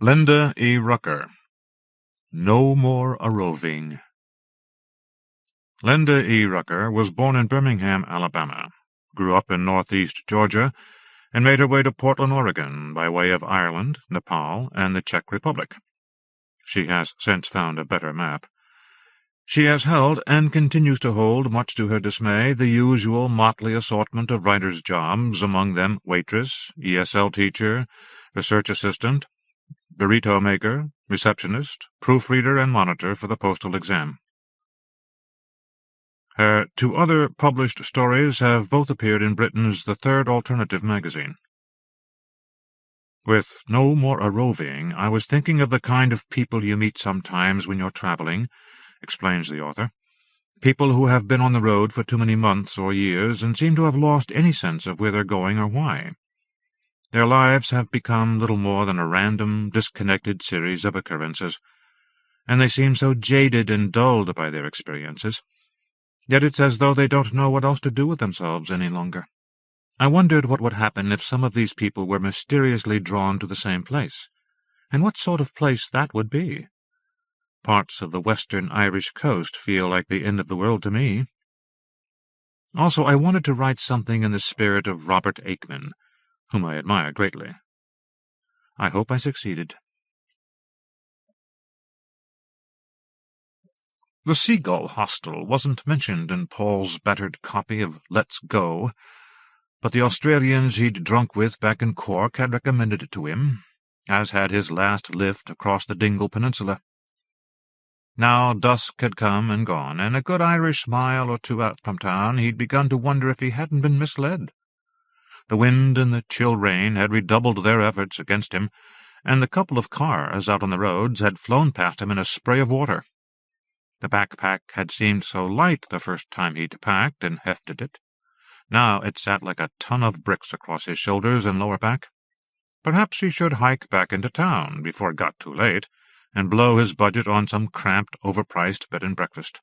Lynda E. Rucker. No More A-Roving. Lynda E. Rucker was born in Birmingham, Alabama, grew up in northeast Georgia, and made her way to Portland, Oregon, by way of Ireland, Nepal, and the Czech Republic. She has since found a better map. She has held, and continues to hold, much to her dismay, the usual motley assortment of writer's jobs, among them waitress, ESL teacher, research assistant, burrito maker, receptionist, proofreader, and monitor for the postal exam. Her two other published stories have both appeared in Britain's The Third Alternative magazine. With No More A-Roving, I was thinking of the kind of people you meet sometimes when you're travelling, explains the author. People who have been on the road for too many months or years and seem to have lost any sense of where they're going or why. Their lives have become little more than a random, disconnected series of occurrences, and they seem so jaded and dulled by their experiences. Yet it's as though they don't know what else to do with themselves any longer. I wondered what would happen if some of these people were mysteriously drawn to the same place, and what sort of place that would be. Parts of the western Irish coast feel like the end of the world to me. Also, I wanted to write something in the spirit of Robert Aikman, whom I admire greatly. I hope I succeeded. The Seagull Hostel wasn't mentioned in Paul's battered copy of Let's Go, but the Australians he'd drunk with back in Cork had recommended it to him, as had his last lift across the Dingle Peninsula. Now dusk had come and gone, and a good Irish mile or two out from town he'd begun to wonder if he hadn't been misled. The wind and the chill rain had redoubled their efforts against him, and the couple of cars out on the roads had flown past him in a spray of water. The backpack had seemed so light the first time he'd packed and hefted it. Now it sat like a ton of bricks across his shoulders and lower back. Perhaps he should hike back into town before it got too late, and blow his budget on some cramped, overpriced bed and breakfast.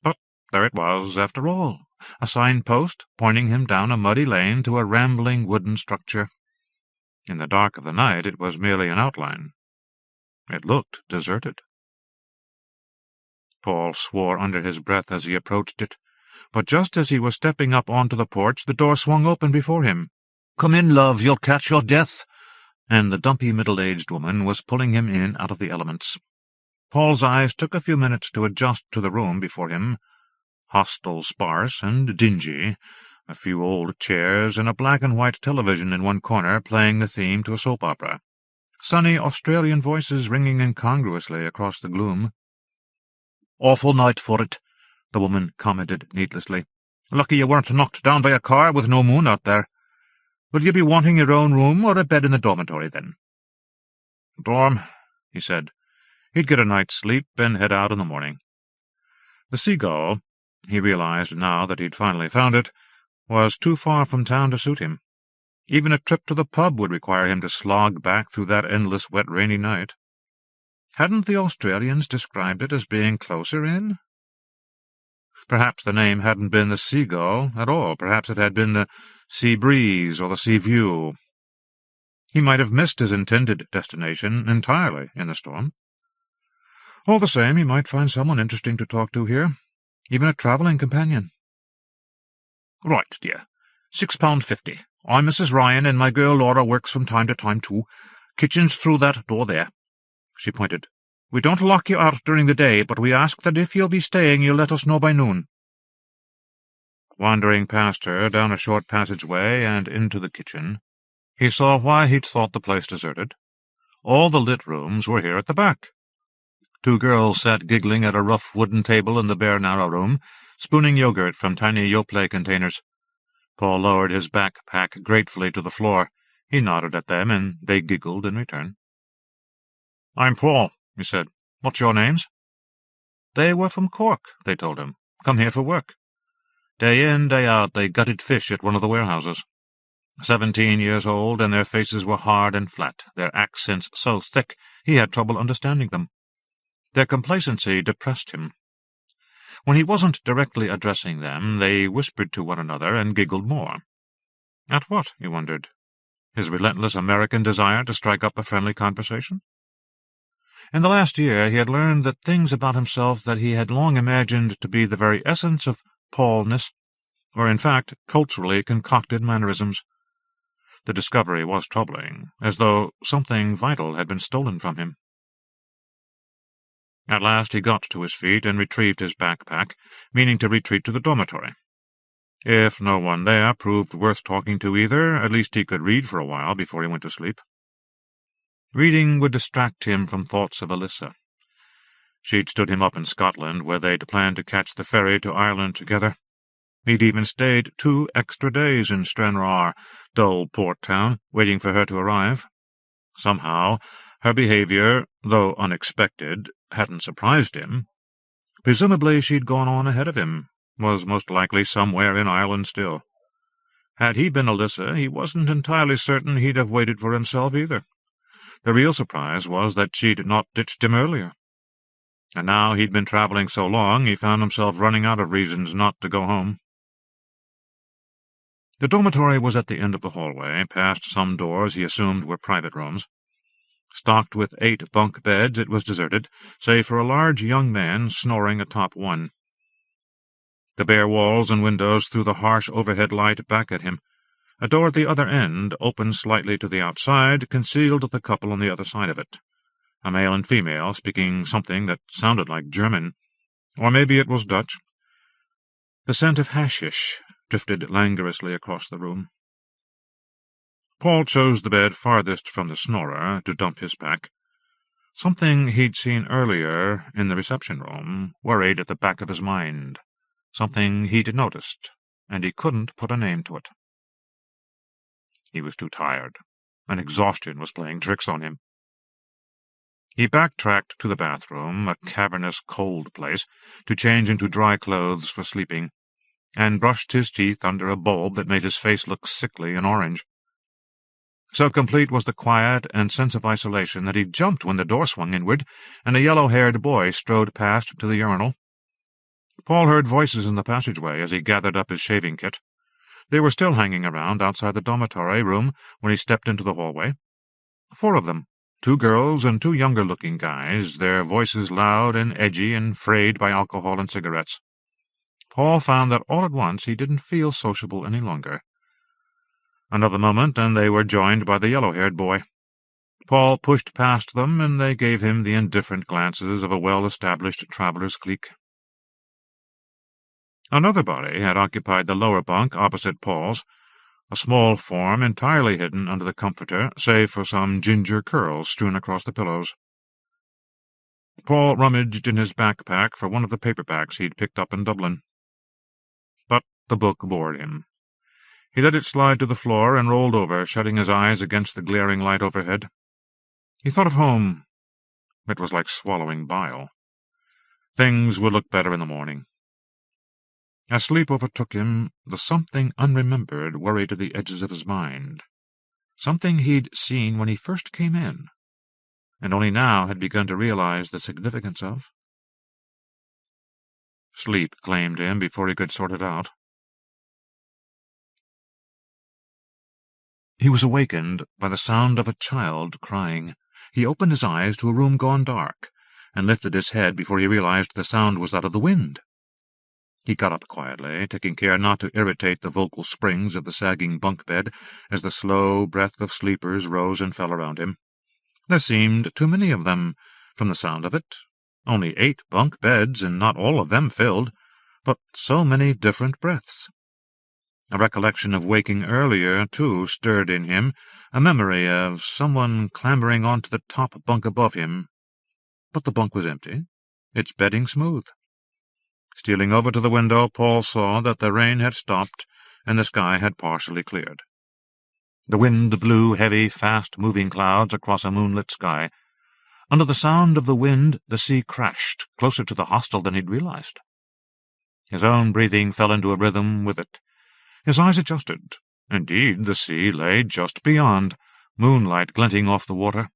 But there it was, after all, a signpost pointing him down a muddy lane to a rambling wooden structure. In the dark of the night it was merely an outline. It looked deserted. Paul swore under his breath as he approached it, but just as he was stepping up onto the porch, the door swung open before him. "Come in, love, you'll catch your death," and the dumpy middle-aged woman was pulling him in out of the elements. Paul's eyes took a few minutes to adjust to the room before him. Hostel sparse and dingy, a few old chairs, and a black-and-white television in one corner playing the theme to a soap opera. Sunny Australian voices ringing incongruously across the gloom. "Awful night for it," the woman commented needlessly. "Lucky you weren't knocked down by a car with no moon out there. Will you be wanting your own room or a bed in the dormitory, then?" "Dorm," he said. He'd get a night's sleep and head out in the morning. The Seagull, he realized now that he'd finally found it, was too far from town to suit him. Even a trip to the pub would require him to slog back through that endless wet rainy night. Hadn't the Australians described it as being closer in? Perhaps the name hadn't been the Seagull at all. Perhaps it had been the Sea Breeze or the Sea View. He might have missed his intended destination entirely in the storm. All the same, he might find someone interesting to talk to here, even a travelling companion. "Right, dear. £6.50. I'm Mrs. Ryan, and my girl Laura works from time to time, too. Kitchen's through that door there." She pointed. "We don't lock you out during the day, but we ask that if you'll be staying, you'll let us know by noon." Wandering past her down a short passageway and into the kitchen, he saw why he'd thought the place deserted. All the lit rooms were here at the back. Two girls sat giggling at a rough wooden table in the bare narrow room, spooning yogurt from tiny Yoplait containers. Paul lowered his backpack gratefully to the floor. He nodded at them, and they giggled in return. "I'm Paul," he said. "What's your names?" They were from Cork, they told him. Come here for work. Day in, day out, they gutted fish at one of the warehouses. 17 years old, and their faces were hard and flat, their accents so thick he had trouble understanding them. Their complacency depressed him. When he wasn't directly addressing them, they whispered to one another and giggled more. At what, he wondered? his relentless American desire to strike up a friendly conversation? In the last year he had learned that things about himself that he had long imagined to be the very essence of Paulness were in fact culturally concocted mannerisms. The discovery was troubling, as though something vital had been stolen from him. At last he got to his feet and retrieved his backpack, meaning to retreat to the dormitory. If no one there proved worth talking to either, at least he could read for a while before he went to sleep. Reading would distract him from thoughts of Alyssa. She'd stood him up in Scotland, where they'd planned to catch the ferry to Ireland together. He'd even stayed 2 extra days in Stranraer, dull port town, waiting for her to arrive. Somehow, her behavior, though unexpected, hadn't surprised him. Presumably she'd gone on ahead of him, was most likely somewhere in Ireland still. Had he been Alyssa, he wasn't entirely certain he'd have waited for himself either. The real surprise was that she'd not ditched him earlier. And now he'd been travelling so long he found himself running out of reasons not to go home. The dormitory was at the end of the hallway, past some doors he assumed were private rooms. Stocked with 8 bunk beds, it was deserted, save for a large young man snoring atop one. The bare walls and windows threw the harsh overhead light back at him. A door at the other end, open slightly to the outside, concealed the couple on the other side of it. A male and female, speaking something that sounded like German. Or maybe it was Dutch. The scent of hashish drifted languorously across the room. Paul chose the bed farthest from the snorer to dump his pack. Something he'd seen earlier in the reception room worried at the back of his mind. Something he'd noticed, and he couldn't put a name to it. He was too tired, and exhaustion was playing tricks on him. He backtracked to the bathroom, a cavernous, cold place, to change into dry clothes for sleeping, and brushed his teeth under a bulb that made his face look sickly and orange. So complete was the quiet and sense of isolation that he jumped when the door swung inward, and a yellow-haired boy strode past to the urinal. Paul heard voices in the passageway as he gathered up his shaving kit. They were still hanging around outside the dormitory room when he stepped into the hallway. 4 of them, 2 girls and 2 younger-looking guys, their voices loud and edgy and frayed by alcohol and cigarettes. Paul found that all at once he didn't feel sociable any longer. Another moment, and they were joined by the yellow-haired boy. Paul pushed past them, and they gave him the indifferent glances of a well-established traveller's clique. Another body had occupied the lower bunk opposite Paul's, a small form entirely hidden under the comforter, save for some ginger curls strewn across the pillows. Paul rummaged in his backpack for one of the paperbacks he'd picked up in Dublin. But the book bored him. He let it slide to the floor and rolled over, shutting his eyes against the glaring light overhead. He thought of home. It was like swallowing bile. Things would look better in the morning. As sleep overtook him, the something unremembered worried at the edges of his mind. Something he'd seen when he first came in, and only now had begun to realize the significance of. Sleep claimed him before he could sort it out. He was awakened by the sound of a child crying. He opened his eyes to a room gone dark, and lifted his head before he realized the sound was that of the wind. He got up quietly, taking care not to irritate the vocal springs of the sagging bunk bed as the slow breath of sleepers rose and fell around him. There seemed too many of them, from the sound of it. Only 8 bunk beds, and not all of them filled, but so many different breaths. A recollection of waking earlier, too, stirred in him, a memory of someone clambering onto the top bunk above him. But the bunk was empty, its bedding smooth. Stealing over to the window, Paul saw that the rain had stopped and the sky had partially cleared. The wind blew heavy, fast-moving clouds across a moonlit sky. Under the sound of the wind, the sea crashed, closer to the hostel than he'd realized. His own breathing fell into a rhythm with it. His eyes adjusted. Indeed, the sea lay just beyond, moonlight glinting off the water.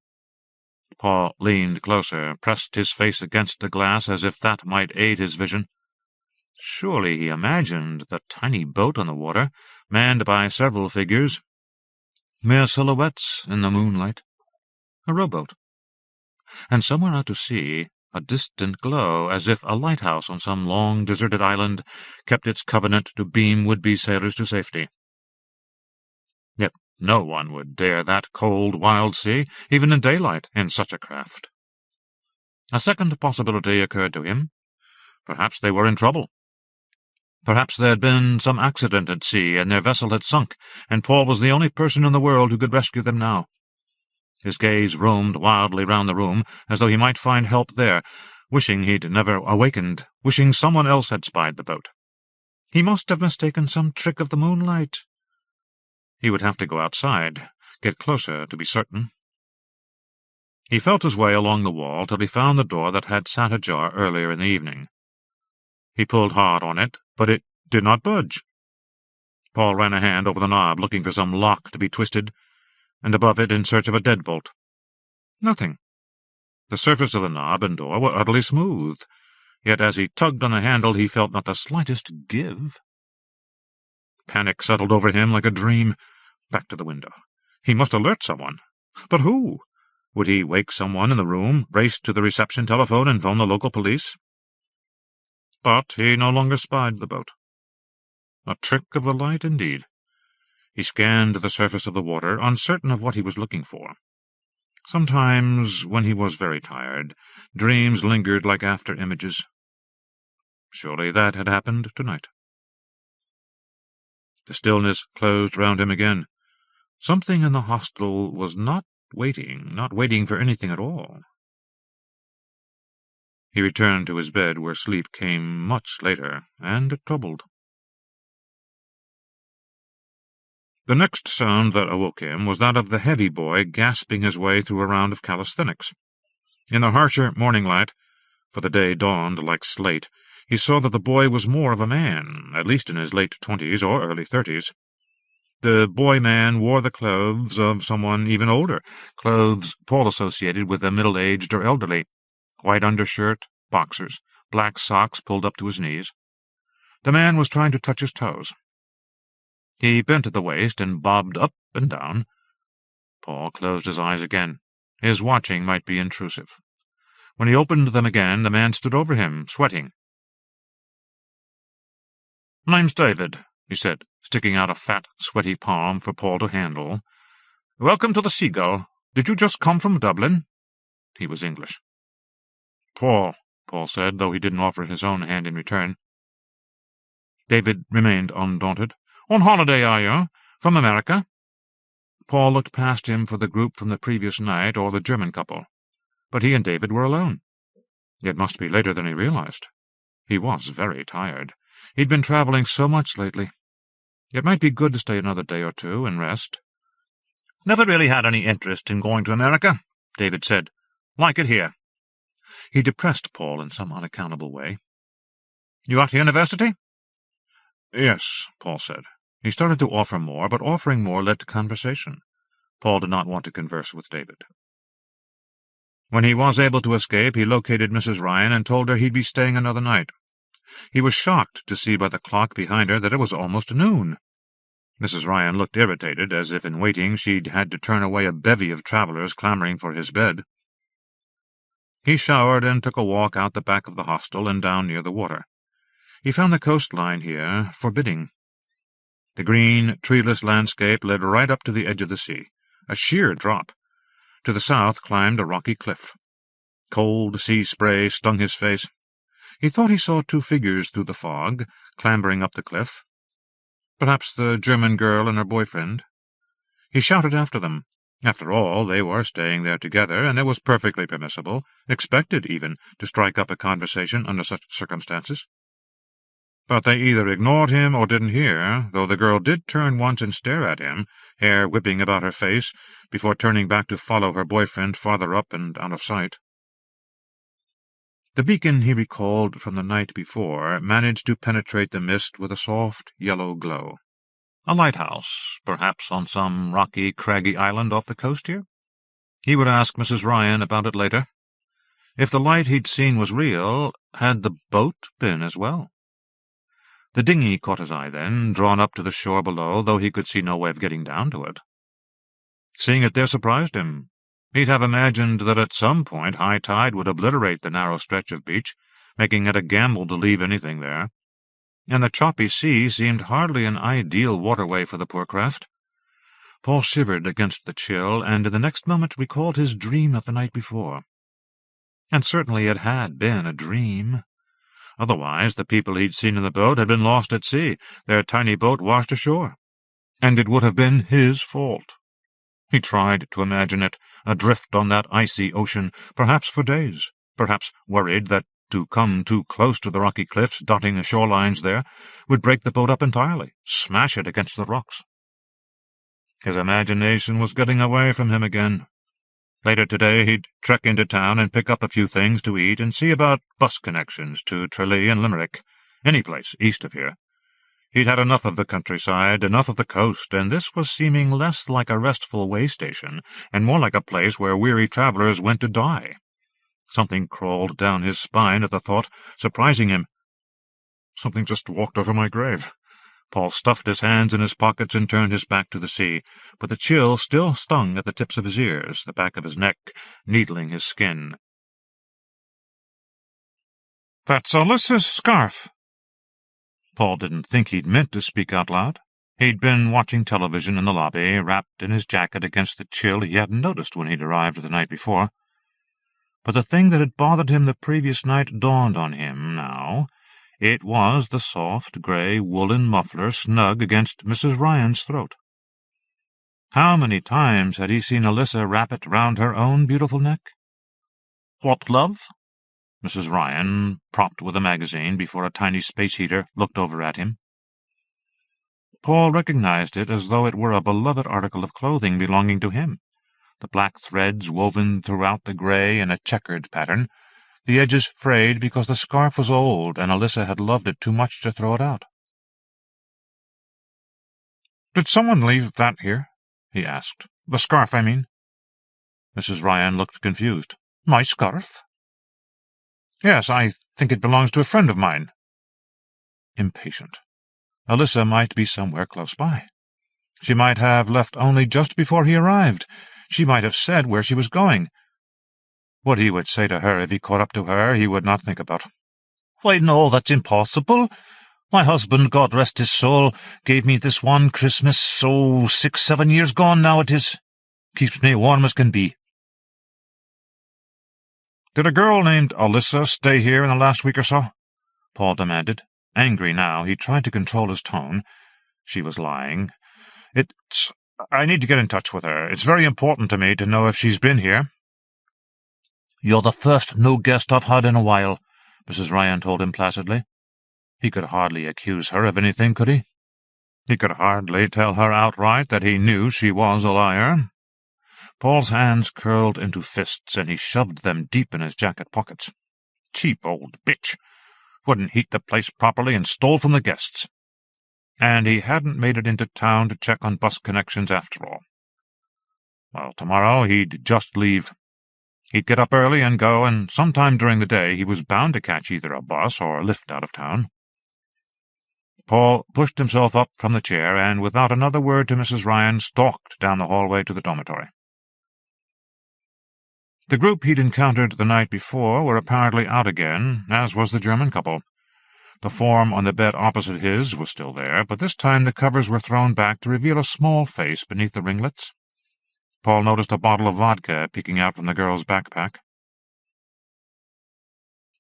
Paul leaned closer, pressed his face against the glass as if that might aid his vision. Surely, he imagined, the tiny boat on the water, manned by several figures. Mere silhouettes in the moonlight. A rowboat. And somewhere out to sea, a distant glow, as if a lighthouse on some long deserted island kept its covenant to beam would-be sailors to safety. Yet no one would dare that cold, wild sea, even in daylight, in such a craft. A second possibility occurred to him. Perhaps they were in trouble. Perhaps there had been some accident at sea, and their vessel had sunk, and Paul was the only person in the world who could rescue them now. His gaze roamed wildly round the room, as though he might find help there, wishing he'd never awakened, wishing someone else had spied the boat. He must have mistaken some trick of the moonlight. He would have to go outside, get closer to be certain. He felt his way along the wall till he found the door that had sat ajar earlier in the evening. He pulled hard on it, but it did not budge. Paul ran a hand over the knob, looking for some lock to be twisted, and above it in search of a deadbolt. Nothing. The surface of the knob and door were utterly smooth, yet as he tugged on the handle he felt not the slightest give. Panic settled over him like a dream. Back to the window. He must alert someone. But who? Would he wake someone in the room, race to the reception telephone, and phone the local police? But he no longer spied the boat. A trick of the light, indeed. He scanned the surface of the water, uncertain of what he was looking for. Sometimes, when he was very tired, dreams lingered like after-images. Surely that had happened tonight. The stillness closed round him again. Something in the hostel was not waiting for anything at all. He returned to his bed, where sleep came much later, and troubled. The next sound that awoke him was that of the heavy boy gasping his way through a round of calisthenics. In the harsher morning light, for the day dawned like slate, he saw that the boy was more of a man, at least in his late 20s or early 30s. The boy-man wore the clothes of someone even older, clothes Paul associated with the middle-aged or elderly. White undershirt, boxers, black socks pulled up to his knees. The man was trying to touch his toes. He bent at the waist and bobbed up and down. Paul closed his eyes again. His watching might be intrusive. When he opened them again, the man stood over him, sweating. "Name's David," he said, sticking out a fat, sweaty palm for Paul to handle. "Welcome to the Seagull. Did you just come from Dublin?" He was English. "Paul," said, though he didn't offer his own hand in return. David remained undaunted. "On holiday, are you? From America?" Paul looked past him for the group from the previous night, or the German couple. But he and David were alone. It must be later than he realized. He was very tired. He'd been traveling so much lately. It might be good to stay another day or two and rest. "Never really had any interest in going to America," David said. "Like it here." He depressed Paul in some unaccountable way. "You at university?" "Yes," Paul said. He started to offer more, but offering more led to conversation. Paul did not want to converse with David. When he was able to escape, he located Mrs. Ryan and told her he'd be staying another night. He was shocked to see by the clock behind her that it was almost noon. Mrs. Ryan looked irritated, as if in waiting she'd had to turn away a bevy of travelers clamoring for his bed. He showered and took a walk out the back of the hostel and down near the water. He found the coastline here forbidding. The green, treeless landscape led right up to the edge of the sea, a sheer drop. To the south climbed a rocky cliff. Cold sea spray stung his face. He thought he saw two figures through the fog, clambering up the cliff. Perhaps the German girl and her boyfriend. He shouted after them. After all, they were staying there together, and it was perfectly permissible, expected even, to strike up a conversation under such circumstances. But they either ignored him or didn't hear, though the girl did turn once and stare at him, hair whipping about her face, before turning back to follow her boyfriend farther up and out of sight. The beacon he recalled from the night before managed to penetrate the mist with a soft yellow glow. A lighthouse, perhaps on some rocky, craggy island off the coast here? He would ask Mrs. Ryan about it later. If the light he'd seen was real, had the boat been as well? The dinghy caught his eye then, drawn up to the shore below, though he could see no way of getting down to it. Seeing it there surprised him. He'd have imagined that at some point high tide would obliterate the narrow stretch of beach, making it a gamble to leave anything there. And the choppy sea seemed hardly an ideal waterway for the poor craft. Paul shivered against the chill, and in the next moment recalled his dream of the night before. And certainly it had been a dream. Otherwise, the people he'd seen in the boat had been lost at sea, their tiny boat washed ashore. And it would have been his fault. He tried to imagine it, adrift on that icy ocean, perhaps for days, perhaps worried that to come too close to the rocky cliffs dotting the shorelines there would break the boat up entirely, smash it against the rocks. His imagination was getting away from him again. Later today he'd trek into town and pick up a few things to eat and see about bus connections to Tralee and Limerick, any place east of here. He'd had enough of the countryside, enough of the coast, and this was seeming less like a restful way station and more like a place where weary travellers went to die. Something crawled down his spine at the thought, surprising him. Something just walked over my grave. Paul stuffed his hands in his pockets and turned his back to the sea, but the chill still stung at the tips of his ears, the back of his neck, needling his skin. "That's Alyssa's scarf." Paul didn't think he'd meant to speak out loud. He'd been watching television in the lobby, wrapped in his jacket against the chill he hadn't noticed when he'd arrived the night before. But the thing that had bothered him the previous night dawned on him now. It was the soft, grey woolen muffler snug against Mrs. Ryan's throat. How many times had he seen Alyssa wrap it round her own beautiful neck? "What, love?" Mrs. Ryan, propped with a magazine before a tiny space heater, looked over at him. Paul recognized it as though it were a beloved article of clothing belonging to him, the black threads woven throughout the grey in a checkered pattern, the edges frayed because the scarf was old and Alyssa had loved it too much to throw it out. "Did someone leave that here?" he asked. "The scarf, I mean." Mrs. Ryan looked confused. "My scarf?" "Yes, I think it belongs to a friend of mine." Impatient. Alyssa might be somewhere close by. She might have left only just before he arrived. She might have said where she was going. What he would say to her if he caught up to her he would not think about. "Why, no, that's impossible. My husband, God rest his soul, gave me this one Christmas, 6-7 years gone now it is. Keeps me warm as can be." "Did a girl named Alyssa stay here in the last week or so?" Paul demanded. Angry now, he tried to control his tone. She was lying. I need to get in touch with her. It's very important to me to know if she's been here." "You're the first new guest I've had in a while," Mrs. Ryan told him placidly. He could hardly accuse her of anything, could he? He could hardly tell her outright that he knew she was a liar. Paul's hands curled into fists, and he shoved them deep in his jacket pockets. Cheap old bitch! Wouldn't heat the place properly and stole from the guests. And he hadn't made it into town to check on bus connections after all. Well, tomorrow he'd just leave. He'd get up early and go, and sometime during the day he was bound to catch either a bus or a lift out of town. Paul pushed himself up from the chair and, without another word to Mrs. Ryan, stalked down the hallway to the dormitory. The group he'd encountered the night before were apparently out again, as was the German couple. The form on the bed opposite his was still there, but this time the covers were thrown back to reveal a small face beneath the ringlets. Paul noticed a bottle of vodka peeking out from the girl's backpack.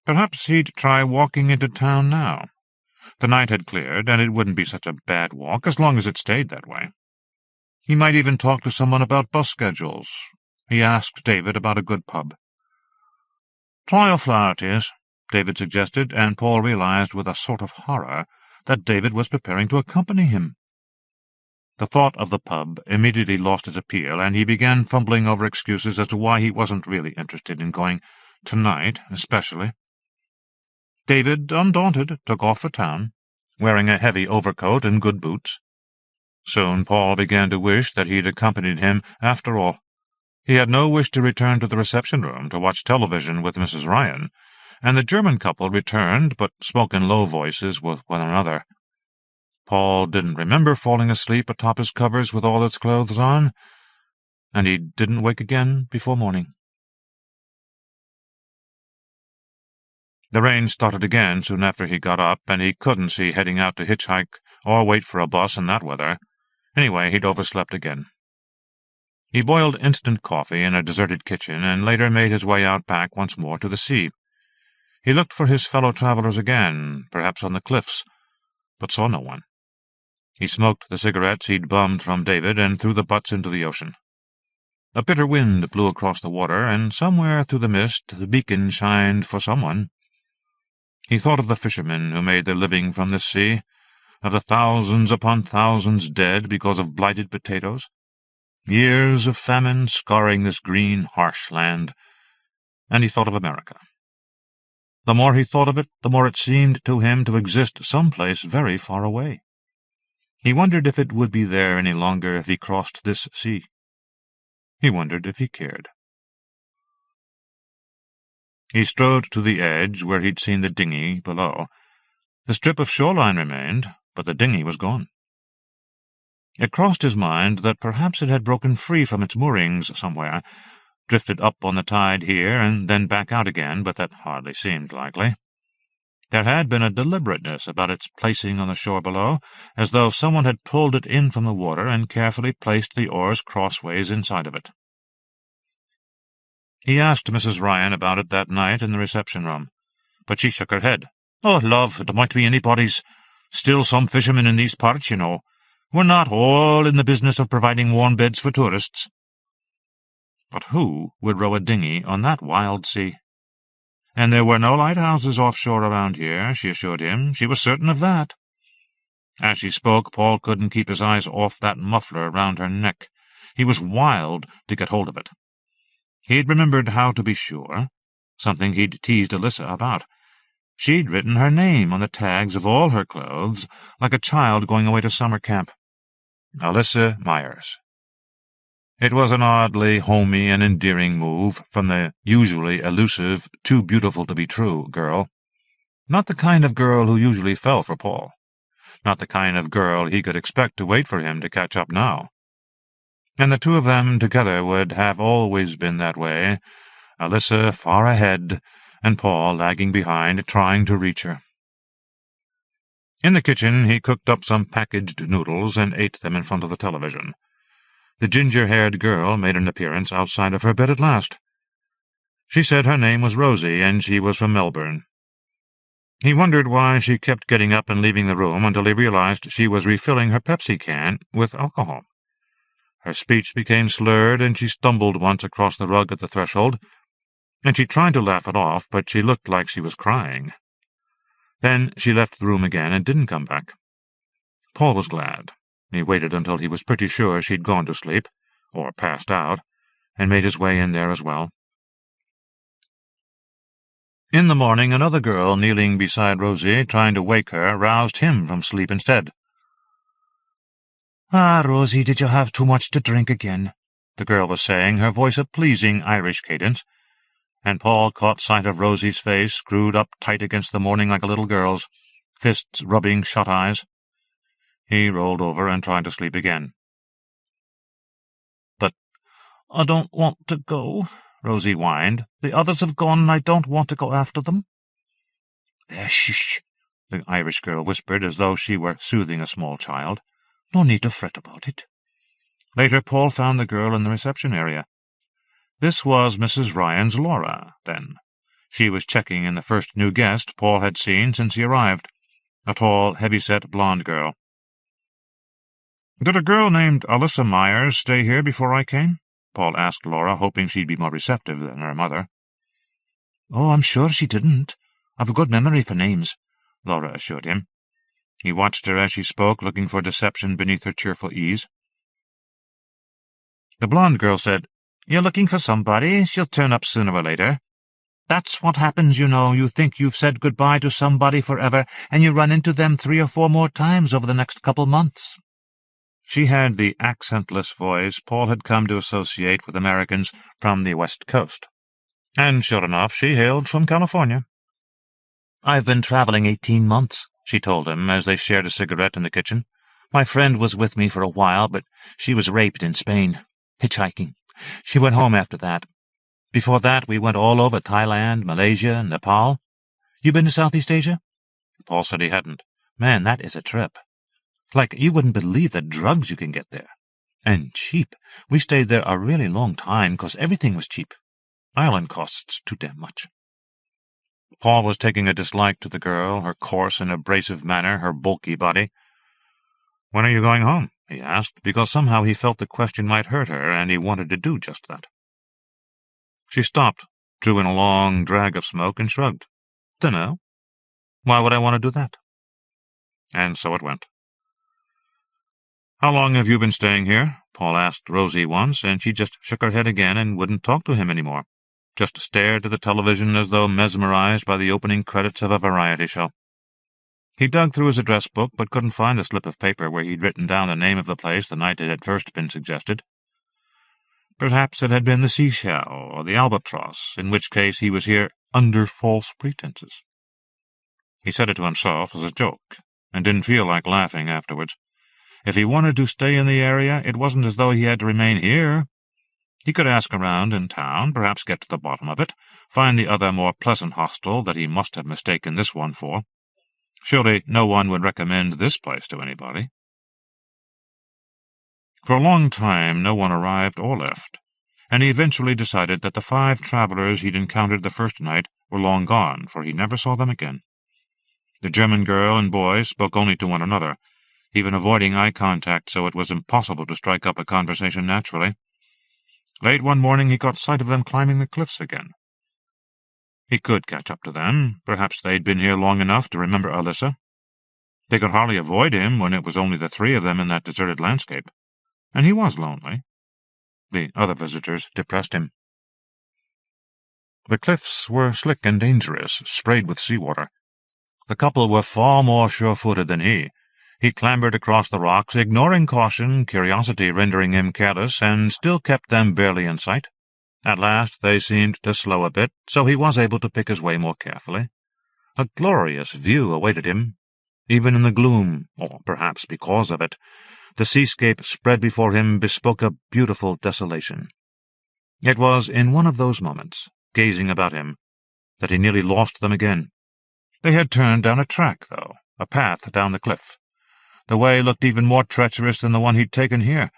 Perhaps he'd try walking into town now. The night had cleared, and it wouldn't be such a bad walk as long as it stayed that way. He might even talk to someone about bus schedules. He asked David about a good pub. "Try a Flaherty's," David suggested, and Paul realized with a sort of horror that David was preparing to accompany him. The thought of the pub immediately lost its appeal, and he began fumbling over excuses as to why he wasn't really interested in going tonight, especially. David, undaunted, took off for town, wearing a heavy overcoat and good boots. Soon Paul began to wish that he'd accompanied him after all. He had no wish to return to the reception room to watch television with Mrs. Ryan, and the German couple returned, but spoke in low voices with one another. Paul didn't remember falling asleep atop his covers with all his clothes on. and he didn't wake again before morning. The rain started again soon after he got up, and he couldn't see heading out to hitchhike or wait for a bus in that weather. Anyway, he'd overslept again. He boiled instant coffee in a deserted kitchen, and later made his way out back once more to the sea. He looked for his fellow travelers again, perhaps on the cliffs, but saw no one. He smoked the cigarettes he'd bummed from David and threw the butts into the ocean. A bitter wind blew across the water, and somewhere through the mist the beacon shined for someone. He thought of the fishermen who made their living from this sea, of the thousands upon thousands dead because of blighted potatoes, years of famine scarring this green, harsh land, and he thought of America. The more he thought of it, the more it seemed to him to exist someplace very far away. He wondered if it would be there any longer if he crossed this sea. He wondered if he cared. He strode to the edge where he'd seen the dinghy below. The strip of shoreline remained, but the dinghy was gone. It crossed his mind that perhaps it had broken free from its moorings somewhere, drifted up on the tide here and then back out again, but that hardly seemed likely. There had been a deliberateness about its placing on the shore below, as though someone had pulled it in from the water and carefully placed the oars crossways inside of it. He asked Mrs. Ryan about it that night in the reception-room, but she shook her head. "Oh, love, it might be anybody's. Still some fishermen in these parts, you know. We're not all in the business of providing warm beds for tourists." But who would row a dinghy on that wild sea? And there were no lighthouses offshore around here, she assured him. She was certain of that. As she spoke, Paul couldn't keep his eyes off that muffler round her neck. He was wild to get hold of it. He'd remembered how to be sure, something he'd teased Alyssa about. She'd written her name on the tags of all her clothes, like a child going away to summer camp. Alyssa Myers. It was an oddly homey and endearing move from the usually elusive, too-beautiful-to-be-true girl. Not the kind of girl who usually fell for Paul. Not the kind of girl he could expect to wait for him to catch up now. And the two of them together would have always been that way, Alyssa far ahead, and Paul lagging behind, trying to reach her. In the kitchen he cooked up some packaged noodles and ate them in front of the television. The ginger-haired girl made an appearance outside of her bed at last. She said her name was Rosie, and she was from Melbourne. He wondered why she kept getting up and leaving the room until he realized she was refilling her Pepsi can with alcohol. Her speech became slurred, and she stumbled once across the rug at the threshold, and she tried to laugh it off, but she looked like she was crying. Then she left the room again and didn't come back. Paul was glad. He waited until he was pretty sure she'd gone to sleep, or passed out, and made his way in there as well. In the morning, another girl kneeling beside Rosie, trying to wake her, roused him from sleep instead. "Ah, Rosie, did you have too much to drink again?" the girl was saying, her voice a pleasing Irish cadence, and Paul caught sight of Rosie's face, screwed up tight against the morning like a little girl's, fists rubbing shut eyes. He rolled over and tried to sleep again. "But I don't want to go," Rosie whined. "The others have gone, and I don't want to go after them." "There, shh," the Irish girl whispered, as though she were soothing a small child. "No need to fret about it." Later, Paul found the girl in the reception area. This was Mrs. Ryan's Laura, then. She was checking in the first new guest Paul had seen since he arrived, a tall, heavy-set blonde girl. "Did a girl named Alyssa Myers stay here before I came?" Paul asked Laura, hoping she'd be more receptive than her mother. "Oh, I'm sure she didn't. I've a good memory for names," Laura assured him. He watched her as she spoke, looking for deception beneath her cheerful ease. The blonde girl said, "You're looking for somebody. She'll turn up sooner or later. That's what happens, you know. You think you've said goodbye to somebody forever, and you run into them 3 or 4 more times over the next couple months." She had the accentless voice Paul had come to associate with Americans from the West Coast. And sure enough, she hailed from California. "I've been traveling 18 months, she told him as they shared a cigarette in the kitchen. "My friend was with me for a while, but she was raped in Spain, hitchhiking. She went home after that. Before that, we went all over Thailand, Malaysia, and Nepal. You been to Southeast Asia? Paul said he hadn't. Man, that is a trip. Like, you wouldn't believe the drugs you can get there. And cheap. We stayed there a really long time, 'cause everything was cheap. Ireland costs too damn much. Paul was taking a dislike to the girl, her coarse and abrasive manner, her bulky body. "When are you going home?" he asked, because somehow he felt the question might hurt her, and he wanted to do just that. She stopped, drew in a long drag of smoke, and shrugged. "Dunno. Why would I want to do that?" And so it went. "How long have you been staying here?" Paul asked Rosie once, and she just shook her head again and wouldn't talk to him any more. Just stared at the television as though mesmerized by the opening credits of a variety show. He dug through his address book, but couldn't find the slip of paper where he'd written down the name of the place the night it had first been suggested. Perhaps it had been the Seashell or the Albatross, in which case he was here under false pretenses. He said it to himself as a joke, and didn't feel like laughing afterwards. If he wanted to stay in the area, it wasn't as though he had to remain here. He could ask around in town, perhaps get to the bottom of it, find the other more pleasant hostel that he must have mistaken this one for. Surely no one would recommend this place to anybody. For a long time no one arrived or left, and he eventually decided that the 5 travelers he'd encountered the first night were long gone, for he never saw them again. The German girl and boy spoke only to one another, even avoiding eye contact, so it was impossible to strike up a conversation naturally. Late one morning he caught sight of them climbing the cliffs again. He could catch up to them. Perhaps they'd been here long enough to remember Alyssa. They could hardly avoid him when it was only the 3 of them in that deserted landscape. And he was lonely. The other visitors depressed him. The cliffs were slick and dangerous, sprayed with seawater. The couple were far more sure-footed than he. He clambered across the rocks, ignoring caution, curiosity rendering him careless, and still kept them barely in sight. At last they seemed to slow a bit, so he was able to pick his way more carefully. A glorious view awaited him. Even in the gloom, or perhaps because of it, the seascape spread before him bespoke a beautiful desolation. It was in one of those moments, gazing about him, that he nearly lost them again. They had turned down a track, though, a path down the cliff. The way looked even more treacherous than the one he'd taken here.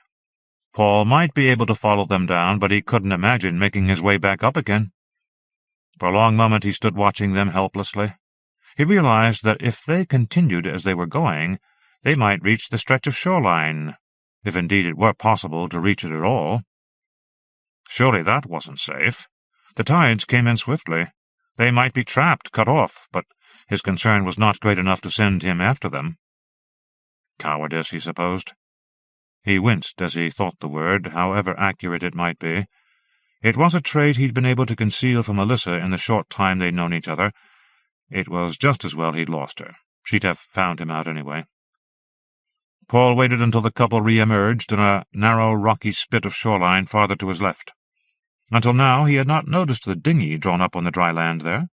Paul might be able to follow them down, but he couldn't imagine making his way back up again. For a long moment he stood watching them helplessly. He realized that if they continued as they were going, they might reach the stretch of shoreline, if indeed it were possible to reach it at all. Surely that wasn't safe. The tides came in swiftly. They might be trapped, cut off, but his concern was not great enough to send him after them. Cowardice, he supposed. He winced as he thought the word, however accurate it might be. It was a trait he'd been able to conceal from Alyssa in the short time they'd known each other. It was just as well he'd lost her. She'd have found him out anyway. Paul waited until the couple re-emerged in a narrow, rocky spit of shoreline farther to his left. Until now he had not noticed the dinghy drawn up on the dry land there.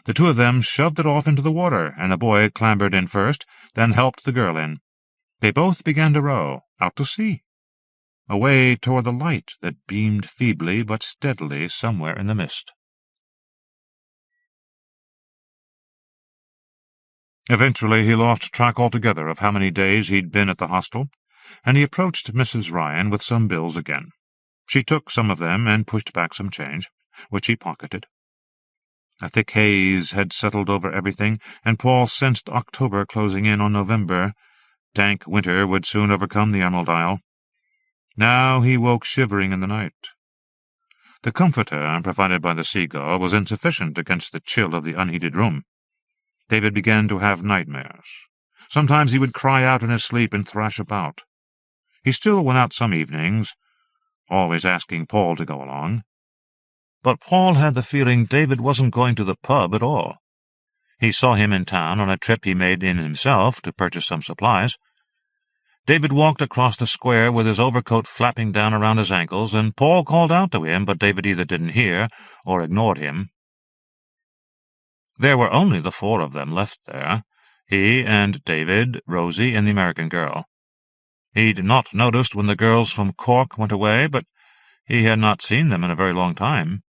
The 2 of them shoved it off into the water, and the boy clambered in first, then helped the girl in. They both began to row, out to sea, away toward the light that beamed feebly but steadily somewhere in the mist. Eventually he lost track altogether of how many days he'd been at the hostel, and he approached Mrs. Ryan with some bills again. She took some of them and pushed back some change, which he pocketed. A thick haze had settled over everything, and Paul sensed October closing in on November. Dank winter would soon overcome the Emerald Isle. Now he woke shivering in the night. The comforter provided by the Seagull was insufficient against the chill of the unheated room. David began to have nightmares. Sometimes he would cry out in his sleep and thrash about. He still went out some evenings, always asking Paul to go along. But Paul had the feeling David wasn't going to the pub at all. He saw him in town on a trip he made in himself to purchase some supplies. David walked across the square with his overcoat flapping down around his ankles, and Paul called out to him, but David either didn't hear or ignored him. There were only the 4 of them left there, he and David, Rosie, and the American girl. He'd not noticed when the girls from Cork went away, but He had not seen them in a very long time.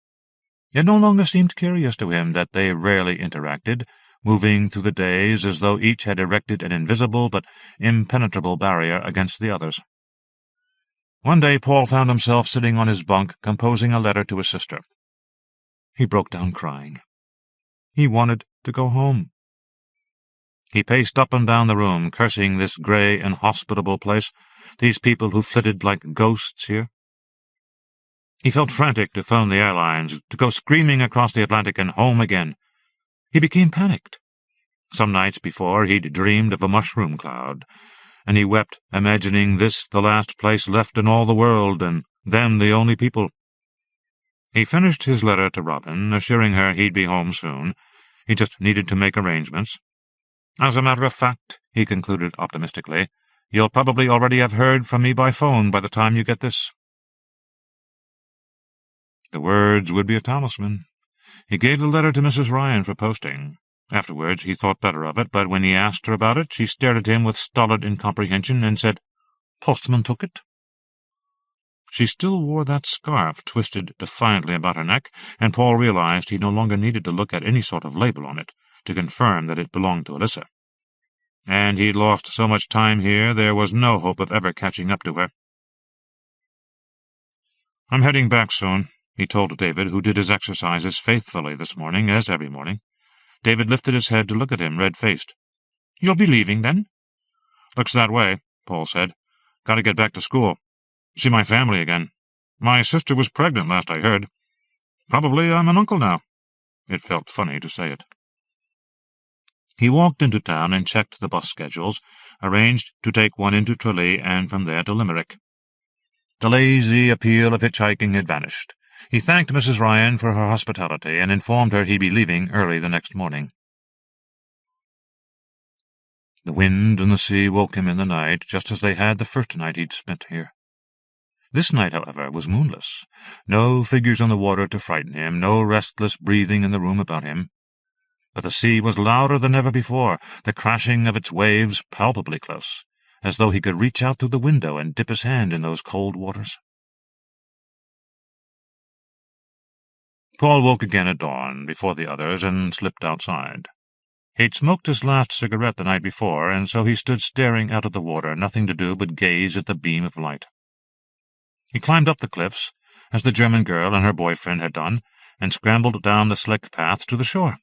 It no longer seemed curious to him that they rarely interacted, moving through the days as though each had erected an invisible but impenetrable barrier against the others. One day Paul found himself sitting on his bunk composing a letter to his sister. He broke down crying. He wanted to go home. He paced up and down the room, cursing this grey, inhospitable place, these people who flitted like ghosts here. He felt frantic to phone the airlines, to go screaming across the Atlantic and home again. He became panicked. Some nights before he'd dreamed of a mushroom cloud, and he wept, imagining this the last place left in all the world, and them the only people. He finished his letter to Robin, assuring her he'd be home soon. He just needed to make arrangements. As a matter of fact, he concluded optimistically, you'll probably already have heard from me by phone by the time you get this. The words would be a talisman. He gave the letter to Mrs. Ryan for posting. Afterwards he thought better of it, but when he asked her about it, she stared at him with stolid incomprehension and said, "Postman took it." She still wore that scarf twisted defiantly about her neck, and Paul realized he no longer needed to look at any sort of label on it to confirm that it belonged to Alyssa. And he'd lost so much time here there was no hope of ever catching up to her. "I'm heading back soon," he told David, who did his exercises faithfully this morning, as every morning. David lifted his head to look at him, red-faced. "You'll be leaving, then?" "Looks that way," Paul said. "Got to get back to school. See my family again. My sister was pregnant, last I heard. Probably I'm an uncle now." It felt funny to say it. He walked into town and checked the bus schedules, arranged to take one into Tralee and from there to Limerick. The lazy appeal of hitchhiking had vanished. He thanked Mrs. Ryan for her hospitality and informed her he'd be leaving early the next morning. The wind and the sea woke him in the night, just as they had the first night he'd spent here. This night, however, was moonless. No figures on the water to frighten him, no restless breathing in the room about him. But the sea was louder than ever before, the crashing of its waves palpably close, as though he could reach out through the window and dip his hand in those cold waters. Paul woke again at dawn, before the others, and slipped outside. He'd smoked his last cigarette the night before, and so he stood staring out at the water, nothing to do but gaze at the beam of light. He climbed up the cliffs, as the German girl and her boyfriend had done, and scrambled down the slick path to the shore.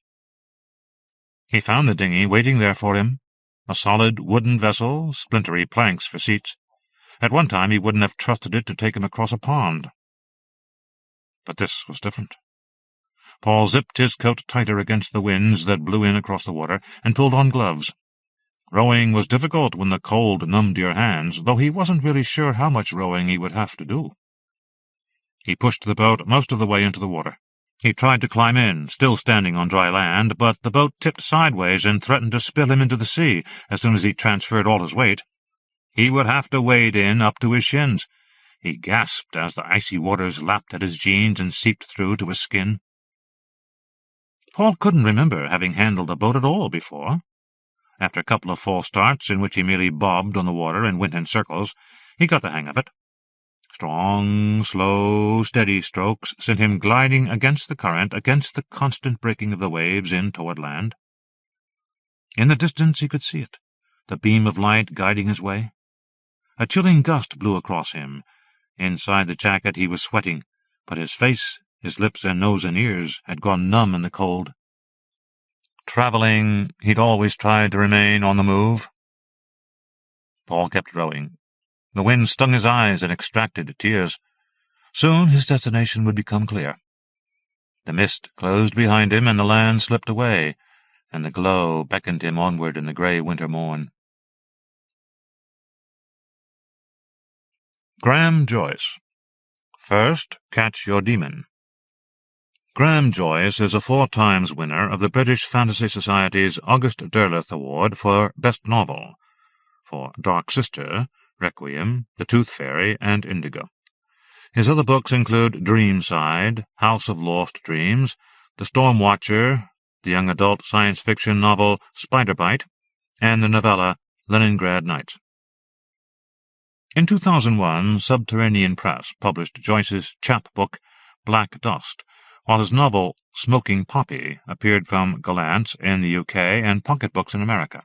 He found the dinghy waiting there for him, a solid wooden vessel, splintery planks for seats. At one time he wouldn't have trusted it to take him across a pond. But this was different. Paul zipped his coat tighter against the winds that blew in across the water, and pulled on gloves. Rowing was difficult when the cold numbed your hands, though he wasn't really sure how much rowing he would have to do. He pushed the boat most of the way into the water. He tried to climb in, still standing on dry land, but the boat tipped sideways and threatened to spill him into the sea as soon as he transferred all his weight. He would have to wade in up to his shins. He gasped as the icy waters lapped at his jeans and seeped through to his skin. Paul couldn't remember having handled a boat at all before. After a couple of false starts in which he merely bobbed on the water and went in circles, he got the hang of it. Strong, slow, steady strokes sent him gliding against the current, against the constant breaking of the waves in toward land. In the distance he could see it, the beam of light guiding his way. A chilling gust blew across him. Inside the jacket he was sweating, but his face, his lips and nose and ears had gone numb in the cold. Traveling, he'd always tried to remain on the move. Paul kept rowing. The wind stung his eyes and extracted tears. Soon his destination would become clear. The mist closed behind him, and the land slipped away, and the glow beckoned him onward in the grey winter morn. Graham Joyce. First, Catch Your Demon. Graham Joyce is a 4 times winner of the British Fantasy Society's August Derleth Award for Best Novel, for Dark Sister, Requiem, The Tooth Fairy, and Indigo. His other books include Dreamside, House of Lost Dreams, The Storm Watcher, the young adult science fiction novel Spider Bite, and the novella Leningrad Nights. In 2001, Subterranean Press published Joyce's chapbook Black Dust, while his novel Smoking Poppy appeared from Gollancz in the UK and pocketbooks in America.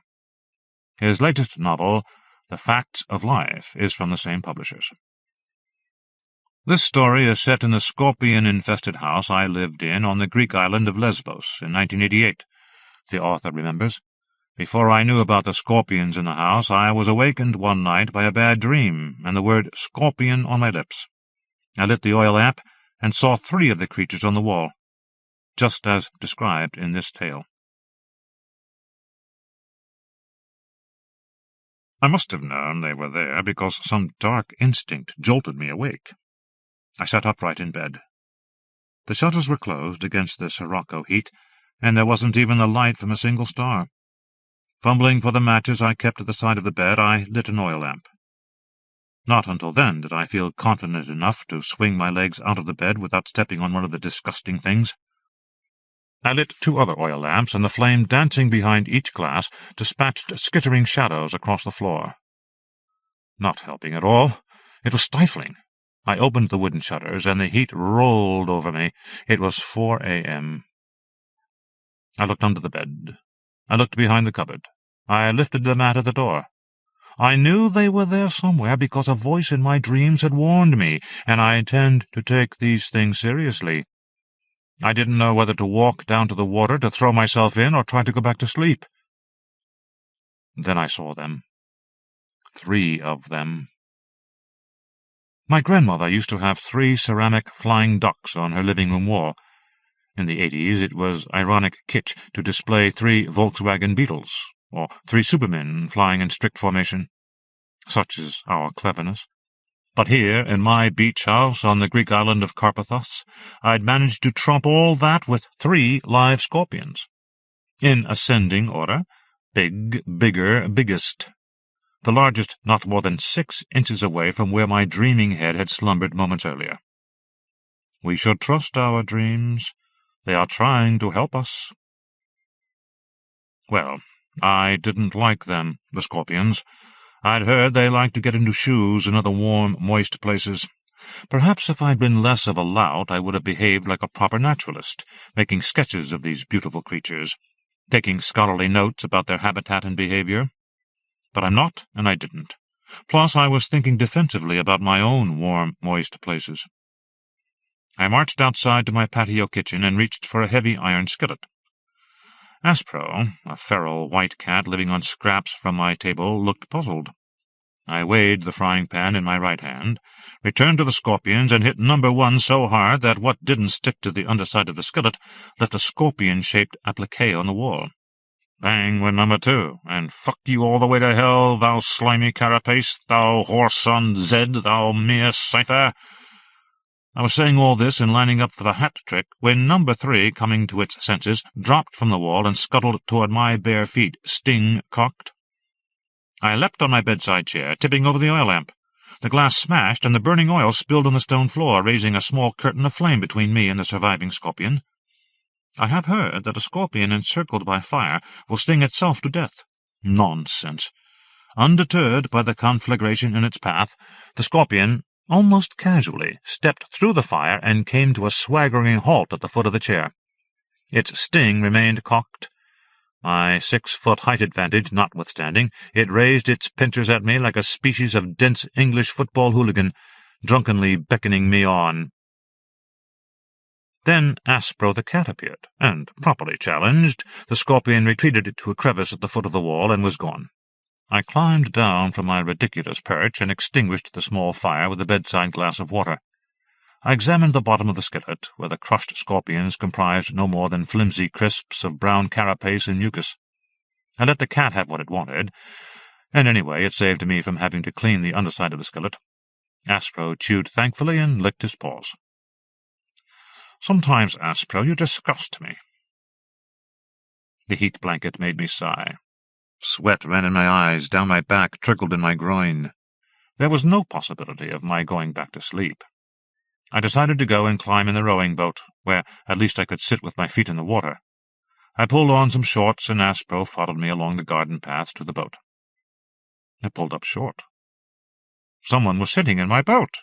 His latest novel, The Facts of Life, is from the same publishers. This story is set in the scorpion-infested house I lived in on the Greek island of Lesbos in 1988, the author remembers. Before I knew about the scorpions in the house, I was awakened one night by a bad dream and the word scorpion on my lips. I lit the oil lamp and saw 3 of the creatures on the wall, just as described in this tale. I must have known they were there because some dark instinct jolted me awake. I sat upright in bed. The shutters were closed against the sirocco heat, and there wasn't even the light from a single star. Fumbling for the matches I kept at the side of the bed, I lit an oil lamp. Not until then did I feel confident enough to swing my legs out of the bed without stepping on one of the disgusting things. I lit 2 other oil lamps, and the flame dancing behind each glass dispatched skittering shadows across the floor. Not helping at all. It was stifling. I opened the wooden shutters, and the heat rolled over me. It was 4 a.m. I looked under the bed. I looked behind the cupboard. I lifted the mat at the door. I knew they were there somewhere because a voice in my dreams had warned me, and I intend to take these things seriously. I didn't know whether to walk down to the water, to throw myself in, or try to go back to sleep. Then I saw them. 3 of them. My grandmother used to have 3 ceramic flying ducks on her living-room wall. In the 80s, it was ironic kitsch to display 3 Volkswagen Beetles, or 3 Supermen flying in strict formation. Such is our cleverness. But here, in my beach house on the Greek island of Carpathos, I'd managed to trump all that with 3 live scorpions. In ascending order: big, bigger, biggest. The largest not more than 6 inches away from where my dreaming head had slumbered moments earlier. We should trust our dreams. They are trying to help us. Well, I didn't like them, the scorpions. I'd heard they liked to get into shoes and other warm, moist places. Perhaps if I'd been less of a lout, I would have behaved like a proper naturalist, making sketches of these beautiful creatures, taking scholarly notes about their habitat and behavior. But I'm not, and I didn't. Plus, I was thinking defensively about my own warm, moist places. I marched outside to my patio kitchen and reached for a heavy iron skillet. Aspro, a feral white cat living on scraps from my table, looked puzzled. I weighed the frying pan in my right hand, returned to the scorpions, and hit number 1 so hard that what didn't stick to the underside of the skillet left a scorpion-shaped applique on the wall. Bang went number 2, and fuck you all the way to hell, thou slimy carapace, thou whoreson Zed, thou mere cipher. I was saying all this and lining up for the hat trick when number 3, coming to its senses, dropped from the wall and scuttled toward my bare feet, sting cocked. I leapt on my bedside chair, tipping over the oil lamp. The glass smashed, and the burning oil spilled on the stone floor, raising a small curtain of flame between me and the surviving scorpion. I have heard that a scorpion encircled by fire will sting itself to death. Nonsense. Undeterred by the conflagration in its path, the scorpion, almost casually, stepped through the fire and came to a swaggering halt at the foot of the chair. Its sting remained cocked. My 6-foot height advantage notwithstanding, it raised its pincers at me like a species of dense English football hooligan, drunkenly beckoning me on. Then Aspro the cat appeared, and, properly challenged, the scorpion retreated to a crevice at the foot of the wall and was gone. I climbed down from my ridiculous perch and extinguished the small fire with a bedside glass of water. I examined the bottom of the skillet, where the crushed scorpions comprised no more than flimsy crisps of brown carapace and mucus. I let the cat have what it wanted, and anyway it saved me from having to clean the underside of the skillet. Aspro chewed thankfully and licked his paws. Sometimes, Aspro, you disgust me. The heat blanket made me sigh. Sweat ran in my eyes, down my back, trickled in my groin. There was no possibility of my going back to sleep. I decided to go and climb in the rowing boat, where at least I could sit with my feet in the water. I pulled on some shorts, and Aspro followed me along the garden path to the boat. I pulled up short. Someone was sitting in my boat.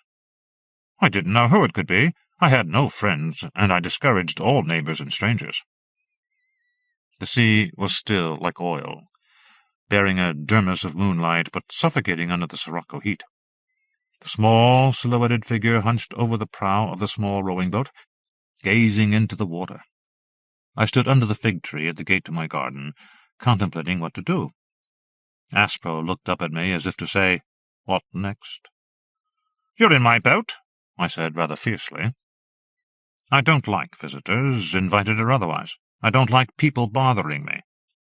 I didn't know who it could be. I had no friends, and I discouraged all neighbors and strangers. The sea was still like oil, bearing a dermis of moonlight, but suffocating under the sirocco heat. The small, silhouetted figure hunched over the prow of the small rowing boat, gazing into the water. I stood under the fig tree at the gate to my garden, contemplating what to do. Aspro looked up at me as if to say, "What next?" "You're in my boat," I said rather fiercely. "I don't like visitors, invited or otherwise. I don't like people bothering me.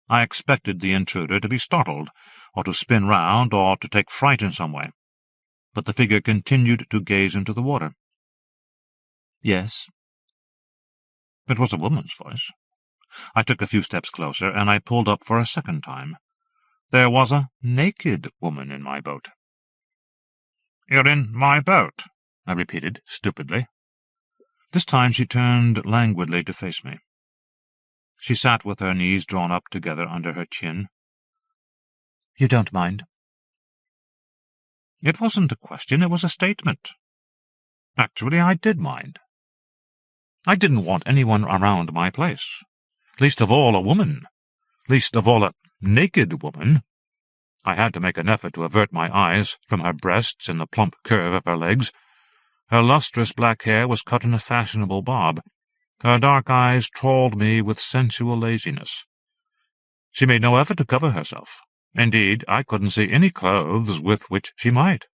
I expected the intruder to be startled, or to spin round, or to take fright in some way. But the figure continued to gaze into the water. "Yes?" It was a woman's voice. I took a few steps closer, and I pulled up for a second time. There was a naked woman in my boat. "You're in my boat," I repeated, stupidly. This time she turned languidly to face me. She sat with her knees drawn up together under her chin. "You don't mind?" It wasn't a question, it was a statement. Actually, I did mind. I didn't want anyone around my place. Least of all a woman. Least of all a naked woman. I had to make an effort to avert my eyes from her breasts and the plump curve of her legs. Her lustrous black hair was cut in a fashionable bob. Her dark eyes trawled me with sensual laziness. She made no effort to cover herself. Indeed, I couldn't see any clothes with which she might.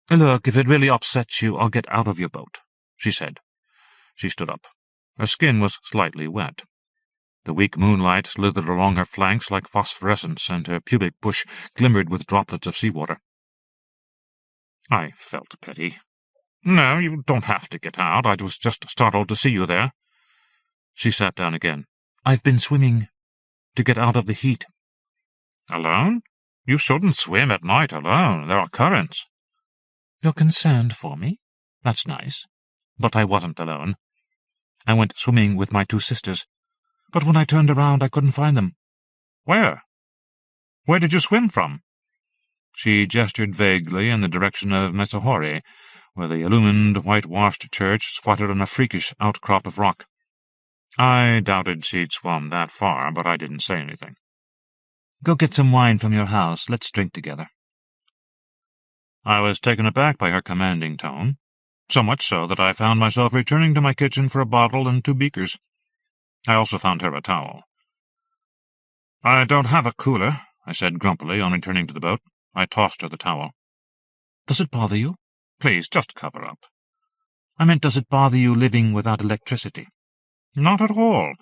"Look, if it really upsets you, I'll get out of your boat," she said. She stood up. Her skin was slightly wet. The weak moonlight slithered along her flanks like phosphorescence, and her pubic bush glimmered with droplets of seawater. I felt pity. "No, you don't have to get out. I was just startled to see you there." She sat down again. "I've been swimming to get out of the heat." "Alone? You shouldn't swim at night alone. There are currents." "You're concerned for me? That's nice. But I wasn't alone. I went swimming with my 2 sisters. But when I turned around, I couldn't find them." "Where? Where did you swim from?" She gestured vaguely in the direction of Mesahori, where the illumined, whitewashed church squatted on a freakish outcrop of rock. I doubted she'd swum that far, but I didn't say anything. "Go get some wine from your house. Let's drink together." I was taken aback by her commanding tone, so much so that I found myself returning to my kitchen for a bottle and 2 beakers. I also found her a towel. "I don't have a cooler," I said grumpily on returning to the boat. I tossed her the towel. "Does it bother you?" "Please, just cover up." "I meant, does it bother you living without electricity?" "Not at all.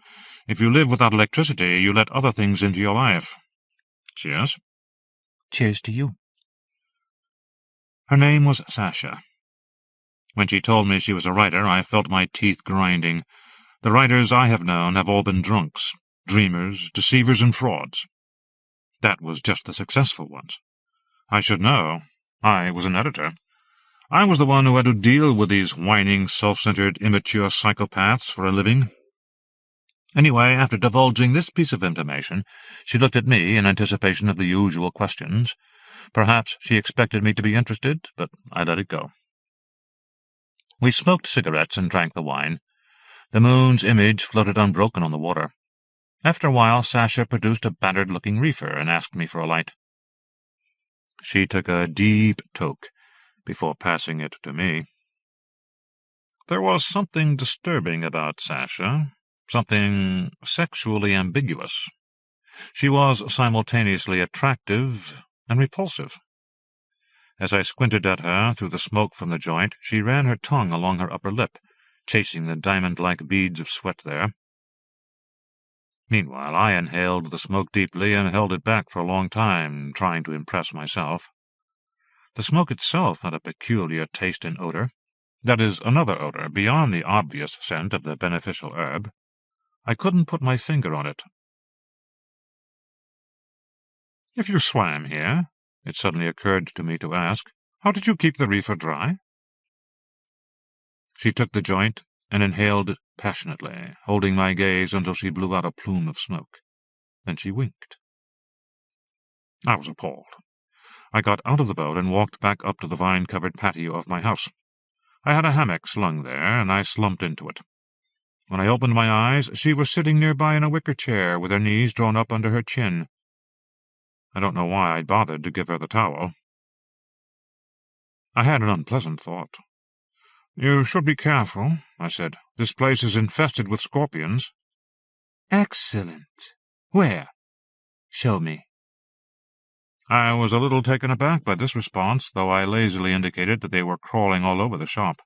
If you live without electricity, you let other things into your life. Cheers." "Cheers to you." Her name was Sasha. When she told me she was a writer, I felt my teeth grinding. The writers I have known have all been drunks, dreamers, deceivers, and frauds. That was just the successful ones. I should know. I was an editor. I was the one who had to deal with these whining, self-centered, immature psychopaths for a living. Anyway, after divulging this piece of information, she looked at me in anticipation of the usual questions. Perhaps she expected me to be interested, but I let it go. We smoked cigarettes and drank the wine. The moon's image floated unbroken on the water. After a while, Sasha produced a battered-looking reefer and asked me for a light. She took a deep toke before passing it to me. There was something disturbing about Sasha, something sexually ambiguous. She was simultaneously attractive and repulsive. As I squinted at her through the smoke from the joint, she ran her tongue along her upper lip, chasing the diamond-like beads of sweat there. Meanwhile, I inhaled the smoke deeply and held it back for a long time, trying to impress myself. The smoke itself had a peculiar taste and odor. That is, another odor, beyond the obvious scent of the beneficial herb. I couldn't put my finger on it. "If you swam here," it suddenly occurred to me to ask, "how did you keep the reefer dry?" She took the joint and inhaled it passionately, holding my gaze until she blew out a plume of smoke. Then she winked. I was appalled. I got out of the boat and walked back up to the vine-covered patio of my house. I had a hammock slung there, and I slumped into it. When I opened my eyes, she was sitting nearby in a wicker chair, with her knees drawn up under her chin. I don't know why I bothered to give her the towel. I had an unpleasant thought. "You should be careful," I said. "This place is infested with scorpions." "Excellent. Where? Show me." I was a little taken aback by this response, though I lazily indicated that they were crawling all over the shop.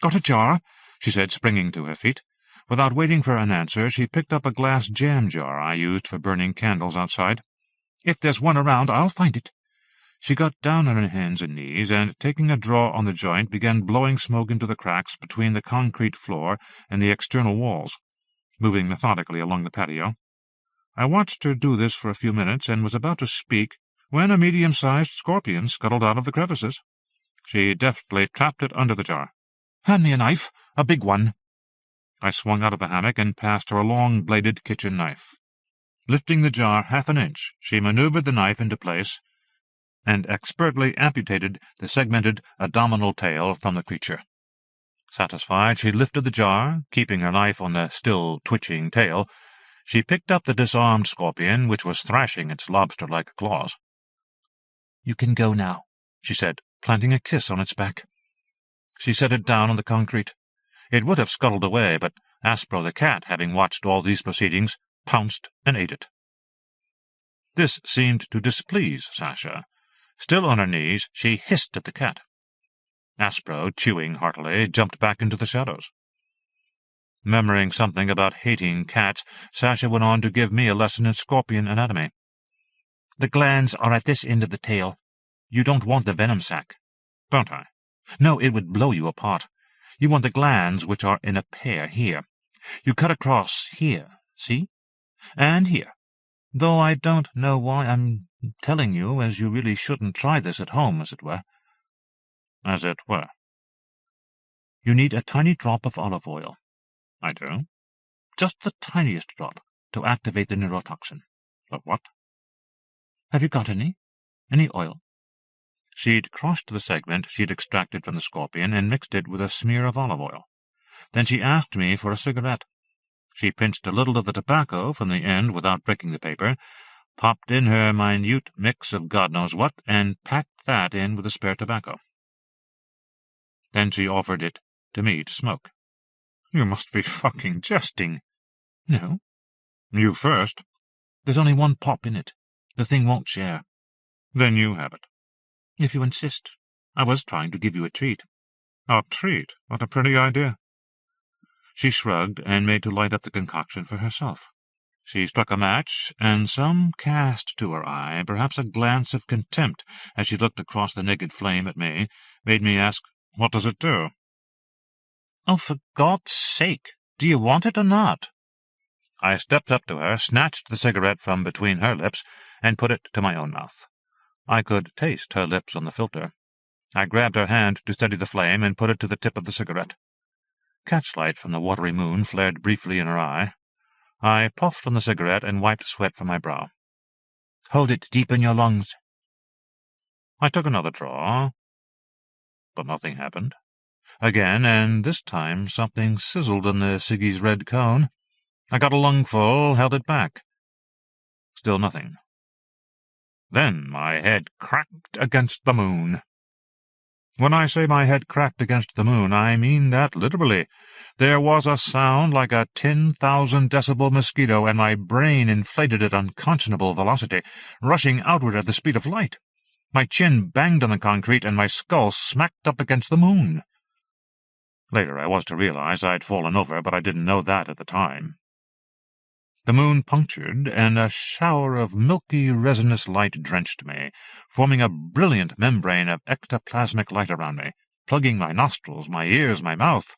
"Got a jar?" she said, springing to her feet. Without waiting for an answer, she picked up a glass jam jar I used for burning candles outside. "If there's one around, I'll find it." She got down on her hands and knees, and, taking a draw on the joint, began blowing smoke into the cracks between the concrete floor and the external walls, moving methodically along the patio. I watched her do this for a few minutes, and was about to speak when a medium-sized scorpion scuttled out of the crevices. She deftly trapped it under the jar. "Hand me a knife, a big one." I swung out of the hammock and passed her a long-bladed kitchen knife. Lifting the jar half an inch, she maneuvered the knife into place and expertly amputated the segmented abdominal tail from the creature. Satisfied, she lifted the jar, keeping her knife on the still twitching tail. She picked up the disarmed scorpion, which was thrashing its lobster-like claws. "You can go now," she said, planting a kiss on its back. She set it down on the concrete. It would have scuttled away, but Aspro the cat, having watched all these proceedings, pounced and ate it. This seemed to displease Sasha. Still on her knees, she hissed at the cat. Aspro, chewing heartily, jumped back into the shadows. Murmuring something about hating cats, Sasha went on to give me a lesson in scorpion anatomy. "The glands are at this end of the tail. You don't want the venom sac." "Don't I?" "No, it would blow you apart. You want the glands, which are in a pair here. You cut across here, see? And here. Though I don't know why I'm telling you, as you really shouldn't try this at home, as it were." "As it were?" "You need a tiny drop of olive oil." "I do." "Just the tiniest drop, to activate the neurotoxin." "The what?" "Have you got any? Any oil?" She'd crossed the segment she'd extracted from the scorpion and mixed it with a smear of olive oil. Then she asked me for a cigarette. She pinched a little of the tobacco from the end without breaking the paper, popped in her minute mix of God-knows-what, and packed that in with the spare tobacco. Then she offered it to me to smoke. "You must be fucking jesting." "No." "You first." "There's only one pop in it. The thing won't share." "Then you have it." "If you insist. I was trying to give you a treat." "A treat? What a pretty idea." She shrugged and made to light up the concoction for herself. She struck a match, and some cast to her eye, perhaps a glance of contempt, as she looked across the naked flame at me, made me ask, "What does it do?" "Oh, for God's sake, do you want it or not?" I stepped up to her, snatched the cigarette from between her lips, and put it to my own mouth. I could taste her lips on the filter. I grabbed her hand to steady the flame and put it to the tip of the cigarette. Catchlight from the watery moon flared briefly in her eye. I puffed on the cigarette and wiped sweat from my brow. "Hold it deep in your lungs." I took another draw, but nothing happened. Again, and this time something sizzled in the ciggy's red cone. I got a lungful, held it back. Still nothing. Then my head cracked against the moon. When I say my head cracked against the moon, I mean that literally. There was a sound like a 10,000-decibel mosquito, and my brain inflated at unconscionable velocity, rushing outward at the speed of light. My chin banged on the concrete, and my skull smacked up against the moon. Later I was to realize I'd fallen over, but I didn't know that at the time. The moon punctured, and a shower of milky, resinous light drenched me, forming a brilliant membrane of ectoplasmic light around me, plugging my nostrils, my ears, my mouth.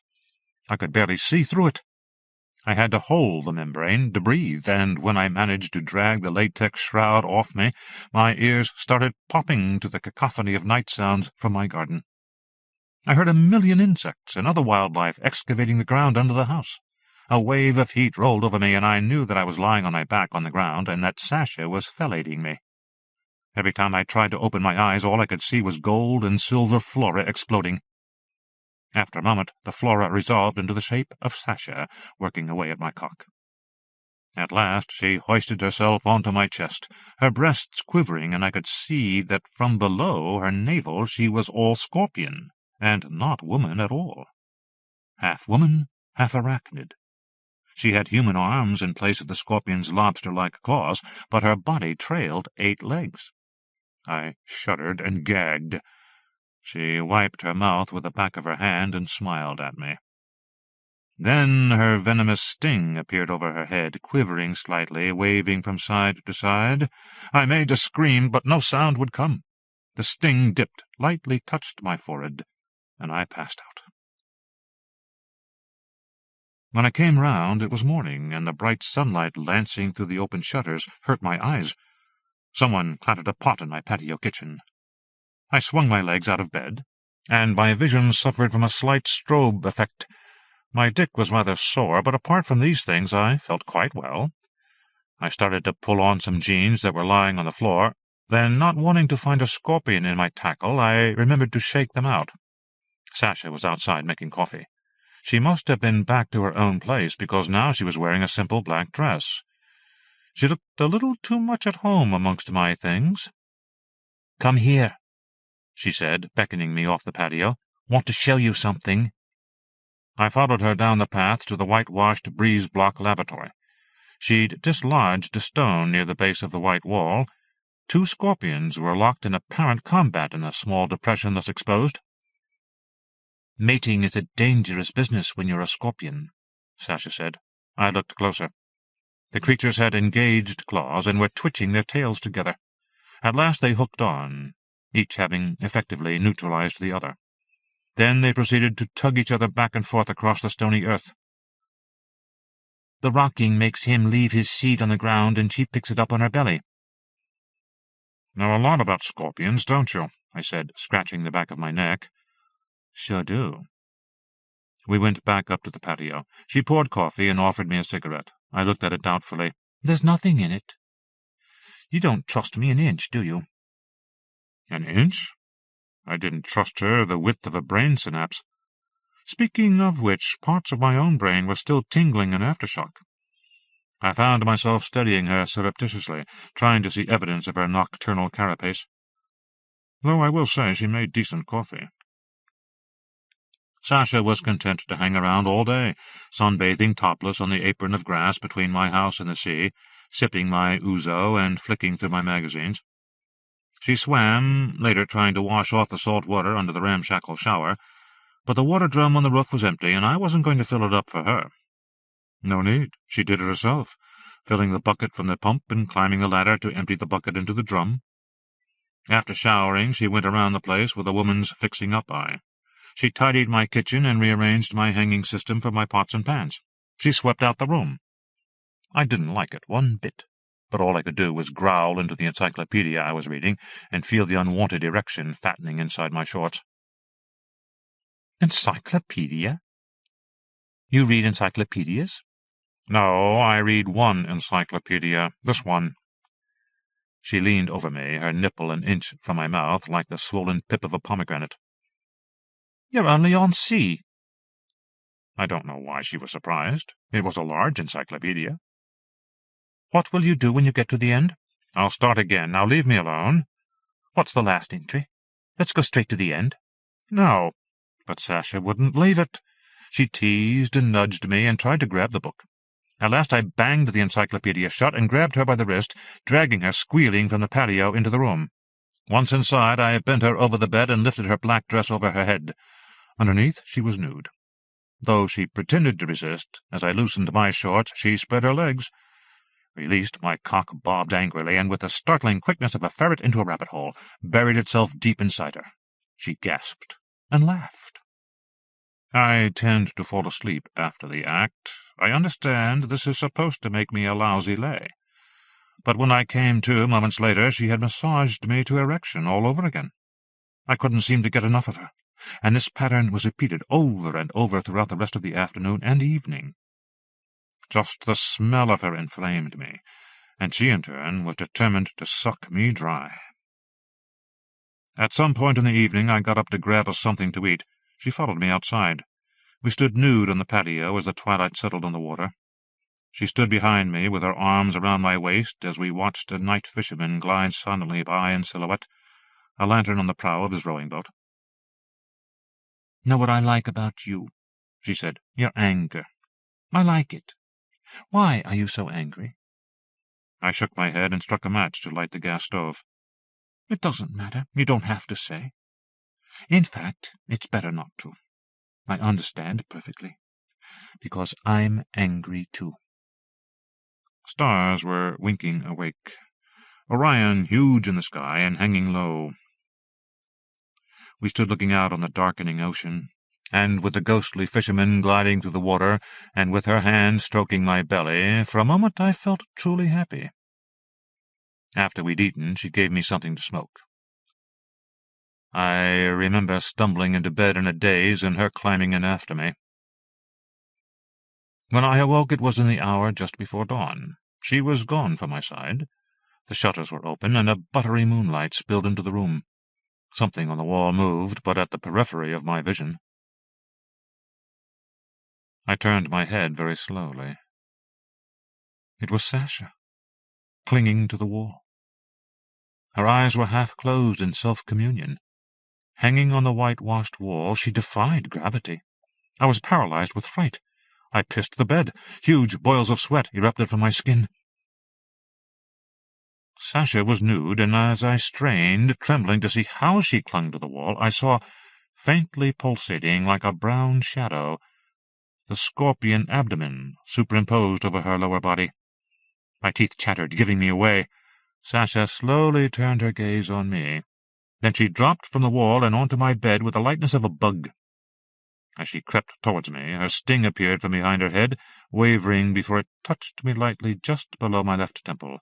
I could barely see through it. I had to hold the membrane to breathe, and when I managed to drag the latex shroud off me, my ears started popping to the cacophony of night sounds from my garden. I heard a million insects and other wildlife excavating the ground under the house. A wave of heat rolled over me, and I knew that I was lying on my back on the ground, and that Sasha was fellating me. Every time I tried to open my eyes, all I could see was gold and silver flora exploding. After a moment, the flora resolved into the shape of Sasha, working away at my cock. At last she hoisted herself onto my chest, her breasts quivering, and I could see that from below her navel she was all scorpion, and not woman at all. Half woman, half arachnid. She had human arms in place of the scorpion's lobster-like claws, but her body trailed 8 legs. I shuddered and gagged. She wiped her mouth with the back of her hand and smiled at me. Then her venomous sting appeared over her head, quivering slightly, waving from side to side. I made a scream, but no sound would come. The sting dipped, lightly touched my forehead, and I passed out. When I came round, it was morning, and the bright sunlight lancing through the open shutters hurt my eyes. Someone clattered a pot in my patio kitchen. I swung my legs out of bed, and my vision suffered from a slight strobe effect. My dick was rather sore, but apart from these things I felt quite well. I started to pull on some jeans that were lying on the floor. Then, not wanting to find a scorpion in my tackle, I remembered to shake them out. Sasha was outside making coffee. She must have been back to her own place, because now she was wearing a simple black dress. She looked a little too much at home amongst my things. "Come here," she said, beckoning me off the patio. "Want to show you something." I followed her down the path to the whitewashed breeze-block lavatory. She'd dislodged a stone near the base of the white wall. 2 scorpions were locked in apparent combat in a small depression thus exposed. "Mating is a dangerous business when you're a scorpion," Sasha said. I looked closer. The creatures had engaged claws and were twitching their tails together. At last they hooked on, each having effectively neutralized the other. Then they proceeded to tug each other back and forth across the stony earth. "The rocking makes him leave his seed on the ground, and she picks it up on her belly." "Know a lot about scorpions, don't you?" I said, scratching the back of my neck. "Sure do." We went back up to the patio. She poured coffee and offered me a cigarette. I looked at it doubtfully. "There's nothing in it. You don't trust me an inch, do you?" "An inch?" I didn't trust her the width of a brain synapse. Speaking of which, parts of my own brain were still tingling in aftershock. I found myself studying her surreptitiously, trying to see evidence of her nocturnal carapace. Though I will say she made decent coffee. Sasha was content to hang around all day, sunbathing topless on the apron of grass between my house and the sea, sipping my ouzo and flicking through my magazines. She swam, later trying to wash off the salt water under the ramshackle shower, but the water drum on the roof was empty, and I wasn't going to fill it up for her. No need. She did it herself, filling the bucket from the pump and climbing the ladder to empty the bucket into the drum. After showering, she went around the place with a woman's fixing-up eye. She tidied my kitchen and rearranged my hanging system for my pots and pans. She swept out the room. I didn't like it one bit, but all I could do was growl into the encyclopedia I was reading and feel the unwanted erection fattening inside my shorts. "Encyclopedia? You read encyclopedias?" "No, I read one encyclopedia. This one." She leaned over me, her nipple an inch from my mouth, like the swollen pip of a pomegranate. "You're only on C." I don't know why she was surprised. It was a large encyclopedia. "What will you do when you get to the end?" "I'll start again. Now leave me alone." "What's the last entry? Let's go straight to the end." "No." But Sasha wouldn't leave it. She teased and nudged me and tried to grab the book. At last I banged the encyclopedia shut and grabbed her by the wrist, dragging her squealing from the patio into the room. Once inside, I bent her over the bed and lifted her black dress over her head. Underneath, she was nude. Though she pretended to resist, as I loosened my shorts, she spread her legs. Released, my cock bobbed angrily, and with the startling quickness of a ferret into a rabbit hole, buried itself deep inside her. She gasped and laughed. I tend to fall asleep after the act. I understand this is supposed to make me a lousy lay. But when I came to moments later, she had massaged me to erection all over again. I couldn't seem to get enough of her, and this pattern was repeated over and over throughout the rest of the afternoon and evening. Just the smell of her inflamed me, and she, in turn, was determined to suck me dry. At some point in the evening I got up to grab us something to eat. She followed me outside. We stood nude on the patio as the twilight settled on the water. She stood behind me with her arms around my waist as we watched a night fisherman glide silently by in silhouette, a lantern on the prow of his rowing boat. "Know what I like about you?" she said. "Your anger. I like it. Why are you so angry?" I shook my head and struck a match to light the gas stove. "It doesn't matter. You don't have to say. In fact, it's better not to. I understand perfectly. Because I'm angry too." Stars were winking awake. Orion huge in the sky and hanging low. We stood looking out on the darkening ocean, and with the ghostly fisherman gliding through the water, and with her hand stroking my belly, for a moment I felt truly happy. After we'd eaten, she gave me something to smoke. I remember stumbling into bed in a daze and her climbing in after me. When I awoke, it was in the hour just before dawn. She was gone from my side. The shutters were open, and a buttery moonlight spilled into the room. Something on the wall moved, but at the periphery of my vision. I turned my head very slowly. It was Sasha, clinging to the wall. Her eyes were half-closed in self-communion. Hanging on the whitewashed wall, she defied gravity. I was paralyzed with fright. I pissed the bed. Huge boils of sweat erupted from my skin. Sasha was nude, and as I strained, trembling to see how she clung to the wall, I saw, faintly pulsating like a brown shadow, the scorpion abdomen superimposed over her lower body. My teeth chattered, giving me away. Sasha slowly turned her gaze on me. Then she dropped from the wall and onto my bed with the lightness of a bug. As she crept towards me, her sting appeared from behind her head, wavering before it touched me lightly just below my left temple,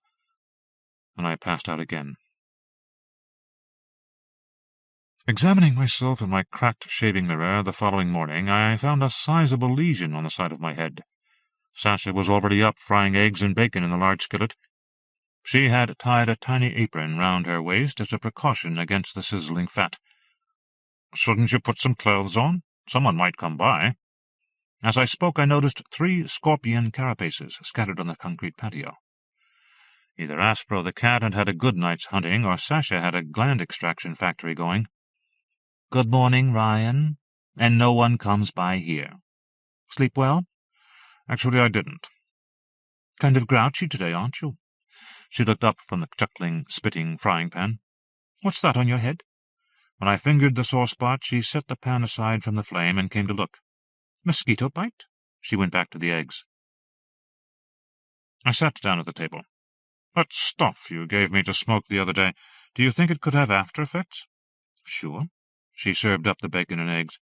and I passed out again. Examining myself in my cracked shaving mirror the following morning, I found a sizable lesion on the side of my head. Sasha was already up frying eggs and bacon in the large skillet. She had tied a tiny apron round her waist as a precaution against the sizzling fat. "Shouldn't you put some clothes on? Someone might come by." As I spoke, I noticed 3 scorpion carapaces scattered on the concrete patio. Either Aspro the cat had had a good night's hunting, or Sasha had a gland extraction factory going. "Good morning, Ryan. And no one comes by here. Sleep well?" "Actually, I didn't." "Kind of grouchy today, aren't you?" She looked up from the chuckling, spitting frying pan. "What's that on your head?" When I fingered the sore spot, she set the pan aside from the flame and came to look. "Mosquito bite?" She went back to the eggs. I sat down at the table. "That stuff you gave me to smoke the other day, do you think it could have after effects?" "Sure." She served up the bacon and eggs.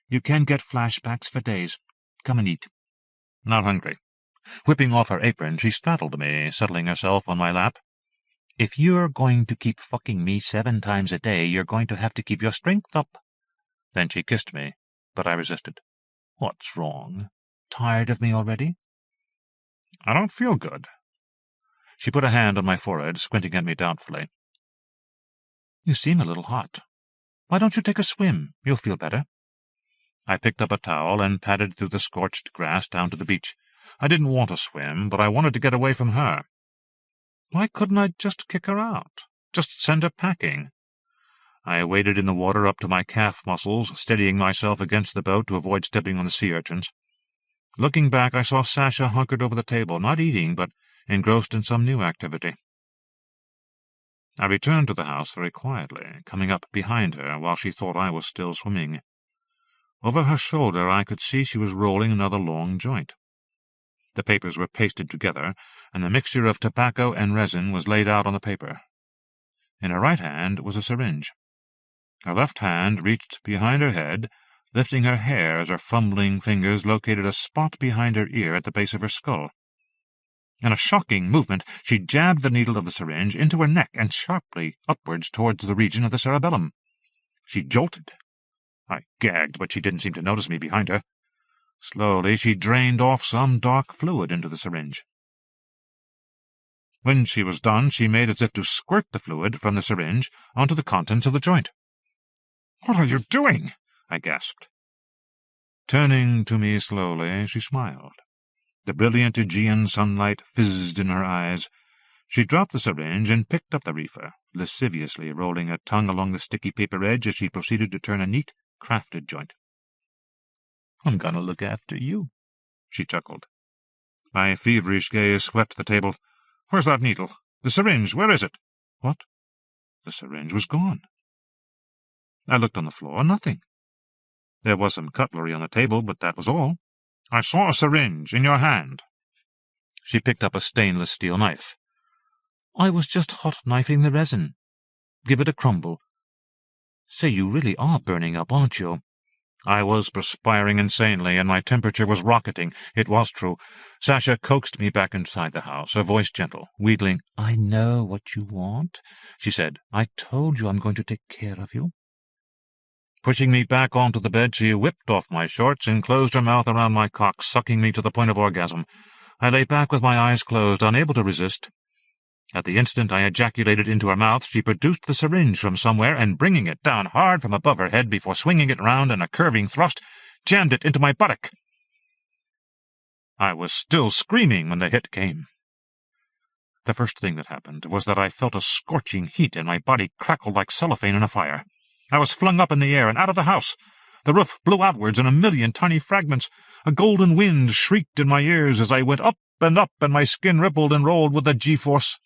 "You can get flashbacks for days. Come and eat." "Not hungry." Whipping off her apron, she straddled me, settling herself on my lap. "If you're going to keep fucking me 7 times a day, you're going to have to keep your strength up." Then she kissed me, but I resisted. "What's wrong? Tired of me already?" "I don't feel good." She put a hand on my forehead, squinting at me doubtfully. "You seem a little hot. Why don't you take a swim? You'll feel better." I picked up a towel and padded through the scorched grass down to the beach. I didn't want to swim, but I wanted to get away from her. Why couldn't I just kick her out? Just send her packing? I waded in the water up to my calf muscles, steadying myself against the boat to avoid stepping on the sea urchins. Looking back, I saw Sasha hunkered over the table, not eating, but engrossed in some new activity. I returned to the house very quietly, coming up behind her while she thought I was still swimming. Over her shoulder I could see she was rolling another long joint. The papers were pasted together, and the mixture of tobacco and resin was laid out on the paper. In her right hand was a syringe. Her left hand reached behind her head, lifting her hair as her fumbling fingers located a spot behind her ear at the base of her skull. In a shocking movement, she jabbed the needle of the syringe into her neck and sharply upwards towards the region of the cerebellum. She jolted. I gagged, but she didn't seem to notice me behind her. Slowly she drained off some dark fluid into the syringe. When she was done, she made as if to squirt the fluid from the syringe onto the contents of the joint. "What are you doing?" I gasped. Turning to me slowly, she smiled. The brilliant Aegean sunlight fizzed in her eyes. She dropped the syringe and picked up the reefer, lasciviously rolling a tongue along the sticky paper edge as she proceeded to turn a neat, crafted joint. "I'm going to look after you," she chuckled. My feverish gaze swept the table. "Where's that needle? The syringe, where is it?" "What?" The syringe was gone. I looked on the floor. Nothing. There was some cutlery on the table, but that was all. "I saw a syringe in your hand." She picked up a stainless steel knife. "I was just hot-knifing the resin. Give it a crumble. Say, you really are burning up, aren't you?" I was perspiring insanely, and my temperature was rocketing. It was true. Sasha coaxed me back inside the house, her voice gentle, wheedling. "I know what you want," she said. "I told you I'm going to take care of you." Pushing me back onto the bed, she whipped off my shorts and closed her mouth around my cock, sucking me to the point of orgasm. I lay back with my eyes closed, unable to resist. At the instant I ejaculated into her mouth, she produced the syringe from somewhere, and bringing it down hard from above her head before swinging it round in a curving thrust, jammed it into my buttock. I was still screaming when the hit came. The first thing that happened was that I felt a scorching heat, and my body crackled like cellophane in a fire. I was flung up in the air and out of the house. The roof blew outwards in a million tiny fragments. A golden wind shrieked in my ears as I went up, and my skin rippled and rolled with the G-force.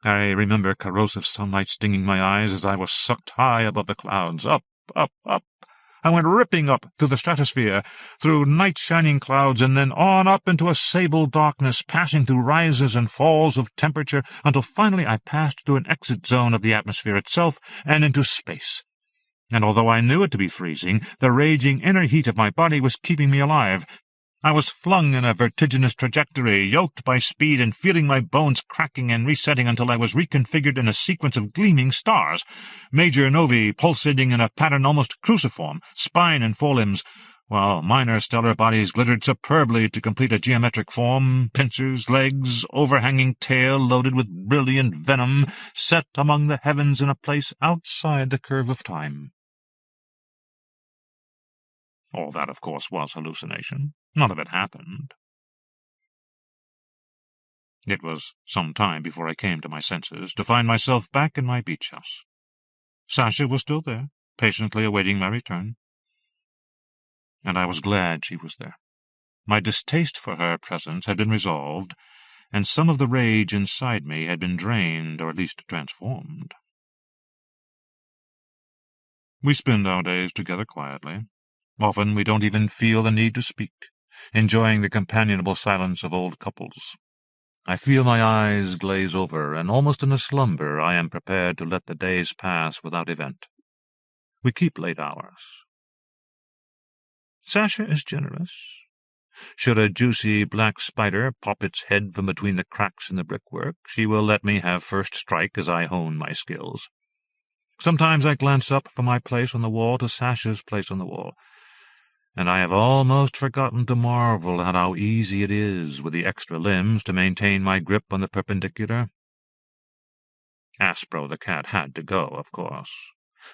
I remember corrosive sunlight stinging my eyes as I was sucked high above the clouds. Up, up, up. I went ripping up through the stratosphere, through night-shining clouds, and then on up into a sable darkness, passing through rises and falls of temperature, until finally I passed through an exit zone of the atmosphere itself and into space. And although I knew it to be freezing, the raging inner heat of my body was keeping me alive. I was flung in a vertiginous trajectory, yoked by speed and feeling my bones cracking and resetting until I was reconfigured in a sequence of gleaming stars, major novae pulsating in a pattern almost cruciform, spine and forelimbs, while minor stellar bodies glittered superbly to complete a geometric form, pincers, legs, overhanging tail loaded with brilliant venom, set among the heavens in a place outside the curve of time. All that, of course, was hallucination. None of it happened. It was some time before I came to my senses, to find myself back in my beach house. Sasha was still there, patiently awaiting my return. And I was glad she was there. My distaste for her presence had been resolved, and some of the rage inside me had been drained, or at least transformed. We spend our days together quietly. Often we don't even feel the need to speak, enjoying the companionable silence of old couples. I feel my eyes glaze over, and almost in a slumber I am prepared to let the days pass without event. We keep late hours. Sasha is generous. Should a juicy black spider pop its head from between the cracks in the brickwork, she will let me have first strike as I hone my skills. Sometimes I glance up from my place on the wall to Sasha's place on the wall, and I have almost forgotten to marvel at how easy it is, with the extra limbs, to maintain my grip on the perpendicular. Aspro the cat had to go, of course.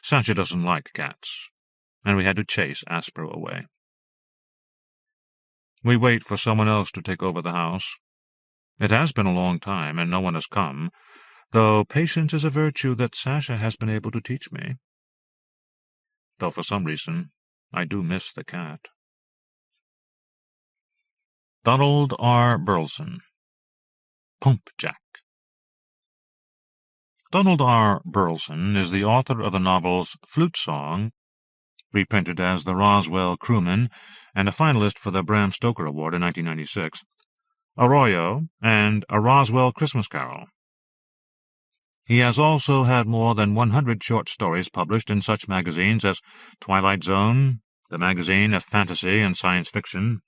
Sasha doesn't like cats, and we had to chase Aspro away. We wait for someone else to take over the house. It has been a long time, and no one has come, though patience is a virtue that Sasha has been able to teach me. Though for some reason I do miss the cat. Donald R. Burleson. Pump Jack. Donald R. Burleson is the author of the novels Flute Song, reprinted as The Roswell Crewman, and a finalist for the Bram Stoker Award in 1996, Arroyo, and A Roswell Christmas Carol. He has also had more than 100 short stories published in such magazines as Twilight Zone, the Magazine of Fantasy and Science Fiction,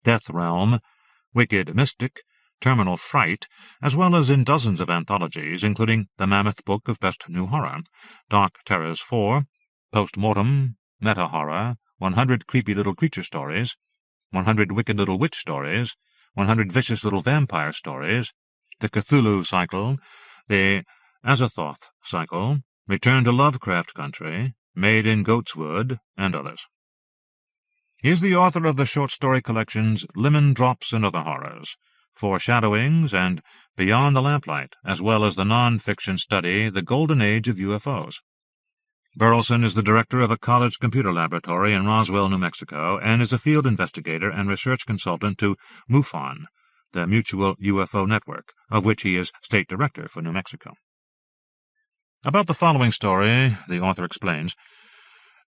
Death Realm, Wicked Mystic, Terminal Fright, as well as in dozens of anthologies, including The Mammoth Book of Best New Horror, Dark Terrors 4, Post-Mortem, Meta-Horror, 100 Creepy Little Creature Stories, 100 Wicked Little Witch Stories, 100 vicious little vampire stories, the Cthulhu cycle, the Azathoth cycle, Return to Lovecraft Country, Made in Goat's Wood, and others. He is the author of the short story collections Lemon Drops and Other Horrors, Foreshadowings, and Beyond the Lamplight, as well as the non-fiction study The Golden Age of UFOs. Burleson is the director of a college computer laboratory in Roswell, New Mexico, and is a field investigator and research consultant to MUFON, the Mutual UFO Network, of which he is state director for New Mexico. About the following story, the author explains,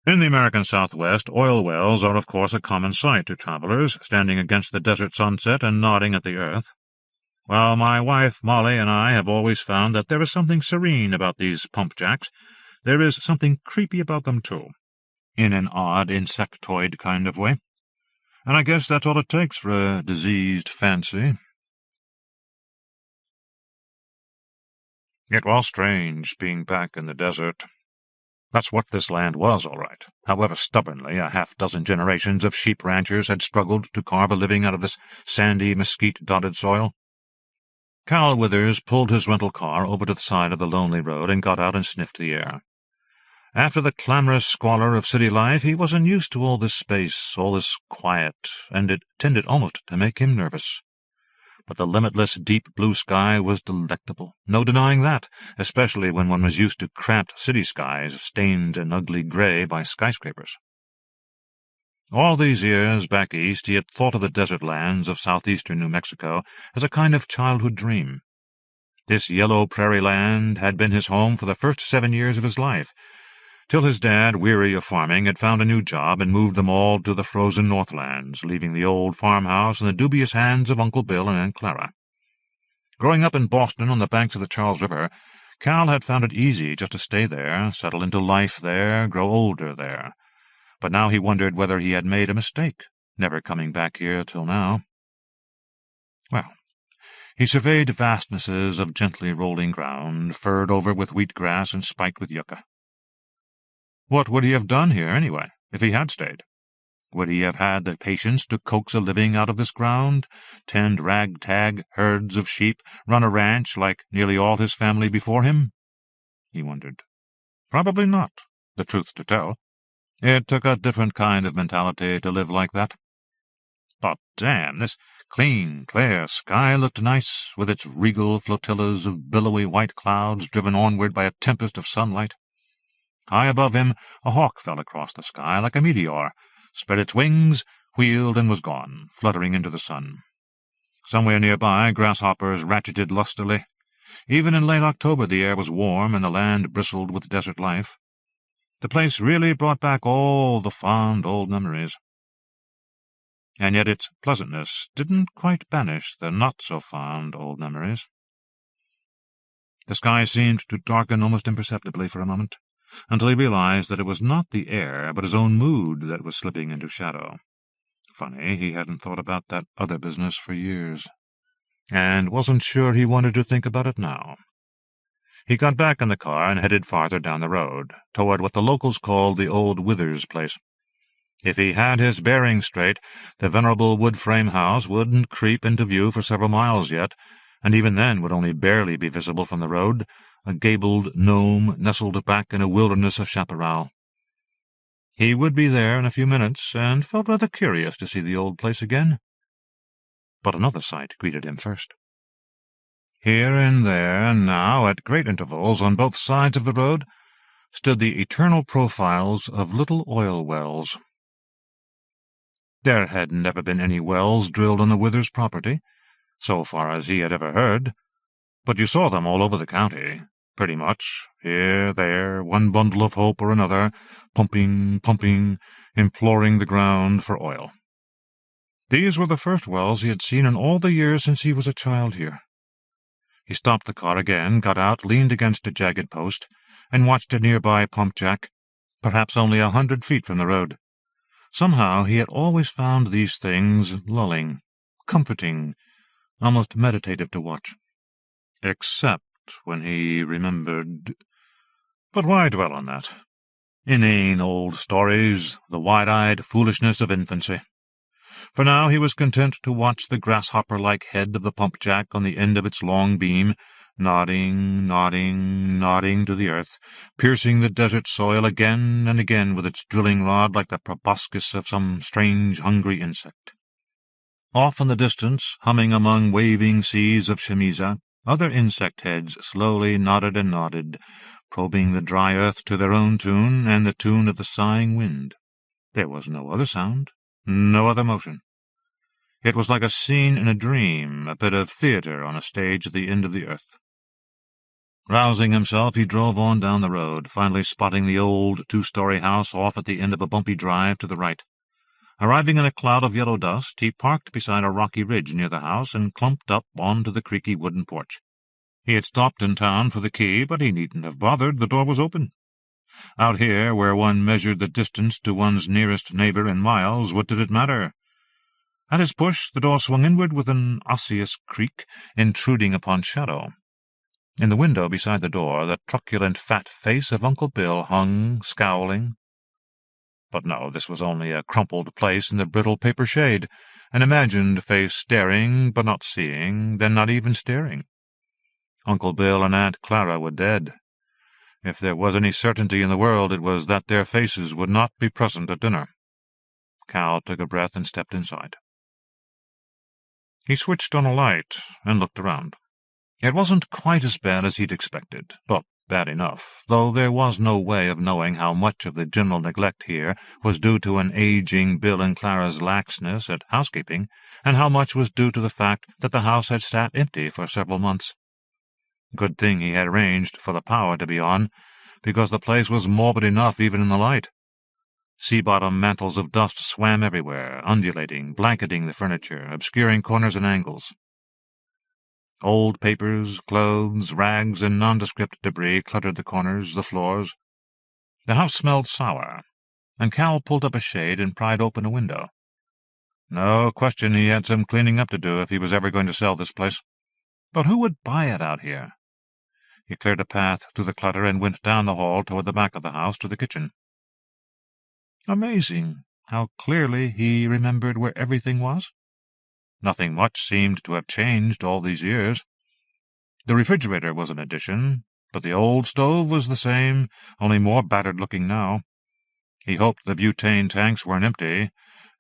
in the American Southwest, oil wells are of course a common sight to travelers, standing against the desert sunset and nodding at the earth. While my wife, Molly, and I have always found that there is something serene about these pump jacks, there is something creepy about them, too, in an odd insectoid kind of way. And I guess that's all it takes for a diseased fancy. It was strange, being back in the desert. That's what this land was, all right. However stubbornly a half-dozen generations of sheep ranchers had struggled to carve a living out of this sandy, mesquite-dotted soil. Cal Withers pulled his rental car over to the side of the lonely road and got out and sniffed the air. After the clamorous squalor of city life, he wasn't used to all this space, all this quiet, and it tended almost to make him nervous. But the limitless deep blue sky was delectable, no denying that, especially when one was used to cramped city skies stained an ugly gray by skyscrapers. All these years back east he had thought of the desert lands of southeastern New Mexico as a kind of childhood dream. This yellow prairie land had been his home for the first 7 years of his life, till his dad, weary of farming, had found a new job and moved them all to the frozen Northlands, leaving the old farmhouse in the dubious hands of Uncle Bill and Aunt Clara. Growing up in Boston on the banks of the Charles River, Cal had found it easy just to stay there, settle into life there, grow older there. But now he wondered whether he had made a mistake, never coming back here till now. Well, he surveyed vastnesses of gently rolling ground, furred over with wheat-grass and spiked with yucca. What would he have done here, anyway, if he had stayed? Would he have had the patience to coax a living out of this ground, tend ragtag herds of sheep, run a ranch like nearly all his family before him? He wondered. Probably not, the truth to tell. It took a different kind of mentality to live like that. But damn, this clean, clear sky looked nice, with its regal flotillas of billowy white clouds driven onward by a tempest of sunlight. High above him, a hawk fell across the sky like a meteor, spread its wings, wheeled, and was gone, fluttering into the sun. Somewhere nearby, grasshoppers ratcheted lustily. Even in late October the air was warm and the land bristled with desert life. The place really brought back all the fond old memories. And yet its pleasantness didn't quite banish the not-so-fond old memories. The sky seemed to darken almost imperceptibly for a moment, until he realized that it was not the air, but his own mood that was slipping into shadow. Funny, he hadn't thought about that other business for years, and wasn't sure he wanted to think about it now. He got back in the car and headed farther down the road, toward what the locals called the old Withers place. If he had his bearings straight, the venerable wood-frame house wouldn't creep into view for several miles yet, and even then would only barely be visible from the road, a gabled gnome nestled back in a wilderness of chaparral. He would be there in a few minutes, and felt rather curious to see the old place again. But another sight greeted him first. Here and there, now, at great intervals on both sides of the road, stood the eternal profiles of little oil wells. There had never been any wells drilled on the Withers property, so far as he had ever heard, but you saw them all over the county, pretty much, here, there, one bundle of hope or another, pumping, imploring the ground for oil. These were the first wells he had seen in all the years since he was a child here. He stopped the car again, got out, leaned against a jagged post, and watched a nearby pump-jack, perhaps only 100 feet from the road. Somehow he had always found these things lulling, comforting, almost meditative to watch. Except when he remembered— But why dwell on that? Inane old stories, the wide-eyed foolishness of infancy. For now he was content to watch the grasshopper-like head of the pump-jack on the end of its long beam, nodding, nodding, nodding to the earth, piercing the desert soil again and again with its drilling rod like the proboscis of some strange, hungry insect. Off in the distance, humming among waving seas of chemiza, other insect heads slowly nodded and nodded, probing the dry earth to their own tune and the tune of the sighing wind. There was no other sound, no other motion. It was like a scene in a dream, a bit of theatre on a stage at the end of the earth. Rousing himself, he drove on down the road, finally spotting the old two-story house off at the end of a bumpy drive to the right. Arriving in a cloud of yellow dust, he parked beside a rocky ridge near the house and clumped up onto the creaky wooden porch. He had stopped in town for the key, but he needn't have bothered. The door was open. Out here, where one measured the distance to one's nearest neighbor in miles, what did it matter? At his push, the door swung inward with an osseous creak, intruding upon shadow. In the window beside the door, the truculent fat face of Uncle Bill hung, scowling. But no, this was only a crumpled place in the brittle paper shade, an imagined face staring, but not seeing, then not even staring. Uncle Bill and Aunt Clara were dead. If there was any certainty in the world, it was that their faces would not be present at dinner. Cal took a breath and stepped inside. He switched on a light and looked around. It wasn't quite as bad as he'd expected, but bad enough, though there was no way of knowing how much of the general neglect here was due to an aging Bill and Clara's laxness at housekeeping, and how much was due to the fact that the house had sat empty for several months. Good thing he had arranged for the power to be on, because the place was morbid enough even in the light. Sea-bottom mantles of dust swam everywhere, undulating, blanketing the furniture, obscuring corners and angles. Old papers, clothes, rags, and nondescript debris cluttered the corners, the floors. The house smelled sour, and Cal pulled up a shade and pried open a window. No question he had some cleaning up to do if he was ever going to sell this place. But who would buy it out here? He cleared a path through the clutter and went down the hall toward the back of the house to the kitchen. Amazing how clearly he remembered where everything was. Nothing much seemed to have changed all these years. The refrigerator was an addition, but the old stove was the same, only more battered-looking now. He hoped the butane tanks weren't empty,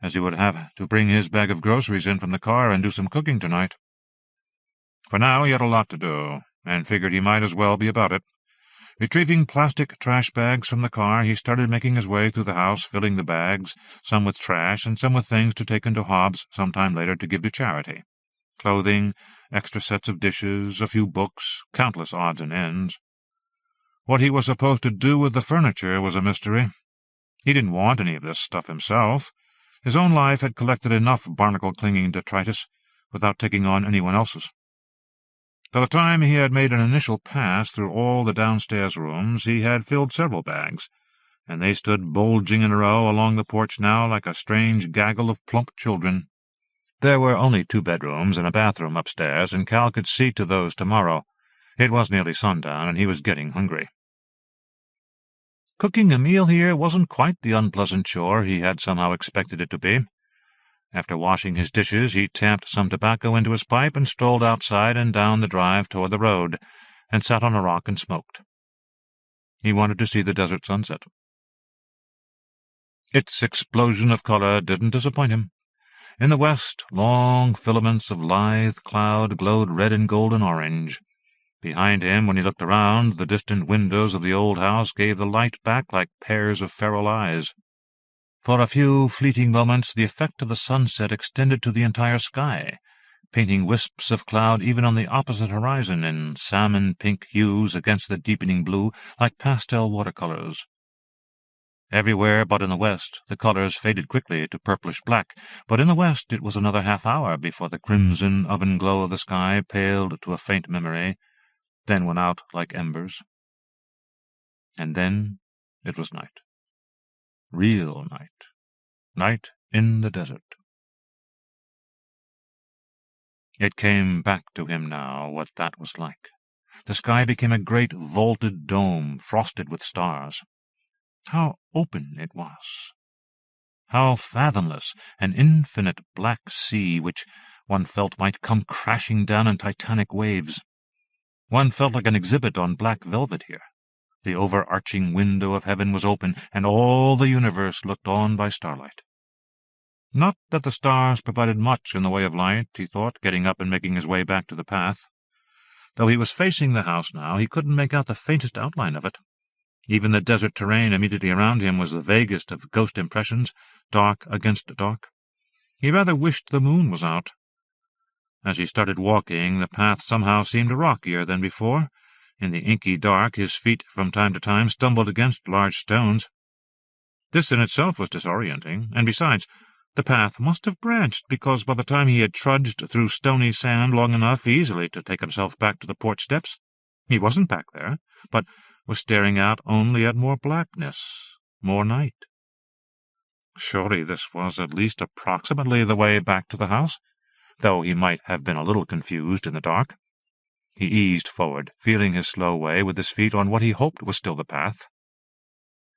as he would have to bring his bag of groceries in from the car and do some cooking tonight. For now he had a lot to do, and figured he might as well be about it. Retrieving plastic trash bags from the car, he started making his way through the house, filling the bags, some with trash and some with things to take into Hobbs some time later to give to charity. Clothing, extra sets of dishes, a few books, countless odds and ends. What he was supposed to do with the furniture was a mystery. He didn't want any of this stuff himself. His own life had collected enough barnacle-clinging detritus without taking on anyone else's. By the time he had made an initial pass through all the downstairs rooms, he had filled several bags, and they stood bulging in a row along the porch now like a strange gaggle of plump children. There were only 2 bedrooms and a bathroom upstairs, and Cal could see to those tomorrow. It was nearly sundown, and he was getting hungry. Cooking a meal here wasn't quite the unpleasant chore he had somehow expected it to be. After washing his dishes, he tamped some tobacco into his pipe and strolled outside and down the drive toward the road, and sat on a rock and smoked. He wanted to see the desert sunset. Its explosion of color didn't disappoint him. In the west, long filaments of lithe cloud glowed red and gold and orange. Behind him, when he looked around, the distant windows of the old house gave the light back like pairs of feral eyes. For a few fleeting moments the effect of the sunset extended to the entire sky, painting wisps of cloud even on the opposite horizon in salmon-pink hues against the deepening blue, like pastel watercolors. Everywhere but in the west the colors faded quickly to purplish-black, but in the west it was another half-hour before the crimson oven-glow of the sky paled to a faint memory, then went out like embers. And then it was night. Real night. Night in the desert. It came back to him now what that was like. The sky became a great vaulted dome, frosted with stars. How open it was! How fathomless, an infinite black sea which one felt might come crashing down in titanic waves. One felt like an exhibit on black velvet here. The overarching window of heaven was open, and all the universe looked on by starlight. Not that the stars provided much in the way of light, he thought, getting up and making his way back to the path. Though he was facing the house now, he couldn't make out the faintest outline of it. Even the desert terrain immediately around him was the vaguest of ghost impressions, dark against dark. He rather wished the moon was out. As he started walking, the path somehow seemed rockier than before. In the inky dark, his feet from time to time stumbled against large stones. This in itself was disorienting, and besides, the path must have branched, because by the time he had trudged through stony sand long enough easily to take himself back to the porch steps, he wasn't back there, but was staring out only at more blackness, more night. Surely this was at least approximately the way back to the house, though he might have been a little confused in the dark. He eased forward, feeling his slow way with his feet on what he hoped was still the path.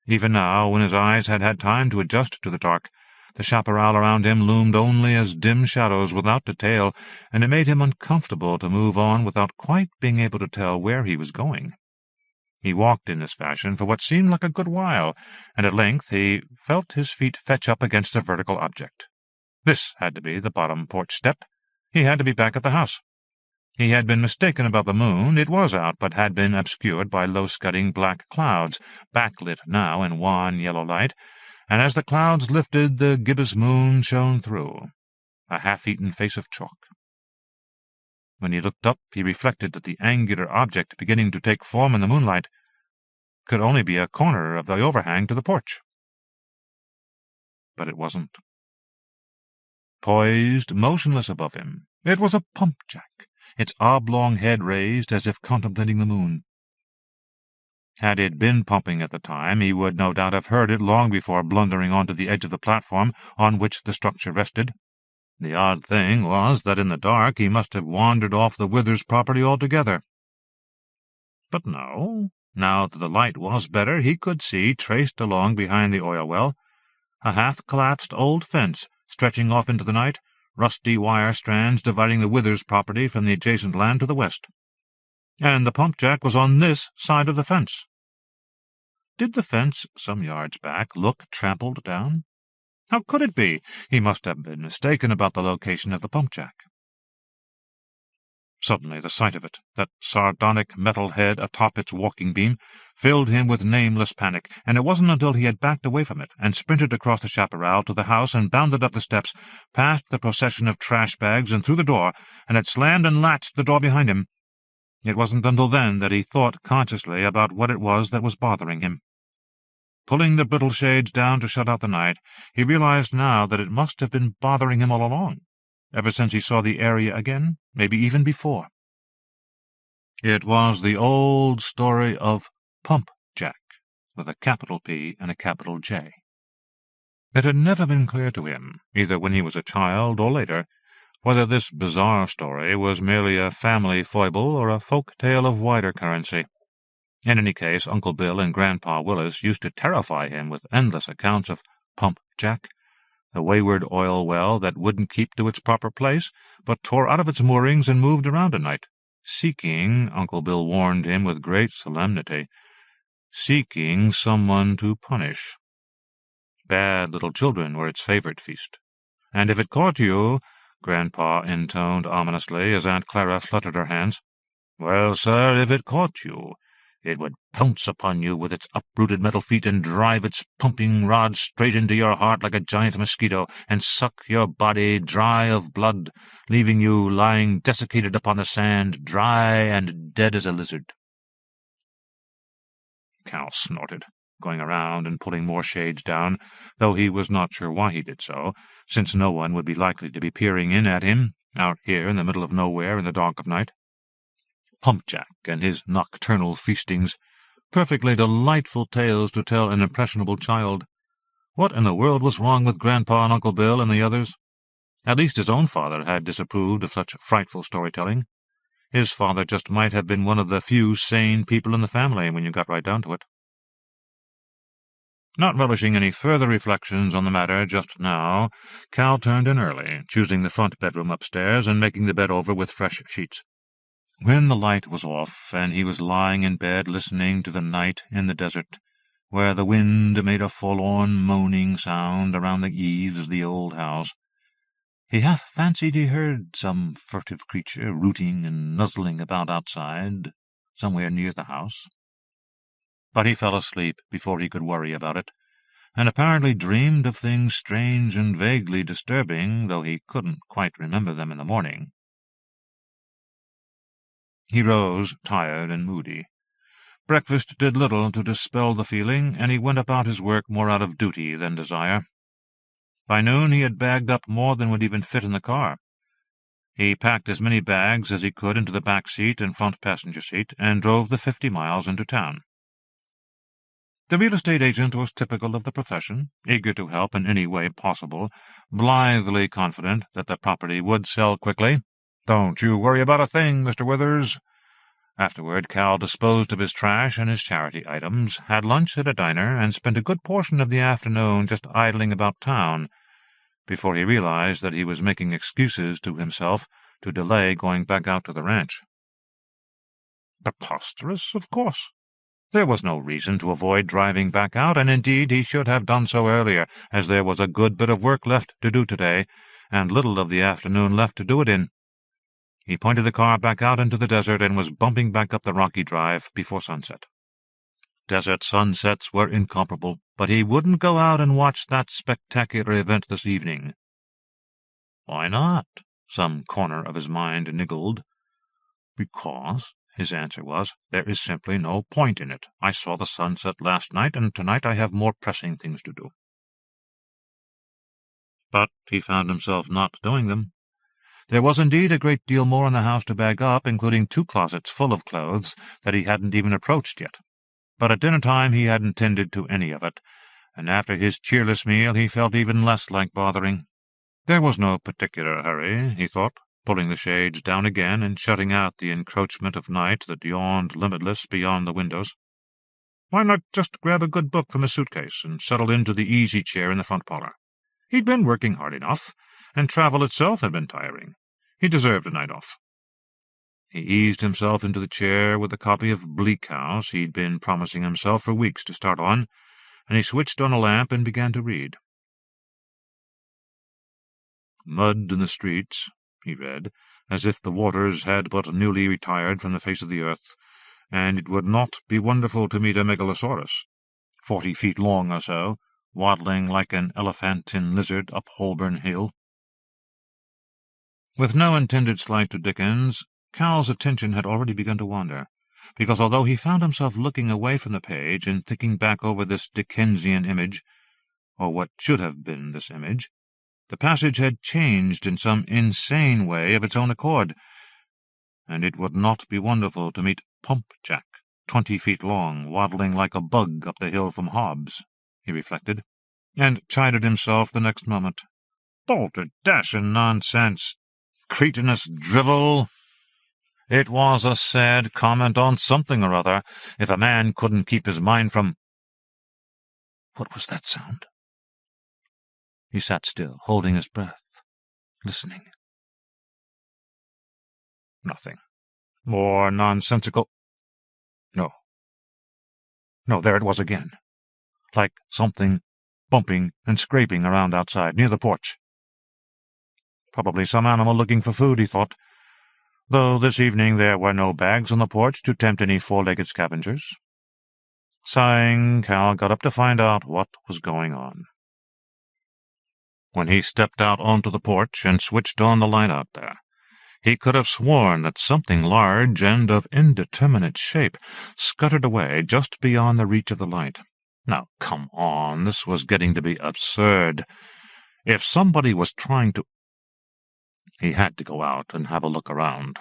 Even now, when his eyes had had time to adjust to the dark, the chaparral around him loomed only as dim shadows without detail, and it made him uncomfortable to move on without quite being able to tell where he was going. He walked in this fashion for what seemed like a good while, and at length he felt his feet fetch up against a vertical object. This had to be the bottom porch step. He had to be back at the house. He had been mistaken about the moon. It was out, but had been obscured by low-scudding black clouds, backlit now in wan yellow light, and as the clouds lifted, the gibbous moon shone through, a half-eaten face of chalk. When he looked up, he reflected that the angular object beginning to take form in the moonlight could only be a corner of the overhang to the porch. But it wasn't. Poised, motionless above him, it was a pump-jack, its oblong head raised as if contemplating the moon. Had it been pumping at the time, he would no doubt have heard it long before blundering onto the edge of the platform on which the structure rested. The odd thing was that in the dark he must have wandered off the Withers property altogether. But no, now that the light was better, he could see, traced along behind the oil well, a half-collapsed old fence stretching off into the night, rusty wire strands dividing the Withers property from the adjacent land to the west. And the pump-jack was on this side of the fence. Did the fence, some yards back, look trampled down? How could it be? He must have been mistaken about the location of the pump-jack. Suddenly the sight of it, that sardonic metal head atop its walking beam, filled him with nameless panic, and it wasn't until he had backed away from it and sprinted across the chaparral to the house and bounded up the steps, past the procession of trash-bags and through the door, and had slammed and latched the door behind him. It wasn't until then that he thought consciously about what it was that was bothering him. Pulling the brittle shades down to shut out the night, he realized now that it must have been bothering him all along, ever since he saw the area again, maybe even before. It was the old story of Pump-Jack, with a capital P and a capital J. It had never been clear to him, either when he was a child or later, whether this bizarre story was merely a family foible or a folk tale of wider currency. In any case, Uncle Bill and Grandpa Willis used to terrify him with endless accounts of Pump-Jack, the wayward oil well that wouldn't keep to its proper place, but tore out of its moorings and moved around at night, seeking, Uncle Bill warned him with great solemnity, seeking someone to punish. Bad little children were its favorite feast. And if it caught you, Grandpa intoned ominously as Aunt Clara fluttered her hands, well, sir, if it caught you, it would pounce upon you with its uprooted metal feet and drive its pumping rod straight into your heart like a giant mosquito, and suck your body dry of blood, leaving you lying desiccated upon the sand, dry and dead as a lizard. Cal snorted, going around and pulling more shades down, though he was not sure why he did so, since no one would be likely to be peering in at him, out here in the middle of nowhere in the dark of night. Pump-Jack and his nocturnal feastings, perfectly delightful tales to tell an impressionable child. What in the world was wrong with Grandpa and Uncle Bill and the others? At least his own father had disapproved of such frightful storytelling. His father just might have been one of the few sane people in the family when you got right down to it. Not relishing any further reflections on the matter just now, Cal turned in early, choosing the front bedroom upstairs and making the bed over with fresh sheets. When the light was off, and he was lying in bed listening to the night in the desert, where the wind made a forlorn moaning sound around the eaves of the old house, he half fancied he heard some furtive creature rooting and nuzzling about outside, somewhere near the house. But he fell asleep before he could worry about it, and apparently dreamed of things strange and vaguely disturbing, though he couldn't quite remember them in the morning. He rose, tired and moody. Breakfast did little to dispel the feeling, and he went about his work more out of duty than desire. By noon he had bagged up more than would even fit in the car. He packed as many bags as he could into the back seat and front passenger seat, and drove the 50 miles into town. The real estate agent was typical of the profession, eager to help in any way possible, blithely confident that the property would sell quickly. "Don't you worry about a thing, Mr. Withers." Afterward, Cal disposed of his trash and his charity items, had lunch at a diner, and spent a good portion of the afternoon just idling about town, before he realized that he was making excuses to himself to delay going back out to the ranch. Preposterous, of course. There was no reason to avoid driving back out, and indeed he should have done so earlier, as there was a good bit of work left to do today, and little of the afternoon left to do it in. He pointed the car back out into the desert and was bumping back up the rocky drive before sunset. Desert sunsets were incomparable, but he wouldn't go out and watch that spectacular event this evening. Why not? Some corner of his mind niggled. Because, his answer was, there is simply no point in it. I saw the sunset last night, and tonight I have more pressing things to do. But he found himself not doing them. There was indeed a great deal more in the house to bag up, including 2 closets full of clothes that he hadn't even approached yet. But at dinner-time he hadn't tended to any of it, and after his cheerless meal he felt even less like bothering. There was no particular hurry, he thought, pulling the shades down again and shutting out the encroachment of night that yawned limitless beyond the windows. Why not just grab a good book from his suitcase and settle into the easy chair in the front parlor? He'd been working hard enough, and travel itself had been tiring. He deserved a night off. He eased himself into the chair with a copy of Bleak House he'd been promising himself for weeks to start on, and he switched on a lamp and began to read. Mud in the streets, he read, as if the waters had but newly retired from the face of the earth, and it would not be wonderful to meet a megalosaurus, 40 feet long or so, waddling like an elephantine lizard up Holborn Hill. With no intended slight to Dickens, Cal's attention had already begun to wander, because although he found himself looking away from the page and thinking back over this Dickensian image, or what should have been this image, the passage had changed in some insane way of its own accord, and it would not be wonderful to meet Pump Jack, 20 feet long, waddling like a bug up the hill from Hobbs, he reflected, and chided himself the next moment. Balder-dashing nonsense! Cretinous drivel! It was a sad comment on something or other, if a man couldn't keep his mind from— What was that sound? He sat still, holding his breath, listening. Nothing. More nonsensical— No, there it was again, like something bumping and scraping around outside, near the porch. Probably some animal looking for food, he thought, though this evening there were no bags on the porch to tempt any 4-legged scavengers. Sighing, Cal got up to find out what was going on. When he stepped out onto the porch and switched on the light out there, he could have sworn that something large and of indeterminate shape scuttered away just beyond the reach of the light. Now, come on, this was getting to be absurd. If somebody was trying to— He had to go out and have a look around.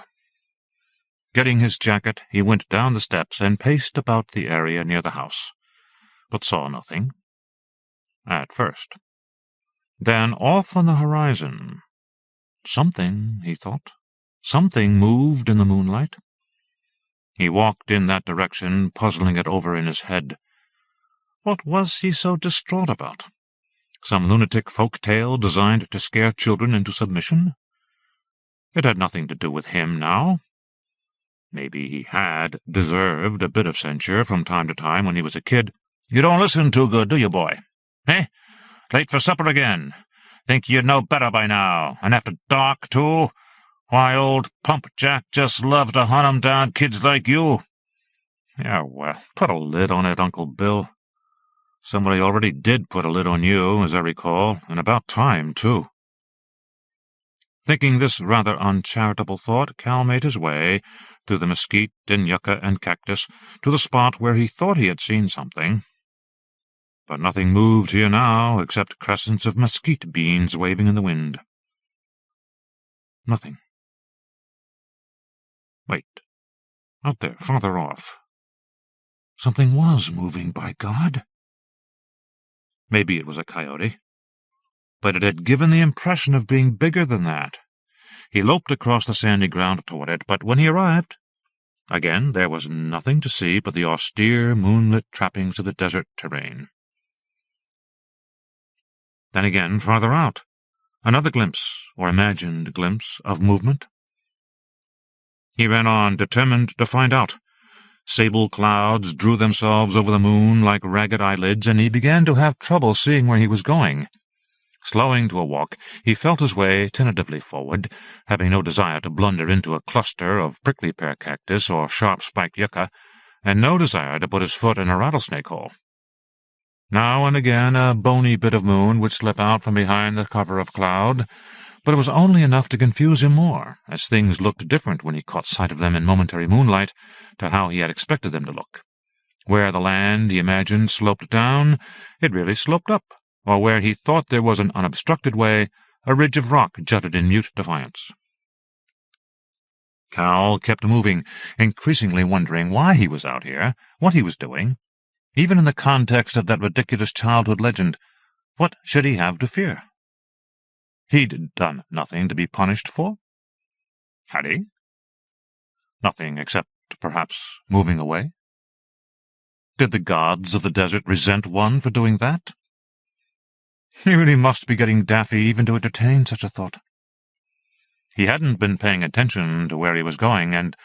Getting his jacket, he went down the steps and paced about the area near the house, but saw nothing, at first. Then off on the horizon, something, he thought, something moved in the moonlight. He walked in that direction, puzzling it over in his head. What was he so distraught about? Some lunatic folk tale designed to scare children into submission? It had nothing to do with him now. Maybe he had deserved a bit of censure from time to time when he was a kid. You don't listen too good, do you, boy? Eh? Late for supper again. Think you'd know better by now, and after dark, too? Why, old Pump Jack just loved to hunt 'em down kids like you. Yeah, well, put a lid on it, Uncle Bill. Somebody already did put a lid on you, as I recall, and about time, too. Thinking this rather uncharitable thought, Cal made his way, through the mesquite and yucca and cactus, to the spot where he thought he had seen something. But nothing moved here now, except crescents of mesquite beans waving in the wind. Nothing. Wait. Out there, farther off. Something was moving, by God. Maybe it was a coyote. But it had given the impression of being bigger than that. He loped across the sandy ground toward it, but when he arrived, again there was nothing to see but the austere, moonlit trappings of the desert terrain. Then again, farther out, another glimpse, or imagined glimpse, of movement. He ran on, determined to find out. Sable clouds drew themselves over the moon like ragged eyelids, and he began to have trouble seeing where he was going. Slowing to a walk, he felt his way tentatively forward, having no desire to blunder into a cluster of prickly-pear cactus or sharp-spiked yucca, and no desire to put his foot in a rattlesnake hole. Now and again a bony bit of moon would slip out from behind the cover of cloud, but it was only enough to confuse him more, as things looked different when he caught sight of them in momentary moonlight to how he had expected them to look. Where the land, he imagined, sloped down, it really sloped up, or where he thought there was an unobstructed way, a ridge of rock jutted in mute defiance. Cal kept moving, increasingly wondering why he was out here, what he was doing. Even in the context of that ridiculous childhood legend, what should he have to fear? He'd done nothing to be punished for. Had he? Nothing except, perhaps, moving away. Did the gods of the desert resent one for doing that? He really must be getting daffy even to entertain such a thought. He hadn't been paying attention to where he was going, and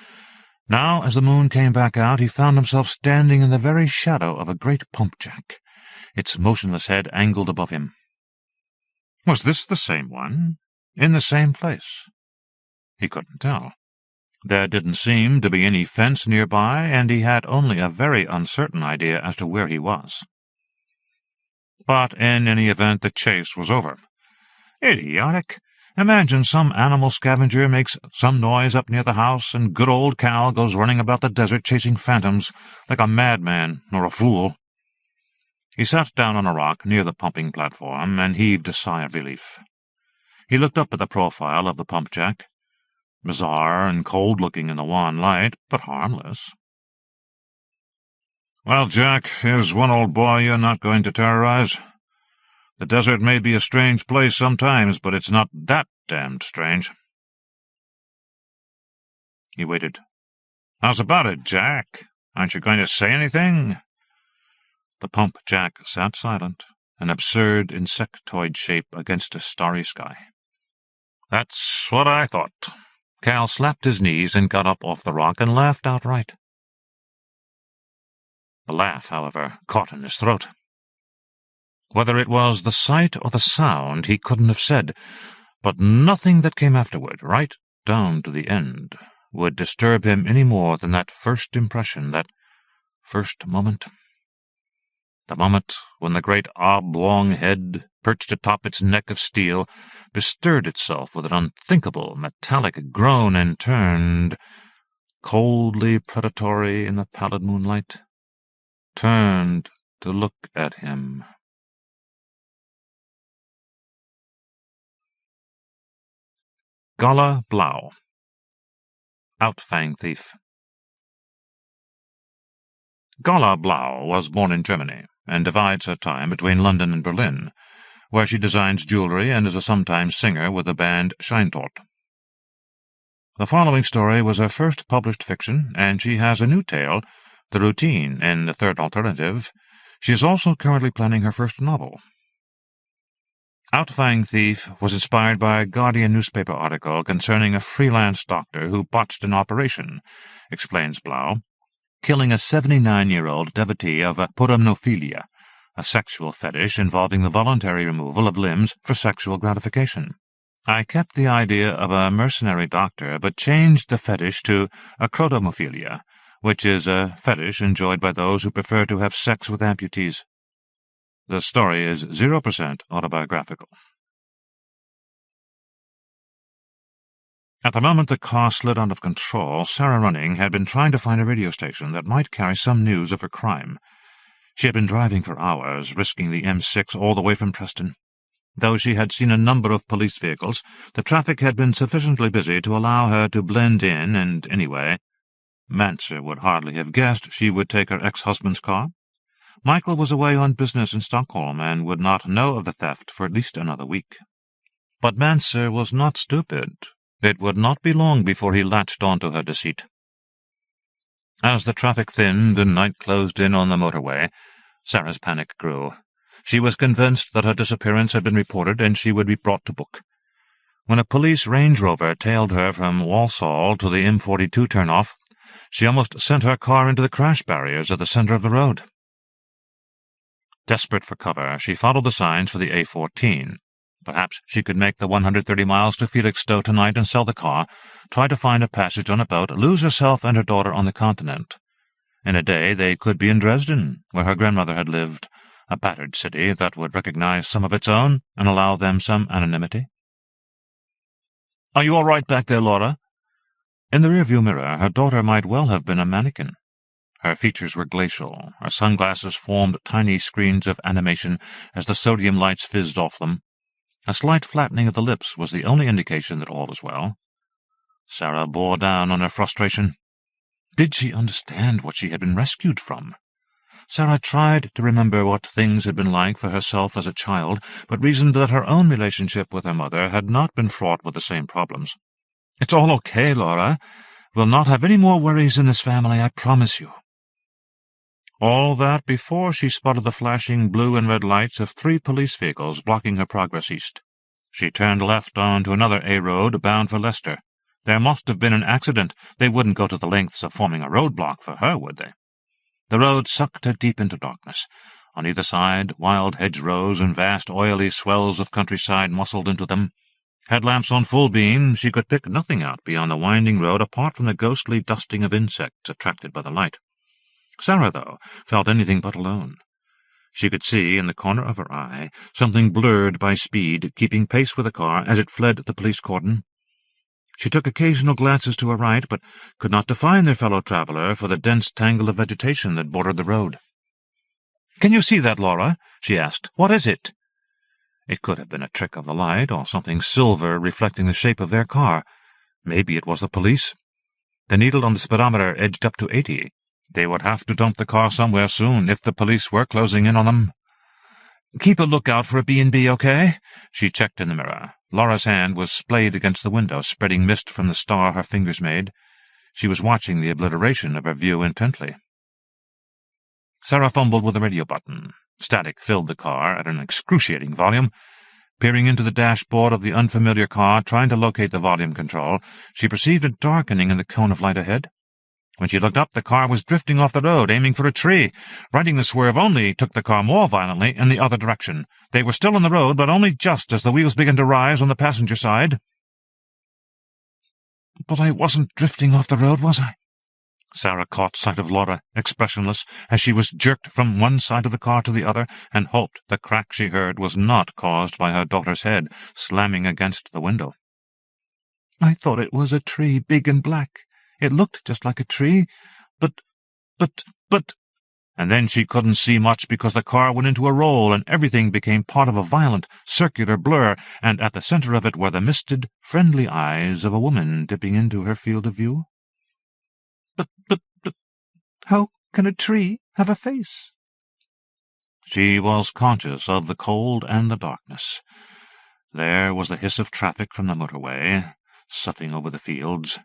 now, as the moon came back out, he found himself standing in the very shadow of a great pumpjack, its motionless head angled above him. Was this the same one, in the same place? He couldn't tell. There didn't seem to be any fence nearby, and he had only a very uncertain idea as to where he was. But in any event, the chase was over. Idiotic! Imagine some animal scavenger makes some noise up near the house, and good old Cal goes running about the desert chasing phantoms like a madman or a fool. He sat down on a rock near the pumping platform and heaved a sigh of relief. He looked up at the profile of the pumpjack, bizarre and cold-looking in the wan light, but harmless. "Well, Jack, here's one old boy you're not going to terrorize. The desert may be a strange place sometimes, but it's not that damned strange." He waited. "How's about it, Jack? Aren't you going to say anything?" The pumpjack sat silent, an absurd insectoid shape against a starry sky. "That's what I thought." Cal slapped his knees and got up off the rock and laughed outright. The laugh, however, caught in his throat. Whether it was the sight or the sound, he couldn't have said, but nothing that came afterward, right down to the end, would disturb him any more than that first impression, that first moment. The moment when the great oblong head, perched atop its neck of steel, bestirred itself with an unthinkable metallic groan and turned, coldly predatory in the pallid moonlight, turned to look at him. Gala Blau. Outfangthief. Gala Blau was born in Germany, and divides her time between London and Berlin, where she designs jewelry and is a sometimes singer with the band Scheintot. The following story was her first published fiction, and she has a new tale, The Routine, in the third alternative, She is also currently planning her first novel. Outfangthief was inspired by a Guardian newspaper article concerning a freelance doctor who botched an operation, explains Blau, killing a 79-year-old devotee of poromnophilia, a sexual fetish involving the voluntary removal of limbs for sexual gratification. I kept the idea of a mercenary doctor, but changed the fetish to acrotomophilia, which is a fetish enjoyed by those who prefer to have sex with amputees. The story is 0% autobiographical. At the moment the car slid out of control, Sarah Running had been trying to find a radio station that might carry some news of her crime. She had been driving for hours, risking the M6 all the way from Preston. Though she had seen a number of police vehicles, the traffic had been sufficiently busy to allow her to blend in, and anyway, Manser would hardly have guessed she would take her ex-husband's car. Michael was away on business in Stockholm and would not know of the theft for at least another week. But Manser was not stupid. It would not be long before he latched on to her deceit. As the traffic thinned and night closed in on the motorway, Sarah's panic grew. She was convinced that her disappearance had been reported and she would be brought to book. When a police Range Rover tailed her from Walsall to the M42 turnoff, she almost sent her car into the crash barriers at the centre of the road. Desperate for cover, she followed the signs for the A14. Perhaps she could make the 130 miles to Felixstowe tonight and sell the car, try to find a passage on a boat, lose herself and her daughter on the continent. In a day they could be in Dresden, where her grandmother had lived, a battered city that would recognize some of its own and allow them some anonymity. "Are you all right back there, Laura?" In the rearview mirror, her daughter might well have been a mannequin. Her features were glacial. Her sunglasses formed tiny screens of animation as the sodium lights fizzed off them. A slight flattening of the lips was the only indication that all was well. Sarah bore down on her frustration. Did she understand what she had been rescued from? Sarah tried to remember what things had been like for herself as a child, but reasoned that her own relationship with her mother had not been fraught with the same problems. "It's all okay, Laura. We'll not have any more worries in this family, I promise you." All that before she spotted the flashing blue and red lights of 3 police vehicles blocking her progress east. She turned left onto another A-road bound for Leicester. There must have been an accident. They wouldn't go to the lengths of forming a roadblock for her, would they? The road sucked her deep into darkness. On either side, wild hedgerows and vast oily swells of countryside muscled into them. Headlamps on full beam, she could pick nothing out beyond the winding road apart from the ghostly dusting of insects attracted by the light. Sarah, though, felt anything but alone. She could see, in the corner of her eye, something blurred by speed, keeping pace with the car as it fled the police cordon. She took occasional glances to her right, but could not define their fellow traveller for the dense tangle of vegetation that bordered the road. "Can you see that, Laura?" she asked. "What is it?" It could have been a trick of the light, or something silver reflecting the shape of their car. Maybe it was the police. The needle on the speedometer edged up to 80. They would have to dump the car somewhere soon, if the police were closing in on them. "Keep a lookout for a B&B, okay?" She checked in the mirror. Laura's hand was splayed against the window, spreading mist from the star her fingers made. She was watching the obliteration of her view intently. Sarah fumbled with the radio button. Static filled the car at an excruciating volume. Peering into the dashboard of the unfamiliar car, trying to locate the volume control, she perceived a darkening in the cone of light ahead. When she looked up, the car was drifting off the road, aiming for a tree. Righting the swerve only took the car more violently in the other direction. They were still on the road, but only just as the wheels began to rise on the passenger side. "But I wasn't drifting off the road, was I?" Sarah caught sight of Laura, expressionless, as she was jerked from one side of the car to the other, and hoped the crack she heard was not caused by her daughter's head slamming against the window. "I thought it was a tree, big and black. It looked just like a tree, but... And then she couldn't see much because the car went into a roll and everything became part of a violent, circular blur, and at the center of it were the misted, friendly eyes of a woman dipping into her field of view. But, how can a tree have a face?" She was conscious of the cold and the darkness. There was the hiss of traffic from the motorway, soughing over the fields.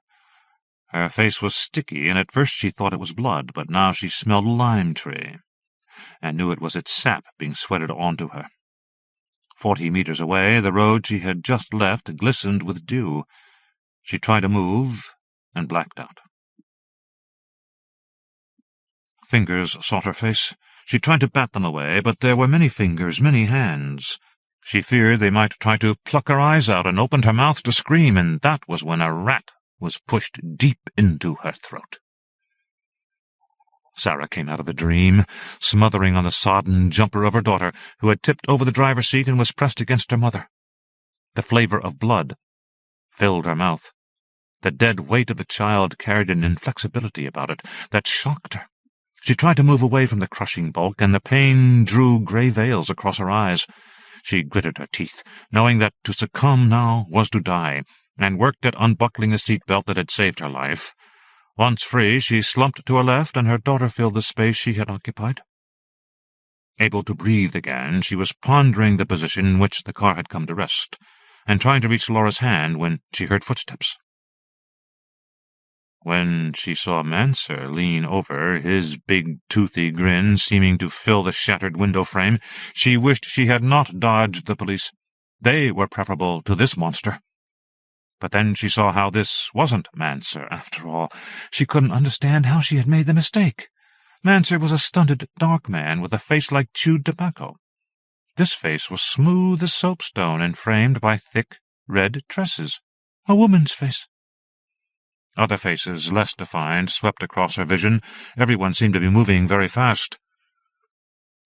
Her face was sticky, and at first she thought it was blood, but now she smelled a lime tree. and knew it was its sap being sweated onto her. 40 meters away, the road she had just left glistened with dew. She tried to move and blacked out. Fingers sought her face. She tried to bat them away, but there were many fingers, many hands. She feared they might try to pluck her eyes out and opened her mouth to scream, and that was when a rat was pushed deep into her throat. Sarah came out of the dream, smothering on the sodden jumper of her daughter, who had tipped over the driver's seat and was pressed against her mother. The flavor of blood filled her mouth. The dead weight of the child carried an inflexibility about it that shocked her. She tried to move away from the crushing bulk, and the pain drew grey veils across her eyes. She gritted her teeth, knowing that to succumb now was to die, and worked at unbuckling the seat-belt that had saved her life. Once free, she slumped to her left, and her daughter filled the space she had occupied. Able to breathe again, she was pondering the position in which the car had come to rest, and trying to reach Laura's hand when she heard footsteps. When she saw Manser lean over, his big, toothy grin seeming to fill the shattered window frame, she wished she had not dodged the police. They were preferable to this monster. But then she saw how this wasn't Manser, after all. She couldn't understand how she had made the mistake. Manser was a stunted, dark man with a face like chewed tobacco. This face was smooth as soapstone and framed by thick, red tresses. A woman's face. Other faces, less defined, swept across her vision. Everyone seemed to be moving very fast.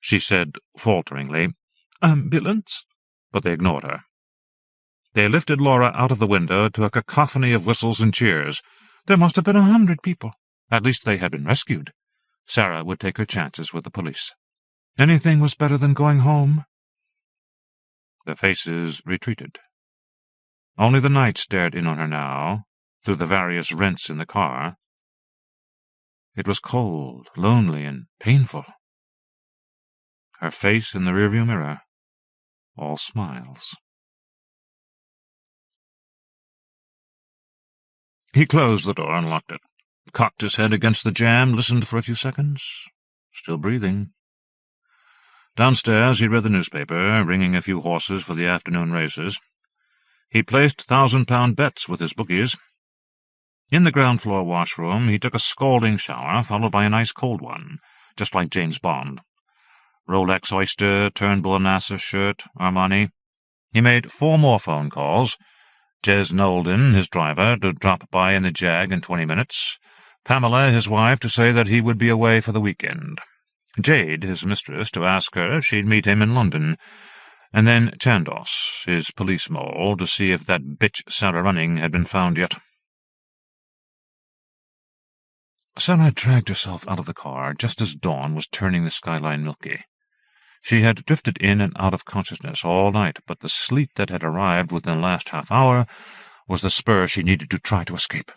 She said falteringly, "Ambulance?" But they ignored her. They lifted Laura out of the window to a cacophony of whistles and cheers. There must have been 100 people. At least they had been rescued. Sarah would take her chances with the police. Anything was better than going home. The faces retreated. Only the night stared in on her now, through the various rents in the car. It was cold, lonely, and painful. Her face in the rearview mirror, all smiles. He closed the door and locked it, cocked his head against the jamb, listened for a few seconds. Still breathing. Downstairs he read the newspaper, ringing a few horses for the afternoon races. He placed 1,000-pound bets with his bookies. In the ground-floor washroom he took a scalding shower, followed by a nice cold one, just like James Bond. Rolex oyster, Turnbull Nassau shirt, Armani. He made 4 more phone calls. Jez Nolden, his driver, to drop by in the Jag in 20 minutes. Pamela, his wife, to say that he would be away for the weekend. Jade, his mistress, to ask her if she'd meet him in London. And then Chandos, his police mole, to see if that bitch Sarah Running had been found yet. Sarah dragged herself out of the car just as dawn was turning the skyline milky. She had drifted in and out of consciousness all night, but the sleep that had arrived within the last half-hour was the spur she needed to try to escape.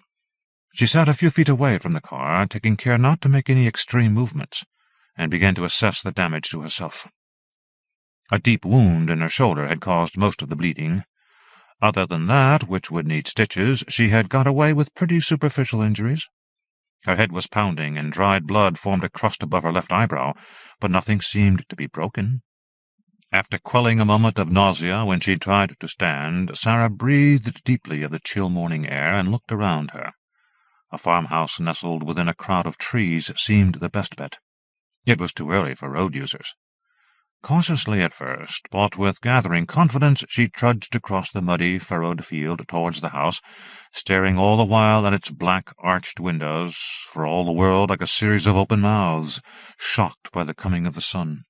She sat a few feet away from the car, taking care not to make any extreme movements, and began to assess the damage to herself. A deep wound in her shoulder had caused most of the bleeding. Other than that, which would need stitches, she had got away with pretty superficial injuries. Her head was pounding, and dried blood formed a crust above her left eyebrow, but nothing seemed to be broken. After quelling a moment of nausea when she tried to stand, Sarah breathed deeply of the chill morning air and looked around her. A farmhouse nestled within a crowd of trees seemed the best bet. It was too early for road users. Cautiously at first, but with gathering confidence, she trudged across the muddy, furrowed field towards the house, staring all the while at its black, arched windows, for all the world like a series of open mouths, shocked by the coming of the sun.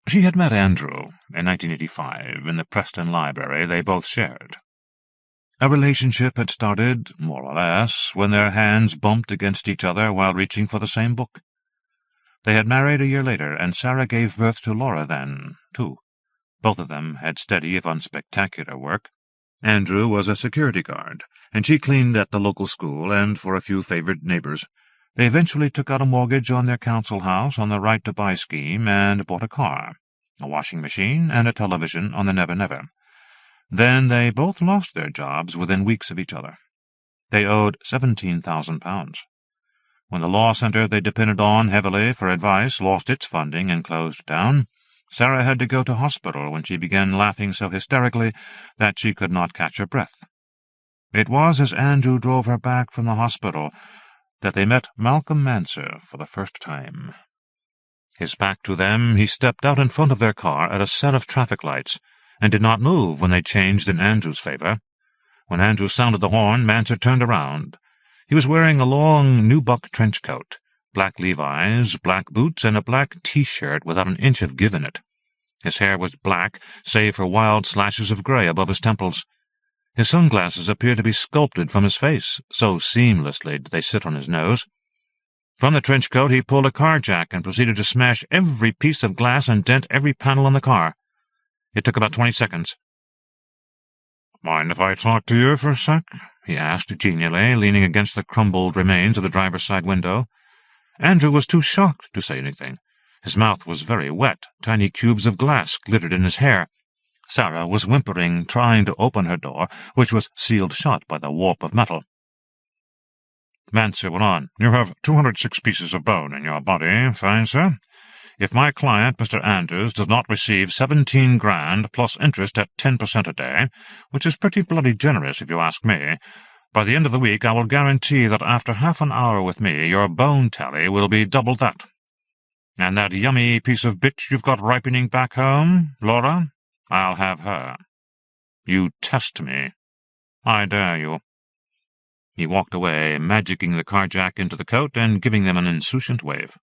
She had met Andrew in 1985 in the Preston Library they both shared. A relationship had started, more or less, when their hands bumped against each other while reaching for the same book. They had married a year later, and Sarah gave birth to Laura then, too. Both of them had steady, if unspectacular, work. Andrew was a security guard, and she cleaned at the local school and for a few favoured neighbours. They eventually took out a mortgage on their council house on the right-to-buy scheme and bought a car, a washing machine, and a television on the Never Never. Then they both lost their jobs within weeks of each other. They owed £17,000. When the law centre they depended on heavily for advice lost its funding and closed down, Sarah had to go to hospital when she began laughing so hysterically that she could not catch her breath. It was as Andrew drove her back from the hospital that they met Malcolm Manser for the first time. His back to them, he stepped out in front of their car at a set of traffic lights, and did not move when they changed in Andrew's favour. When Andrew sounded the horn, Manser turned around. He was wearing a long nubuck trench coat, black Levi's, black boots, and a black T-shirt without an inch of give in it. His hair was black, save for wild slashes of grey above his temples. His sunglasses appeared to be sculpted from his face, so seamlessly did they sit on his nose. From the trench coat he pulled a car jack and proceeded to smash every piece of glass and dent every panel in the car. It took about 20 seconds. "Mind if I talk to you for a sec?" he asked genially, leaning against the crumbled remains of the driver's side window. Andrew was too shocked to say anything. His mouth was very wet. Tiny cubes of glass glittered in his hair. Sarah was whimpering, trying to open her door, which was sealed shut by the warp of metal. Manser went on. "You have 206 pieces of bone in your body, fine, sir. If my client, Mr. Anders, does not receive 17 grand plus interest at 10% a day, which is pretty bloody generous if you ask me, by the end of the week I will guarantee that after half an hour with me your bone tally will be double that. And that yummy piece of bitch you've got ripening back home, Laura, I'll have her. You test me. I dare you." He walked away, magicking the car jack into the coat and giving them an insouciant wave.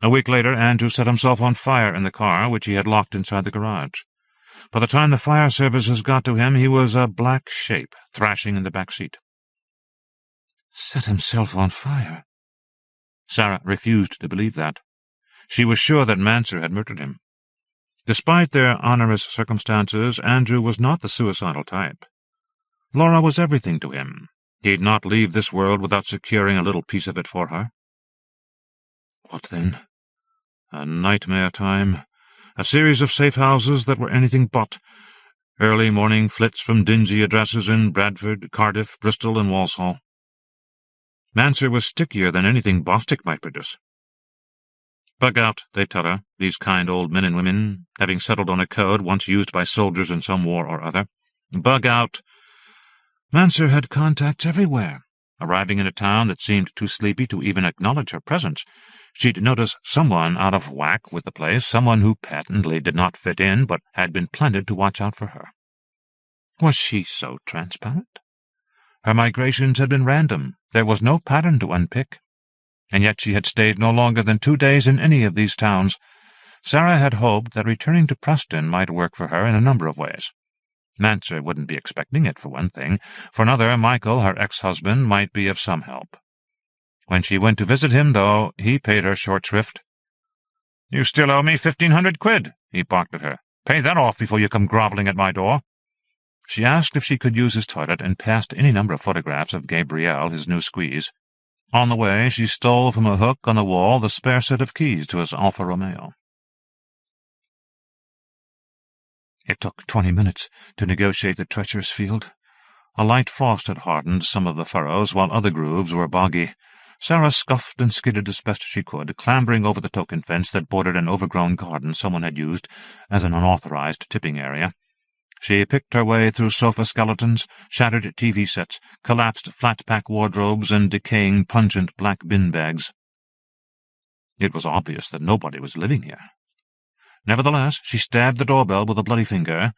A week later, Andrew set himself on fire in the car, which he had locked inside the garage. By the time the fire services got to him, he was a black shape, thrashing in the back seat. Set himself on fire? Sarah refused to believe that. She was sure that Manser had murdered him. Despite their onerous circumstances, Andrew was not the suicidal type. Laura was everything to him. He'd not leave this world without securing a little piece of it for her. What then? A nightmare time. A series of safe houses that were anything but. Early morning flits from dingy addresses in Bradford, Cardiff, Bristol, and Walsall. Manser was stickier than anything Bostic might produce. Bug out, they tell her, these kind old men and women, having settled on a code once used by soldiers in some war or other. Bug out. Manser had contacts everywhere. Arriving in a town that seemed too sleepy to even acknowledge her presence, she'd notice someone out of whack with the place, someone who patently did not fit in but had been planted to watch out for her. Was she so transparent? Her migrations had been random. There was no pattern to unpick. And yet she had stayed no longer than 2 days in any of these towns. Sarah had hoped that returning to Preston might work for her in a number of ways. Manser wouldn't be expecting it, for one thing. For another, Michael, her ex-husband, might be of some help. When she went to visit him, though, he paid her short shrift. "You still owe me 1,500 quid, he barked at her. "Pay that off before you come grovelling at my door." She asked if she could use his toilet and passed any number of photographs of Gabrielle, his new squeeze. On the way, she stole from a hook on the wall the spare set of keys to his Alfa Romeo. It took 20 minutes to negotiate the treacherous field. A light frost had hardened some of the furrows, while other grooves were boggy. Sarah scuffed and skidded as best she could, clambering over the token fence that bordered an overgrown garden someone had used as an unauthorized tipping area. She picked her way through sofa skeletons, shattered TV sets, collapsed flat-pack wardrobes, and decaying pungent black bin bags. It was obvious that nobody was living here. Nevertheless, she stabbed the doorbell with a bloody finger.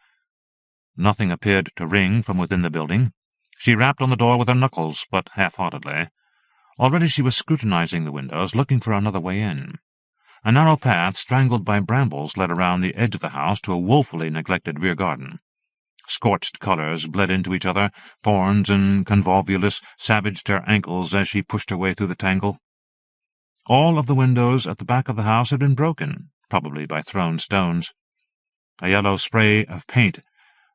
Nothing appeared to ring from within the building. She rapped on the door with her knuckles, but half-heartedly. Already she was scrutinizing the windows, looking for another way in. A narrow path, strangled by brambles, led around the edge of the house to a woefully neglected rear garden. Scorched colours bled into each other, thorns and convolvulus savaged her ankles as she pushed her way through the tangle. All of the windows at the back of the house had been broken, probably by thrown stones. A yellow spray of paint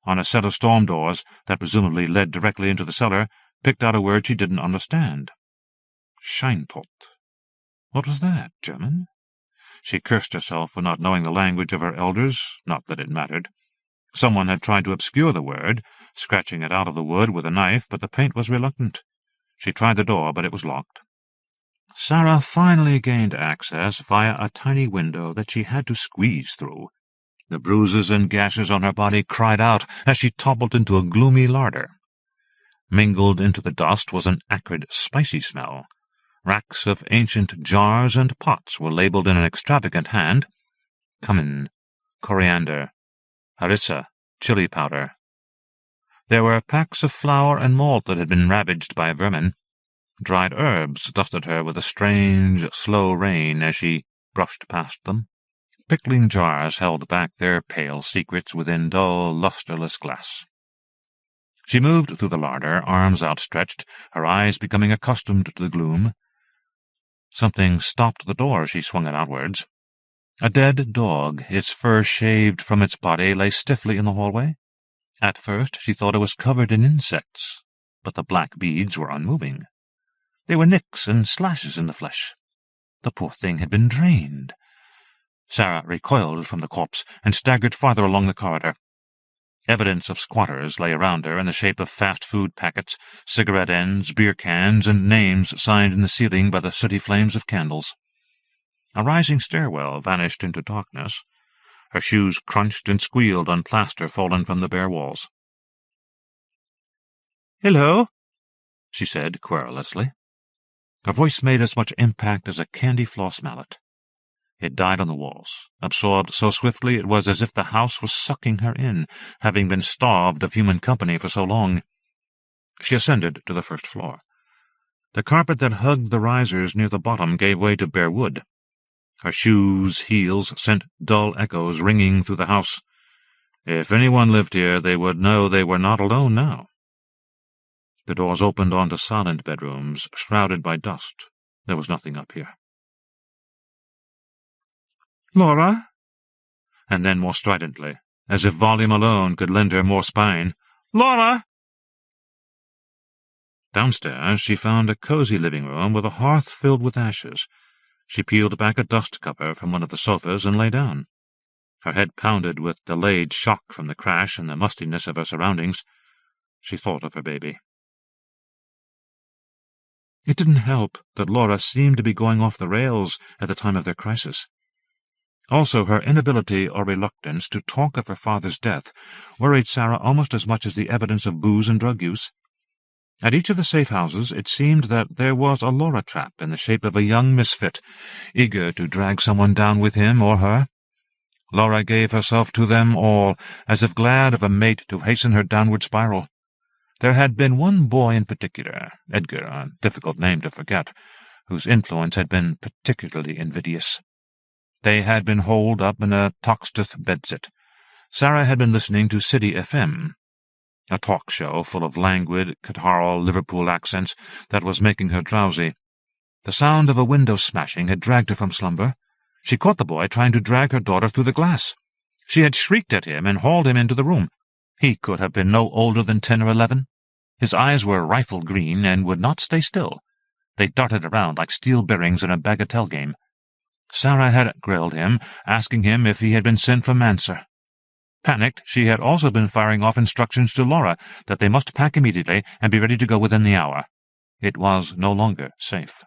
on a set of storm doors that presumably led directly into the cellar picked out a word she didn't understand. Scheintot. What was that, German? She cursed herself for not knowing the language of her elders, not that it mattered. Someone had tried to obscure the word, scratching it out of the wood with a knife, but the paint was reluctant. She tried the door, but it was locked. Sarah finally gained access via a tiny window that she had to squeeze through. The bruises and gashes on her body cried out as she toppled into a gloomy larder. Mingled into the dust was an acrid, spicy smell. Racks of ancient jars and pots were labeled in an extravagant hand: cumin, coriander, harissa, chili powder. There were packs of flour and malt that had been ravaged by vermin. Dried herbs dusted her with a strange, slow rain as she brushed past them. Pickling jars held back their pale secrets within dull, lustreless glass. She moved through the larder, arms outstretched, her eyes becoming accustomed to the gloom. Something stopped the door as she swung it outwards. A dead dog, its fur shaved from its body, lay stiffly in the hallway. At first she thought it was covered in insects, but the black beads were unmoving. There were nicks and slashes in the flesh. The poor thing had been drained. Sarah recoiled from the corpse and staggered farther along the corridor. Evidence of squatters lay around her in the shape of fast-food packets, cigarette ends, beer cans, and names signed in the ceiling by the sooty flames of candles. A rising stairwell vanished into darkness. Her shoes crunched and squealed on plaster fallen from the bare walls. "Hello," she said querulously. Her voice made as much impact as a candy-floss mallet. It died on the walls, absorbed so swiftly it was as if the house was sucking her in, having been starved of human company for so long. She ascended to the first floor. The carpet that hugged the risers near the bottom gave way to bare wood. Her shoes' heels sent dull echoes ringing through the house. If anyone lived here, they would know they were not alone now. The doors opened onto silent bedrooms, shrouded by dust. There was nothing up here. "Laura?" And then more stridently, as if volume alone could lend her more spine. "Laura!" Downstairs she found a cozy living room with a hearth filled with ashes. She peeled back a dust cover from one of the sofas and lay down. Her head pounded with delayed shock from the crash and the mustiness of her surroundings. She thought of her baby. It didn't help that Laura seemed to be going off the rails at the time of their crisis. Also, her inability or reluctance to talk of her father's death worried Sarah almost as much as the evidence of booze and drug use. At each of the safe houses it seemed that there was a Laura trap in the shape of a young misfit, eager to drag someone down with him or her. Laura gave herself to them all, as if glad of a mate to hasten her downward spiral. There had been one boy in particular, Edgar, a difficult name to forget, whose influence had been particularly invidious. They had been holed up in a Toxteth bedsit. Sarah had been listening to City FM, a talk show full of languid, catarrhal Liverpool accents that was making her drowsy. The sound of a window smashing had dragged her from slumber. She caught the boy trying to drag her daughter through the glass. She had shrieked at him and hauled him into the room. He could have been no older than 10 or 11. His eyes were rifle green and would not stay still. They darted around like steel bearings in a bagatelle game. Sarah had grilled him, asking him if he had been sent from Manser. Panicked, she had also been firing off instructions to Laura that they must pack immediately and be ready to go within the hour. It was no longer safe.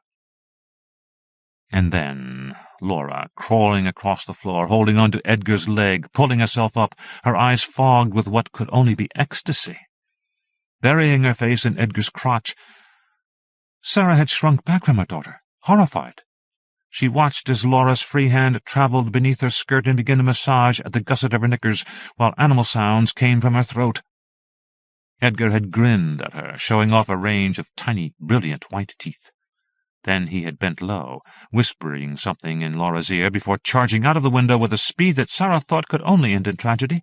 And then Laura, crawling across the floor, holding on to Edgar's leg, pulling herself up, her eyes fogged with what could only be ecstasy. Burying her face in Edgar's crotch, Sarah had shrunk back from her daughter, horrified. She watched as Laura's free hand travelled beneath her skirt and began to massage at the gusset of her knickers, while animal sounds came from her throat. Edgar had grinned at her, showing off a range of tiny, brilliant white teeth. Then he had bent low, whispering something in Laura's ear before charging out of the window with a speed that Sarah thought could only end in tragedy.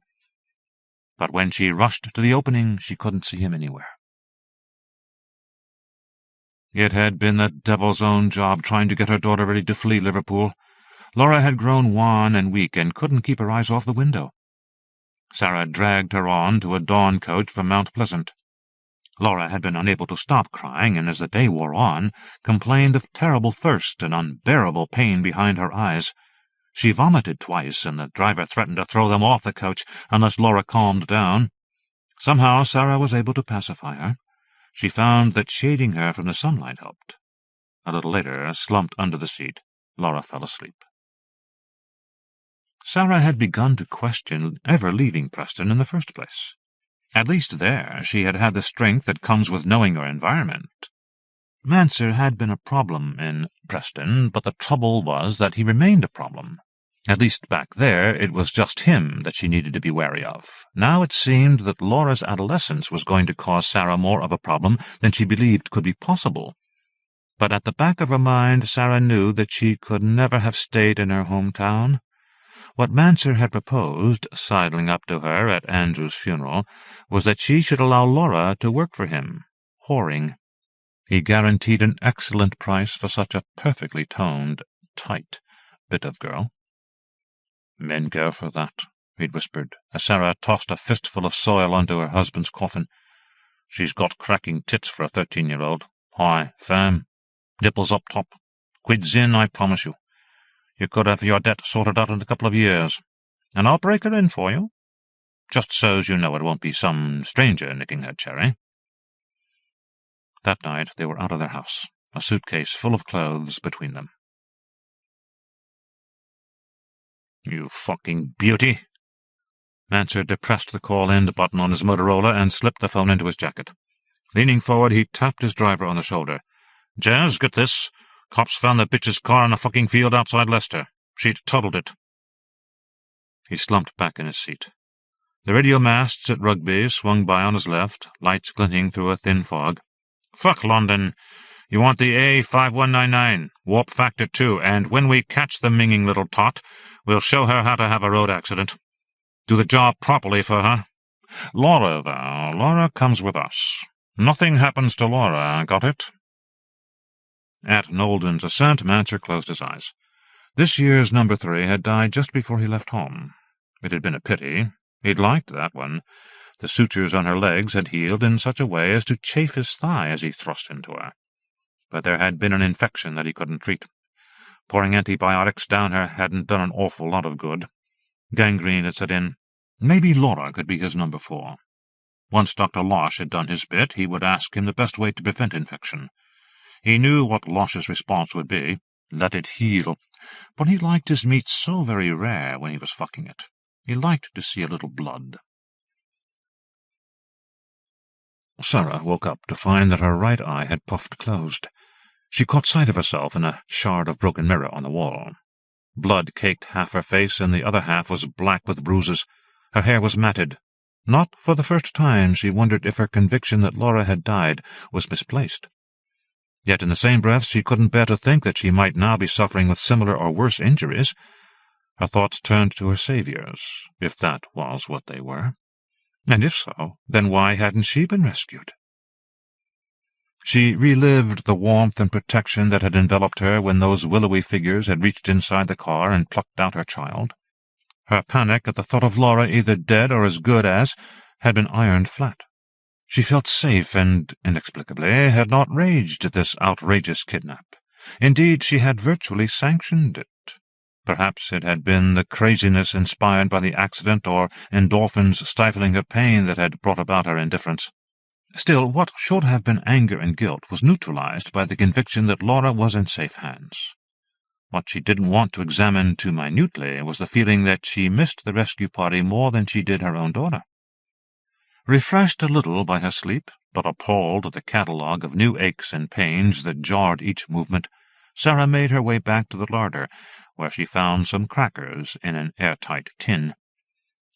But when she rushed to the opening, she couldn't see him anywhere. It had been the devil's own job trying to get her daughter ready to flee Liverpool. Laura had grown wan and weak and couldn't keep her eyes off the window. Sarah dragged her on to a dawn coach from Mount Pleasant. Laura had been unable to stop crying, and as the day wore on, complained of terrible thirst and unbearable pain behind her eyes. She vomited twice, and the driver threatened to throw them off the coach unless Laura calmed down. Somehow Sarah was able to pacify her. She found that shading her from the sunlight helped. A little later, slumped under the seat, Laura fell asleep. Sarah had begun to question ever leaving Preston in the first place. At least there she had had the strength that comes with knowing your environment. Manser had been a problem in Preston, but the trouble was that he remained a problem. At least back there it was just him that she needed to be wary of. Now it seemed that Laura's adolescence was going to cause Sarah more of a problem than she believed could be possible. But at the back of her mind Sarah knew that she could never have stayed in her hometown. What Manser had proposed, sidling up to her at Andrew's funeral, was that she should allow Laura to work for him, whoring. He guaranteed an excellent price for such a perfectly toned, tight bit of girl. "Men go for that," he'd whispered, as Sarah tossed a fistful of soil onto her husband's coffin. "She's got cracking tits for a 13-year-old. High, firm, nipples up top. Quids in, I promise you. You could have your debt sorted out in a couple of years, and I'll break her in for you, just so's you know it won't be some stranger nicking her cherry." That night they were out of their house, a suitcase full of clothes between them. "You fucking beauty!" Manser depressed the call-end button on his Motorola and slipped the phone into his jacket. Leaning forward, he tapped his driver on the shoulder. "Jazz, get this. Cops found the bitch's car in a fucking field outside Leicester. She'd totaled it." He slumped back in his seat. The radio masts at Rugby swung by on his left, lights glinting through a thin fog. "Fuck London. You want the A5199, warp factor 2, and when we catch the minging little tot, we'll show her how to have a road accident. Do the job properly for her. Laura, though, Laura comes with us. Nothing happens to Laura, got it?" At Nolden's assent, Manser closed his eyes. This year's number 3 had died just before he left home. It had been a pity. He'd liked that one. The sutures on her legs had healed in such a way as to chafe his thigh as he thrust into her. But there had been an infection that he couldn't treat. Pouring antibiotics down her hadn't done an awful lot of good. Gangrene had set in. Maybe Laura could be his number 4. Once Dr. Losh had done his bit, he would ask him the best way to prevent infection. He knew what Losh's response would be. Let it heal. But he liked his meat so very rare when he was fucking it. He liked to see a little blood. Sarah woke up to find that her right eye had puffed closed. She caught sight of herself in a shard of broken mirror on the wall. Blood caked half her face, and the other half was black with bruises. Her hair was matted. Not for the first time she wondered if her conviction that Laura had died was misplaced. Yet in the same breath she couldn't bear to think that she might now be suffering with similar or worse injuries. Her thoughts turned to her saviors, if that was what they were. And if so, then why hadn't she been rescued? She relived the warmth and protection that had enveloped her when those willowy figures had reached inside the car and plucked out her child. Her panic at the thought of Laura either dead or as good as had been ironed flat. She felt safe and, inexplicably, had not raged at this outrageous kidnap. Indeed, she had virtually sanctioned it. Perhaps it had been the craziness inspired by the accident or endorphins stifling her pain that had brought about her indifference. Still, what should have been anger and guilt was neutralized by the conviction that Laura was in safe hands. What she didn't want to examine too minutely was the feeling that she missed the rescue party more than she did her own daughter. Refreshed a little by her sleep, but appalled at the catalogue of new aches and pains that jarred each movement, Sarah made her way back to the larder, where she found some crackers in an airtight tin.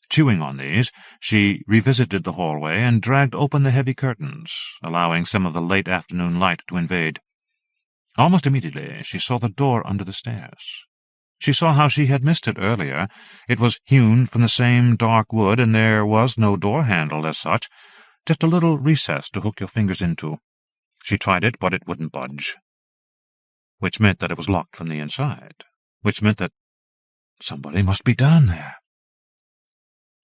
Chewing on these, she revisited the hallway and dragged open the heavy curtains, allowing some of the late afternoon light to invade. Almost immediately she saw the door under the stairs. She saw how she had missed it earlier. It was hewn from the same dark wood, and there was no door-handle as such, just a little recess to hook your fingers into. She tried it, but it wouldn't budge, which meant that it was locked from the inside, which meant that somebody must be down there.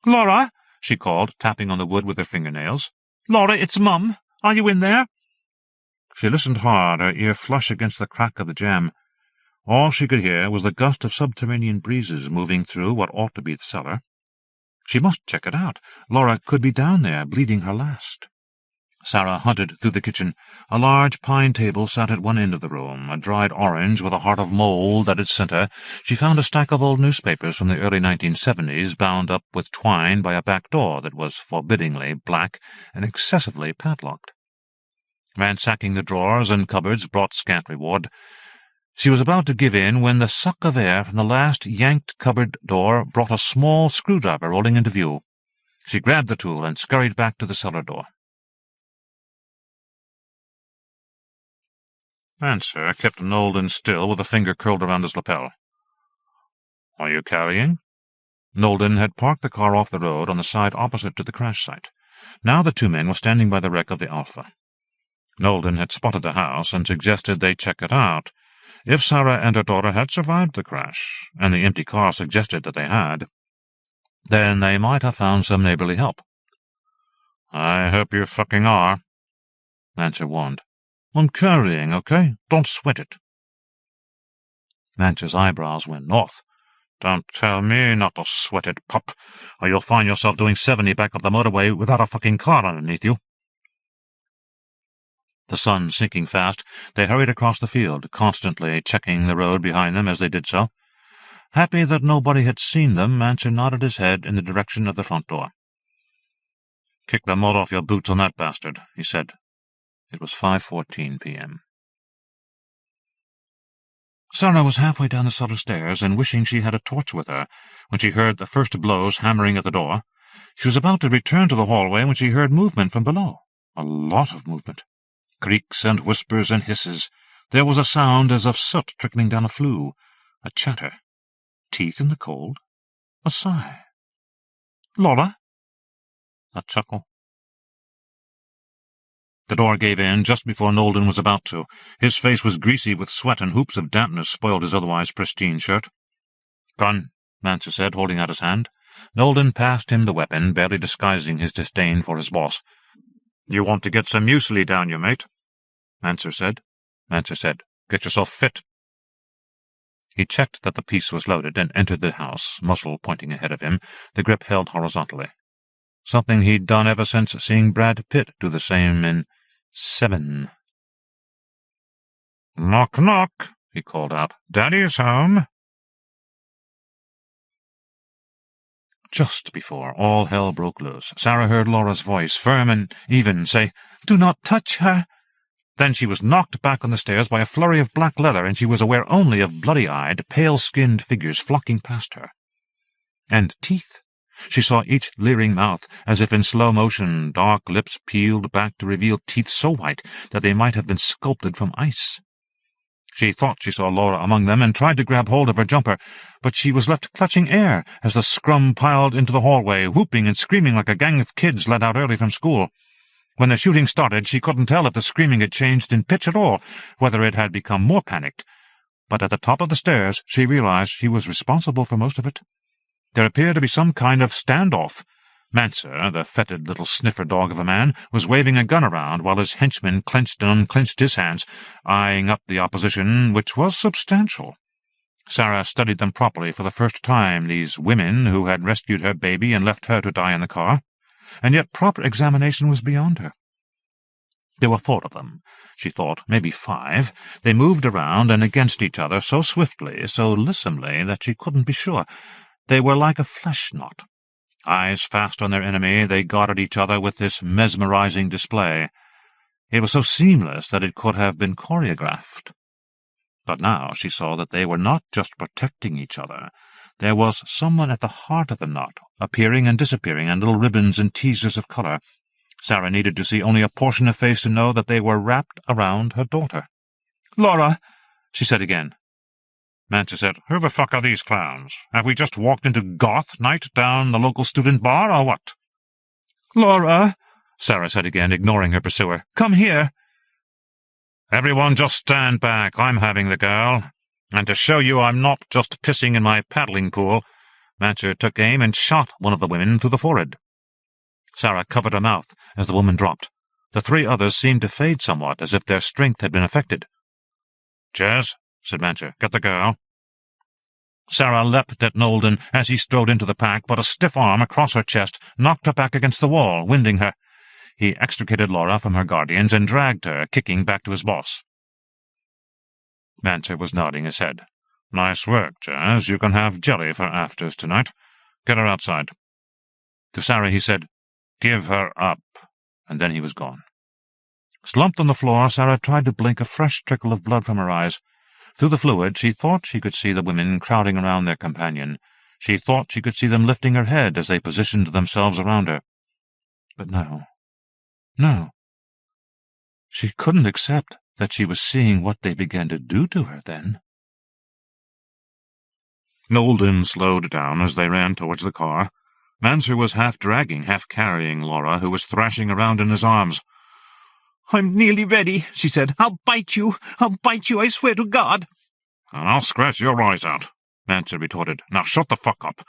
"Laura!" she called, tapping on the wood with her fingernails. "Laura, it's Mum. Are you in there?" She listened hard, her ear flush against the crack of the jamb. All she could hear was the gust of subterranean breezes moving through what ought to be the cellar. She must check it out. Laura could be down there, bleeding her last. Sarah hunted through the kitchen. A large pine table sat at one end of the room, a dried orange with a heart of mould at its centre. She found a stack of old newspapers from the early 1970s bound up with twine by a back door that was forbiddingly black and excessively padlocked. Ransacking the drawers and cupboards brought scant reward. She was about to give in when the suck of air from the last yanked cupboard door brought a small screwdriver rolling into view. She grabbed the tool and scurried back to the cellar door. Manser kept Nolden still with a finger curled around his lapel. "Are you carrying?" Nolden had parked the car off the road on the side opposite to the crash site. Now the two men were standing by the wreck of the Alpha. Nolden had spotted the house and suggested they check it out. If Sarah and her daughter had survived the crash, and the empty car suggested that they had, then they might have found some neighborly help. "I hope you fucking are," Manser warned. "I'm carrying, okay? Don't sweat it." Manser's eyebrows went north. "Don't tell me not to sweat it, pup, or you'll find yourself doing 70 back up the motorway without a fucking car underneath you." The sun sinking fast, they hurried across the field, constantly checking the road behind them as they did so. Happy that nobody had seen them, Manser nodded his head in the direction of the front door. "Kick the mud off your boots on that bastard," he said. It was 5:14 p.m. Sarah was halfway down the cellar stairs and wishing she had a torch with her when she heard the first blows hammering at the door. She was about to return to the hallway when she heard movement from below. A lot of movement. Creaks and whispers and hisses. There was a sound as of soot trickling down a flue. A chatter. Teeth in the cold. A sigh. "Laura?" A chuckle. The door gave in just before Nolden was about to. His face was greasy with sweat, and hoops of dampness spoiled his otherwise pristine shirt. "Gun," Manser said, holding out his hand. Nolden passed him the weapon, barely disguising his disdain for his boss. "You want to get some muesli down you, mate?" Manser said. "Get yourself fit." He checked that the piece was loaded and entered the house, muzzle pointing ahead of him, the grip held horizontally. Something he'd done ever since seeing Brad Pitt do the same in Seven. "Knock, knock," he called out. "Daddy's home." Just before all hell broke loose, Sarah heard Laura's voice, firm and even, say, "Do not touch her." Then she was knocked back on the stairs by a flurry of black leather, and she was aware only of bloody-eyed, pale-skinned figures flocking past her. And teeth. She saw each leering mouth, as if in slow motion, dark lips peeled back to reveal teeth so white that they might have been sculpted from ice. She thought she saw Laura among them and tried to grab hold of her jumper, but she was left clutching air as the scrum piled into the hallway, whooping and screaming like a gang of kids let out early from school. When the shooting started, she couldn't tell if the screaming had changed in pitch at all, whether it had become more panicked. But at the top of the stairs she realized she was responsible for most of it. There appeared to be some kind of standoff. Manser, the fetid little sniffer dog of a man, was waving a gun around while his henchman clenched and unclenched his hands, eyeing up the opposition, which was substantial. Sarah studied them properly for the first time, these women who had rescued her baby and left her to die in the car, and yet proper examination was beyond her. There were 4 of them, she thought, maybe 5. They moved around and against each other so swiftly, so lissomely, that she couldn't be sure. They were like a flesh knot. Eyes fast on their enemy, they guarded each other with this mesmerizing display. It was so seamless that it could have been choreographed. But now she saw that they were not just protecting each other. There was someone at the heart of the knot, appearing and disappearing in little ribbons and teasers of color. Sarah needed to see only a portion of face to know that they were wrapped around her daughter. "Laura," she said again. Manser said, "Who the fuck are these clowns? Have we just walked into goth night down the local student bar, or what?" "Laura," Sarah said again, ignoring her pursuer. "Come here." "Everyone just stand back. I'm having the girl. And to show you I'm not just pissing in my paddling pool," Manser took aim and shot one of the women through the forehead. Sarah covered her mouth as the woman dropped. The 3 others seemed to fade somewhat, as if their strength had been affected. "Jez," said Manser, "get the girl." Sarah leapt at Nolden as he strode into the pack, but a stiff arm across her chest knocked her back against the wall, winding her. He extricated Laura from her guardians and dragged her, kicking, back to his boss. Manser was nodding his head. "Nice work, Jazz. You can have jelly for afters tonight. Get her outside." To Sarah he said, "Give her up," and then he was gone. Slumped on the floor, Sarah tried to blink a fresh trickle of blood from her eyes. Through the fluid she thought she could see the women crowding around their companion. She thought she could see them lifting her head as they positioned themselves around her. But no. No. She couldn't accept that she was seeing what they began to do to her then. Nolden slowed down as they ran towards the car. Manser was half dragging, half carrying Laura, who was thrashing around in his arms. "I'm nearly ready," she said. "I'll bite you, I swear to God." "I'll scratch your eyes out," Manser retorted. "Now shut the fuck up.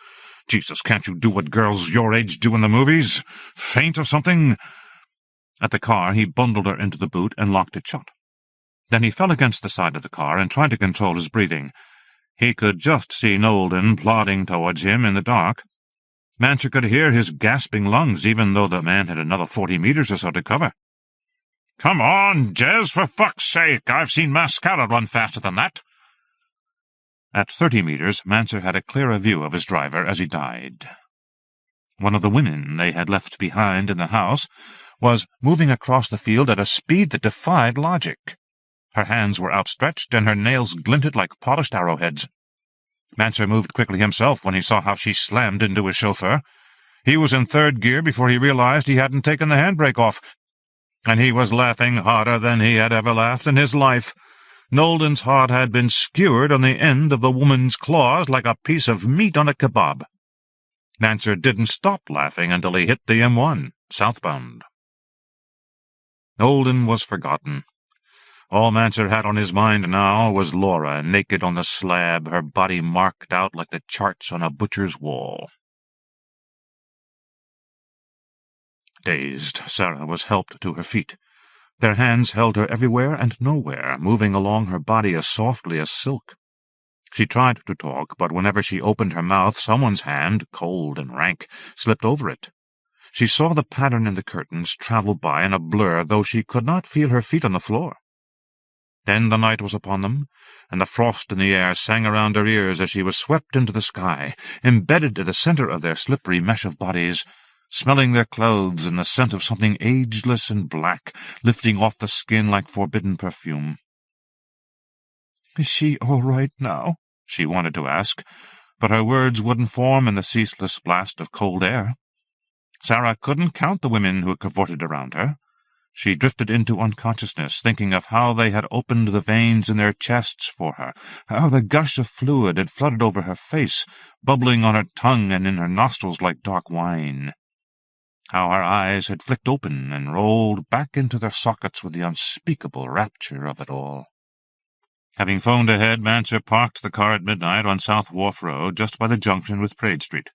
Jesus, can't you do what girls your age do in the movies? Faint or something?" At the car, he bundled her into the boot and locked it shut. Then he fell against the side of the car and tried to control his breathing. He could just see Nolden plodding towards him in the dark. Manser could hear his gasping lungs, even though the man had another 40 meters or so to cover. "Come on, Jez, for fuck's sake! I've seen Mascara run faster than that." At 30 meters, Manser had a clearer view of his driver as he died. One of the women they had left behind in the house was moving across the field at a speed that defied logic. Her hands were outstretched, and her nails glinted like polished arrowheads. Manser moved quickly himself when he saw how she slammed into his chauffeur. He was in third gear before he realized he hadn't taken the handbrake off, and he was laughing harder than he had ever laughed in his life. Nolden's heart had been skewered on the end of the woman's claws like a piece of meat on a kebab. Manser didn't stop laughing until he hit the M1, southbound. Nolden was forgotten. All Manser had on his mind now was Laura, naked on the slab, her body marked out like the charts on a butcher's wall. Dazed, Sarah was helped to her feet. Their hands held her everywhere and nowhere, moving along her body as softly as silk. She tried to talk, but whenever she opened her mouth, someone's hand, cold and rank, slipped over it. She saw the pattern in the curtains travel by in a blur, though she could not feel her feet on the floor. Then the night was upon them, and the frost in the air sang around her ears as she was swept into the sky, embedded at the center of their slippery mesh of bodies, smelling their clothes and the scent of something ageless and black, lifting off the skin like forbidden perfume. "Is she all right now?" she wanted to ask, but her words wouldn't form in the ceaseless blast of cold air. Sarah couldn't count the women who cavorted around her. She drifted into unconsciousness, thinking of how they had opened the veins in their chests for her, how the gush of fluid had flooded over her face, bubbling on her tongue and in her nostrils like dark wine, how her eyes had flicked open and rolled back into their sockets with the unspeakable rapture of it all. Having phoned ahead, Manser parked the car at midnight on South Wharf Road, just by the junction with Praed Street.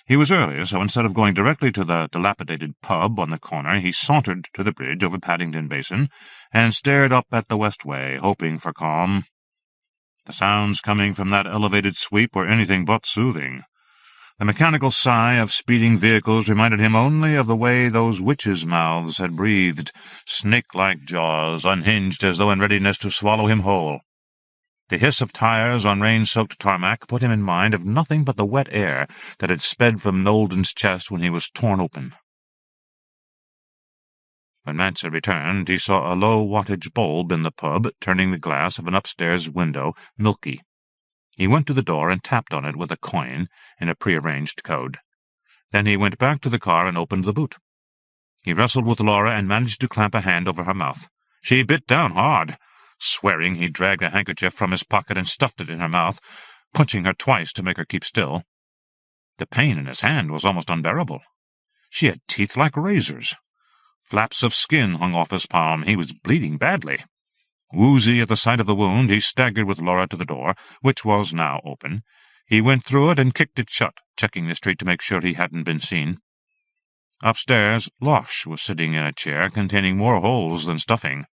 He was early, so instead of going directly to the dilapidated pub on the corner, he sauntered to the bridge over Paddington Basin and stared up at the Westway, hoping for calm. The sounds coming from that elevated sweep were anything but soothing. The mechanical sigh of speeding vehicles reminded him only of the way those witches' mouths had breathed, snake-like jaws, unhinged as though in readiness to swallow him whole. The hiss of tires on rain-soaked tarmac put him in mind of nothing but the wet air that had sped from Nolden's chest when he was torn open. When Manser returned, he saw a low-wattage bulb in the pub, turning the glass of an upstairs window milky. He went to the door and tapped on it with a coin in a prearranged code. Then he went back to the car and opened the boot. He wrestled with Laura and managed to clamp a hand over her mouth. She bit down hard. Swearing, he dragged a handkerchief from his pocket and stuffed it in her mouth, punching her twice to make her keep still. The pain in his hand was almost unbearable. She had teeth like razors. Flaps of skin hung off his palm. He was bleeding badly. Woozy at the sight of the wound, he staggered with Laura to the door, which was now open. He went through it and kicked it shut, checking the street to make sure he hadn't been seen. Upstairs, Losh was sitting in a chair containing more holes than stuffing.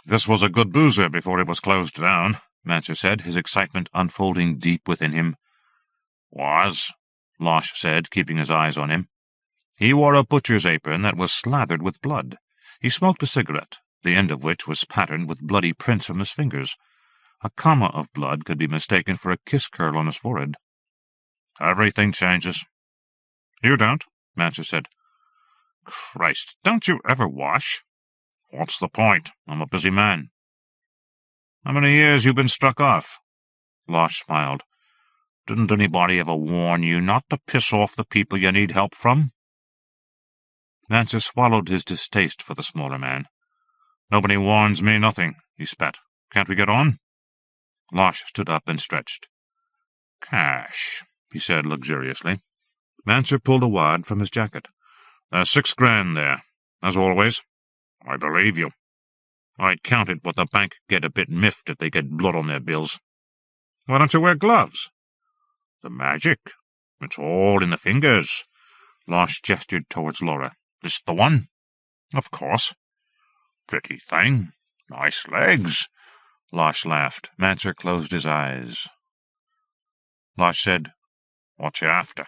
"This was a good boozer before it was closed down," Manser said, his excitement unfolding deep within him. "Was," Losh said, keeping his eyes on him. He wore a butcher's apron that was slathered with blood. He smoked a cigarette, the end of which was patterned with bloody prints from his fingers. A comma of blood could be mistaken for a kiss curl on his forehead. "Everything changes." "You don't," Mancher said. "Christ, don't you ever wash?" "What's the point? I'm a busy man." "How many years you been struck off?" Losh smiled. "Didn't anybody ever warn you not to piss off the people you need help from?" Mancher swallowed his distaste for the smaller man. "Nobody warns me nothing," he spat. "Can't we get on?" Losh stood up and stretched. "Cash," he said luxuriously. Mancher pulled a wad from his jacket. "There's 6 grand there, as always." "I believe you." "I'd count it, but the bank get a bit miffed if they get blood on their bills." "Why don't you wear gloves?" "The magic. It's all in the fingers." Losh gestured towards Laura. "This the one?" "Of course." "Pretty thing. Nice legs." Losh laughed. Mancher closed his eyes. Losh said, "What you after?"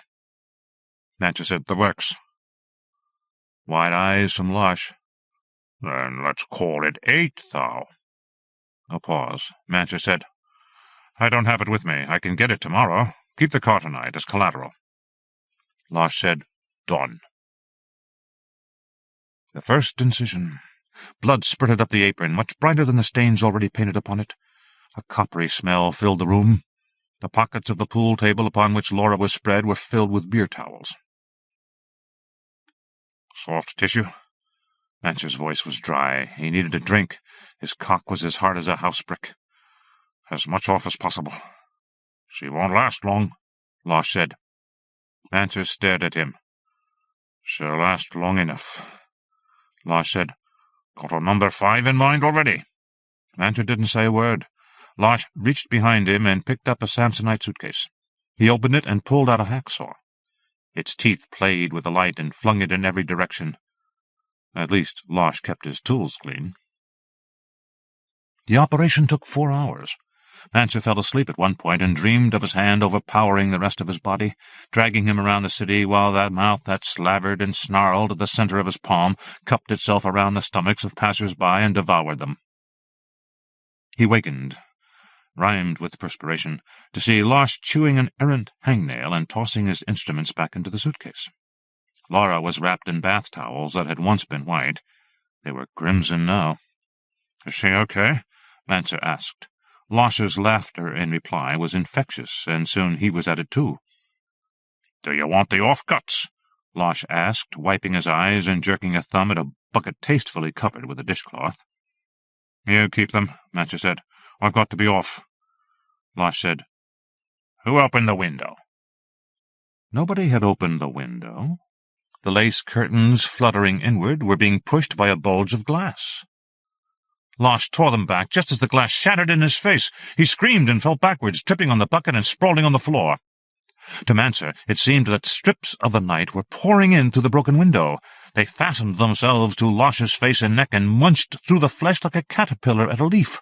Mancher said, "The works." Wide eyes from Losh. "Then let's call it 8, thou." A pause. Mancher said, "I don't have it with me. I can get it tomorrow. Keep the car tonight as collateral." Losh said, "Done." The first incision. Blood spurted up the apron, much brighter than the stains already painted upon it. A coppery smell filled the room. The pockets of the pool table upon which Laura was spread were filled with beer towels. "Soft tissue?" Mancher's voice was dry. He needed a drink. His cock was as hard as a house brick. "As much off as possible." "She won't last long," Losh said. Mancher stared at him. "She'll last long enough." Losh said, "Got a number 5 in mind already?" Mancher didn't say a word. Losh reached behind him and picked up a Samsonite suitcase. He opened it and pulled out a hacksaw. Its teeth played with the light and flung it in every direction. At least Losh kept his tools clean. The operation took 4 hours. Mancher fell asleep at one point and dreamed of his hand overpowering the rest of his body, dragging him around the city while that mouth that slavered and snarled at the center of his palm cupped itself around the stomachs of passers-by and devoured them. He wakened, rhymed with perspiration, to see Losh chewing an errant hangnail and tossing his instruments back into the suitcase. Laura was wrapped in bath towels that had once been white. They were crimson now. "Is she okay?" Mancher asked. Losh's laughter in reply was infectious, and soon he was at it too. "Do you want the offcuts?" Losh asked, wiping his eyes and jerking a thumb at a bucket tastefully covered with a dishcloth. "You keep them," Mancher said. "I've got to be off." Losh said, "Who opened the window?" Nobody had opened the window. The lace curtains, fluttering inward, were being pushed by a bulge of glass. Losh tore them back just as the glass shattered in his face. He screamed and fell backwards, tripping on the bucket and sprawling on the floor. To Mancher, it seemed that strips of the night were pouring in through the broken window. They fastened themselves to Losh's face and neck and munched through the flesh like a caterpillar at a leaf.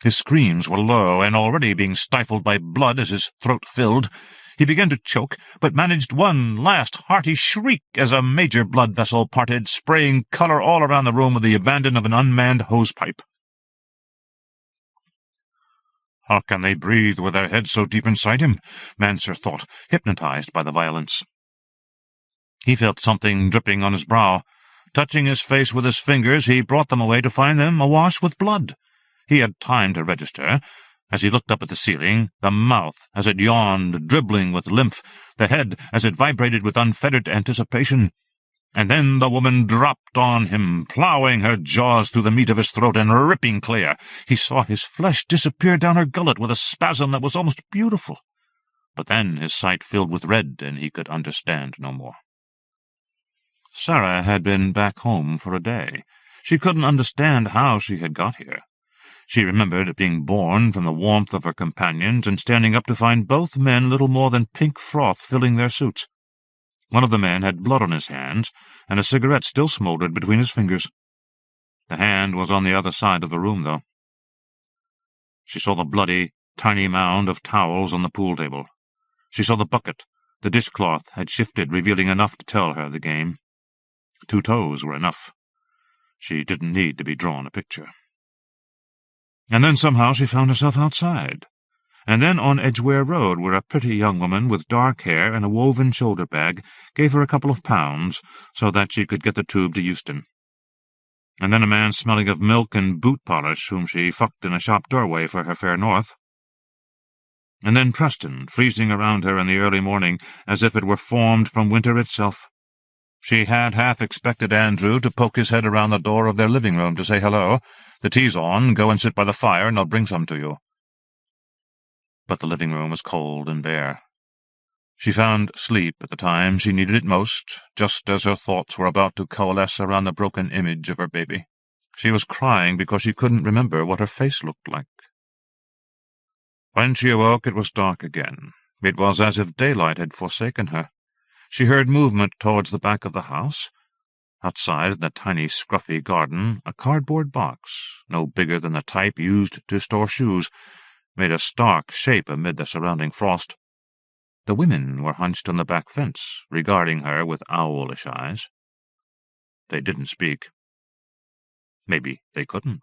His screams were low and already being stifled by blood as his throat filled. He began to choke, but managed one last hearty shriek as a major blood vessel parted, spraying color all around the room with the abandon of an unmanned hosepipe. "How can they breathe with their heads so deep inside him?" Mancher thought, hypnotized by the violence. He felt something dripping on his brow. Touching his face with his fingers, he brought them away to find them awash with blood. He had time to register. As he looked up at the ceiling, the mouth as it yawned, dribbling with lymph, the head as it vibrated with unfettered anticipation. And then the woman dropped on him, ploughing her jaws through the meat of his throat and ripping clear. He saw his flesh disappear down her gullet with a spasm that was almost beautiful. But then his sight filled with red, and he could understand no more. Sarah had been back home for a day. She couldn't understand how she had got here. She remembered being born from the warmth of her companions and standing up to find both men little more than pink froth filling their suits. One of the men had blood on his hands, and a cigarette still smouldered between his fingers. The hand was on the other side of the room, though. She saw the bloody, tiny mound of towels on the pool table. She saw the bucket, The dishcloth had shifted, revealing enough to tell her the game. 2 toes were enough. She didn't need to be drawn a picture. And then somehow she found herself outside, and then on Edgware Road, where a pretty young woman with dark hair and a woven shoulder bag gave her a couple of pounds so that she could get the tube to Euston. And then a man smelling of milk and boot polish whom she fucked in a shop doorway for her fare north. And then Preston, freezing around her in the early morning as if it were formed from winter itself. She had half expected Andrew to poke his head around the door of their living room to say hello. The tea's on, go and sit by the fire and I'll bring some to you. But the living room was cold and bare. She found sleep at the time she needed it most, just as her thoughts were about to coalesce around the broken image of her baby. She was crying because she couldn't remember what her face looked like. When she awoke, it was dark again. It was as if daylight had forsaken her. She heard movement towards the back of the house. Outside, in the tiny, scruffy garden, a cardboard box, no bigger than the type used to store shoes, made a stark shape amid the surrounding frost. The women were hunched on the back fence, regarding her with owlish eyes. They didn't speak. Maybe they couldn't.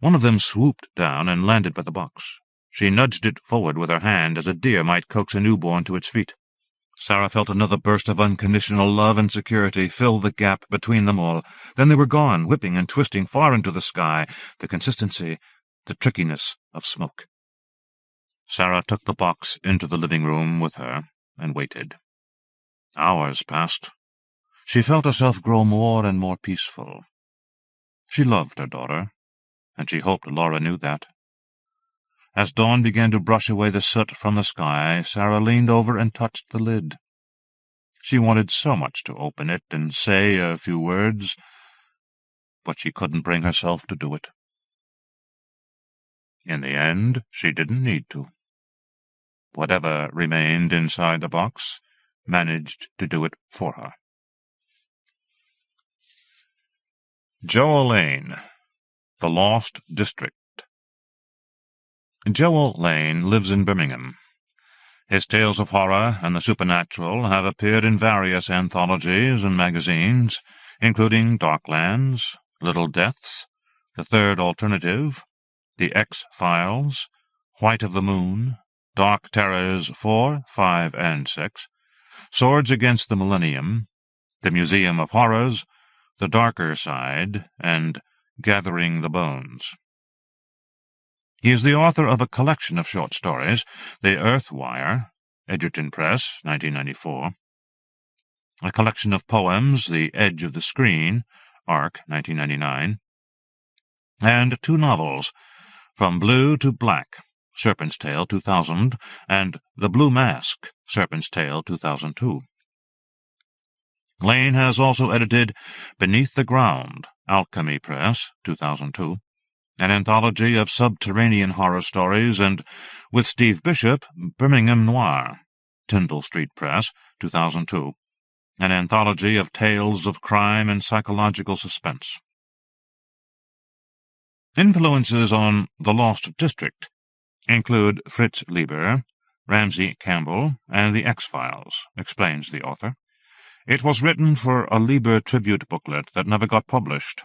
One of them swooped down and landed by the box. She nudged it forward with her hand as a deer might coax a newborn to its feet. Sarah felt another burst of unconditional love and security fill the gap between them all. Then they were gone, whipping and twisting far into the sky, the consistency, the trickiness of smoke. Sarah took the box into the living room with her and waited. Hours passed. She felt herself grow more and more peaceful. She loved her daughter, and she hoped Laura knew that. As dawn began to brush away the soot from the sky, Sarah leaned over and touched the lid. She wanted so much to open it and say a few words, but she couldn't bring herself to do it. In the end, she didn't need to. Whatever remained inside the box managed to do it for her. Joel Lane, The Lost District. Joel Lane lives in Birmingham. His tales of horror and the supernatural have appeared in various anthologies and magazines, including Darklands, Little Deaths, The Third Alternative, The X-Files, White of the Moon, Dark Terrors 4, 5, and 6, Swords Against the Millennium, The Museum of Horrors, The Darker Side, and Gathering the Bones. He is the author of a collection of short stories, The Earth Wire, Edgerton Press, 1994, a collection of poems, The Edge of the Screen, Arc, 1999, and 2 novels, From Blue to Black, Serpent's Tale, 2000, and The Blue Mask, Serpent's Tale, 2002. Lane has also edited Beneath the Ground, Alchemy Press, 2002, an anthology of subterranean horror stories, and, with Steve Bishop, Birmingham Noir, Tyndall Street Press, 2002, an anthology of tales of crime and psychological suspense. Influences on The Lost District include Fritz Lieber, Ramsey Campbell, and The X-Files, explains the author. It was written for a Lieber tribute booklet that never got published.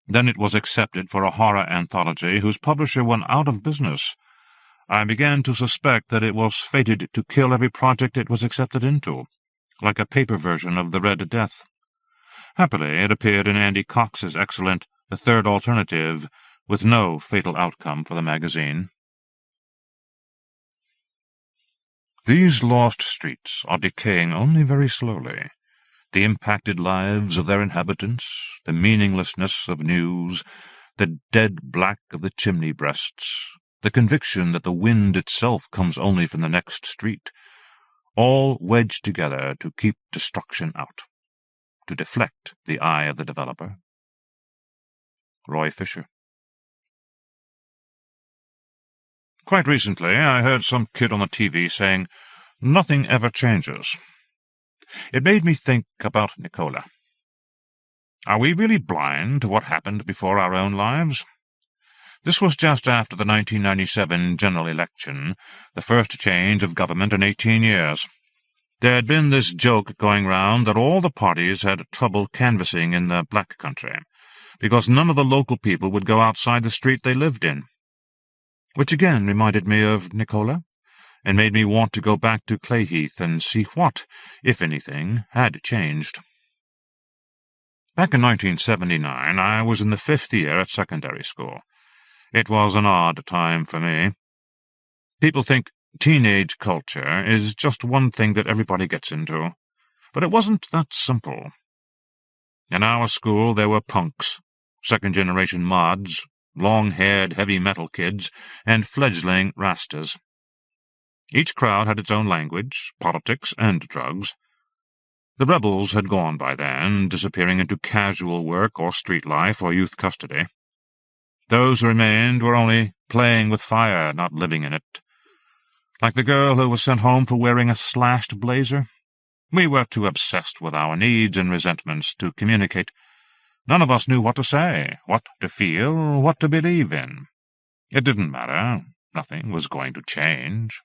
Then it was accepted for a horror anthology whose publisher went out of business. I began to suspect that it was fated to kill every project it was accepted into, like a paper version of The Red Death. Happily, it appeared in Andy Cox's excellent The Third Alternative, with no fatal outcome for the magazine. These lost streets are decaying only very slowly. The impacted lives of their inhabitants, the meaninglessness of news, the dead black of the chimney breasts, the conviction that the wind itself comes only from the next street, all wedged together to keep destruction out, to deflect the eye of the developer. Roy Fisher. Quite recently, I heard some kid on the TV saying, "Nothing ever changes." It made me think about Nicola. Are we really blind to what happened before our own lives? This was just after the 1997 general election, the first change of government in 18 years. There had been this joke going round that all the parties had trouble canvassing in the black country, because none of the local people would go outside the street they lived in. Which again reminded me of Nicola, and made me want to go back to Clayheath and see what, if anything, had changed. Back in 1979, I was in the 5th year at secondary school. It was an odd time for me. People think teenage culture is just one thing that everybody gets into, but it wasn't that simple. In our school there were punks, second-generation mods, long-haired heavy metal kids, and fledgling rastas. Each crowd had its own language, politics, and drugs. The rebels had gone by then, disappearing into casual work or street life or youth custody. Those who remained were only playing with fire, not living in it. Like the girl who was sent home for wearing a slashed blazer. We were too obsessed with our needs and resentments to communicate. None of us knew what to say, what to feel, what to believe in. It didn't matter. Nothing was going to change.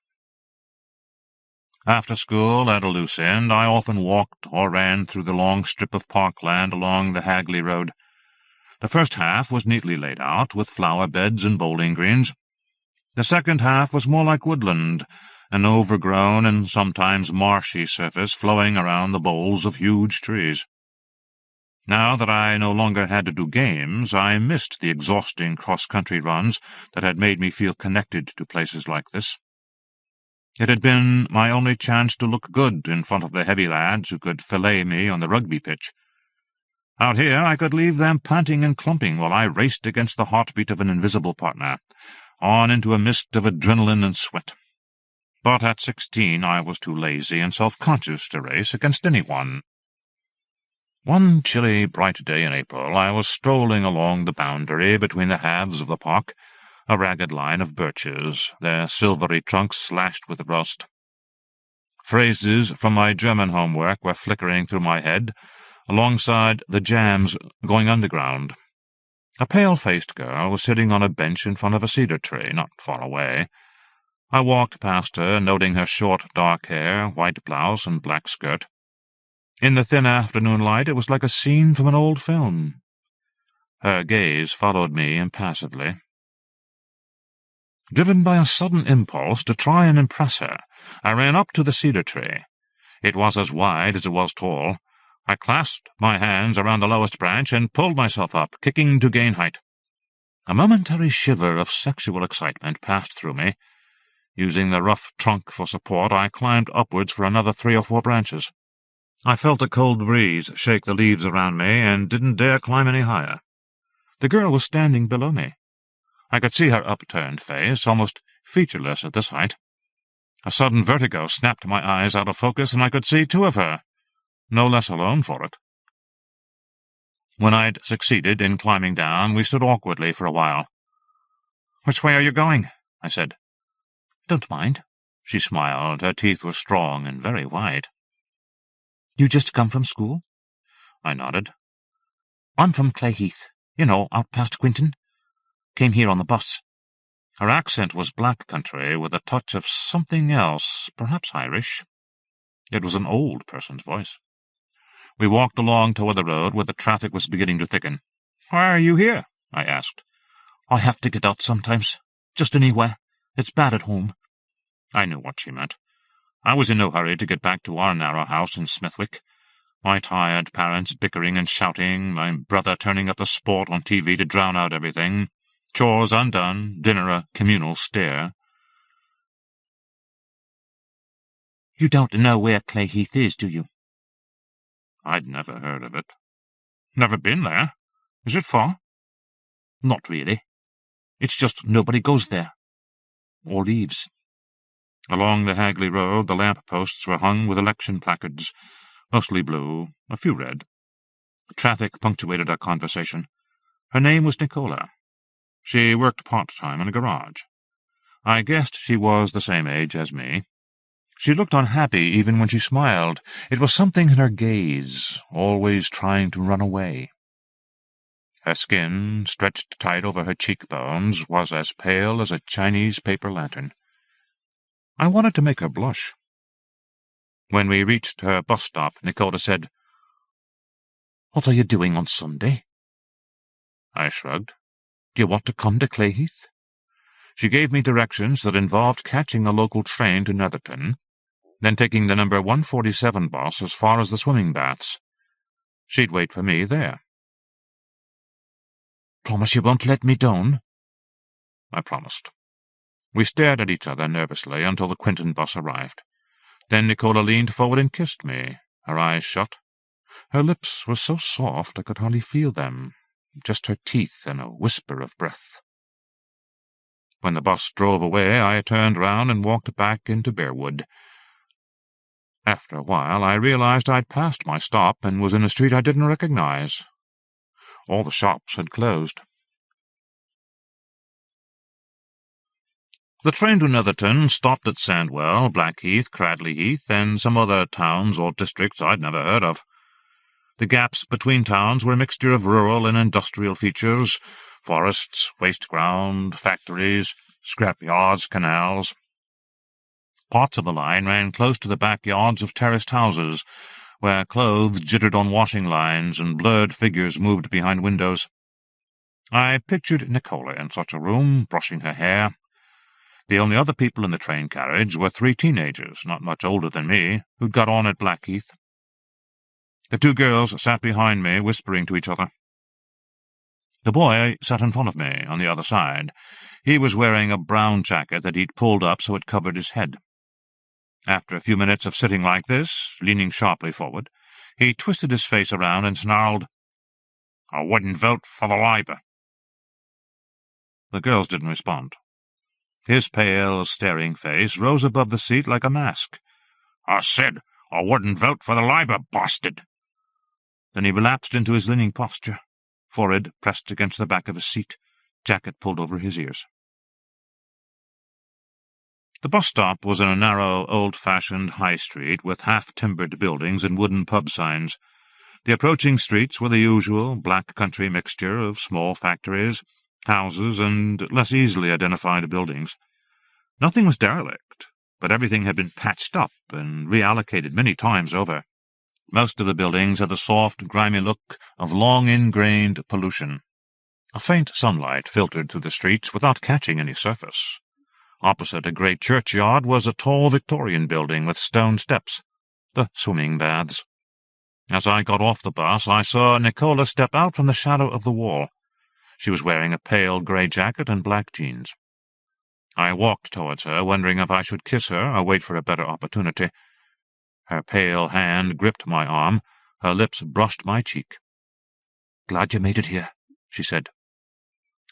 After school, at a loose end, I often walked or ran through the long strip of parkland along the Hagley Road. The first half was neatly laid out, with flower beds and bowling greens. The second half was more like woodland, an overgrown and sometimes marshy surface flowing around the boles of huge trees. Now that I no longer had to do games, I missed the exhausting cross-country runs that had made me feel connected to places like this. It had been my only chance to look good in front of the heavy lads who could fillet me on the rugby pitch. Out here I could leave them panting and clumping while I raced against the heartbeat of an invisible partner, on into a mist of adrenaline and sweat. But at 16 I was too lazy and self-conscious to race against anyone. One chilly, bright day in April I was strolling along the boundary between the halves of the park, a ragged line of birches, their silvery trunks slashed with rust. Phrases from my German homework were flickering through my head, alongside the jams going underground. A pale-faced girl was sitting on a bench in front of a cedar tree, not far away. I walked past her, noting her short, dark hair, white blouse, and black skirt. In the thin afternoon light it was like a scene from an old film. Her gaze followed me impassively. Driven by a sudden impulse to try and impress her, I ran up to the cedar tree. It was as wide as it was tall. I clasped my hands around the lowest branch and pulled myself up, kicking to gain height. A momentary shiver of sexual excitement passed through me. Using the rough trunk for support, I climbed upwards for another 3 or 4 branches. I felt a cold breeze shake the leaves around me and didn't dare climb any higher. The girl was standing below me. I could see her upturned face, almost featureless at this height. A sudden vertigo snapped my eyes out of focus, and I could see 2 of her, no less alone for it. When I'd succeeded in climbing down, we stood awkwardly for a while. "Which way are you going?" I said. "Don't mind." She smiled. Her teeth were strong and very white. "You just come from school?" I nodded. "I'm from Clayheath. You know, out past Quinton. Came here on the bus." Her accent was black country, with a touch of something else, perhaps Irish. It was an old person's voice. We walked along toward the road where the traffic was beginning to thicken. "Why are you here?" I asked. "I have to get out sometimes. Just anywhere. It's bad at home." I knew what she meant. I was in no hurry to get back to our narrow house in Smithwick. My tired parents bickering and shouting, my brother turning up the sport on TV to drown out everything, chores undone, dinner a communal stare. "You don't know where Clayheath is, do you?" I'd never heard of it. "Never been there. Is it far?" "Not really. It's just nobody goes there. Or leaves." Along the Hagley Road the lamp-posts were hung with election placards, mostly blue, a few red. Traffic punctuated our conversation. Her name was Nicola. She worked part-time in a garage. I guessed she was the same age as me. She looked unhappy even when she smiled. It was something in her gaze, always trying to run away. Her skin, stretched tight over her cheekbones, was as pale as a Chinese paper lantern. I wanted to make her blush. When we reached her bus stop, Nicola said, "What are you doing on Sunday?" I shrugged. "Do you want to come to Clayheath?" She gave me directions that involved catching a local train to Netherton, then taking the number 147 bus as far as the swimming baths. She'd wait for me there. "Promise you won't let me down?" I promised. We stared at each other nervously until the Quinton bus arrived. Then Nicola leaned forward and kissed me, her eyes shut. Her lips were so soft I could hardly feel them, just her teeth and a whisper of breath. When the bus drove away, I turned round and walked back into Bearwood. After a while, I realized I'd passed my stop and was in a street I didn't recognize. All the shops had closed. The train to Netherton stopped at Sandwell, Blackheath, Cradley Heath, and some other towns or districts I'd never heard of. The gaps between towns were a mixture of rural and industrial features, forests, waste ground, factories, scrapyards, canals. Parts of the line ran close to the backyards of terraced houses, where clothes jittered on washing lines and blurred figures moved behind windows. I pictured Nicola in such a room, brushing her hair. The only other people in the train carriage were 3 teenagers, not much older than me, who'd got on at Blackheath. The 2 girls sat behind me, whispering to each other. The boy sat in front of me, on the other side. He was wearing a brown jacket that he'd pulled up so it covered his head. After a few minutes of sitting like this, leaning sharply forward, he twisted his face around and snarled, "I wouldn't vote for the Labour." The girls didn't respond. His pale, staring face rose above the seat like a mask. "I said I wouldn't vote for the Labour, bastard!" Then he relapsed into his leaning posture, forehead pressed against the back of his seat, jacket pulled over his ears. The bus stop was in a narrow, old-fashioned high street with half-timbered buildings and wooden pub signs. The approaching streets were the usual black country mixture of small factories, houses, and less easily identified buildings. Nothing was derelict, but everything had been patched up and reallocated many times over. Most of the buildings had the soft, grimy look of long-ingrained pollution. A faint sunlight filtered through the streets without catching any surface. Opposite a great churchyard was a tall Victorian building with stone steps, the swimming baths. As I got off the bus, I saw Nicola step out from the shadow of the wall. She was wearing a pale grey jacket and black jeans. I walked towards her, wondering if I should kiss her or wait for a better opportunity. Her pale hand gripped my arm, her lips brushed my cheek. "Glad you made it here," she said.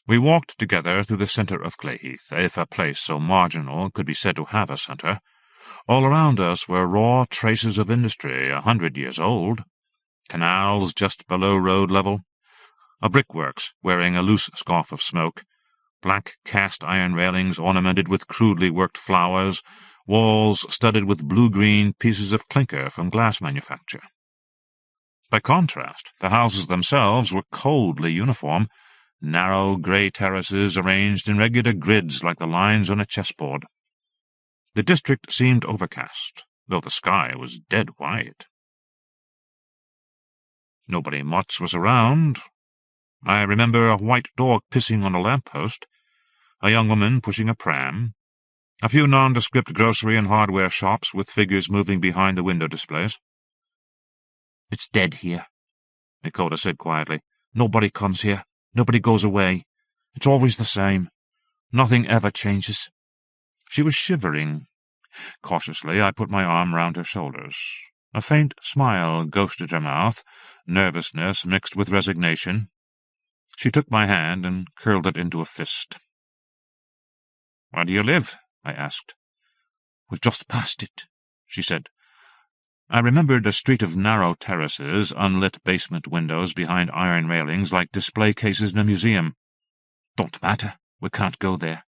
We walked together through the centre of Clayheath, if a place so marginal could be said to have a centre. All around us were raw traces of industry 100 years old. Canals just below road level, a brickworks wearing a loose scarf of smoke, black cast-iron railings ornamented with crudely worked flowers, walls studded with blue-green pieces of clinker from glass manufacture. By contrast, the houses themselves were coldly uniform, narrow grey terraces arranged in regular grids like the lines on a chessboard. The district seemed overcast, though the sky was dead white. Nobody much was around. I remember a white dog pissing on a lamp-post, a young woman pushing a pram, a few nondescript grocery and hardware shops with figures moving behind the window displays. "It's dead here," Nicola said quietly. "Nobody comes here. Nobody goes away. It's always the same. Nothing ever changes." She was shivering. Cautiously, I put my arm round her shoulders. A faint smile ghosted her mouth, nervousness mixed with resignation. She took my hand and curled it into a fist. "Where do you live?" I asked. "We've just passed it," she said. I remembered a street of narrow terraces, unlit basement windows behind iron railings like display cases in a museum. "Don't matter. We can't go there."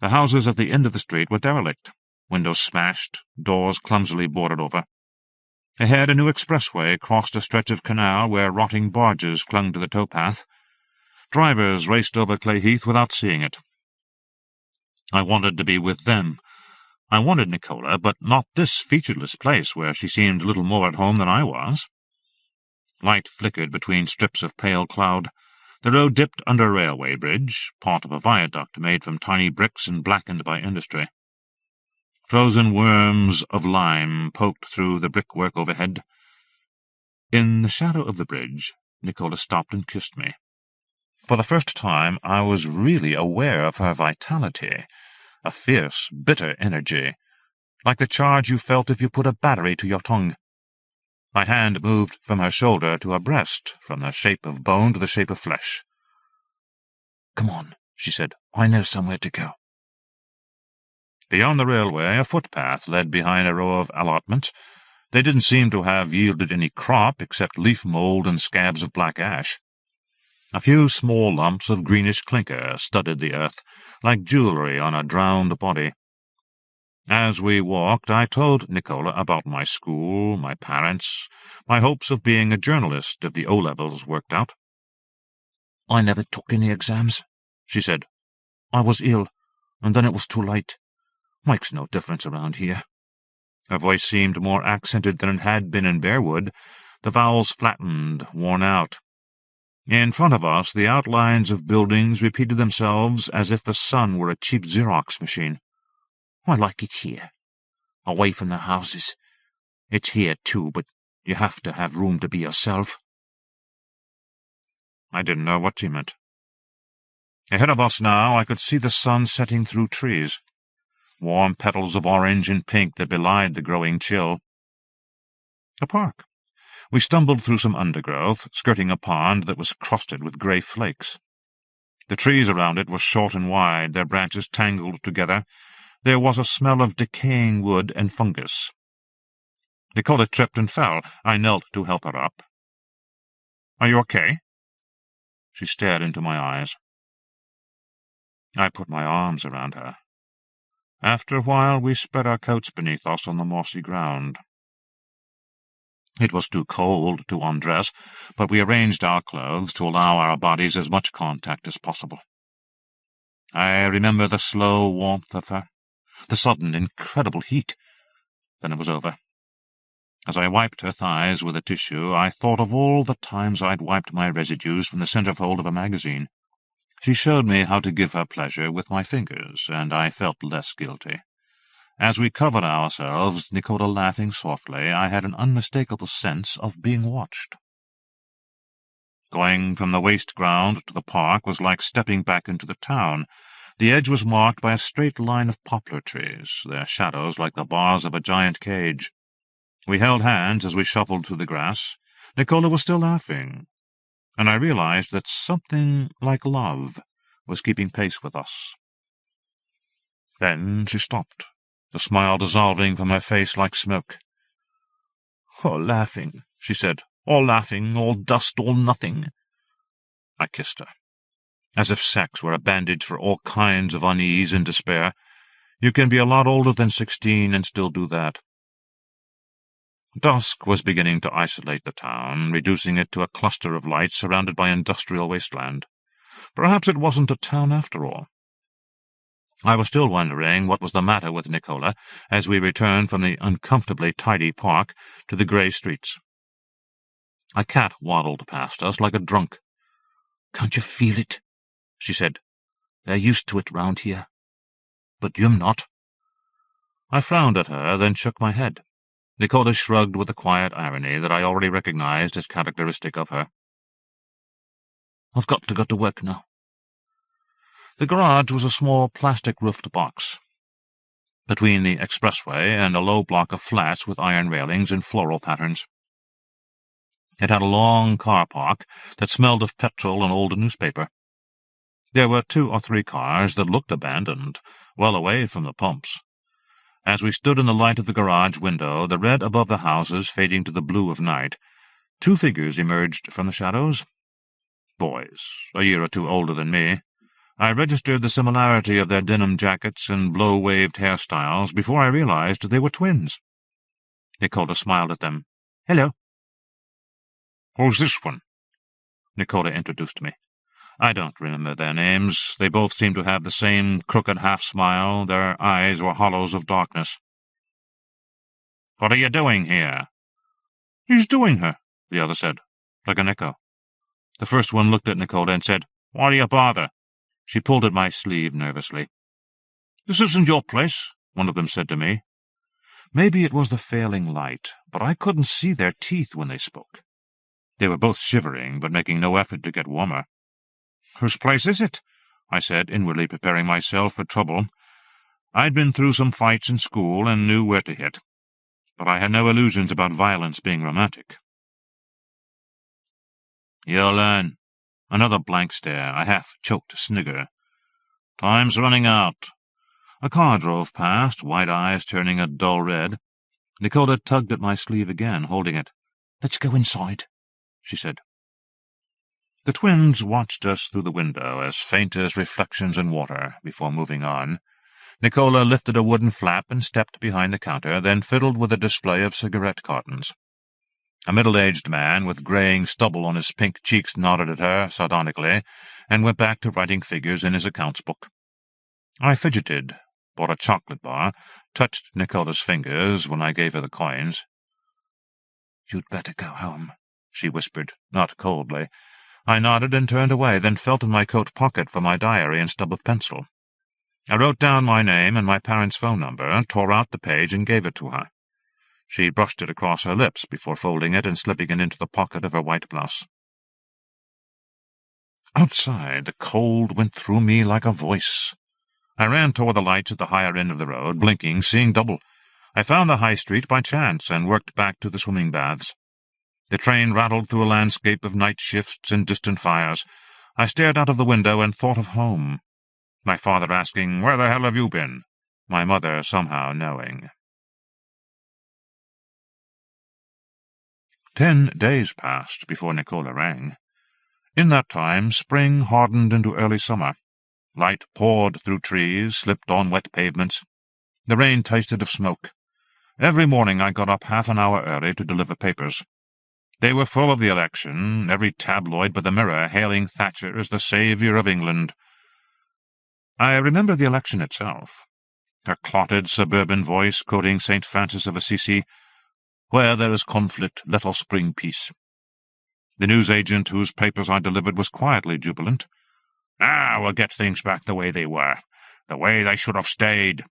The houses at the end of the street were derelict, windows smashed, doors clumsily boarded over. Ahead, a new expressway crossed a stretch of canal where rotting barges clung to the towpath. Drivers raced over Clay Heath without seeing it. I wanted to be with them. I wanted Nicola, but not this featureless place where she seemed little more at home than I was. Light flickered between strips of pale cloud. The road dipped under a railway bridge, part of a viaduct made from tiny bricks and blackened by industry. Frozen worms of lime poked through the brickwork overhead. In the shadow of the bridge, Nicola stopped and kissed me. For the first time, I was really aware of her vitality, a fierce, bitter energy, like the charge you felt if you put a battery to your tongue. My hand moved from her shoulder to her breast, from the shape of bone to the shape of flesh. "Come on," she said. "I know somewhere to go." Beyond the railway, a footpath led behind a row of allotments. They didn't seem to have yielded any crop except leaf mould and scabs of black ash. A few small lumps of greenish clinker studded the earth, like jewellery on a drowned body. As we walked, I told Nicola about my school, my parents, my hopes of being a journalist if the O-levels worked out. "I never took any exams," she said. "I was ill, and then it was too late. Makes no difference around here." Her voice seemed more accented than it had been in Bearwood, the vowels flattened, worn out. In front of us, the outlines of buildings repeated themselves as if the sun were a cheap Xerox machine. "I like it here, away from the houses. It's here, too, but you have to have room to be yourself." I didn't know what she meant. Ahead of us now, I could see the sun setting through trees, warm petals of orange and pink that belied the growing chill. A park. We stumbled through some undergrowth, skirting a pond that was crusted with grey flakes. The trees around it were short and wide, their branches tangled together. There was a smell of decaying wood and fungus. Nicola tripped and fell. I knelt to help her up. "Are you okay?" She stared into my eyes. I put my arms around her. After a while, we spread our coats beneath us on the mossy ground. It was too cold to undress, but we arranged our clothes to allow our bodies as much contact as possible. I remember the slow warmth of her, the sudden, incredible heat. Then it was over. As I wiped her thighs with a tissue, I thought of all the times I'd wiped my residues from the centerfold of a magazine. She showed me how to give her pleasure with my fingers, and I felt less guilty. As we covered ourselves, Nicola laughing softly, I had an unmistakable sense of being watched. Going from the waste ground to the park was like stepping back into the town. The edge was marked by a straight line of poplar trees, their shadows like the bars of a giant cage. We held hands as we shuffled through the grass. Nicola was still laughing, and I realized that something like love was keeping pace with us. Then she stopped, the smile dissolving from her face like smoke. "All laughing," she said. "All laughing, all dust, all nothing." I kissed her, as if sex were a bandage for all kinds of unease and despair. You can be a lot older than 16 and still do that. Dusk was beginning to isolate the town, reducing it to a cluster of lights surrounded by industrial wasteland. Perhaps it wasn't a town after all. I was still wondering what was the matter with Nicola as we returned from the uncomfortably tidy park to the grey streets. A cat waddled past us like a drunk. "Can't you feel it?" she said. "They're used to it round here. But you're not." I frowned at her, then shook my head. Nicola shrugged with a quiet irony that I already recognized as characteristic of her. "I've got to go to work now." The garage was a small plastic-roofed box, between the expressway and a low block of flats with iron railings and floral patterns. It had a long car park that smelled of petrol and old newspaper. There were 2 or 3 cars that looked abandoned, well away from the pumps. As we stood in the light of the garage window, the red above the houses fading to the blue of night, 2 figures emerged from the shadows. Boys, a year or 2 older than me. I registered the similarity of their denim jackets and blow-waved hairstyles before I realized they were twins. Nicola smiled at them. Hello. Who's this one? Nicola introduced me. I don't remember their names. They both seemed to have the same crooked half-smile. Their eyes were hollows of darkness. What are you doing here? He's doing her, the other said, like an echo. The first one looked at Nicola and said, Why do you bother? She pulled at my sleeve nervously. This isn't your place, one of them said to me. Maybe it was the failing light, but I couldn't see their teeth when they spoke. They were both shivering, but making no effort to get warmer. Whose place is it? I said, inwardly preparing myself for trouble. I'd been through some fights in school and knew where to hit, but I had no illusions about violence being romantic. You'll learn. Another blank stare, a half-choked snigger. Time's running out. A car drove past, white eyes turning a dull red. Nicola tugged at my sleeve again, holding it. Let's go inside, she said. The twins watched us through the window, as faint as reflections in water, before moving on. Nicola lifted a wooden flap and stepped behind the counter, then fiddled with a display of cigarette cartons. A middle-aged man with graying stubble on his pink cheeks nodded at her sardonically, and went back to writing figures in his accounts book. I fidgeted, bought a chocolate bar, touched Nicola's fingers when I gave her the coins. "You'd better go home," she whispered, not coldly. I nodded and turned away, then felt in my coat pocket for my diary and stub of pencil. I wrote down my name and my parents' phone number, tore out the page and gave it to her. She brushed it across her lips before folding it and slipping it into the pocket of her white blouse. Outside, the cold went through me like a voice. I ran toward the lights at the higher end of the road, blinking, seeing double. I found the high street by chance and worked back to the swimming baths. The train rattled through a landscape of night shifts and distant fires. I stared out of the window and thought of home. My father asking, "Where the hell have you been?" My mother somehow knowing. 10 days passed before Nicola rang. In that time, spring hardened into early summer. Light poured through trees, slipped on wet pavements. The rain tasted of smoke. Every morning I got up half an hour early to deliver papers. They were full of the election, every tabloid but the Mirror hailing Thatcher as the saviour of England. I remember the election itself. Her clotted suburban voice quoting St. Francis of Assisi, "Where there is conflict, let us bring peace." The newsagent whose papers I delivered was quietly jubilant. We'll get things back the way they were, the way they should have stayed."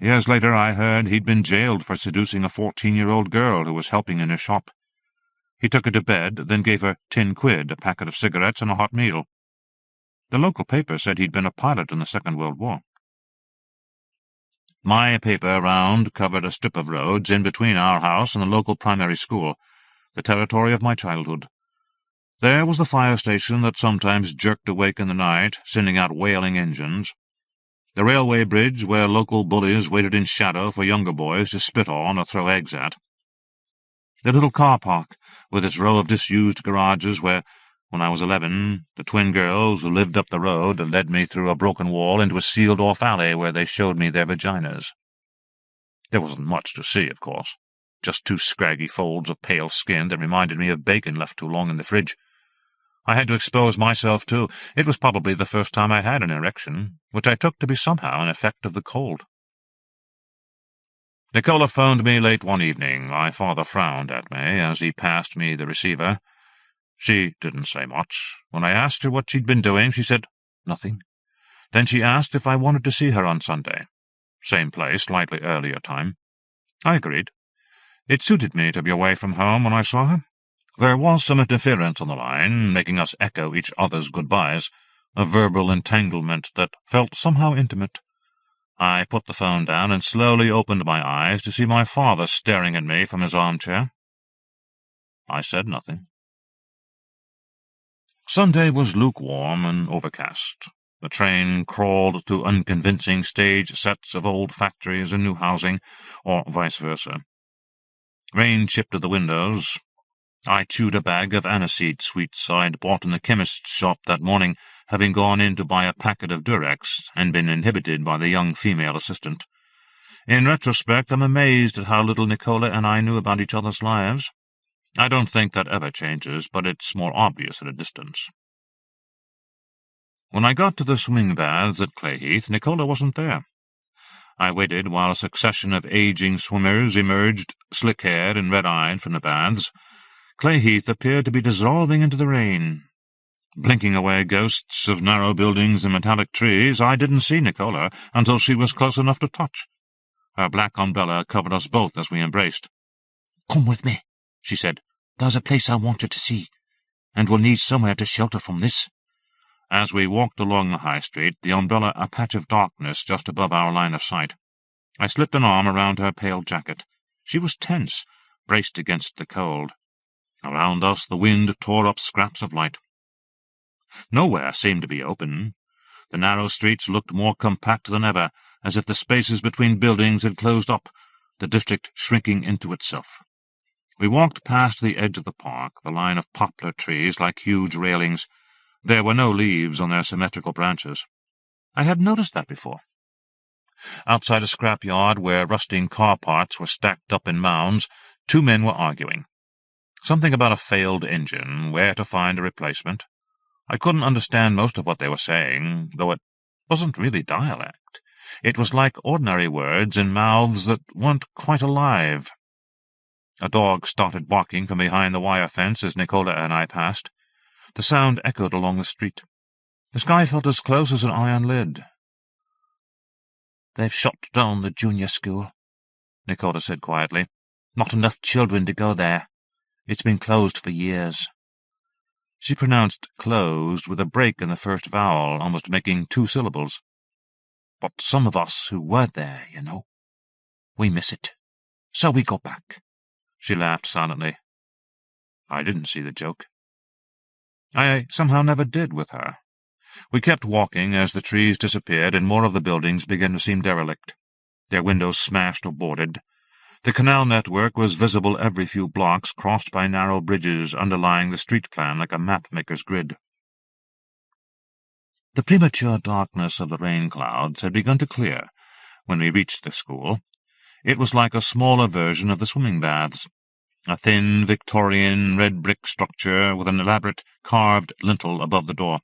Years later I heard he'd been jailed for seducing a 14-year-old girl who was helping in his shop. He took her to bed, then gave her 10 quid, a packet of cigarettes, and a hot meal. The local paper said he'd been a pilot in the Second World War. My paper round covered a strip of roads in between our house and the local primary school, the territory of my childhood. There was the fire station that sometimes jerked awake in the night, sending out wailing engines. The railway bridge where local bullies waited in shadow for younger boys to spit on or throw eggs at. The little car park, with its row of disused garages where, when I was 11, the twin girls who lived up the road led me through a broken wall into a sealed-off alley where they showed me their vaginas. There wasn't much to see, of course, just 2 scraggy folds of pale skin that reminded me of bacon left too long in the fridge. I had to expose myself, too. It was probably the first time I had an erection, which I took to be somehow an effect of the cold. Nicola phoned me late one evening. My father frowned at me as he passed me the receiver. She didn't say much. When I asked her what she'd been doing, she said, "Nothing." Then she asked if I wanted to see her on Sunday. Same place, slightly earlier time. I agreed. It suited me to be away from home when I saw her. There was some interference on the line, making us echo each other's goodbyes, a verbal entanglement that felt somehow intimate. I put the phone down and slowly opened my eyes to see my father staring at me from his armchair. I said nothing. Sunday was lukewarm and overcast. The train crawled to unconvincing stage sets of old factories and new housing, or vice versa. Rain chipped at the windows. I chewed a bag of aniseed sweets I'd bought in the chemist's shop that morning, having gone in to buy a packet of Durex and been inhibited by the young female assistant. In retrospect, I'm amazed at how little Nicola and I knew about each other's lives. I don't think that ever changes, but it's more obvious at a distance. When I got to the swimming baths at Clayheath, Nicola wasn't there. I waited while a succession of aging swimmers emerged, slick-haired and red-eyed, from the baths. Clayheath appeared to be dissolving into the rain. Blinking away ghosts of narrow buildings and metallic trees, I didn't see Nicola until she was close enough to touch. Her black umbrella covered us both as we embraced. "Come with me," she said. "There's a place I want you to see, and we'll need somewhere to shelter from this." As we walked along the high street, the umbrella a patch of darkness just above our line of sight. I slipped an arm around her pale jacket. She was tense, braced against the cold. Around us the wind tore up scraps of light. Nowhere seemed to be open. The narrow streets looked more compact than ever, as if the spaces between buildings had closed up, the district shrinking into itself. We walked past the edge of the park, the line of poplar trees like huge railings. There were no leaves on their symmetrical branches. I had noticed that before. Outside a scrapyard where rusting car parts were stacked up in mounds, 2 men were arguing. Something about a failed engine, where to find a replacement. I couldn't understand most of what they were saying, though it wasn't really dialect. It was like ordinary words in mouths that weren't quite alive. A dog started barking from behind the wire fence as Nicola and I passed. The sound echoed along the street. The sky felt as close as an iron lid. "They've shut down the junior school," Nicola said quietly. "Not enough children to go there. It's been closed for years." She pronounced closed with a break in the first vowel, almost making 2 syllables. "But some of us who were there, you know, we miss it. So we go back." She laughed silently. I didn't see the joke. I somehow never did with her. We kept walking as the trees disappeared and more of the buildings began to seem derelict, their windows smashed or boarded. The canal network was visible every few blocks, crossed by narrow bridges underlying the street plan like a map-maker's grid. The premature darkness of the rain clouds had begun to clear when we reached the school. It was like a smaller version of the swimming baths, a thin, Victorian, red-brick structure with an elaborate carved lintel above the door.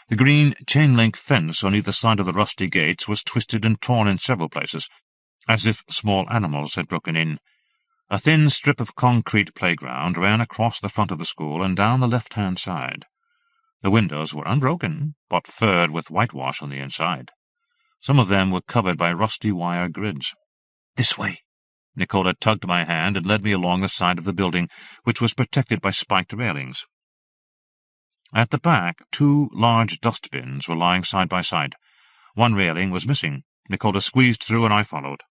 The green chain-link fence on either side of the rusty gates was twisted and torn in several places, as if small animals had broken in. A thin strip of concrete playground ran across the front of the school and down the left-hand side. The windows were unbroken, but furred with whitewash on the inside. Some of them were covered by rusty wire grids. "This way." Nicola tugged my hand and led me along the side of the building, which was protected by spiked railings. At the back, 2 large dustbins were lying side by side. One railing was missing. Nicola squeezed through, and I followed.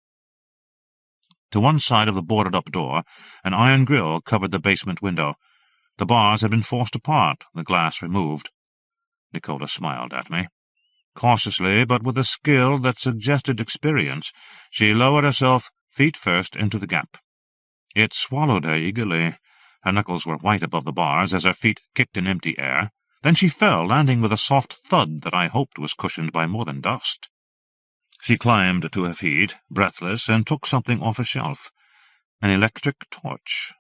To one side of the boarded-up door, an iron grille covered the basement window. The bars had been forced apart, the glass removed. Nicola smiled at me. Cautiously, but with a skill that suggested experience, she lowered herself feet first into the gap. It swallowed her eagerly. Her knuckles were white above the bars as her feet kicked in empty air. Then she fell, landing with a soft thud that I hoped was cushioned by more than dust. She climbed to her feet, breathless, and took something off a shelf. An electric torch.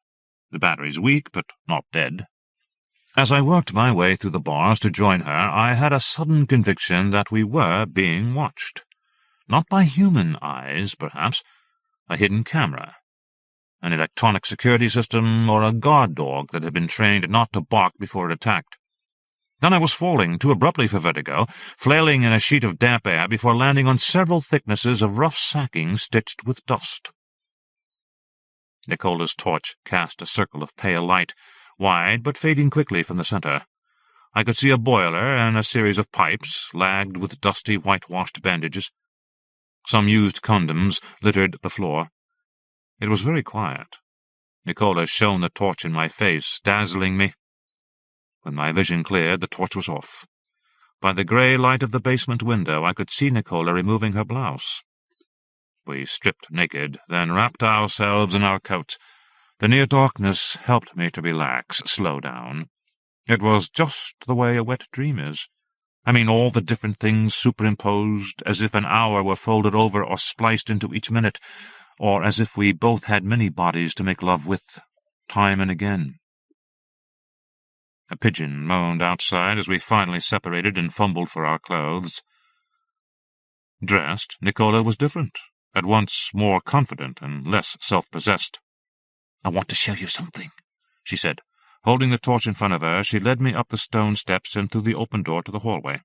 The battery's weak, but not dead. As I worked my way through the bars to join her, I had a sudden conviction that we were being watched. Not by human eyes, perhaps. A hidden camera, an electronic security system, or a guard dog that had been trained not to bark before it attacked. Then I was falling, too abruptly for vertigo, flailing in a sheet of damp air before landing on several thicknesses of rough sacking stitched with dust. Nicola's torch cast a circle of pale light, wide but fading quickly from the center. I could see a boiler and a series of pipes, lagged with dusty whitewashed bandages. Some used condoms littered the floor. It was very quiet. Nicola shone the torch in my face, dazzling me. When my vision cleared, the torch was off. By the grey light of the basement window, I could see Nicola removing her blouse. We stripped naked, then wrapped ourselves in our coats. The near darkness helped me to relax, slow down. It was just the way a wet dream is. I mean all the different things superimposed, as if an hour were folded over or spliced into each minute, or as if we both had many bodies to make love with, time and again. A pigeon moaned outside as we finally separated and fumbled for our clothes. Dressed, Nicola was different, at once more confident and less self-possessed. "I want to show you something," she said. Holding the torch in front of her, she led me up the stone steps and through the open door to the hallway.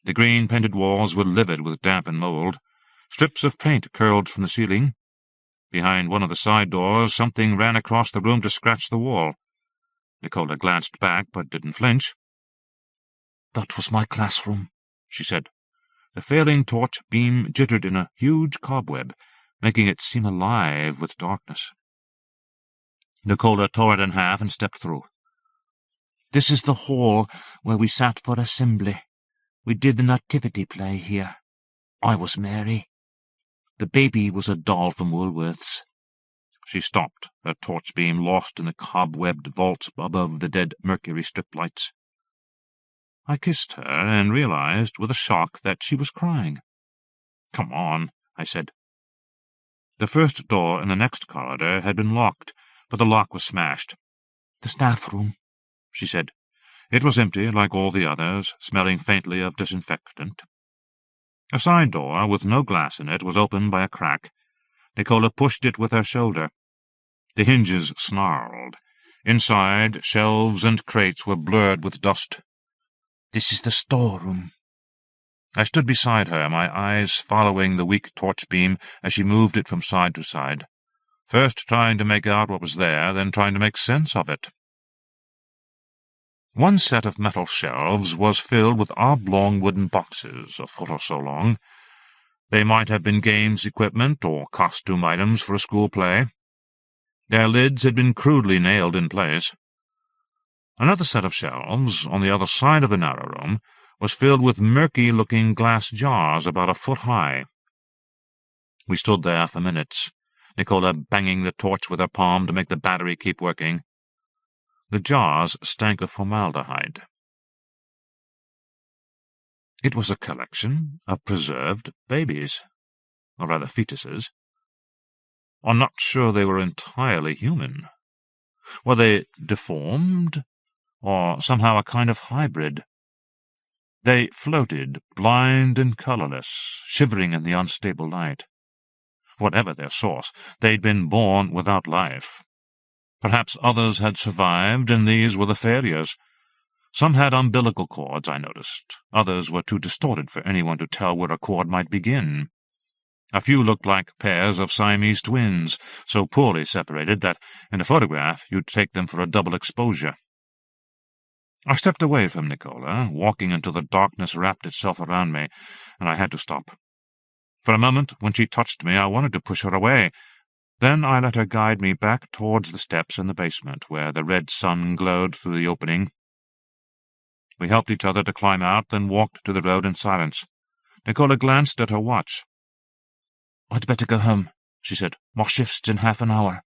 The green-painted walls were livid with damp and mold. Strips of paint curled from the ceiling. Behind one of the side doors, something ran across the room to scratch the wall. Nicola glanced back, but didn't flinch. "That was my classroom," she said. The failing torch beam jittered in a huge cobweb, making it seem alive with darkness. Nicola tore it in half and stepped through. "This is the hall where we sat for assembly. We did the nativity play here. I was Mary. The baby was a doll from Woolworth's." She stopped, her torch beam lost in the cobwebbed vault above the dead mercury strip lights. I kissed her and realized with a shock that she was crying. "Come on," I said. The first door in the next corridor had been locked, but the lock was smashed. "The staff room," she said. It was empty, like all the others, smelling faintly of disinfectant. A side door, with no glass in it, was opened by a crack. Nicola pushed it with her shoulder. The hinges snarled. Inside, shelves and crates were blurred with dust. "This is the storeroom." I stood beside her, my eyes following the weak torch beam as she moved it from side to side, first trying to make out what was there, then trying to make sense of it. One set of metal shelves was filled with oblong wooden boxes, a foot or so long. They might have been games equipment or costume items for a school play. Their lids had been crudely nailed in place. Another set of shelves, on the other side of the narrow room, was filled with murky-looking glass jars about a foot high. We stood there for minutes, Nicola banging the torch with her palm to make the battery keep working. The jars stank of formaldehyde. It was a collection of preserved babies, or rather fetuses. I'm not sure they were entirely human. Were they deformed, or somehow a kind of hybrid? They floated, blind and colourless, shivering in the unstable light. Whatever their source, they'd been born without life. Perhaps others had survived, and these were the failures. Some had umbilical cords, I noticed. Others were too distorted for anyone to tell where a cord might begin. A few looked like pairs of Siamese twins, so poorly separated that, in a photograph, you'd take them for a double exposure. I stepped away from Nicola, walking until the darkness wrapped itself around me, and I had to stop. For a moment, when she touched me, I wanted to push her away. Then I let her guide me back towards the steps in the basement, where the red sun glowed through the opening. We helped each other to climb out, then walked to the road in silence. Nicola glanced at her watch. "I'd better go home," she said. "My shift's in half an hour."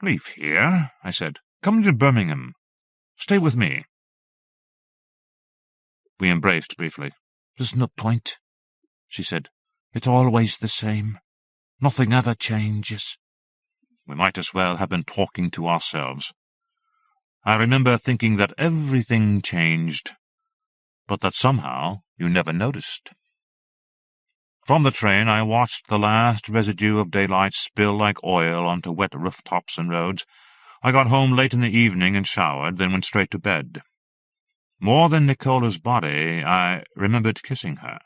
"Leave here?" I said. "Come to Birmingham. Stay with me." We embraced briefly. "There's no point," she said. "It's always the same. Nothing ever changes." We might as well have been talking to ourselves. I remember thinking that everything changed, but that somehow you never noticed. From the train I watched the last residue of daylight spill like oil onto wet rooftops and roads. I got home late in the evening and showered, then went straight to bed. More than Nicola's body, I remembered kissing her.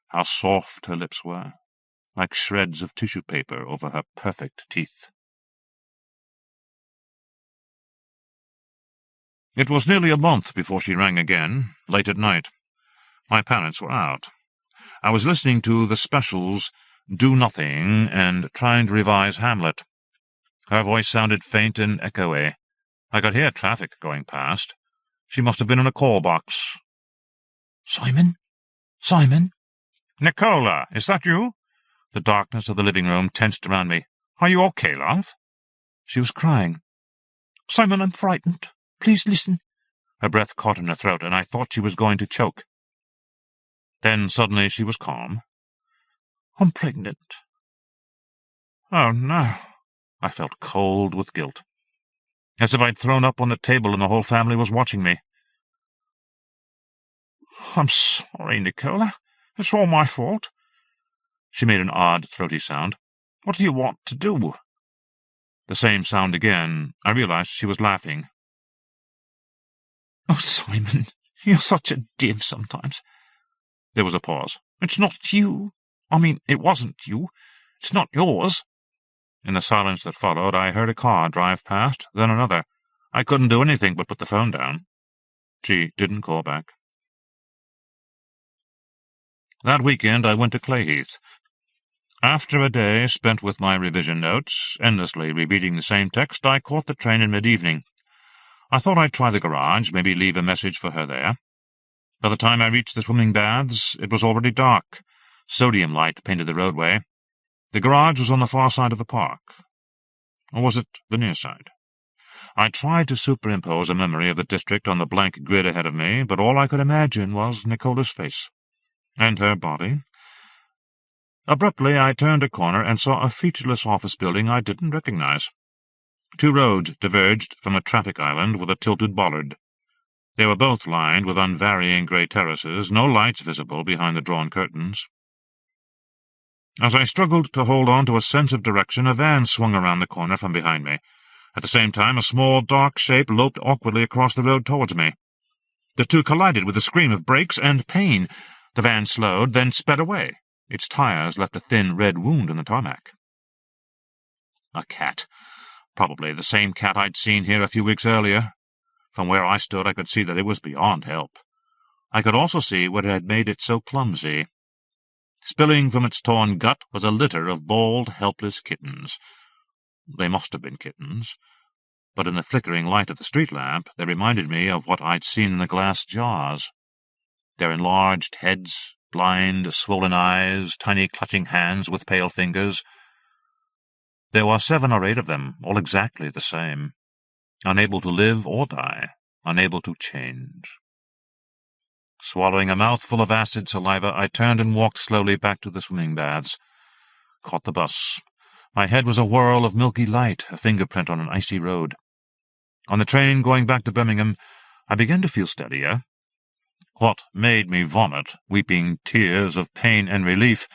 How soft her lips were, like shreds of tissue paper over her perfect teeth. It was nearly a month before she rang again, late at night. My parents were out. I was listening to the specials, Do Nothing, and trying to revise Hamlet. Her voice sounded faint and echoey. I could hear traffic going past. She must have been in a call box. "Simon? Simon?" "Nicola, is that you?" The darkness of the living room tensed around me. "Are you okay, love?" She was crying. "Simon, I'm frightened. Please listen. Her breath caught in her throat, and I thought she was going to choke. Then suddenly she was calm. "I'm pregnant." Oh, no. I felt cold with guilt, as if I'd thrown up on the table and the whole family was watching me. "I'm sorry, Nicola. It's all my fault." She made an odd, throaty sound. "What do you want to do?" The same sound again. I realized she was laughing. "Oh, Simon, you're such a div sometimes." There was a pause. "It's not you. I mean, it wasn't you. It's not yours." In the silence that followed, I heard a car drive past, then another. I couldn't do anything but put the phone down. She didn't call back. That weekend I went to Clayheath. After a day spent with my revision notes, endlessly repeating the same text, I caught the train in mid-evening. I thought I'd try the garage, maybe leave a message for her there. By the time I reached the swimming baths, it was already dark. Sodium light painted the roadway. The garage was on the far side of the park. Or was it the near side? I tried to superimpose a memory of the district on the blank grid ahead of me, but all I could imagine was Nicola's face. And her body. Abruptly, I turned a corner and saw a featureless office building I didn't recognize. 2 roads diverged from a traffic island with a tilted bollard. They were both lined with unvarying grey terraces, no lights visible behind the drawn curtains. As I struggled to hold on to a sense of direction, a van swung around the corner from behind me. At the same time, a small, dark shape loped awkwardly across the road towards me. The two collided with a scream of brakes and pain. The van slowed, then sped away. Its tires left a thin red wound in the tarmac. A cat. Probably the same cat I'd seen here a few weeks earlier. From where I stood, I could see that it was beyond help. I could also see what had made it so clumsy. Spilling from its torn gut was a litter of bald, helpless kittens. They must have been kittens, but in the flickering light of the street lamp they reminded me of what I'd seen in the glass jars. Their enlarged heads, blind, swollen eyes, tiny clutching hands with pale fingers. There were 7 or 8 of them, all exactly the same, unable to live or die, unable to change. Swallowing a mouthful of acid saliva, I turned and walked slowly back to the swimming baths. Caught the bus. My head was a whirl of milky light, a fingerprint on an icy road. On the train going back to Birmingham, I began to feel steadier. What made me vomit, weeping tears of pain and relief,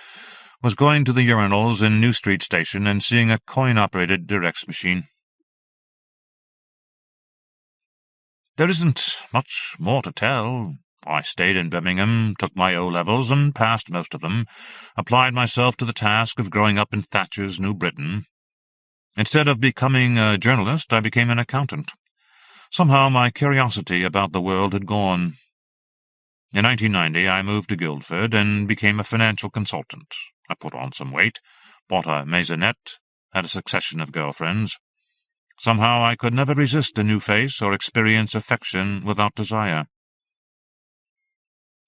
was going to the urinals in New Street Station and seeing a coin-operated Durex machine. There isn't much more to tell. I stayed in Birmingham, took my O-levels, and passed most of them, applied myself to the task of growing up in Thatcher's New Britain. Instead of becoming a journalist, I became an accountant. Somehow my curiosity about the world had gone. In 1990, I moved to Guildford and became a financial consultant. I put on some weight, bought a maisonette, had a succession of girlfriends. Somehow I could never resist a new face or experience affection without desire.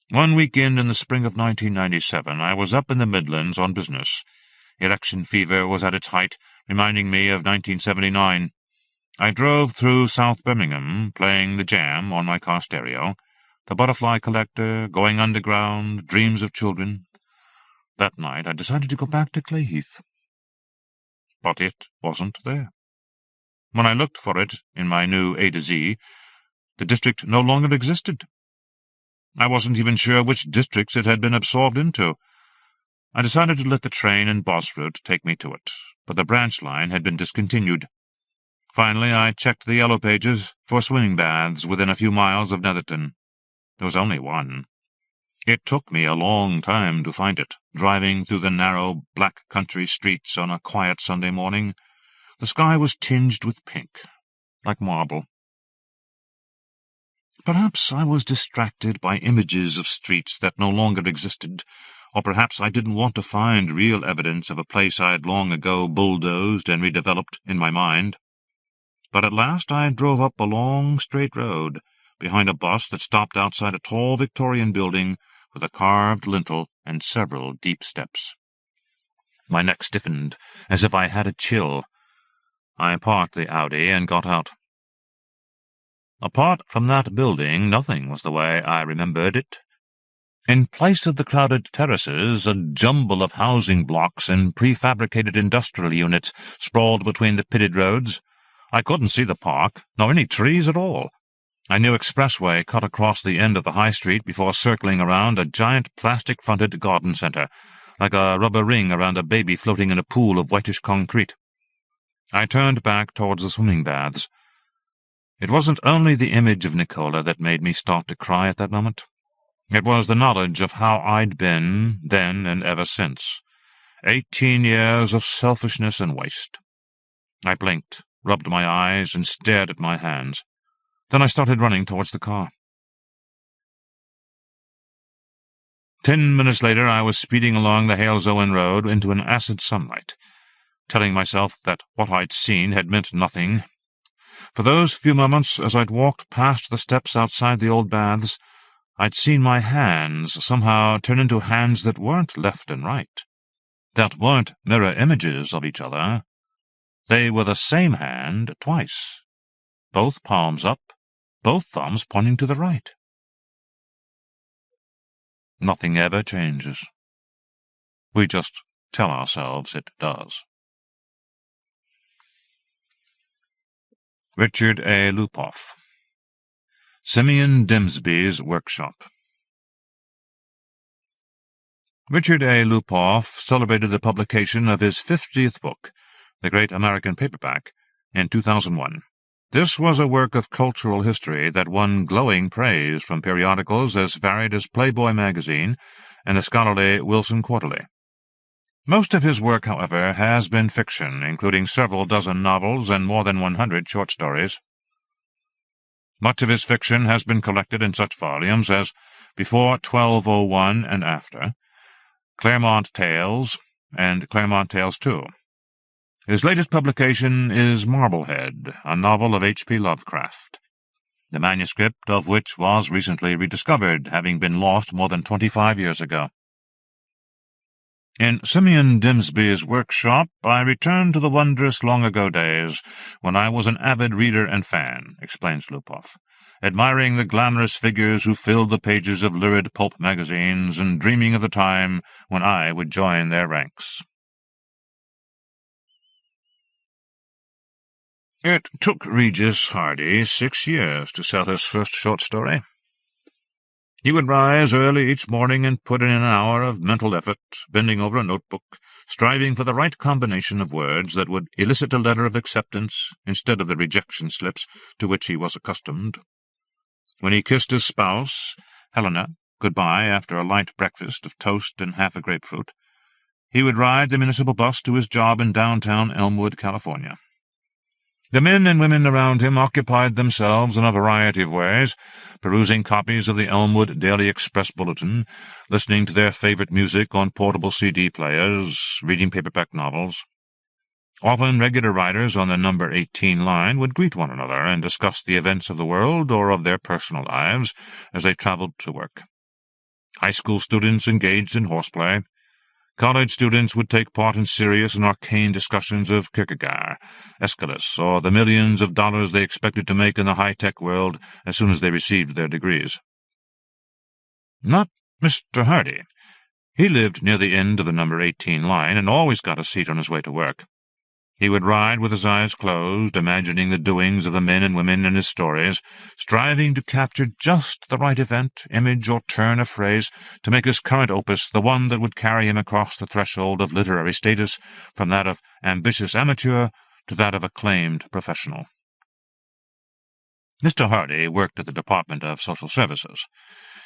One weekend in the spring of 1997, I was up in the Midlands on business. Election fever was at its height, reminding me of 1979. I drove through South Birmingham, playing The Jam on my car stereo, The Butterfly Collector, Going Underground, Dreams of Children. That night I decided to go back to Clayheath. But it wasn't there. When I looked for it in my new A to Z, the district no longer existed. I wasn't even sure which districts it had been absorbed into. I decided to let the train and bus route take me to it, but the branch line had been discontinued. Finally, I checked the yellow pages for swimming baths within a few miles of Netherton. There was only one. It took me a long time to find it, driving through the narrow, black country streets on a quiet Sunday morning. The sky was tinged with pink, like marble. Perhaps I was distracted by images of streets that no longer existed, or perhaps I didn't want to find real evidence of a place I'd long ago bulldozed and redeveloped in my mind. But at last I drove up a long, straight road, behind a bus that stopped outside a tall Victorian building with a carved lintel and several deep steps. My neck stiffened, as if I had a chill. I parked the Audi and got out. Apart from that building, nothing was the way I remembered it. In place of the crowded terraces, a jumble of housing blocks and prefabricated industrial units sprawled between the pitted roads. I couldn't see the park, nor any trees at all. A new expressway cut across the end of the high street before circling around a giant plastic-fronted garden centre, like a rubber ring around a baby floating in a pool of whitish concrete. I turned back towards the swimming baths. It wasn't only the image of Nicola that made me start to cry at that moment. It was the knowledge of how I'd been then and ever since. 18 years of selfishness and waste. I blinked, rubbed my eyes, and stared at my hands. Then I started running towards the car. 10 minutes later I was speeding along the Halesowen Road into an acid sunlight, telling myself that what I'd seen had meant nothing. For those few moments, as I'd walked past the steps outside the old baths, I'd seen my hands somehow turn into hands that weren't left and right, that weren't mirror images of each other. They were the same hand twice, both palms up, both thumbs pointing to the right. Nothing ever changes. We just tell ourselves it does. Richard A. Lupoff. Simeon Dimsby's Workshop. Richard A. Lupoff celebrated the publication of his 50th book, The Great American Paperback, in 2001. This was a work of cultural history that won glowing praise from periodicals as varied as Playboy magazine and the scholarly Wilson Quarterly. Most of his work, however, has been fiction, including several dozen novels and more than 100 short stories. Much of his fiction has been collected in such volumes as Before 1201 and After, Claremont Tales, and Claremont Tales II. His latest publication is Marblehead, a novel of H.P. Lovecraft, the manuscript of which was recently rediscovered, having been lost more than 25 years ago. In Simeon Dimsby's Workshop, I returned to the wondrous long-ago days when I was an avid reader and fan, explains Lupoff, admiring the glamorous figures who filled the pages of lurid pulp magazines and dreaming of the time when I would join their ranks. It took Regis Hardy 6 years to sell his first short story. He would rise early each morning and put in an hour of mental effort, bending over a notebook, striving for the right combination of words that would elicit a letter of acceptance instead of the rejection slips to which he was accustomed. When he kissed his spouse, Helena, goodbye after a light breakfast of toast and half a grapefruit, he would ride the municipal bus to his job in downtown Elmwood, California. The men and women around him occupied themselves in a variety of ways, perusing copies of the Elmwood Daily Express Bulletin, listening to their favorite music on portable CD players, reading paperback novels. Often regular riders on the number 18 line would greet one another and discuss the events of the world or of their personal lives as they traveled to work. High school students engaged in horseplay. College students would take part in serious and arcane discussions of Kierkegaard, Aeschylus, or the millions of dollars they expected to make in the high-tech world as soon as they received their degrees. Not Mr. Hardy. He lived near the end of the number 18 line and always got a seat on his way to work. He would ride with his eyes closed, imagining the doings of the men and women in his stories, striving to capture just the right event, image, or turn of phrase to make his current opus the one that would carry him across the threshold of literary status from that of ambitious amateur to that of acclaimed professional. Mr. Hardy worked at the Department of Social Services.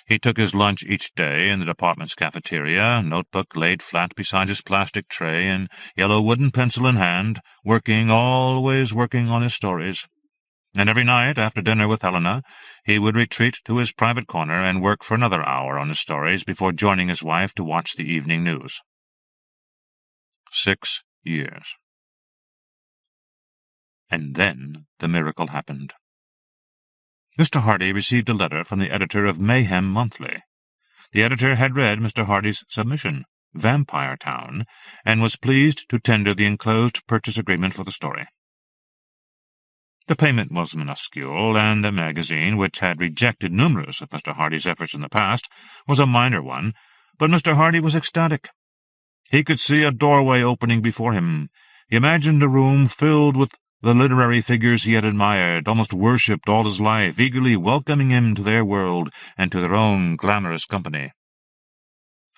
He took his lunch each day in the department's cafeteria, notebook laid flat beside his plastic tray, and yellow wooden pencil in hand, always working on his stories. And every night, after dinner with Helena, he would retreat to his private corner and work for another hour on his stories before joining his wife to watch the evening news. 6 years. And then the miracle happened. Mr. Hardy received a letter from the editor of Mayhem Monthly. The editor had read Mr. Hardy's submission, Vampire Town, and was pleased to tender the enclosed purchase agreement for the story. The payment was minuscule, and the magazine, which had rejected numerous of Mr. Hardy's efforts in the past, was a minor one, but Mr. Hardy was ecstatic. He could see a doorway opening before him. He imagined a room filled with the literary figures he had admired, almost worshipped all his life, eagerly welcoming him to their world and to their own glamorous company.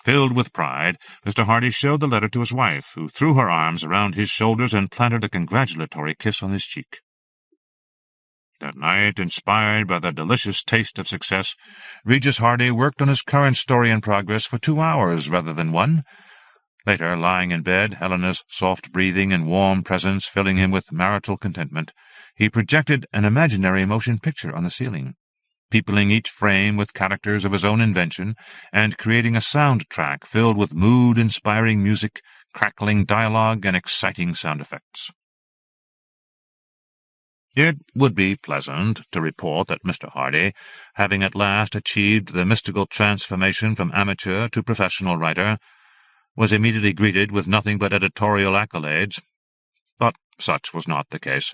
Filled with pride, Mr. Hardy showed the letter to his wife, who threw her arms around his shoulders and planted a congratulatory kiss on his cheek. That night, inspired by the delicious taste of success, Regis Hardy worked on his current story in progress for 2 hours rather than 1. Later, lying in bed, Helena's soft breathing and warm presence filling him with marital contentment, he projected an imaginary motion picture on the ceiling, peopling each frame with characters of his own invention, and creating a soundtrack filled with mood-inspiring music, crackling dialogue, and exciting sound effects. It would be pleasant to report that Mr. Hardy, having at last achieved the mystical transformation from amateur to professional writer, was immediately greeted with nothing but editorial accolades, but such was not the case.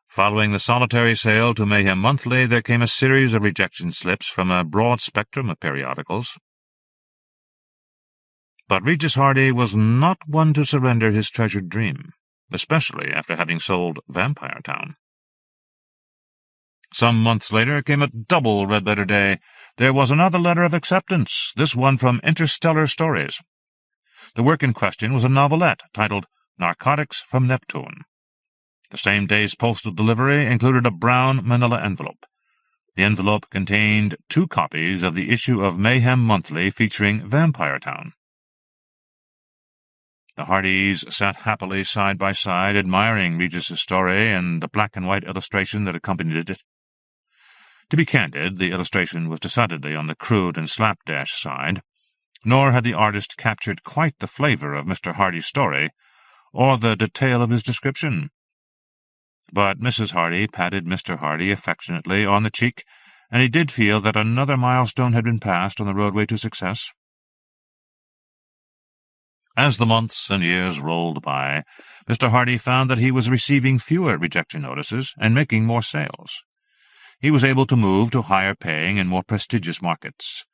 Following the solitary sale to Mayhem Monthly, there came a series of rejection slips from a broad spectrum of periodicals. But Regis Hardy was not one to surrender his treasured dream, especially after having sold Vampire Town. Some months later came a double red-letter day. There was another letter of acceptance, this one from Interstellar Stories. The work in question was a novelette titled Narcotics from Neptune. The same day's postal delivery included a brown manila envelope. The envelope contained 2 copies of the issue of Mayhem Monthly featuring Vampire Town. The Hardys sat happily side by side, admiring Regis's story and the black-and-white illustration that accompanied it. To be candid, the illustration was decidedly on the crude and slapdash side, nor had the artist captured quite the flavor of Mr. Hardy's story, or the detail of his description. But Mrs. Hardy patted Mr. Hardy affectionately on the cheek, and he did feel that another milestone had been passed on the roadway to success. As the months and years rolled by, Mr. Hardy found that he was receiving fewer rejection notices and making more sales. He was able to move to higher-paying and more prestigious markets.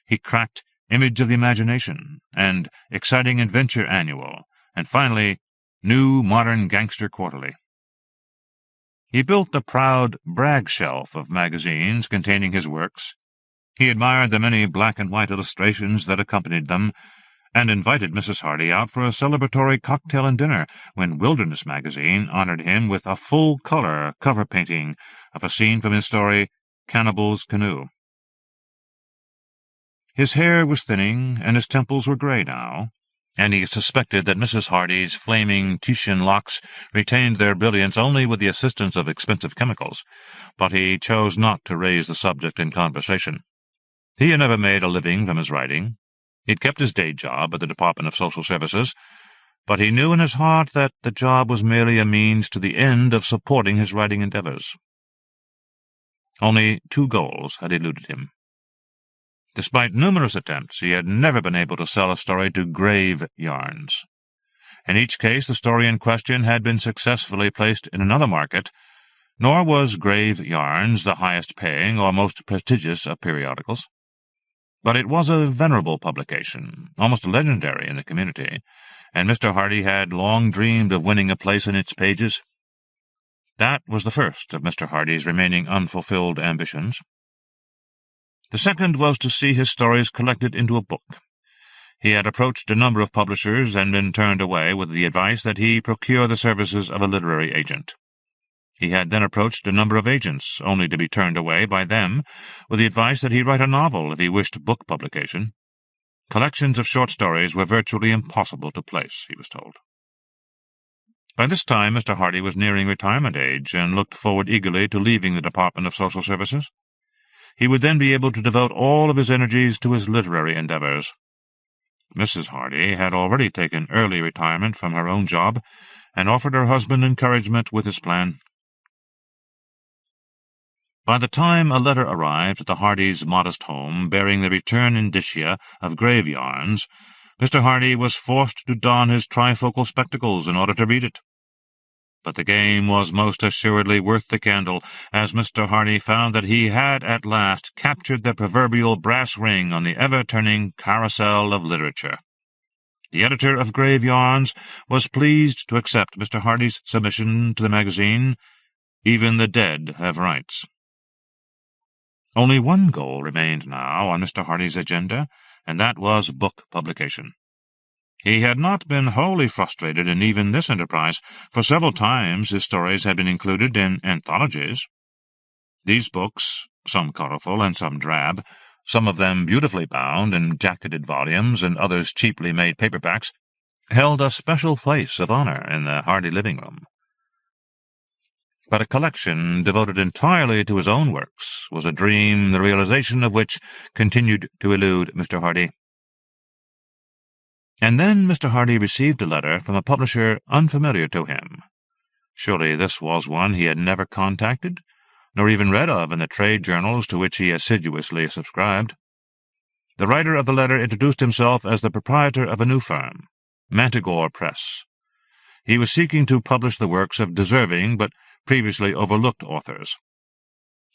He cracked Image of the Imagination and Exciting Adventure Annual, and finally, New Modern Gangster Quarterly. He built a proud brag shelf of magazines containing his works. He admired the many black-and-white illustrations that accompanied them, and invited Mrs. Hardy out for a celebratory cocktail and dinner when Wilderness magazine honored him with a full-color cover painting of a scene from his story Cannibal's Canoe. His hair was thinning, and his temples were grey now, and he suspected that Mrs. Hardy's flaming Titian locks retained their brilliance only with the assistance of expensive chemicals, but he chose not to raise the subject in conversation. He had never made a living from his writing. He'd kept his day job at the Department of Social Services, but he knew in his heart that the job was merely a means to the end of supporting his writing endeavors. Only 2 goals had eluded him. Despite numerous attempts, he had never been able to sell a story to Grave Yarns. In each case, the story in question had been successfully placed in another market, nor was Grave Yarns the highest-paying or most prestigious of periodicals. But it was a venerable publication, almost legendary in the community, and Mr. Hardy had long dreamed of winning a place in its pages. That was the first of Mr. Hardy's remaining unfulfilled ambitions. The second was to see his stories collected into a book. He had approached a number of publishers and been turned away with the advice that he procure the services of a literary agent. He had then approached a number of agents, only to be turned away by them with the advice that he write a novel if he wished book publication. Collections of short stories were virtually impossible to place, he was told. By this time Mr. Hardy was nearing retirement age and looked forward eagerly to leaving the Department of Social Services. He would then be able to devote all of his energies to his literary endeavors. Mrs. Hardy had already taken early retirement from her own job and offered her husband encouragement with his plan. By the time a letter arrived at the Hardys' modest home bearing the return indicia of Grave Yarns, Mr. Hardy was forced to don his trifocal spectacles in order to read it. But the game was most assuredly worth the candle, as Mr. Hardy found that he had at last captured the proverbial brass ring on the ever-turning carousel of literature. The editor of Grave Yarns was pleased to accept Mr. Hardy's submission to the magazine. Even the dead have rights. Only one goal remained now on Mr. Hardy's agenda, and that was book publication. He had not been wholly frustrated in even this enterprise, for several times his stories had been included in anthologies. These books, some colourful and some drab, some of them beautifully bound in jacketed volumes and others cheaply made paperbacks, held a special place of honour in the Hardy living room. But a collection devoted entirely to his own works was a dream, the realization of which continued to elude Mr. Hardy. And then Mr. Hardy received a letter from a publisher unfamiliar to him. Surely this was one he had never contacted, nor even read of in the trade journals to which he assiduously subscribed. The writer of the letter introduced himself as the proprietor of a new firm, Mantigore Press. He was seeking to publish the works of deserving but previously overlooked authors.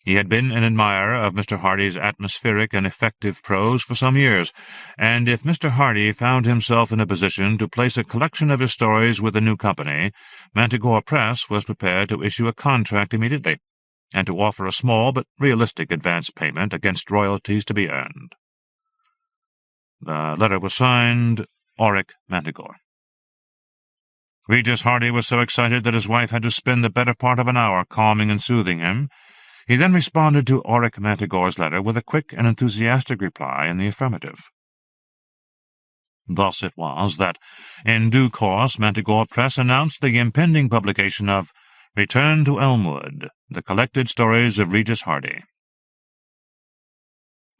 He had been an admirer of Mr. Hardy's atmospheric and effective prose for some years, and if Mr. Hardy found himself in a position to place a collection of his stories with a new company, Mantigore Press was prepared to issue a contract immediately, and to offer a small but realistic advance payment against royalties to be earned. The letter was signed Auric Mantigore. Regis Hardy was so excited that his wife had to spend the better part of an hour calming and soothing him. He then responded to Auric Mantigore's letter with a quick and enthusiastic reply in the affirmative. Thus it was that, in due course, Mantigore Press announced the impending publication of Return to Elmwood, the collected stories of Regis Hardy.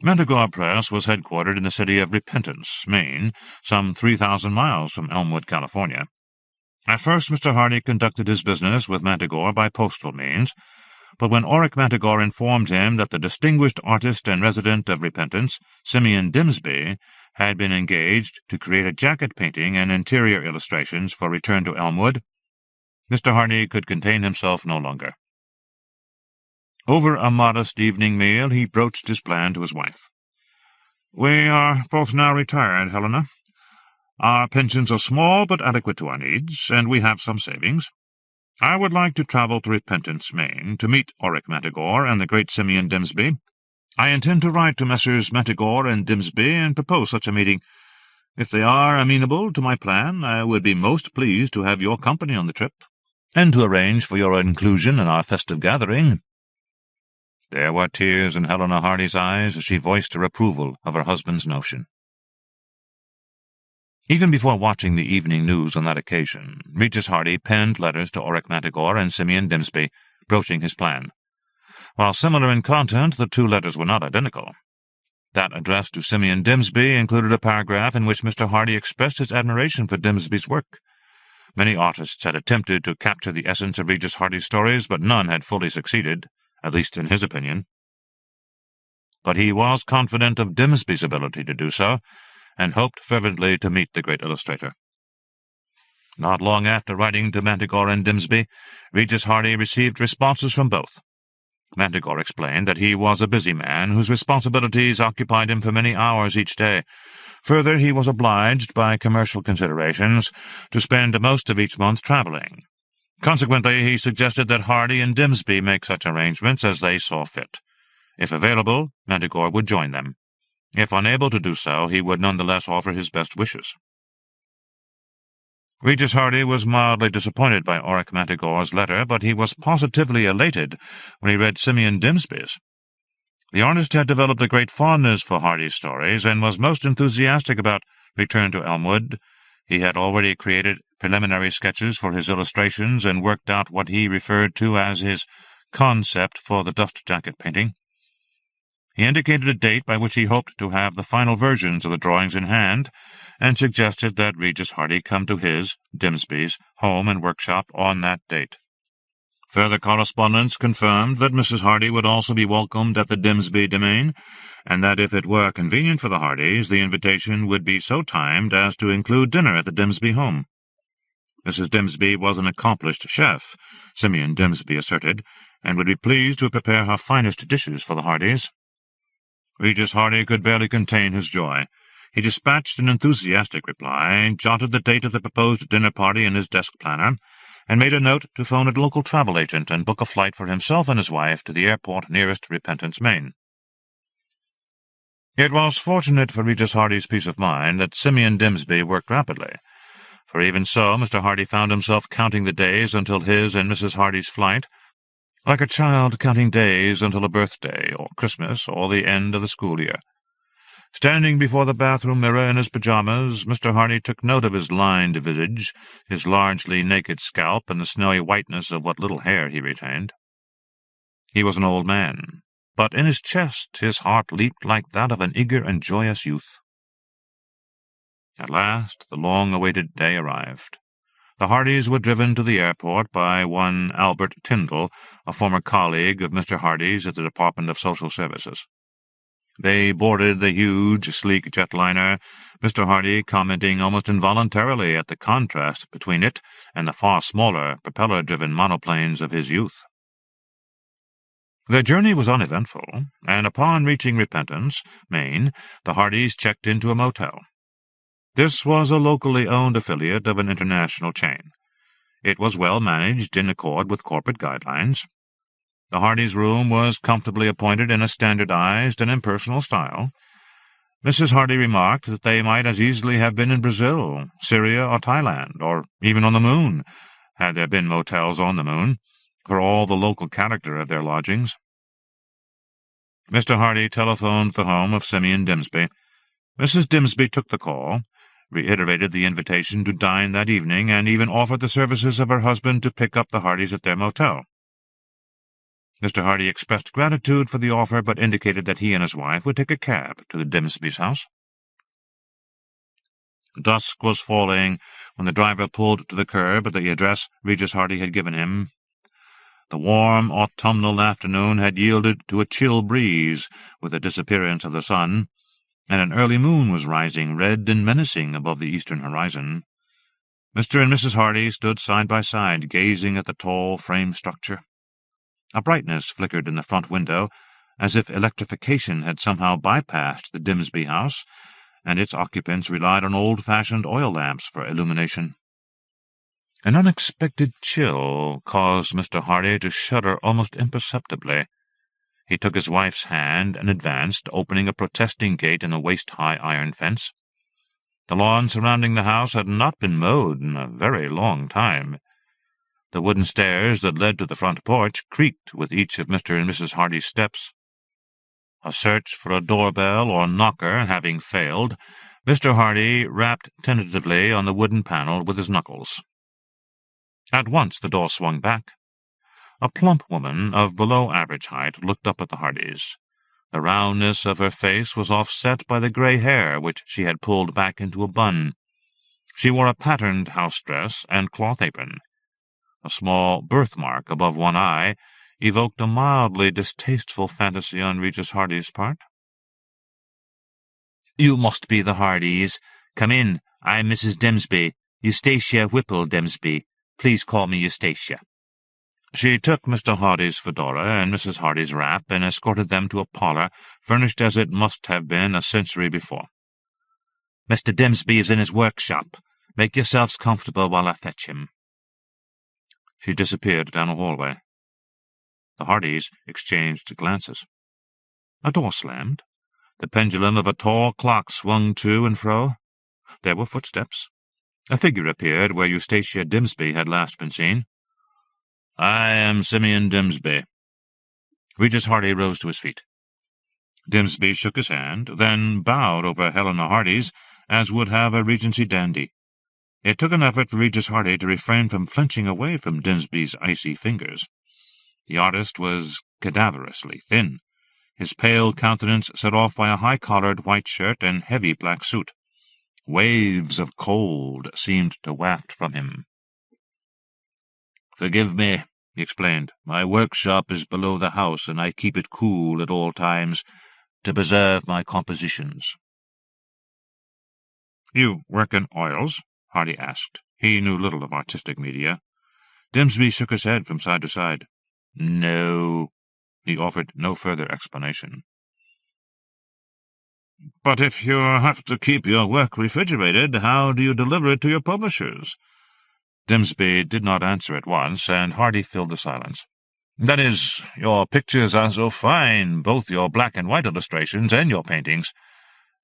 Mantigore Press was headquartered in the city of Repentance, Maine, some 3,000 miles from Elmwood, California. At first Mr. Hardy conducted his business with Mantigore by postal means, but when Auric Mantigore informed him that the distinguished artist and resident of Repentance, Simeon Dimsby, had been engaged to create a jacket painting and interior illustrations for Return to Elmwood, Mr. Hardy could contain himself no longer. Over a modest evening meal he broached his plan to his wife. "We are both now retired, Helena. Our pensions are small but adequate to our needs, and we have some savings. I would like to travel to Repentance, Maine, to meet Auric Mantigore and the great Simeon Dimsby. I intend to write to Messrs. Mantigore and Dimsby and propose such a meeting. If they are amenable to my plan, I would be most pleased to have your company on the trip, and to arrange for your inclusion in our festive gathering." There were tears in Helena Hardy's eyes as she voiced her approval of her husband's notion. Even before watching the evening news on that occasion, Regis Hardy penned letters to Auric Mantigore and Simeon Dimsby, broaching his plan. While similar in content, the two letters were not identical. That addressed to Simeon Dimsby included a paragraph in which Mr. Hardy expressed his admiration for Dimsby's work. Many artists had attempted to capture the essence of Regis Hardy's stories, but none had fully succeeded, at least in his opinion. But he was confident of Dimsby's ability to do so, and hoped fervently to meet the great illustrator. Not long after writing to Mantigore and Dimsby, Regis Hardy received responses from both. Mantigore explained that he was a busy man whose responsibilities occupied him for many hours each day. Further, he was obliged, by commercial considerations, to spend most of each month travelling. Consequently, he suggested that Hardy and Dimsby make such arrangements as they saw fit. If available, Mantigore would join them. If unable to do so, he would nonetheless offer his best wishes. Regis Hardy was mildly disappointed by Auric Mantigore's letter, but he was positively elated when he read Simeon Dimsby's. The artist had developed a great fondness for Hardy's stories, and was most enthusiastic about Return to Elmwood. He had already created preliminary sketches for his illustrations, and worked out what he referred to as his concept for the dust jacket painting. He indicated a date by which he hoped to have the final versions of the drawings in hand, and suggested that Regis Hardy come to his, Dimsby's, home and workshop on that date. Further correspondence confirmed that Mrs. Hardy would also be welcomed at the Dimsby domain, and that if it were convenient for the Hardys, the invitation would be so timed as to include dinner at the Dimsby home. Mrs. Dimsby was an accomplished chef, Simeon Dimsby asserted, and would be pleased to prepare her finest dishes for the Hardys. Regis Hardy could barely contain his joy. He dispatched an enthusiastic reply, jotted the date of the proposed dinner party in his desk planner, and made a note to phone a local travel agent and book a flight for himself and his wife to the airport nearest Repentance, Maine. It was fortunate for Regis Hardy's peace of mind that Simeon Dimsby worked rapidly, for even so Mr. Hardy found himself counting the days until his and Mrs. Hardy's flight, like a child counting days until a birthday, or Christmas, or the end of the school year. Standing before the bathroom mirror in his pajamas, Mr. Hardy took note of his lined visage, his largely naked scalp, and the snowy whiteness of what little hair he retained. He was an old man, but in his chest his heart leaped like that of an eager and joyous youth. At last the long-awaited day arrived. The Hardys were driven to the airport by one Albert Tyndall, a former colleague of Mr. Hardy's at the Department of Social Services. They boarded the huge, sleek jetliner, Mr. Hardy commenting almost involuntarily at the contrast between it and the far smaller, propeller-driven monoplanes of his youth. Their journey was uneventful, and upon reaching Repentance, Maine, the Hardys checked into a motel. This was a locally owned affiliate of an international chain. It was well managed in accord with corporate guidelines. The Hardys' room was comfortably appointed in a standardized and impersonal style. Mrs. Hardy remarked that they might as easily have been in Brazil, Syria, or Thailand, or even on the moon, had there been motels on the moon, for all the local character of their lodgings. Mr. Hardy telephoned the home of Simeon Dimsby. Mrs. Dimsby took the call, reiterated the invitation to dine that evening, and even offered the services of her husband to pick up the Hardys at their motel. Mr. Hardy expressed gratitude for the offer, but indicated that he and his wife would take a cab to the Dimsby's house. Dusk was falling when the driver pulled to the curb at the address Regis Hardy had given him. The warm autumnal afternoon had yielded to a chill breeze with the disappearance of the sun, and an early moon was rising red and menacing above the eastern horizon. Mr. and Mrs. Hardy stood side by side, gazing at the tall frame structure. A brightness flickered in the front window, as if electrification had somehow bypassed the Dimsby house, and its occupants relied on old-fashioned oil lamps for illumination. An unexpected chill caused Mr. Hardy to shudder almost imperceptibly. He took his wife's hand and advanced, opening a protesting gate in a waist-high iron fence. The lawn surrounding the house had not been mowed in a very long time. The wooden stairs that led to the front porch creaked with each of Mr. and Mrs. Hardy's steps. A search for a doorbell or knocker having failed, Mr. Hardy rapped tentatively on the wooden panel with his knuckles. At once the door swung back. A plump woman of below-average height looked up at the Hardys. The roundness of her face was offset by the grey hair which she had pulled back into a bun. She wore a patterned house dress and cloth apron. A small birthmark above one eye evoked a mildly distasteful fantasy on Regis Hardy's part. "You must be the Hardys. Come in. I'm Mrs. Dimsby. Eustacia Whipple Dimsby. Please call me Eustacia." She took Mr. Hardy's fedora and Mrs. Hardy's wrap and escorted them to a parlour furnished as it must have been a century before. "Mr. Dimsby is in his workshop. Make yourselves comfortable while I fetch him." She disappeared down a hallway. The Hardys exchanged glances. A door slammed. The pendulum of a tall clock swung to and fro. There were footsteps. A figure appeared where Eustacia Dimsby had last been seen. "I am Simeon Dimsby." Regis Hardy rose to his feet. Dimsby shook his hand, then bowed over Helena Hardy's, as would have a Regency dandy. It took an effort for Regis Hardy to refrain from flinching away from Dimsby's icy fingers. The artist was cadaverously thin, his pale countenance set off by a high-collared white shirt and heavy black suit. Waves of cold seemed to waft from him. "Forgive me," he explained. "My workshop is below the house, and I keep it cool at all times to preserve my compositions." "You work in oils?" Hardy asked. He knew little of artistic media. Dimsby shook his head from side to side. No. He offered no further explanation. But if you have to keep your work refrigerated, how do you deliver it to your publishers? Dimsby did not answer at once, and Hardy filled the silence. That is, your pictures are so fine, both your black-and-white illustrations and your paintings.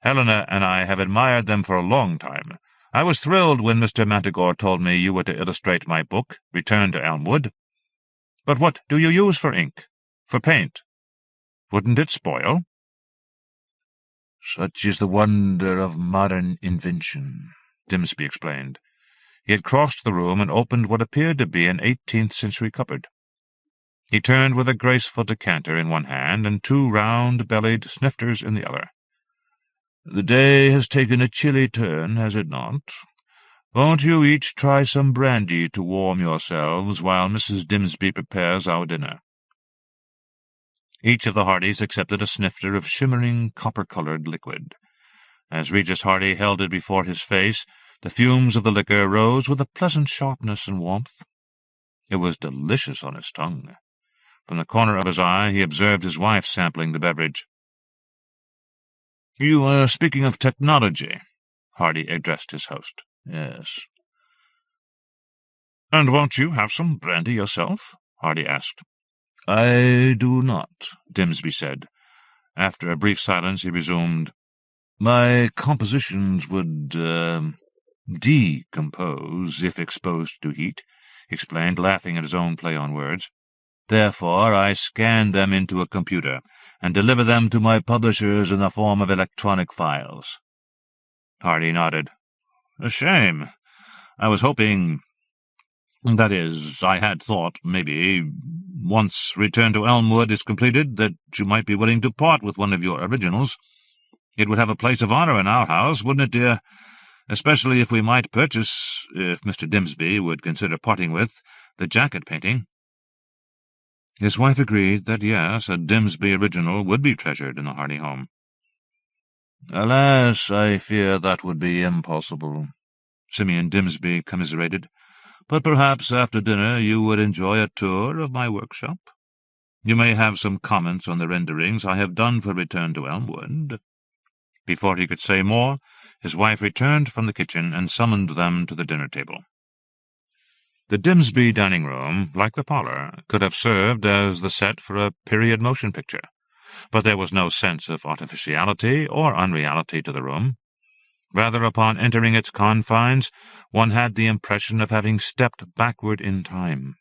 Helena and I have admired them for a long time. I was thrilled when Mr. Mantigore told me you were to illustrate my book, Return to Elmwood. But what do you use for ink? For paint? Wouldn't it spoil? Such is the wonder of modern invention, Dimsby explained. He had crossed the room and opened what appeared to be an 18th-century cupboard. He turned with a graceful decanter in one hand and 2 round-bellied snifters in the other. The day has taken a chilly turn, has it not? Won't you each try some brandy to warm yourselves while Mrs. Dimsby prepares our dinner? Each of the Hardys accepted a snifter of shimmering, copper-coloured liquid. As Regis Hardy held it before his face, the fumes of the liquor rose with a pleasant sharpness and warmth. It was delicious on his tongue. From the corner of his eye he observed his wife sampling the beverage. "You were speaking of technology," Hardy addressed his host. "Yes." "And won't you have some brandy yourself?" Hardy asked. "I do not," Dimsby said. After a brief silence he resumed. "My compositions would, decompose if exposed to heat," he explained, laughing at his own play on words. "Therefore I scan them into a computer and deliver them to my publishers in the form of electronic files." Hardy nodded. "A shame. I was hoping— That is, I had thought, maybe, once Return to Elmwood is completed, that you might be willing to part with one of your originals. It would have a place of honour in our house, wouldn't it, dear? Especially if we might purchase, if Mr. Dimsby would consider parting with, the jacket painting." His wife agreed that, yes, a Dimsby original would be treasured in the Hardy home. "Alas, I fear that would be impossible," Simeon Dimsby commiserated. "But perhaps after dinner you would enjoy a tour of my workshop. You may have some comments on the renderings I have done for Return to Elmwood." Before he could say more, his wife returned from the kitchen and summoned them to the dinner table. The Dimsby dining-room, like the parlour, could have served as the set for a period motion picture, but there was no sense of artificiality or unreality to the room. Rather, upon entering its confines, one had the impression of having stepped backward in time.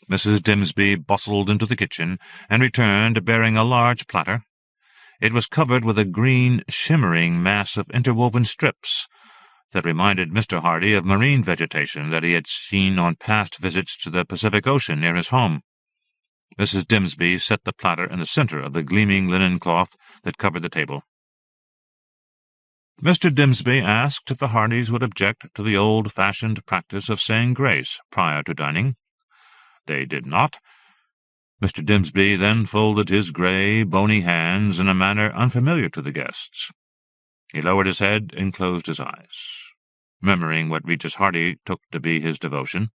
Mrs. Dimsby bustled into the kitchen and returned bearing a large platter. It was covered with a green, shimmering mass of interwoven strips that reminded Mr. Hardy of marine vegetation that he had seen on past visits to the Pacific Ocean near his home. Mrs. Dimsby set the platter in the center of the gleaming linen cloth that covered the table. Mr. Dimsby asked if the Hardys would object to the old-fashioned practice of saying grace prior to dining. They did not. Mr. Dimsby then folded his grey, bony hands in a manner unfamiliar to the guests. He lowered his head and closed his eyes, murmuring what Regis Hardy took to be his devotion.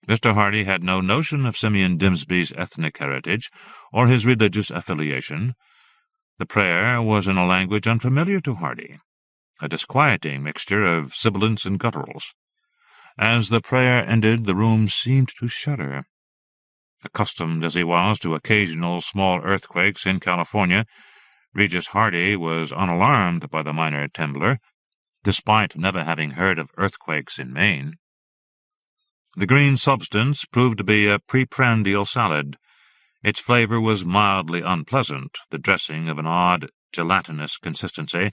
Mr. Hardy had no notion of Simeon Dimsby's ethnic heritage or his religious affiliation. The prayer was in a language unfamiliar to Hardy, a disquieting mixture of sibilants and gutturals. As the prayer ended, the room seemed to shudder. Accustomed as he was to occasional small earthquakes in California, Regis Hardy was unalarmed by the minor trembler, despite never having heard of earthquakes in Maine. The green substance proved to be a preprandial salad. Its flavor was mildly unpleasant, the dressing of an odd, gelatinous consistency,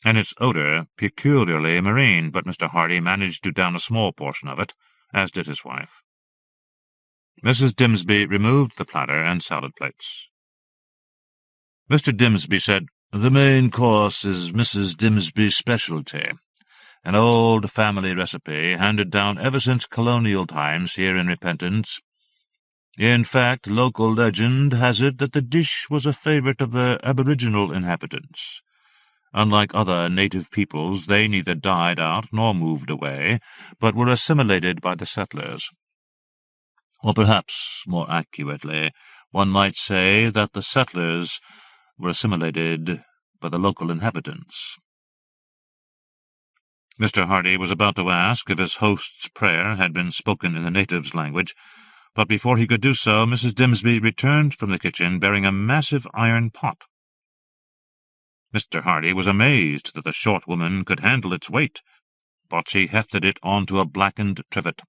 and its odor peculiarly marine, but Mr. Hardy managed to down a small portion of it, as did his wife. Mrs. Dimsby removed the platter and salad plates. Mr. Dimsby said, "The main course is Mrs. Dimsby's specialty, an old family recipe handed down ever since colonial times here in Repentance. In fact, local legend has it that the dish was a favorite of the aboriginal inhabitants. Unlike other native peoples, they neither died out nor moved away, but were assimilated by the settlers. Or perhaps, more accurately, one might say that the settlers were assimilated by the local inhabitants. Mr. Hardy was about to ask if his host's prayer had been spoken in the natives' language, but before he could do so, Mrs. Dimsby returned from the kitchen bearing a massive iron pot. Mr. Hardy was amazed that the short woman could handle its weight, but she hefted it onto a blackened trivet.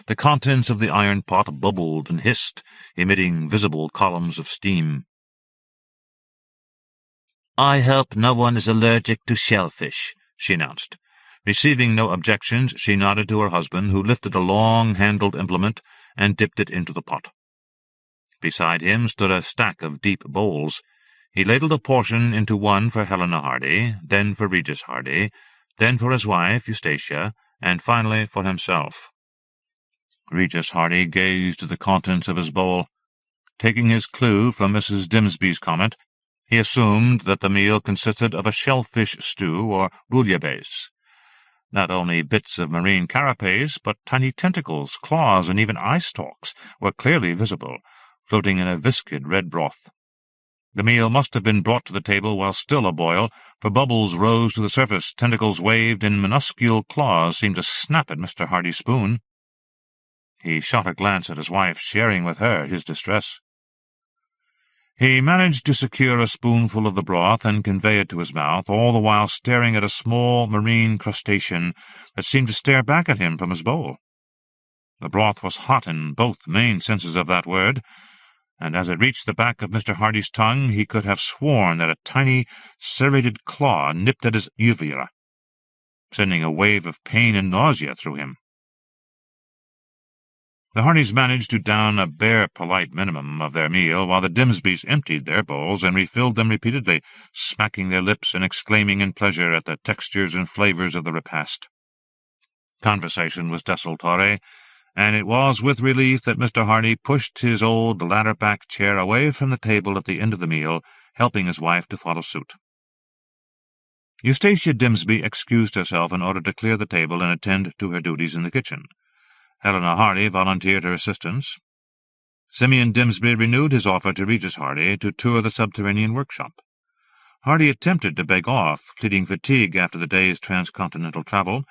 The contents of the iron pot bubbled and hissed, emitting visible columns of steam. "I hope no one is allergic to shellfish," she announced. Receiving no objections, she nodded to her husband, who lifted a long-handled implement and dipped it into the pot. Beside him stood a stack of deep bowls. He ladled a portion into one for Helena Hardy, then for Regis Hardy, then for his wife, Eustacia, and finally for himself. Regis Hardy gazed at the contents of his bowl. Taking his clue from Mrs. Dimsby's comment, he assumed that the meal consisted of a shellfish stew or bouillabaisse. Not only bits of marine carapace, but tiny tentacles, claws, and even eye-stalks were clearly visible, floating in a viscid red broth. The meal must have been brought to the table while still a-boil, for bubbles rose to the surface, tentacles waved, and minuscule claws seemed to snap at Mr. Hardy's spoon. He shot a glance at his wife, sharing with her his distress. He managed to secure a spoonful of the broth and convey it to his mouth, all the while staring at a small marine crustacean that seemed to stare back at him from his bowl. The broth was hot in both main senses of that word, and as it reached the back of Mr. Hardy's tongue, he could have sworn that a tiny, serrated claw nipped at his uvula, sending a wave of pain and nausea through him. The Hardys managed to down a bare polite minimum of their meal, while the Dimsbys emptied their bowls and refilled them repeatedly, smacking their lips and exclaiming in pleasure at the textures and flavors of the repast. Conversation was desultory, and it was with relief that Mr. Hardy pushed his old ladder-back chair away from the table at the end of the meal, helping his wife to follow suit. Eustacia Dimsby excused herself in order to clear the table and attend to her duties in the kitchen. Helena Hardy volunteered her assistance. Simeon Dimsby renewed his offer to Regis Hardy to tour the subterranean workshop. Hardy attempted to beg off, pleading fatigue after the day's transcontinental travel,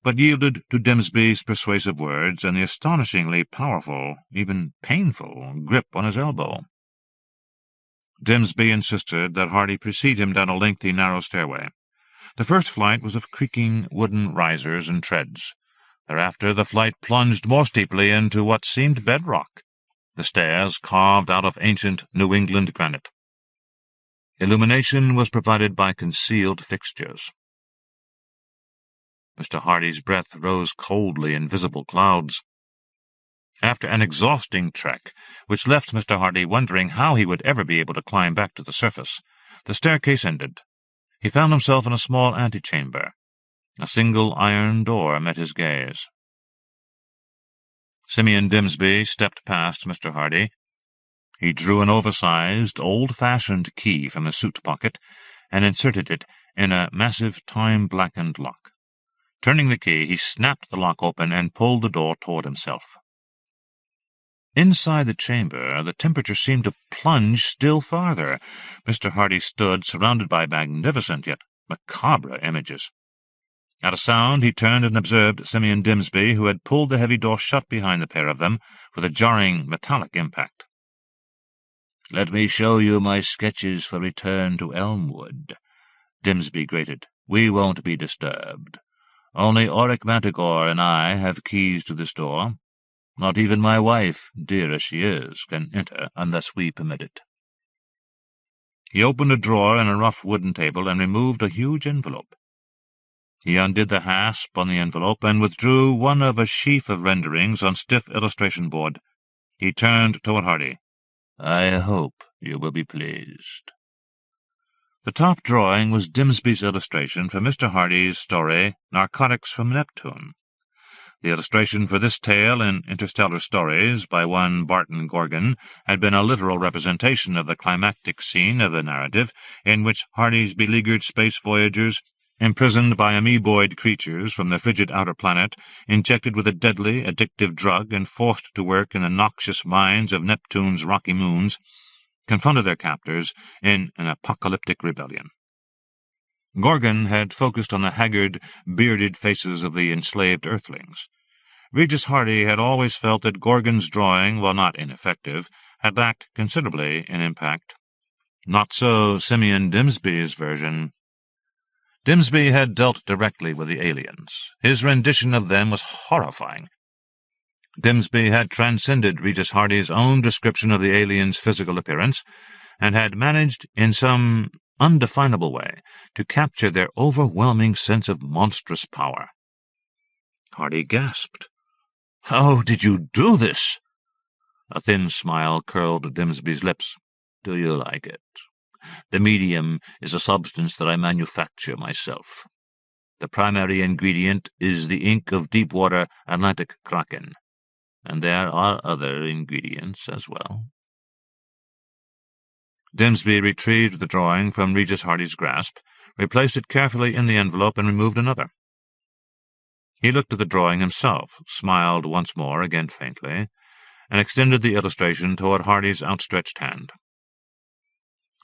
but yielded to Dimsby's persuasive words and the astonishingly powerful, even painful, grip on his elbow. Dimsby insisted that Hardy precede him down a lengthy, narrow stairway. The first flight was of creaking wooden risers and treads. Thereafter the flight plunged more steeply into what seemed bedrock, the stairs carved out of ancient New England granite. Illumination was provided by concealed fixtures. Mr. Hardy's breath rose coldly in visible clouds. After an exhausting trek, which left Mr. Hardy wondering how he would ever be able to climb back to the surface, the staircase ended. He found himself in a small antechamber. A single iron door met his gaze. Simeon Dimsby stepped past Mr. Hardy. He drew an oversized, old-fashioned key from his suit pocket and inserted it in a massive, time-blackened lock. Turning the key, he snapped the lock open and pulled the door toward himself. Inside the chamber, the temperature seemed to plunge still farther. Mr. Hardy stood, surrounded by magnificent yet macabre images. At a sound, he turned and observed Simeon Dimsby, who had pulled the heavy door shut behind the pair of them with a jarring metallic impact. "Let me show you my sketches for return to Elmwood," Dimsby grated. "We won't be disturbed. Only Auric Manticore and I have keys to this door. Not even my wife, dear as she is, can enter unless we permit it." He opened a drawer in a rough wooden table and removed a huge envelope. He undid the hasp on the envelope and withdrew one of a sheaf of renderings on stiff illustration board. He turned toward Hardy. "I hope you will be pleased." The top drawing was Dimsby's illustration for Mr. Hardy's story, Narcotics from Neptune. The illustration for this tale in Interstellar Stories by one Barton Gorgon had been a literal representation of the climactic scene of the narrative, in which Hardy's beleaguered space voyagers, imprisoned by amoeboid creatures from the frigid outer planet, injected with a deadly, addictive drug and forced to work in the noxious mines of Neptune's rocky moons, confronted their captors in an apocalyptic rebellion. Gorgon had focused on the haggard, bearded faces of the enslaved Earthlings. Regis Hardy had always felt that Gorgon's drawing, while not ineffective, had lacked considerably in impact. Not so Simeon Dimsby's version. Dimsby had dealt directly with the aliens. His rendition of them was horrifying. Dimsby had transcended Regis Hardy's own description of the aliens' physical appearance, and had managed, in some undefinable way, to capture their overwhelming sense of monstrous power. Hardy gasped. "How did you do this?" A thin smile curled Dimsby's lips. "Do you like it? The medium is a substance that I manufacture myself. The primary ingredient is the ink of deep-water Atlantic kraken, and there are other ingredients as well." Dimsby retrieved the drawing from Regis Hardy's grasp, replaced it carefully in the envelope, and removed another. He looked at the drawing himself, smiled once more, again faintly, and extended the illustration toward Hardy's outstretched hand.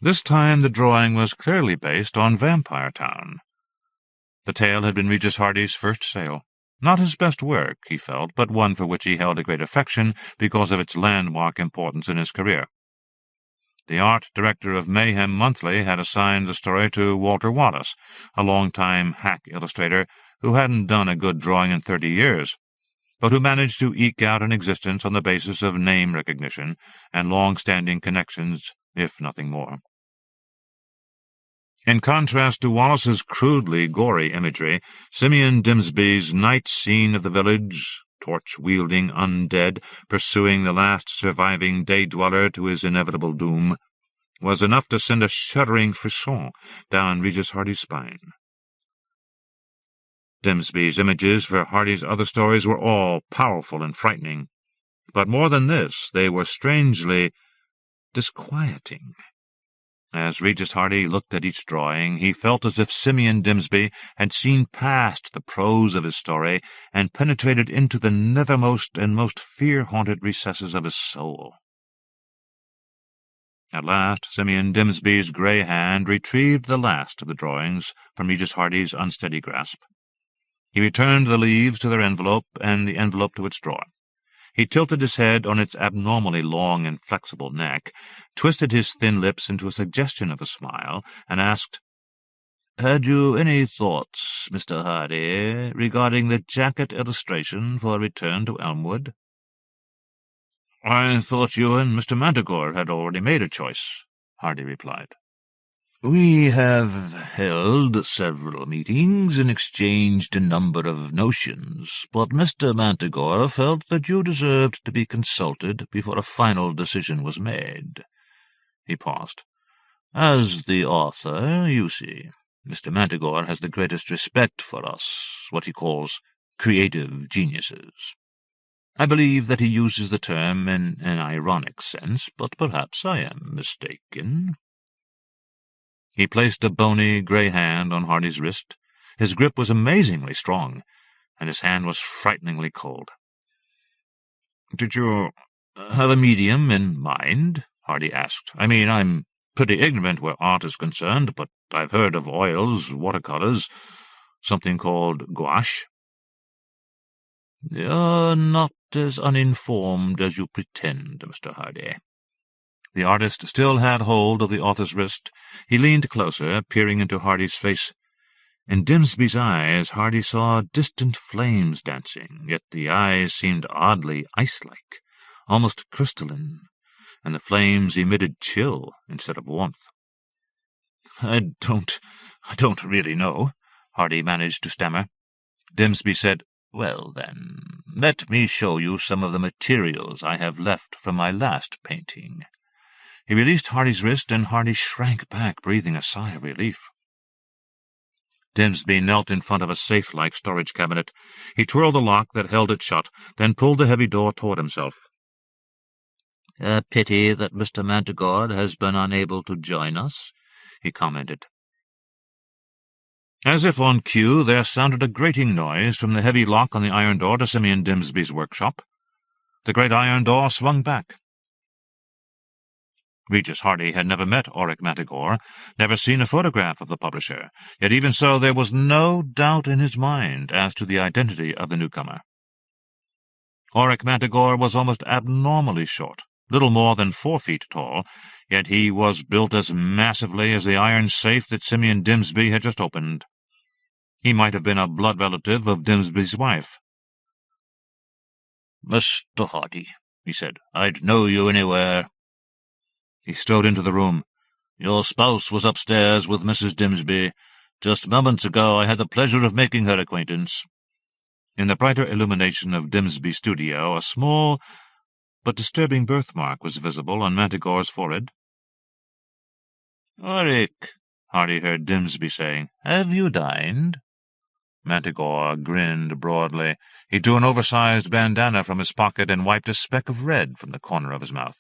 This time the drawing was clearly based on Vampire Town. The tale had been Regis Hardy's first sale. Not his best work, he felt, but one for which he held a great affection because of its landmark importance in his career. The art director of Mayhem Monthly had assigned the story to Walter Wallace, a long-time hack illustrator who hadn't done a good drawing in 30 years, but who managed to eke out an existence on the basis of name recognition and long-standing connections, if nothing more. In contrast to Wallace's crudely gory imagery, Simeon Dimsby's night scene of the village, torch-wielding undead, pursuing the last surviving day-dweller to his inevitable doom, was enough to send a shuddering frisson down Regis Hardy's spine. Dimsby's images for Hardy's other stories were all powerful and frightening, but more than this, they were strangely disquieting. As Regis Hardy looked at each drawing, he felt as if Simeon Dimsby had seen past the prose of his story and penetrated into the nethermost and most fear-haunted recesses of his soul. At last, Simeon Dimsby's grey hand retrieved the last of the drawings from Regis Hardy's unsteady grasp. He returned the leaves to their envelope and the envelope to its drawer. He tilted his head on its abnormally long and flexible neck, twisted his thin lips into a suggestion of a smile, and asked, "Had you any thoughts, Mr. Hardy, regarding the jacket illustration for Return to Elmwood?" "I thought you and Mr. Manticore had already made a choice," Hardy replied. "We have held several meetings and exchanged a number of notions, but Mr. Manticore felt that you deserved to be consulted before a final decision was made." He paused. "As the author, you see, Mr. Manticore has the greatest respect for us, what he calls creative geniuses. I believe that he uses the term in an ironic sense, but perhaps I am mistaken." He placed a bony, grey hand on Hardy's wrist. His grip was amazingly strong, and his hand was frighteningly cold. "Did you have a medium in mind?" Hardy asked. "I mean, I'm pretty ignorant where art is concerned, but I've heard of oils, watercolours, something called gouache." "You're not as uninformed as you pretend, Mr. Hardy." The artist still had hold of the author's wrist. He leaned closer, peering into Hardy's face. In Dimsby's eyes, Hardy saw distant flames dancing, yet the eyes seemed oddly ice-like, almost crystalline, and the flames emitted chill instead of warmth. I don't really know," Hardy managed to stammer. Dimsby said, "Well, then, let me show you some of the materials I have left from my last painting." He released Hardy's wrist, and Hardy shrank back, breathing a sigh of relief. Dimsby knelt in front of a safe-like storage cabinet. He twirled the lock that held it shut, then pulled the heavy door toward himself. "A pity that Mr. Manticore has been unable to join us," he commented. As if on cue, there sounded a grating noise from the heavy lock on the iron door to Simeon Dimsby's workshop. The great iron door swung back. Regis Hardy had never met Auric Manticore, never seen a photograph of the publisher, yet even so there was no doubt in his mind as to the identity of the newcomer. Auric Manticore was almost abnormally short, little more than 4 feet tall, yet he was built as massively as the iron safe that Simeon Dimsby had just opened. He might have been a blood relative of Dimsby's wife. "Mr. Hardy," he said, "I'd know you anywhere." He strode into the room. "Your spouse was upstairs with Mrs. Dimsby. Just moments ago I had the pleasure of making her acquaintance." In the brighter illumination of Dimsby's studio, a small but disturbing birthmark was visible on Manticore's forehead. "Auric," Hardy heard Dimsby saying, "have you dined?" Manticore grinned broadly. He drew an oversized bandana from his pocket and wiped a speck of red from the corner of his mouth.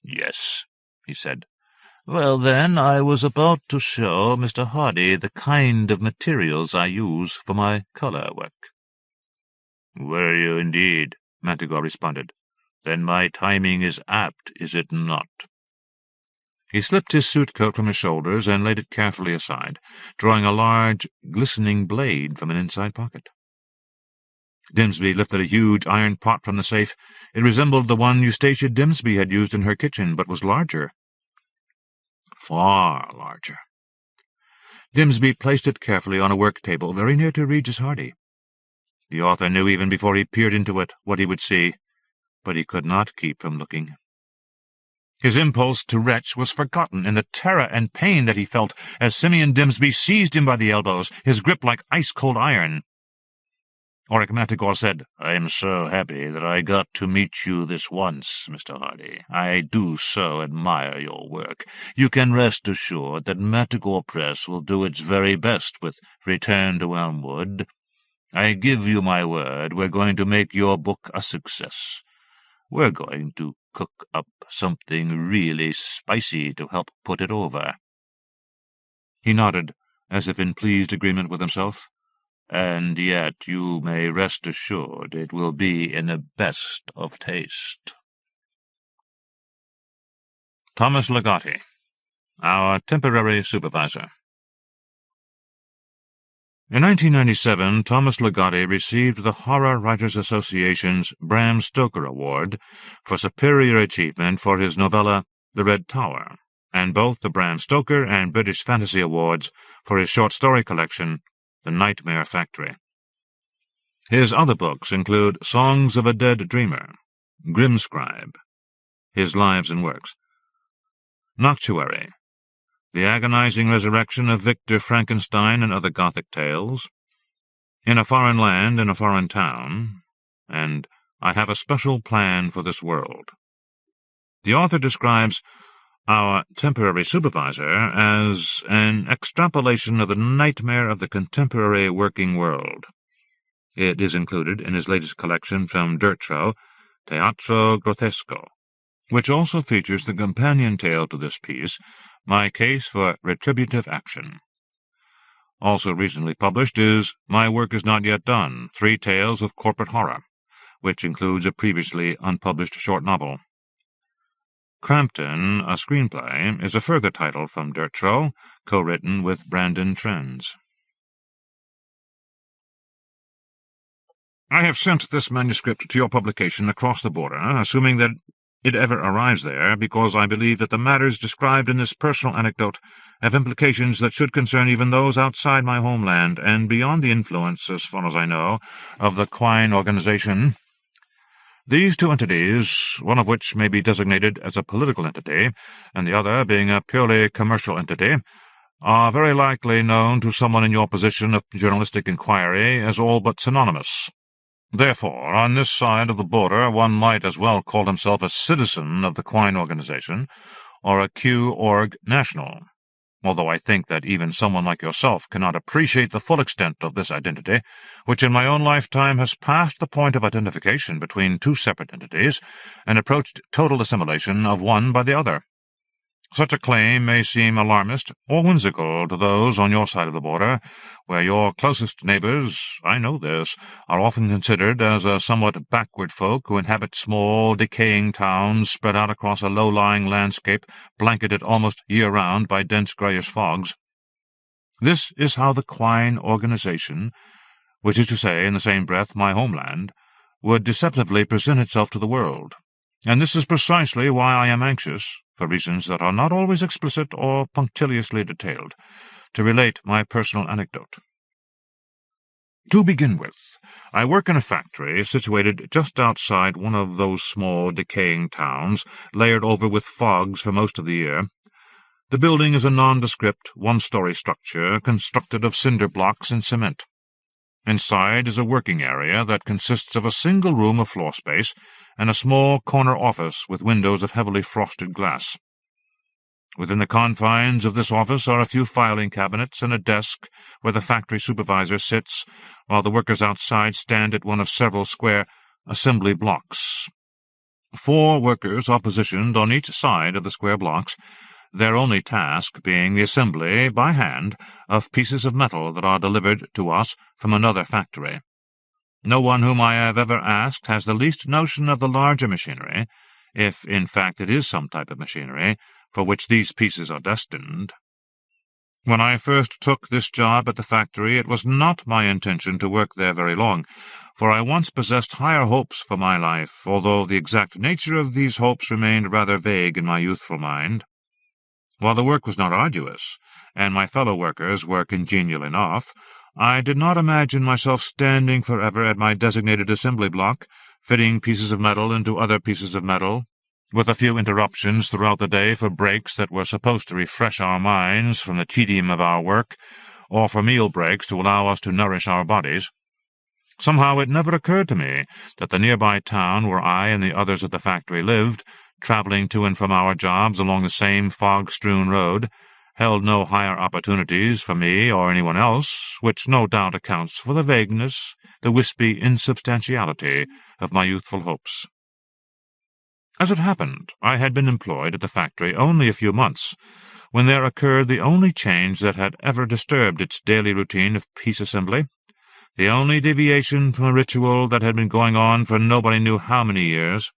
"Yes," he said. "Well, then, I was about to show Mr. Hardy the kind of materials I use for my colour work." "Were you indeed?" Manticore responded. "Then my timing is apt, is it not?" He slipped his suit coat from his shoulders and laid it carefully aside, drawing a large, glistening blade from an inside pocket. Dimsby lifted a huge iron pot from the safe. It resembled the one Eustacia Dimsby had used in her kitchen, but was larger. Far larger. Dimsby placed it carefully on a work table very near to Regis Hardy. The author knew even before he peered into it what he would see, but he could not keep from looking. His impulse to retch was forgotten in the terror and pain that he felt as Simeon Dimsby seized him by the elbows, his grip like ice-cold iron. Auric Manticore said, "I am so happy that I got to meet you this once, Mr. Hardy. I do so admire your work. You can rest assured that Manticore Press will do its very best with Return to Elmwood. I give you my word, we're going to make your book a success. We're going to cook up something really spicy to help put it over." He nodded, as if in pleased agreement with himself. "And yet you may rest assured it will be in the best of taste." Thomas Ligotti, our temporary supervisor. In 1997, Thomas Ligotti received the Horror Writers Association's Bram Stoker Award for superior achievement for his novella The Red Tower, and both the Bram Stoker and British Fantasy Awards for his short story collection The Nightmare Factory. His other books include Songs of a Dead Dreamer, Grimscribe, His Lives and Works, Noctuary, The Agonizing Resurrection of Victor Frankenstein and Other Gothic Tales, In a Foreign Land, in a Foreign Town, and I Have a Special Plan for This World. The author describes our temporary supervisor as an extrapolation of the nightmare of the contemporary working world. It is included in his latest collection from Dertro, Teatro Grotesco, which also features the companion tale to this piece, My Case for Retributive Action. Also recently published is My Work Is Not Yet Done, 3 Tales of Corporate Horror, which includes a previously unpublished short novel. Crampton, a Screenplay, is a further title from Dertro, co-written with Brandon Trenz. I have sent this manuscript to your publication across the border, assuming that it ever arrives there, because I believe that the matters described in this personal anecdote have implications that should concern even those outside my homeland and beyond the influence, as far as I know, of the Quine organization. These 2 entities, one of which may be designated as a political entity, and the other being a purely commercial entity, are very likely known to someone in your position of journalistic inquiry as all but synonymous. Therefore, on this side of the border, one might as well call himself a citizen of the Quine organization, or a Q-Org national. although I think that even someone like yourself cannot appreciate the full extent of this identity, which in my own lifetime has passed the point of identification between two separate entities and approached total assimilation of one by the other. Such a claim may seem alarmist or whimsical to those on your side of the border, where your closest neighbors, I know this, are often considered as a somewhat backward folk who inhabit small, decaying towns spread out across a low-lying landscape blanketed almost year-round by dense greyish fogs. This is how the Quine organization, which is to say, in the same breath, my homeland, would deceptively present itself to the world. And this is precisely why I am anxious, for reasons that are not always explicit or punctiliously detailed, to relate my personal anecdote. To begin with, I work in a factory situated just outside one of those small, decaying towns, layered over with fogs for most of the year. The building is a nondescript, one-story structure constructed of cinder blocks and cement. Inside is a working area that consists of a single room of floor space and a small corner office with windows of heavily frosted glass. Within the confines of this office are a few filing cabinets and a desk where the factory supervisor sits, while the workers outside stand at one of several square assembly blocks. 4 workers are positioned on each side of the square blocks, their only task being the assembly, by hand, of pieces of metal that are delivered to us from another factory. No one whom I have ever asked has the least notion of the larger machinery, if in fact it is some type of machinery, for which these pieces are destined. When I first took this job at the factory, it was not my intention to work there very long, for I once possessed higher hopes for my life, although the exact nature of these hopes remained rather vague in my youthful mind. While the work was not arduous, and my fellow workers were congenial enough, I did not imagine myself standing forever at my designated assembly block, fitting pieces of metal into other pieces of metal, with a few interruptions throughout the day for breaks that were supposed to refresh our minds from the tedium of our work, or for meal breaks to allow us to nourish our bodies. Somehow it never occurred to me that the nearby town where I and the others at the factory lived, travelling to and from our jobs along the same fog-strewn road, held no higher opportunities for me or anyone else, which no doubt accounts for the vagueness, the wispy insubstantiality of my youthful hopes. As it happened, I had been employed at the factory only a few months, when there occurred the only change that had ever disturbed its daily routine of piece assembly, the only deviation from a ritual that had been going on for nobody knew how many years.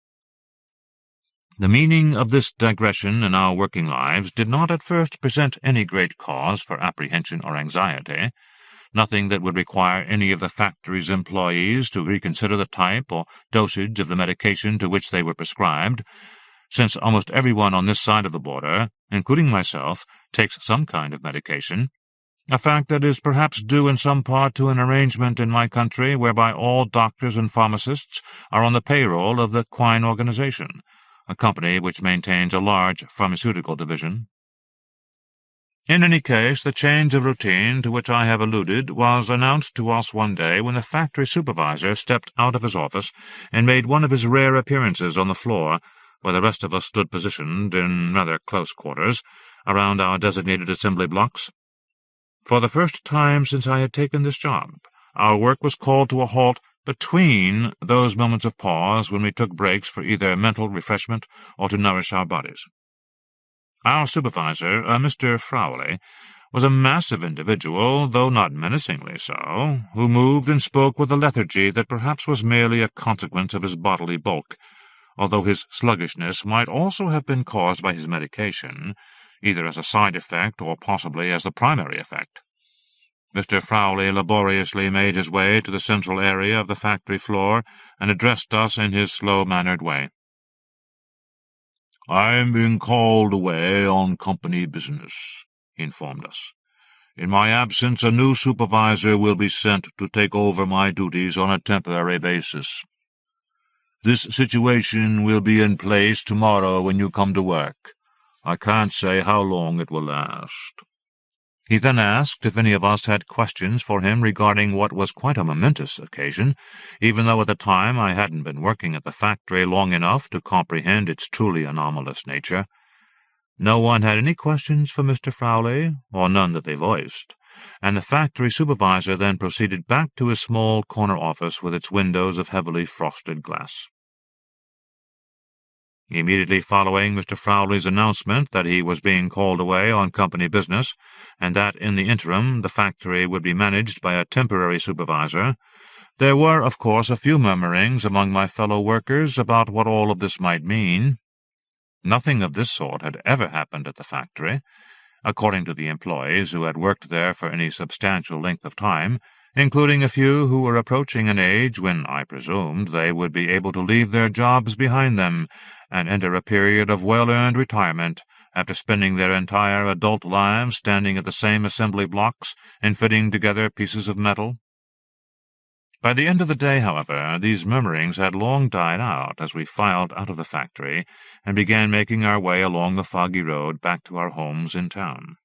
The meaning of this digression in our working lives did not at first present any great cause for apprehension or anxiety, nothing that would require any of the factory's employees to reconsider the type or dosage of the medication to which they were prescribed, since almost everyone on this side of the border, including myself, takes some kind of medication, a fact that is perhaps due in some part to an arrangement in my country whereby all doctors and pharmacists are on the payroll of the Quine organization, a company which maintains a large pharmaceutical division. In any case, the change of routine to which I have alluded was announced to us one day when the factory supervisor stepped out of his office and made one of his rare appearances on the floor, where the rest of us stood positioned in rather close quarters around our designated assembly blocks. For the first time since I had taken this job, our work was called to a halt between those moments of pause when we took breaks for either mental refreshment or to nourish our bodies. Our supervisor, Mr. Frowley, was a massive individual, though not menacingly so, who moved and spoke with a lethargy that perhaps was merely a consequence of his bodily bulk, although his sluggishness might also have been caused by his medication, either as a side effect or possibly as the primary effect. Mr. Frowley laboriously made his way to the central area of the factory floor and addressed us in his slow-mannered way. "I am being called away on company business," he informed us. "In my absence, a new supervisor will be sent to take over my duties on a temporary basis. This situation will be in place tomorrow when you come to work. I can't say how long it will last." He then asked if any of us had questions for him regarding what was quite a momentous occasion, even though at the time I hadn't been working at the factory long enough to comprehend its truly anomalous nature. No one had any questions for Mr. Frawley, or none that they voiced, and the factory supervisor then proceeded back to his small corner office with its windows of heavily frosted glass. Immediately following Mr. Frawley's announcement that he was being called away on company business, and that in the interim the factory would be managed by a temporary supervisor, there were, of course, a few murmurings among my fellow workers about what all of this might mean. Nothing of this sort had ever happened at the factory, according to the employees who had worked there for any substantial length of time, including a few who were approaching an age when, I presumed, they would be able to leave their jobs behind them and enter a period of well-earned retirement after spending their entire adult lives standing at the same assembly blocks and fitting together pieces of metal. By the end of the day, however, these murmurings had long died out as we filed out of the factory and began making our way along the foggy road back to our homes in town.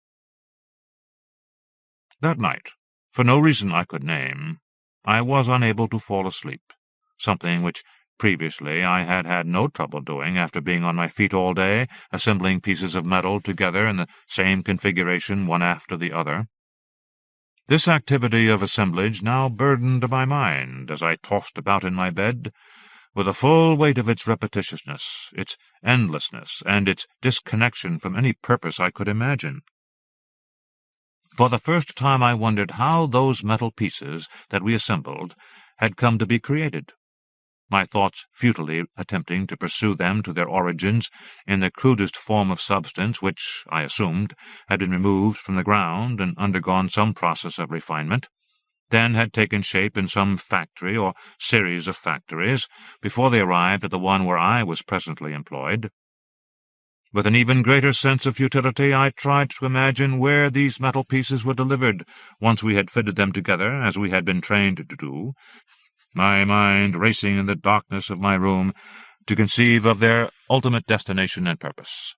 That night, for no reason I could name, I was unable to fall asleep, something which previously I had had no trouble doing after being on my feet all day, assembling pieces of metal together in the same configuration one after the other. This activity of assemblage now burdened my mind as I tossed about in my bed, with the full weight of its repetitiousness, its endlessness, and its disconnection from any purpose I could imagine. For the first time I wondered how those metal pieces that we assembled had come to be created, my thoughts futilely attempting to pursue them to their origins in the crudest form of substance which, I assumed, had been removed from the ground and undergone some process of refinement, then had taken shape in some factory or series of factories before they arrived at the one where I was presently employed. With an even greater sense of futility, I tried to imagine where these metal pieces were delivered once we had fitted them together as we had been trained to do, my mind racing in the darkness of my room to conceive of their ultimate destination and purpose.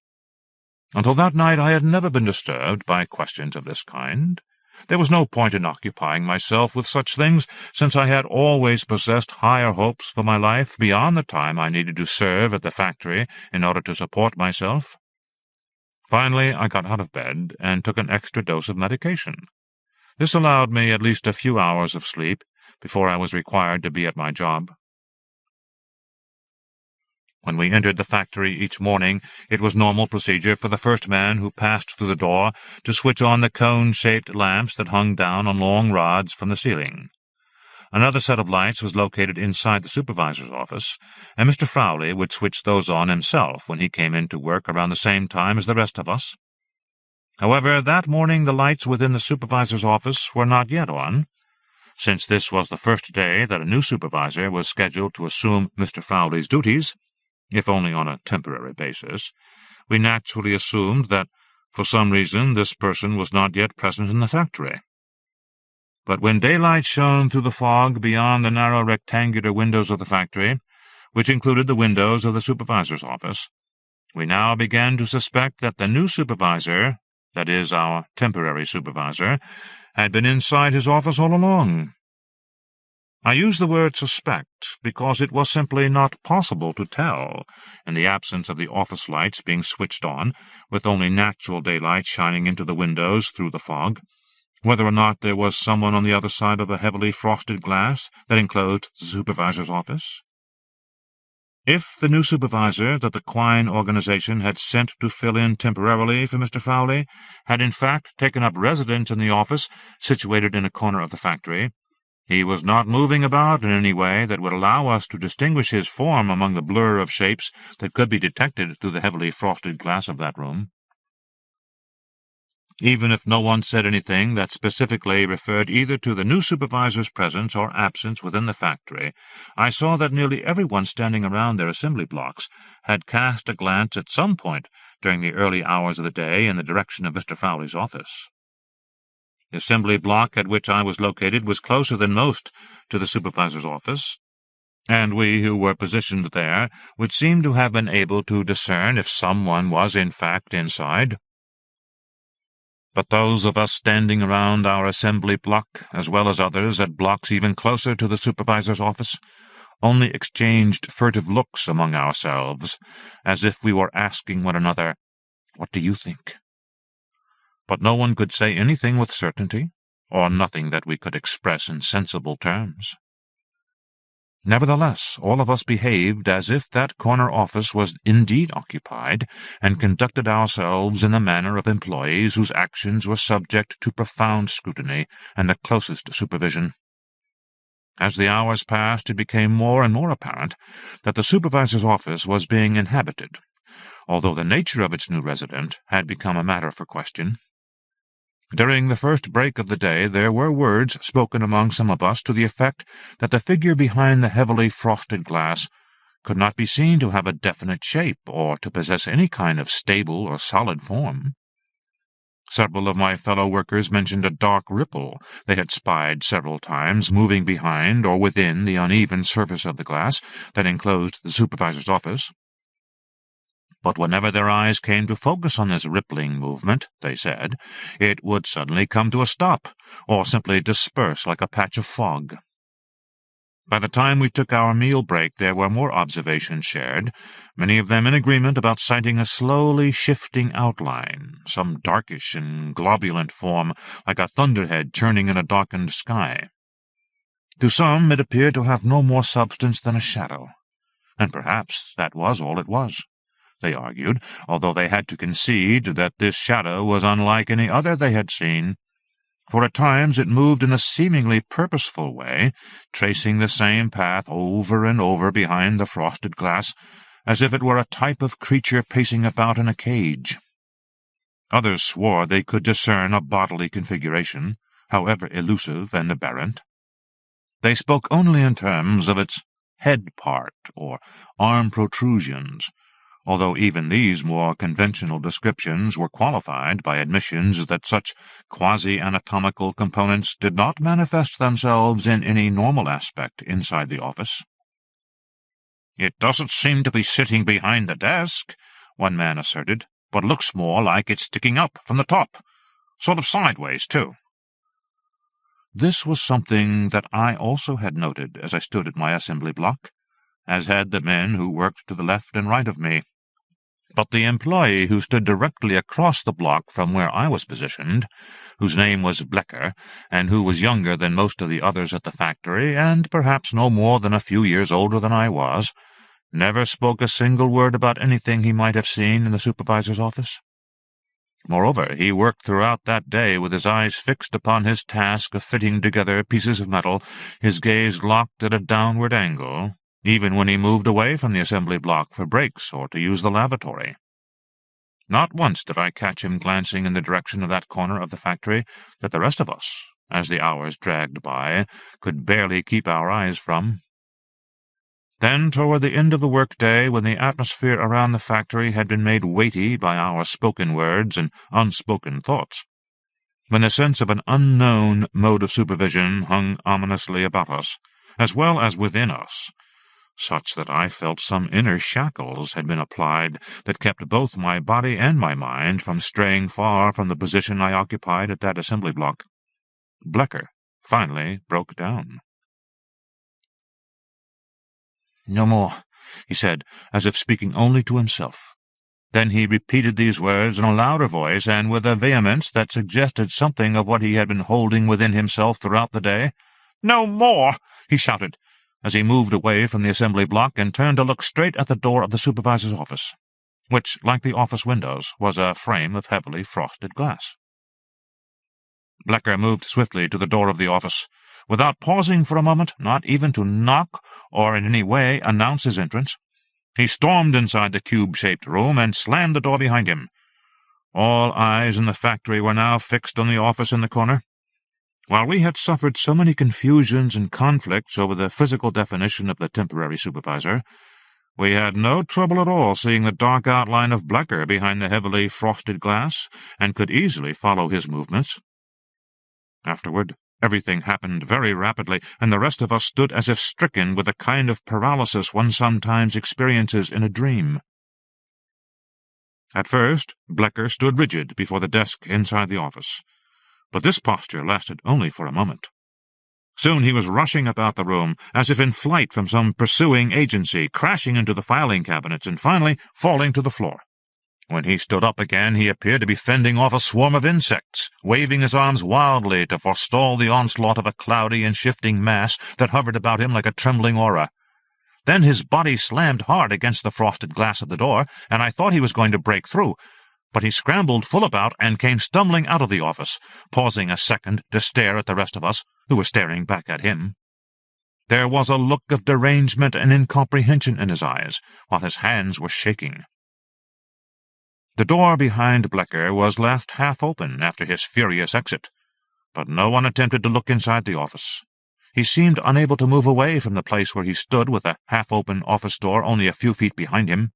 Until that night I had never been disturbed by questions of this kind. There was no point in occupying myself with such things, since I had always possessed higher hopes for my life beyond the time I needed to serve at the factory in order to support myself. Finally, I got out of bed and took an extra dose of medication. This allowed me at least a few hours of sleep before I was required to be at my job. When we entered the factory each morning, it was normal procedure for the first man who passed through the door to switch on the cone-shaped lamps that hung down on long rods from the ceiling. Another set of lights was located inside the supervisor's office, and Mr. Frawley would switch those on himself when he came in to work around the same time as the rest of us. However, that morning the lights within the supervisor's office were not yet on. Since this was the first day that a new supervisor was scheduled to assume Mr. Frawley's duties, if only on a temporary basis, we naturally assumed that, for some reason, this person was not yet present in the factory. But when daylight shone through the fog beyond the narrow rectangular windows of the factory, which included the windows of the supervisor's office, we now began to suspect that the new supervisor, that is, our temporary supervisor, had been inside his office all along. I use the word suspect because it was simply not possible to tell, in the absence of the office lights being switched on, with only natural daylight shining into the windows through the fog, whether or not there was someone on the other side of the heavily frosted glass that enclosed the supervisor's office. If the new supervisor that the Quine organization had sent to fill in temporarily for Mr. Frawley had in fact taken up residence in the office situated in a corner of the factory, he was not moving about in any way that would allow us to distinguish his form among the blur of shapes that could be detected through the heavily frosted glass of that room. Even if no one said anything that specifically referred either to the new supervisor's presence or absence within the factory, I saw that nearly everyone standing around their assembly blocks had cast a glance at some point during the early hours of the day in the direction of Mr. Frawley's office. The assembly block at which I was located was closer than most to the supervisor's office, and we who were positioned there would seem to have been able to discern if someone was in fact inside. But those of us standing around our assembly block, as well as others at blocks even closer to the supervisor's office, only exchanged furtive looks among ourselves, as if we were asking one another, What do you think?" But no one could say anything with certainty, or nothing that we could express in sensible terms. Nevertheless, all of us behaved as if that corner office was indeed occupied, and conducted ourselves in the manner of employees whose actions were subject to profound scrutiny and the closest supervision. As the hours passed, it became more and more apparent that the supervisor's office was being inhabited, although the nature of its new resident had become a matter for question. During the first break of the day there were words spoken among some of us to the effect that the figure behind the heavily frosted glass could not be seen to have a definite shape or to possess any kind of stable or solid form. Several of my fellow workers mentioned a dark ripple they had spied several times moving behind or within the uneven surface of the glass that enclosed the supervisor's office. But whenever their eyes came to focus on this rippling movement, they said, it would suddenly come to a stop, or simply disperse like a patch of fog. By the time we took our meal break, there were more observations shared, many of them in agreement about sighting a slowly shifting outline, some darkish and globulent form, like a thunderhead churning in a darkened sky. To some it appeared to have no more substance than a shadow, and perhaps that was all it was, they argued, although they had to concede that this shadow was unlike any other they had seen, for at times it moved in a seemingly purposeful way, tracing the same path over and over behind the frosted glass, as if it were a type of creature pacing about in a cage. Others swore they could discern a bodily configuration, however elusive and aberrant. They spoke only in terms of its head part or arm protrusions, although even these more conventional descriptions were qualified by admissions that such quasi-anatomical components did not manifest themselves in any normal aspect inside the office. "It doesn't seem to be sitting behind the desk," one man asserted, "but looks more like it's sticking up from the top, sort of sideways, too." This was something that I also had noted as I stood at my assembly block, as had the men who worked to the left and right of me. But the employee who stood directly across the block from where I was positioned, whose name was Blecker, and who was younger than most of the others at the factory, and perhaps no more than a few years older than I was, never spoke a single word about anything he might have seen in the supervisor's office. Moreover, he worked throughout that day with his eyes fixed upon his task of fitting together pieces of metal, his gaze locked at a downward angle, even when he moved away from the assembly block for breaks or to use the lavatory. Not once did I catch him glancing in the direction of that corner of the factory that the rest of us, as the hours dragged by, could barely keep our eyes from. Then, toward the end of the work-day, when the atmosphere around the factory had been made weighty by our spoken words and unspoken thoughts, when the sense of an unknown mode of supervision hung ominously about us, as well as within us, such that I felt some inner shackles had been applied that kept both my body and my mind from straying far from the position I occupied at that assembly block, Blecker finally broke down. "No more," he said, as if speaking only to himself. Then he repeated these words in a louder voice and with a vehemence that suggested something of what he had been holding within himself throughout the day. "No more!" he shouted, as he moved away from the assembly block and turned to look straight at the door of the supervisor's office, which, like the office windows, was a frame of heavily frosted glass. Blecker moved swiftly to the door of the office, without pausing for a moment, not even to knock or in any way announce his entrance. He stormed inside the cube-shaped room and slammed the door behind him. All eyes in the factory were now fixed on the office in the corner. While we had suffered so many confusions and conflicts over the physical definition of the temporary supervisor, we had no trouble at all seeing the dark outline of Blecker behind the heavily frosted glass, and could easily follow his movements. Afterward, everything happened very rapidly, and the rest of us stood as if stricken with a kind of paralysis one sometimes experiences in a dream. At first, Blecker stood rigid before the desk inside the office, but this posture lasted only for a moment. Soon he was rushing about the room, as if in flight from some pursuing agency, crashing into the filing cabinets, and finally falling to the floor. When he stood up again, he appeared to be fending off a swarm of insects, waving his arms wildly to forestall the onslaught of a cloudy and shifting mass that hovered about him like a trembling aura. Then his body slammed hard against the frosted glass of the door, and I thought he was going to break through, but he scrambled full about and came stumbling out of the office, pausing a second to stare at the rest of us, who were staring back at him. There was a look of derangement and incomprehension in his eyes, while his hands were shaking. The door behind Blecker was left half open after his furious exit, but no one attempted to look inside the office. He seemed unable to move away from the place where he stood with a half-open office door only a few feet behind him.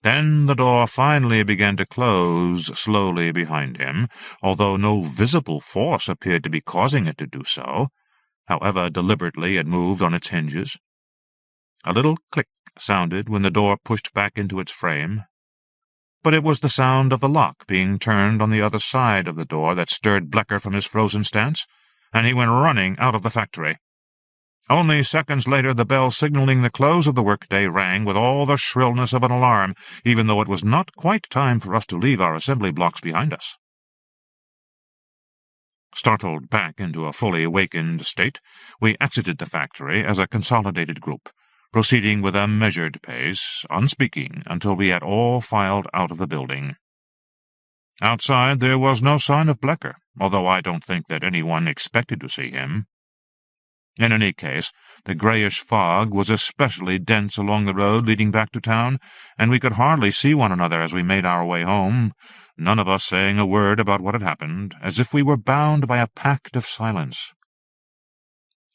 Then the door finally began to close slowly behind him, although no visible force appeared to be causing it to do so, however deliberately it moved on its hinges. A little click sounded when the door pushed back into its frame, but it was the sound of the lock being turned on the other side of the door that stirred Blecker from his frozen stance, and he went running out of the factory. Only seconds later the bell signaling the close of the workday rang with all the shrillness of an alarm, even though it was not quite time for us to leave our assembly blocks behind us. Startled back into a fully awakened state, we exited the factory as a consolidated group, proceeding with a measured pace, unspeaking, until we had all filed out of the building. Outside there was no sign of Blecker, although I don't think that anyone expected to see him. In any case, the greyish fog was especially dense along the road leading back to town, and we could hardly see one another as we made our way home, none of us saying a word about what had happened, as if we were bound by a pact of silence.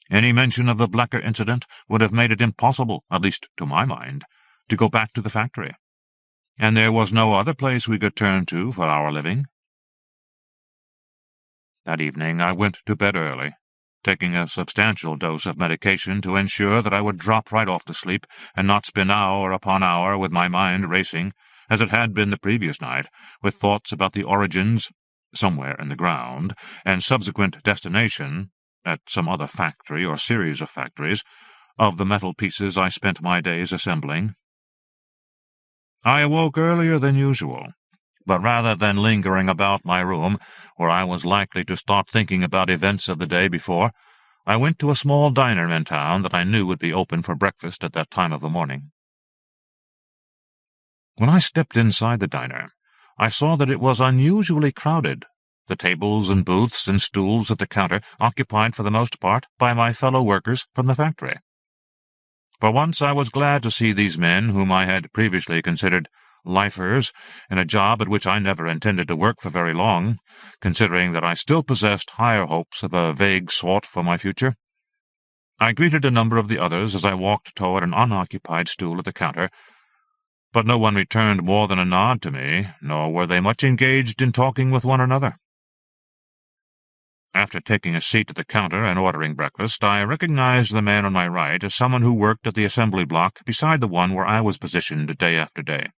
Any mention of the Blecker incident would have made it impossible, at least to my mind, to go back to the factory, and there was no other place we could turn to for our living. That evening I went to bed early, taking a substantial dose of medication to ensure that I would drop right off to sleep and not spend hour upon hour with my mind racing, as it had been the previous night, with thoughts about the origins, somewhere in the ground, and subsequent destination, at some other factory or series of factories, of the metal pieces I spent my days assembling. I awoke earlier than usual, but rather than lingering about my room, where I was likely to start thinking about events of the day before, I went to a small diner in town that I knew would be open for breakfast at that time of the morning. When I stepped inside the diner, I saw that it was unusually crowded, the tables and booths and stools at the counter occupied for the most part by my fellow workers from the factory. For once I was glad to see these men, whom I had previously considered lifers, in a job at which I never intended to work for very long, considering that I still possessed higher hopes of a vague sort for my future. I greeted a number of the others as I walked toward an unoccupied stool at the counter, but no one returned more than a nod to me, nor were they much engaged in talking with one another. After taking a seat at the counter and ordering breakfast, I recognized the man on my right as someone who worked at the assembly block beside the one where I was positioned day after day.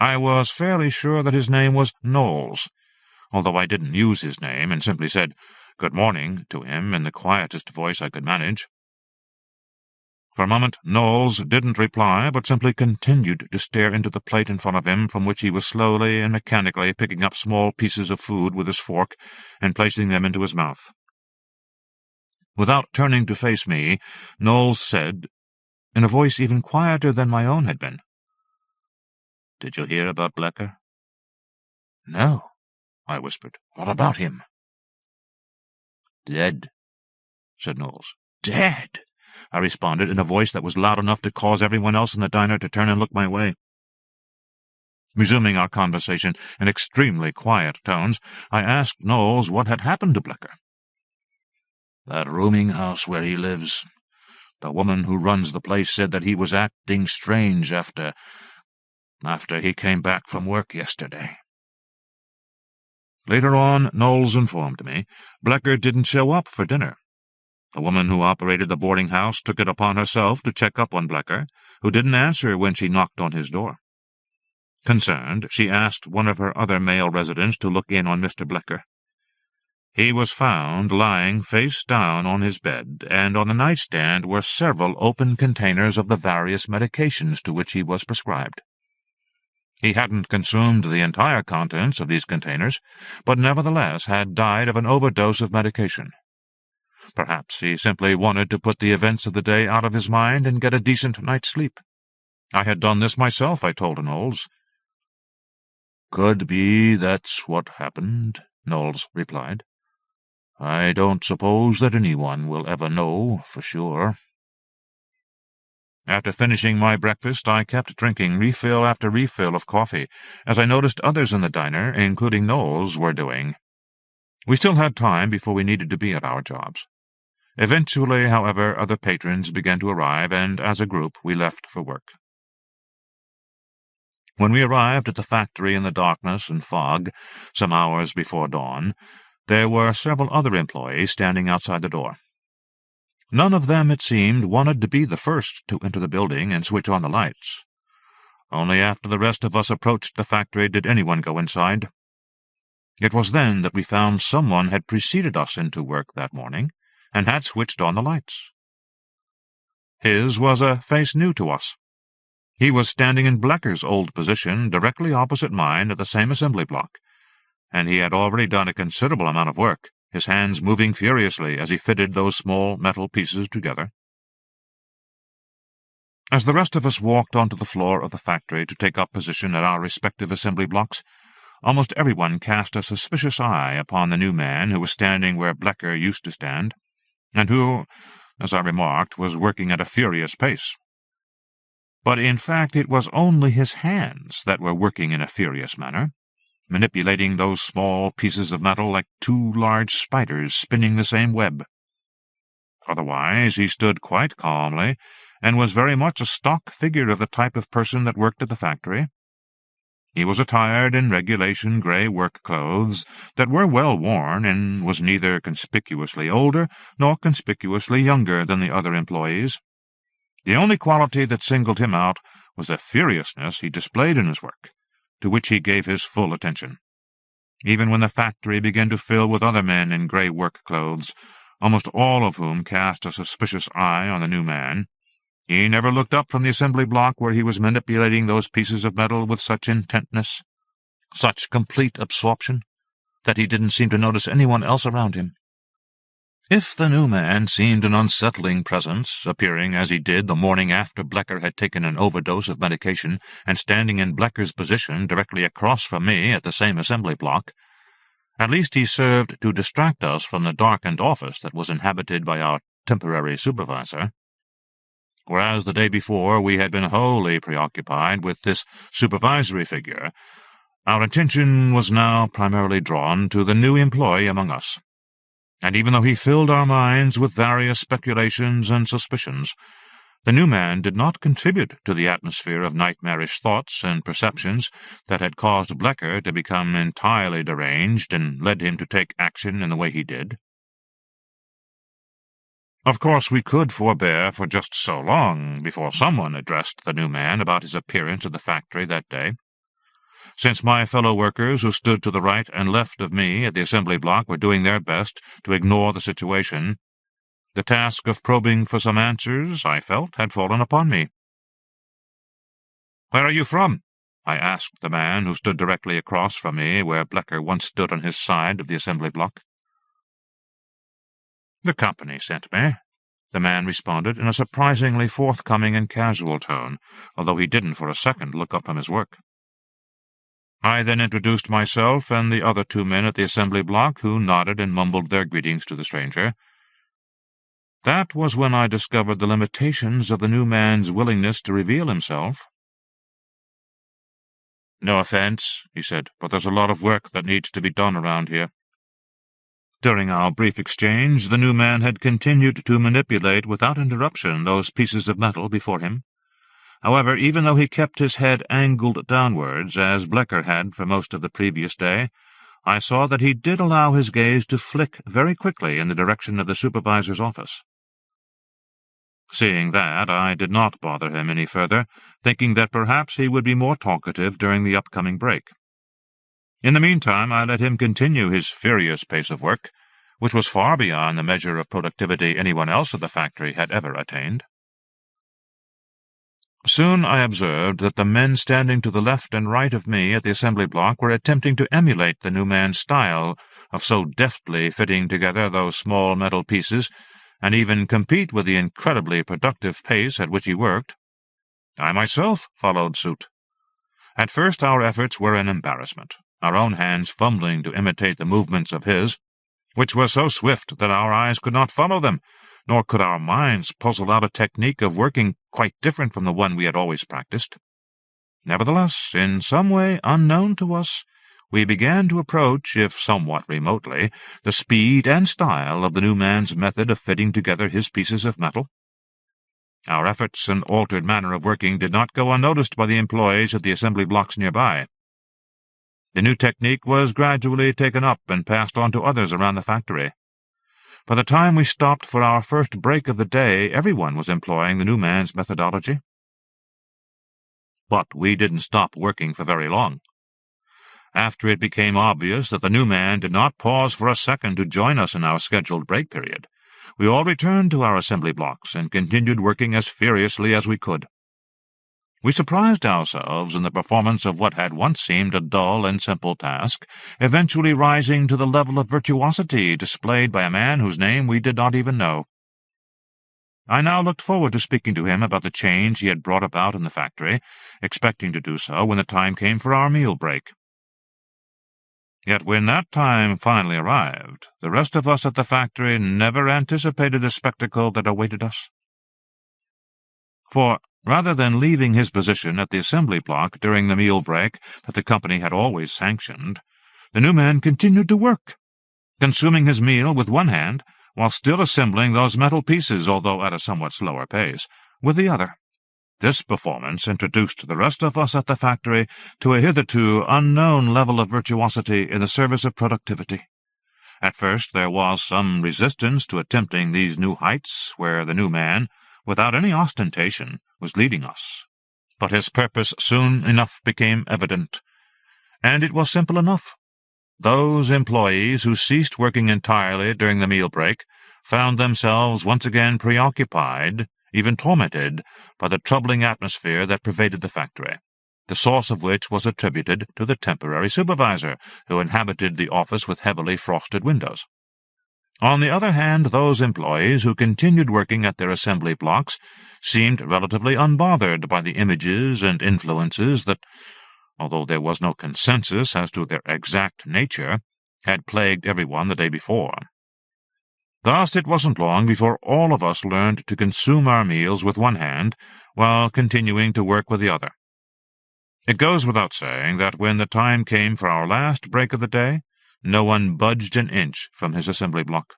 I was fairly sure that his name was Knowles, although I didn't use his name and simply said "Good morning" to him in the quietest voice I could manage. For a moment Knowles didn't reply, but simply continued to stare into the plate in front of him, from which he was slowly and mechanically picking up small pieces of food with his fork and placing them into his mouth. Without turning to face me, Knowles said, in a voice even quieter than my own had been, "Did you hear about Blecker?" "No," I whispered. "What about him?" "Dead," said Knowles. "Dead?" I responded in a voice that was loud enough to cause everyone else in the diner to turn and look my way. Resuming our conversation in extremely quiet tones, I asked Knowles what had happened to Blecker. "That rooming house where he lives. The woman who runs the place said that he was acting strange after he came back from work yesterday." Later on, Knowles informed me, Blecker didn't show up for dinner. The woman who operated the boarding house took it upon herself to check up on Blecker, who didn't answer when she knocked on his door. Concerned, she asked one of her other male residents to look in on Mr. Blecker. He was found lying face down on his bed, and on the nightstand were several open containers of the various medications to which he was prescribed. He hadn't consumed the entire contents of these containers, but nevertheless had died of an overdose of medication. Perhaps he simply wanted to put the events of the day out of his mind and get a decent night's sleep. I had done this myself, I told Knowles. "Could be that's what happened," Knowles replied. "I don't suppose that anyone will ever know for sure." After finishing my breakfast, I kept drinking refill after refill of coffee, as I noticed others in the diner, including Knowles, were doing. We still had time before we needed to be at our jobs. Eventually, however, other patrons began to arrive, and as a group we left for work. When we arrived at the factory in the darkness and fog, some hours before dawn, there were several other employees standing outside the door. None of them, it seemed, wanted to be the first to enter the building and switch on the lights. Only after the rest of us approached the factory did anyone go inside. It was then that we found someone had preceded us into work that morning and had switched on the lights. His was a face new to us. He was standing in Blecker's old position, directly opposite mine at the same assembly block, and he had already done a considerable amount of work, his hands moving furiously as he fitted those small metal pieces together. As the rest of us walked onto the floor of the factory to take up position at our respective assembly blocks, almost everyone cast a suspicious eye upon the new man who was standing where Blecker used to stand, and who, as I remarked, was working at a furious pace. But in fact it was only his hands that were working in a furious manner, manipulating those small pieces of metal like two large spiders spinning the same web. Otherwise he stood quite calmly, and was very much a stock figure of the type of person that worked at the factory. He was attired in regulation grey work clothes that were well worn, and was neither conspicuously older nor conspicuously younger than the other employees. The only quality that singled him out was the furiousness he displayed in his work, to which he gave his full attention. Even when the factory began to fill with other men in grey work clothes, almost all of whom cast a suspicious eye on the new man, he never looked up from the assembly block where he was manipulating those pieces of metal with such intentness, such complete absorption, that he didn't seem to notice anyone else around him. If the new man seemed an unsettling presence, appearing as he did the morning after Blecker had taken an overdose of medication and standing in Blecker's position directly across from me at the same assembly block, at least he served to distract us from the darkened office that was inhabited by our temporary supervisor. Whereas the day before we had been wholly preoccupied with this supervisory figure, our attention was now primarily drawn to the new employee among us. And even though he filled our minds with various speculations and suspicions, the new man did not contribute to the atmosphere of nightmarish thoughts and perceptions that had caused Blecker to become entirely deranged and led him to take action in the way he did. Of course, we could forbear for just so long before someone addressed the new man about his appearance at the factory that day. Since my fellow workers who stood to the right and left of me at the assembly block were doing their best to ignore the situation, the task of probing for some answers, I felt, had fallen upon me. "Where are you from?" I asked the man who stood directly across from me where Blecker once stood on his side of the assembly block. "The company sent me," the man responded in a surprisingly forthcoming and casual tone, although he didn't for a second look up from his work. I then introduced myself and the other two men at the assembly block, who nodded and mumbled their greetings to the stranger. That was when I discovered the limitations of the new man's willingness to reveal himself. "No offense," he said, "but there's a lot of work that needs to be done around here." During our brief exchange, the new man had continued to manipulate without interruption those pieces of metal before him. However, even though he kept his head angled downwards, as Blecker had for most of the previous day, I saw that he did allow his gaze to flick very quickly in the direction of the supervisor's office. Seeing that, I did not bother him any further, thinking that perhaps he would be more talkative during the upcoming break. In the meantime, I let him continue his furious pace of work, which was far beyond the measure of productivity anyone else at the factory had ever attained. Soon I observed that the men standing to the left and right of me at the assembly block were attempting to emulate the new man's style of so deftly fitting together those small metal pieces, and even compete with the incredibly productive pace at which he worked. I myself followed suit. At first our efforts were an embarrassment, our own hands fumbling to imitate the movements of his, which were so swift that our eyes could not follow them, nor could our minds puzzle out a technique of working quite different from the one we had always practiced. Nevertheless, in some way unknown to us, we began to approach, if somewhat remotely, the speed and style of the new man's method of fitting together his pieces of metal. Our efforts and altered manner of working did not go unnoticed by the employees at the assembly blocks nearby. The new technique was gradually taken up and passed on to others around the factory. By the time we stopped for our first break of the day, everyone was employing the new man's methodology. But we didn't stop working for very long. After it became obvious that the new man did not pause for a second to join us in our scheduled break period, we all returned to our assembly blocks and continued working as furiously as we could. We surprised ourselves in the performance of what had once seemed a dull and simple task, eventually rising to the level of virtuosity displayed by a man whose name we did not even know. I now looked forward to speaking to him about the change he had brought about in the factory, expecting to do so when the time came for our meal break. Yet when that time finally arrived, the rest of us at the factory never anticipated the spectacle that awaited us. For, rather than leaving his position at the assembly block during the meal break that the company had always sanctioned, the new man continued to work, consuming his meal with one hand while still assembling those metal pieces, although at a somewhat slower pace, with the other. This performance introduced the rest of us at the factory to a hitherto unknown level of virtuosity in the service of productivity. At first there was some resistance to attempting these new heights where the new man, without any ostentation, was leading us. But his purpose soon enough became evident, and it was simple enough. Those employees who ceased working entirely during the meal break found themselves once again preoccupied, even tormented, by the troubling atmosphere that pervaded the factory, the source of which was attributed to the temporary supervisor, who inhabited the office with heavily frosted windows. On the other hand, those employees who continued working at their assembly blocks seemed relatively unbothered by the images and influences that, although there was no consensus as to their exact nature, had plagued everyone the day before. Thus it wasn't long before all of us learned to consume our meals with one hand while continuing to work with the other. It goes without saying that when the time came for our last break of the day, no one budged an inch from his assembly block.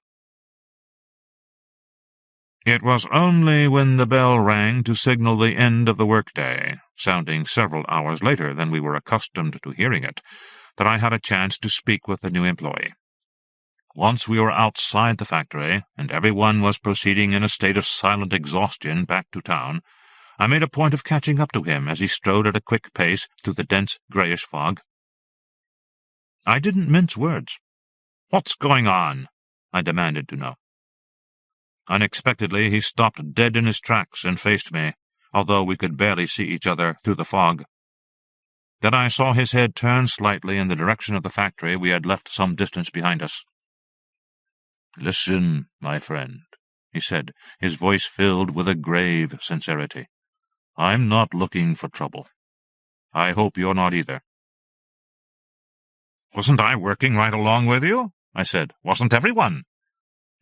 It was only when the bell rang to signal the end of the workday, sounding several hours later than we were accustomed to hearing it, that I had a chance to speak with the new employee. Once we were outside the factory, and everyone was proceeding in a state of silent exhaustion back to town, I made a point of catching up to him as he strode at a quick pace through the dense greyish fog. I didn't mince words. "What's going on?" I demanded to know. Unexpectedly he stopped dead in his tracks and faced me, although we could barely see each other through the fog. Then I saw his head turn slightly in the direction of the factory we had left some distance behind us. "Listen, my friend," he said, his voice filled with a grave sincerity. "I'm not looking for trouble. I hope you're not either." "Wasn't I working right along with you?" I said. "Wasn't everyone?"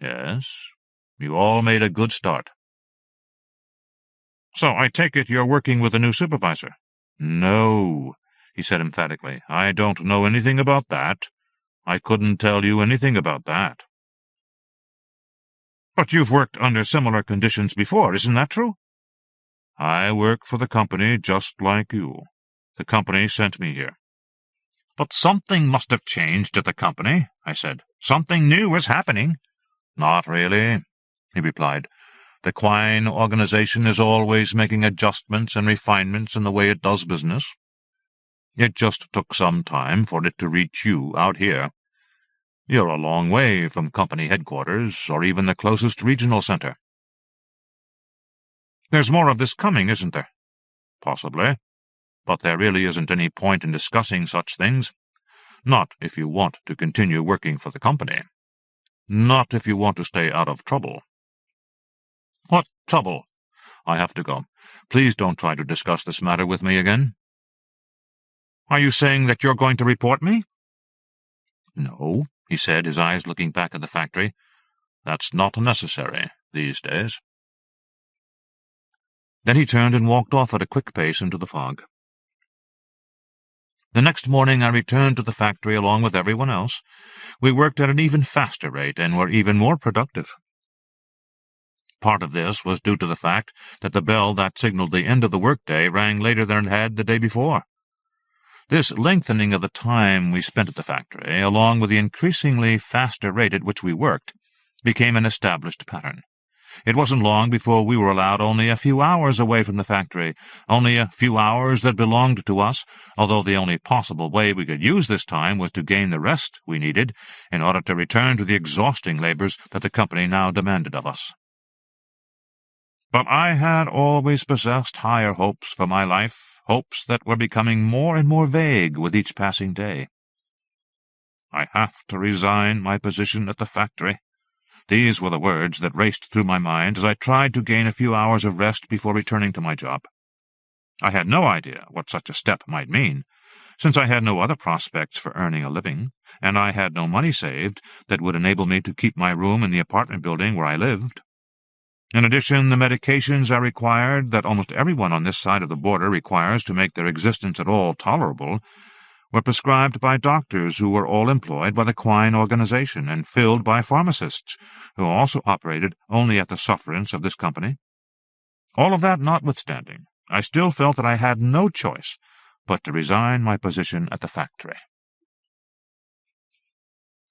"Yes, you all made a good start." "So I take it you're working with the new supervisor?" "No," he said emphatically. "I don't know anything about that. I couldn't tell you anything about that." "But you've worked under similar conditions before, isn't that true?" "I work for the company just like you. The company sent me here." "But something must have changed at the company," I said. "Something new is happening." "Not really," he replied. "The Quine organization is always making adjustments and refinements in the way it does business. It just took some time for it to reach you out here. You're a long way from company headquarters, or even the closest regional center." "There's more of this coming, isn't there?" Possibly. But there really isn't any point in discussing such things. Not if you want to continue working for the company. Not if you want to stay out of trouble. What trouble? I have to go. Please don't try to discuss this matter with me again. Are you saying that you're going to report me? No, he said, his eyes looking back at the factory. That's not necessary these days. Then he turned and walked off at a quick pace into the fog. The next morning I returned to the factory along with everyone else. We worked at an even faster rate and were even more productive. Part of this was due to the fact that the bell that signaled the end of the workday rang later than it had the day before. This lengthening of the time we spent at the factory, along with the increasingly faster rate at which we worked, became an established pattern. It wasn't long before we were allowed only a few hours away from the factory, only a few hours that belonged to us, although the only possible way we could use this time was to gain the rest we needed in order to return to the exhausting labors that the company now demanded of us. But I had always possessed higher hopes for my life, hopes that were becoming more and more vague with each passing day. I have to resign my position at the factory. These were the words that raced through my mind as I tried to gain a few hours of rest before returning to my job. I had no idea what such a step might mean, since I had no other prospects for earning a living, and I had no money saved that would enable me to keep my room in the apartment building where I lived. In addition, the medications I required, that almost everyone on this side of the border requires to make their existence at all tolerable, were prescribed by doctors who were all employed by the Quine organization and filled by pharmacists, who also operated only at the sufferance of this company. All of that notwithstanding, I still felt that I had no choice but to resign my position at the factory.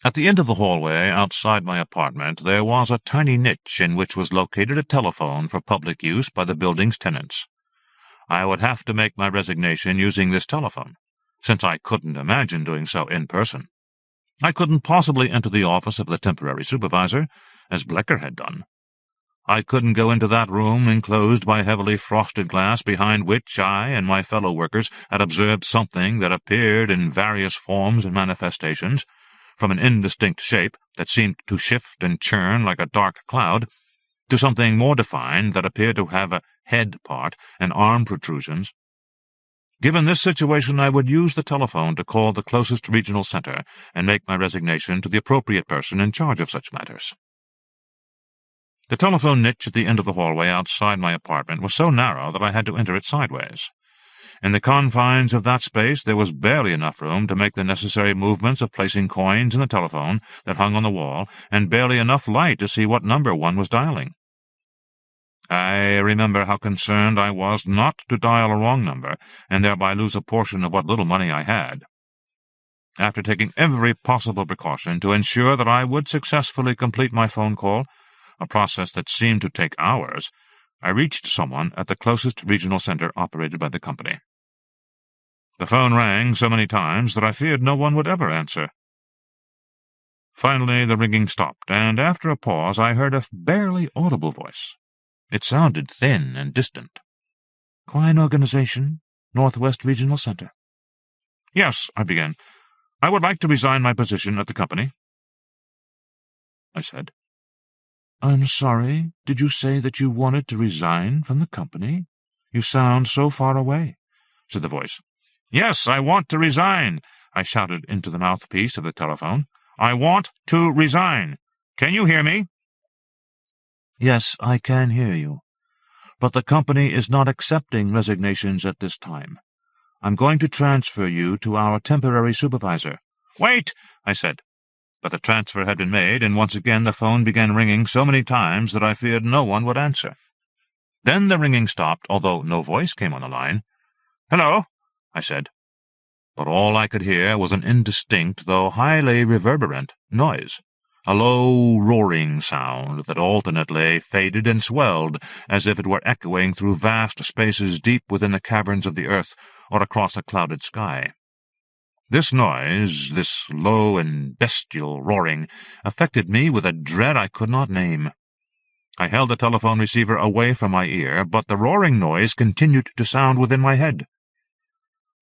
At the end of the hallway outside my apartment there was a tiny niche in which was located a telephone for public use by the building's tenants. I would have to make my resignation using this telephone, since I couldn't imagine doing so in person. I couldn't possibly enter the office of the temporary supervisor, as Blecker had done. I couldn't go into that room enclosed by heavily frosted glass behind which I and my fellow workers had observed something that appeared in various forms and manifestations, from an indistinct shape that seemed to shift and churn like a dark cloud, to something more defined that appeared to have a head part and arm protrusions. Given this situation, I would use the telephone to call the closest regional center and make my resignation to the appropriate person in charge of such matters. The telephone niche at the end of the hallway outside my apartment was so narrow that I had to enter it sideways. In the confines of that space there was barely enough room to make the necessary movements of placing coins in the telephone that hung on the wall, and barely enough light to see what number one was dialing. I remember how concerned I was not to dial a wrong number, and thereby lose a portion of what little money I had. After taking every possible precaution to ensure that I would successfully complete my phone call, a process that seemed to take hours, I reached someone at the closest regional center operated by the company. The phone rang so many times that I feared no one would ever answer. Finally the ringing stopped, and after a pause I heard a barely audible voice. It sounded thin and distant. "Quine Organization, Northwest Regional Center." "Yes," I began. "I would like to resign my position at the company," I said. "I'm sorry. Did you say that you wanted to resign from the company? You sound so far away," said the voice. "Yes, I want to resign," I shouted into the mouthpiece of the telephone. "I want to resign. Can you hear me?" "Yes, I can hear you. But the company is not accepting resignations at this time. I'm going to transfer you to our temporary supervisor." "Wait," I said. But the transfer had been made, and once again the phone began ringing so many times that I feared no one would answer. Then the ringing stopped, although no voice came on the line. "Hello," I said. But all I could hear was an indistinct, though highly reverberant, noise. A low, roaring sound that alternately faded and swelled, as if it were echoing through vast spaces deep within the caverns of the earth or across a clouded sky. This noise, this low and bestial roaring, affected me with a dread I could not name. I held the telephone receiver away from my ear, but the roaring noise continued to sound within my head.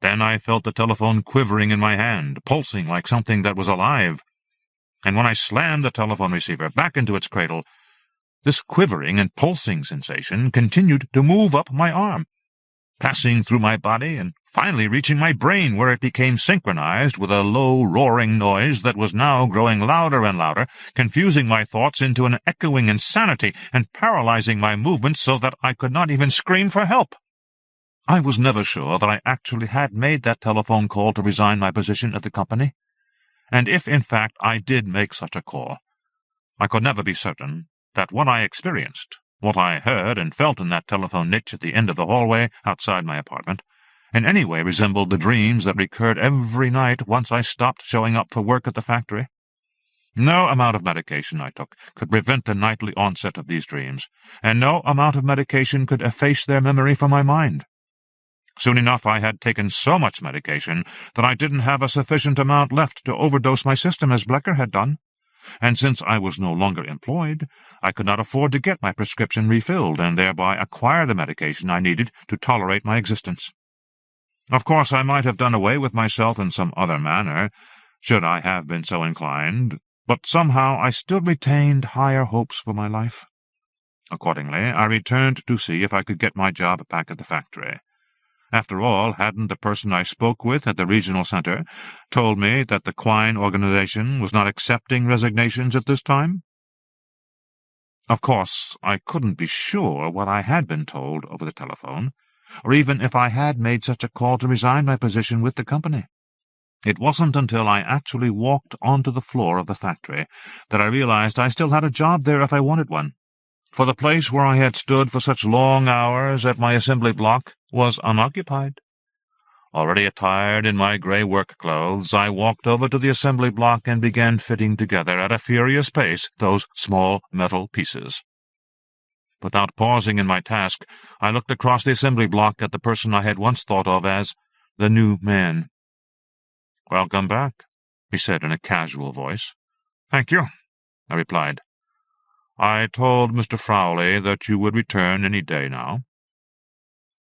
Then I felt the telephone quivering in my hand, pulsing like something that was alive. And when I slammed the telephone receiver back into its cradle, this quivering and pulsing sensation continued to move up my arm, passing through my body and finally reaching my brain, where it became synchronized with a low, roaring noise that was now growing louder and louder, confusing my thoughts into an echoing insanity and paralyzing my movements so that I could not even scream for help. I was never sure that I actually had made that telephone call to resign my position at the company, and if, in fact, I did make such a call, I could never be certain that what I experienced, what I heard and felt in that telephone niche at the end of the hallway outside my apartment, in any way resembled the dreams that recurred every night once I stopped showing up for work at the factory. No amount of medication I took could prevent the nightly onset of these dreams, and no amount of medication could efface their memory from my mind. Soon enough I had taken so much medication that I didn't have a sufficient amount left to overdose my system as Blecker had done, and since I was no longer employed, I could not afford to get my prescription refilled and thereby acquire the medication I needed to tolerate my existence. Of course, I might have done away with myself in some other manner, should I have been so inclined, but somehow I still retained higher hopes for my life. Accordingly, I returned to see if I could get my job back at the factory. After all, hadn't the person I spoke with at the regional center told me that the Quine organization was not accepting resignations at this time? Of course, I couldn't be sure what I had been told over the telephone, or even if I had made such a call to resign my position with the company. It wasn't until I actually walked onto the floor of the factory that I realized I still had a job there if I wanted one, for the place where I had stood for such long hours at my assembly block was unoccupied. Already attired in my grey work clothes, I walked over to the assembly block and began fitting together at a furious pace those small metal pieces. Without pausing in my task, I looked across the assembly block at the person I had once thought of as the new man. "Welcome back," he said in a casual voice. "Thank you," I replied. "I told Mr. Frawley that you would return any day now."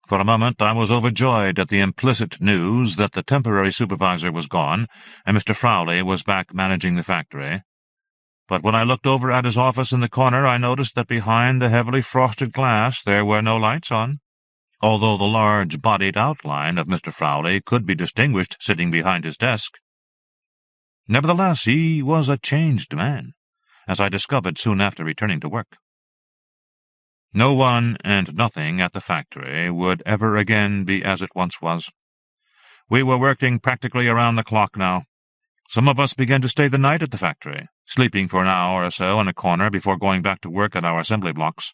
For a moment I was overjoyed at the implicit news that the temporary supervisor was gone and Mr. Frawley was back managing the factory. But when I looked over at his office in the corner, I noticed that behind the heavily frosted glass there were no lights on, although the large-bodied outline of Mr. Frawley could be distinguished sitting behind his desk. Nevertheless, he was a changed man, as I discovered soon after returning to work. No one and nothing at the factory would ever again be as it once was. We were working practically around the clock now. Some of us began to stay the night at the factory, sleeping for an hour or so in a corner before going back to work at our assembly blocks.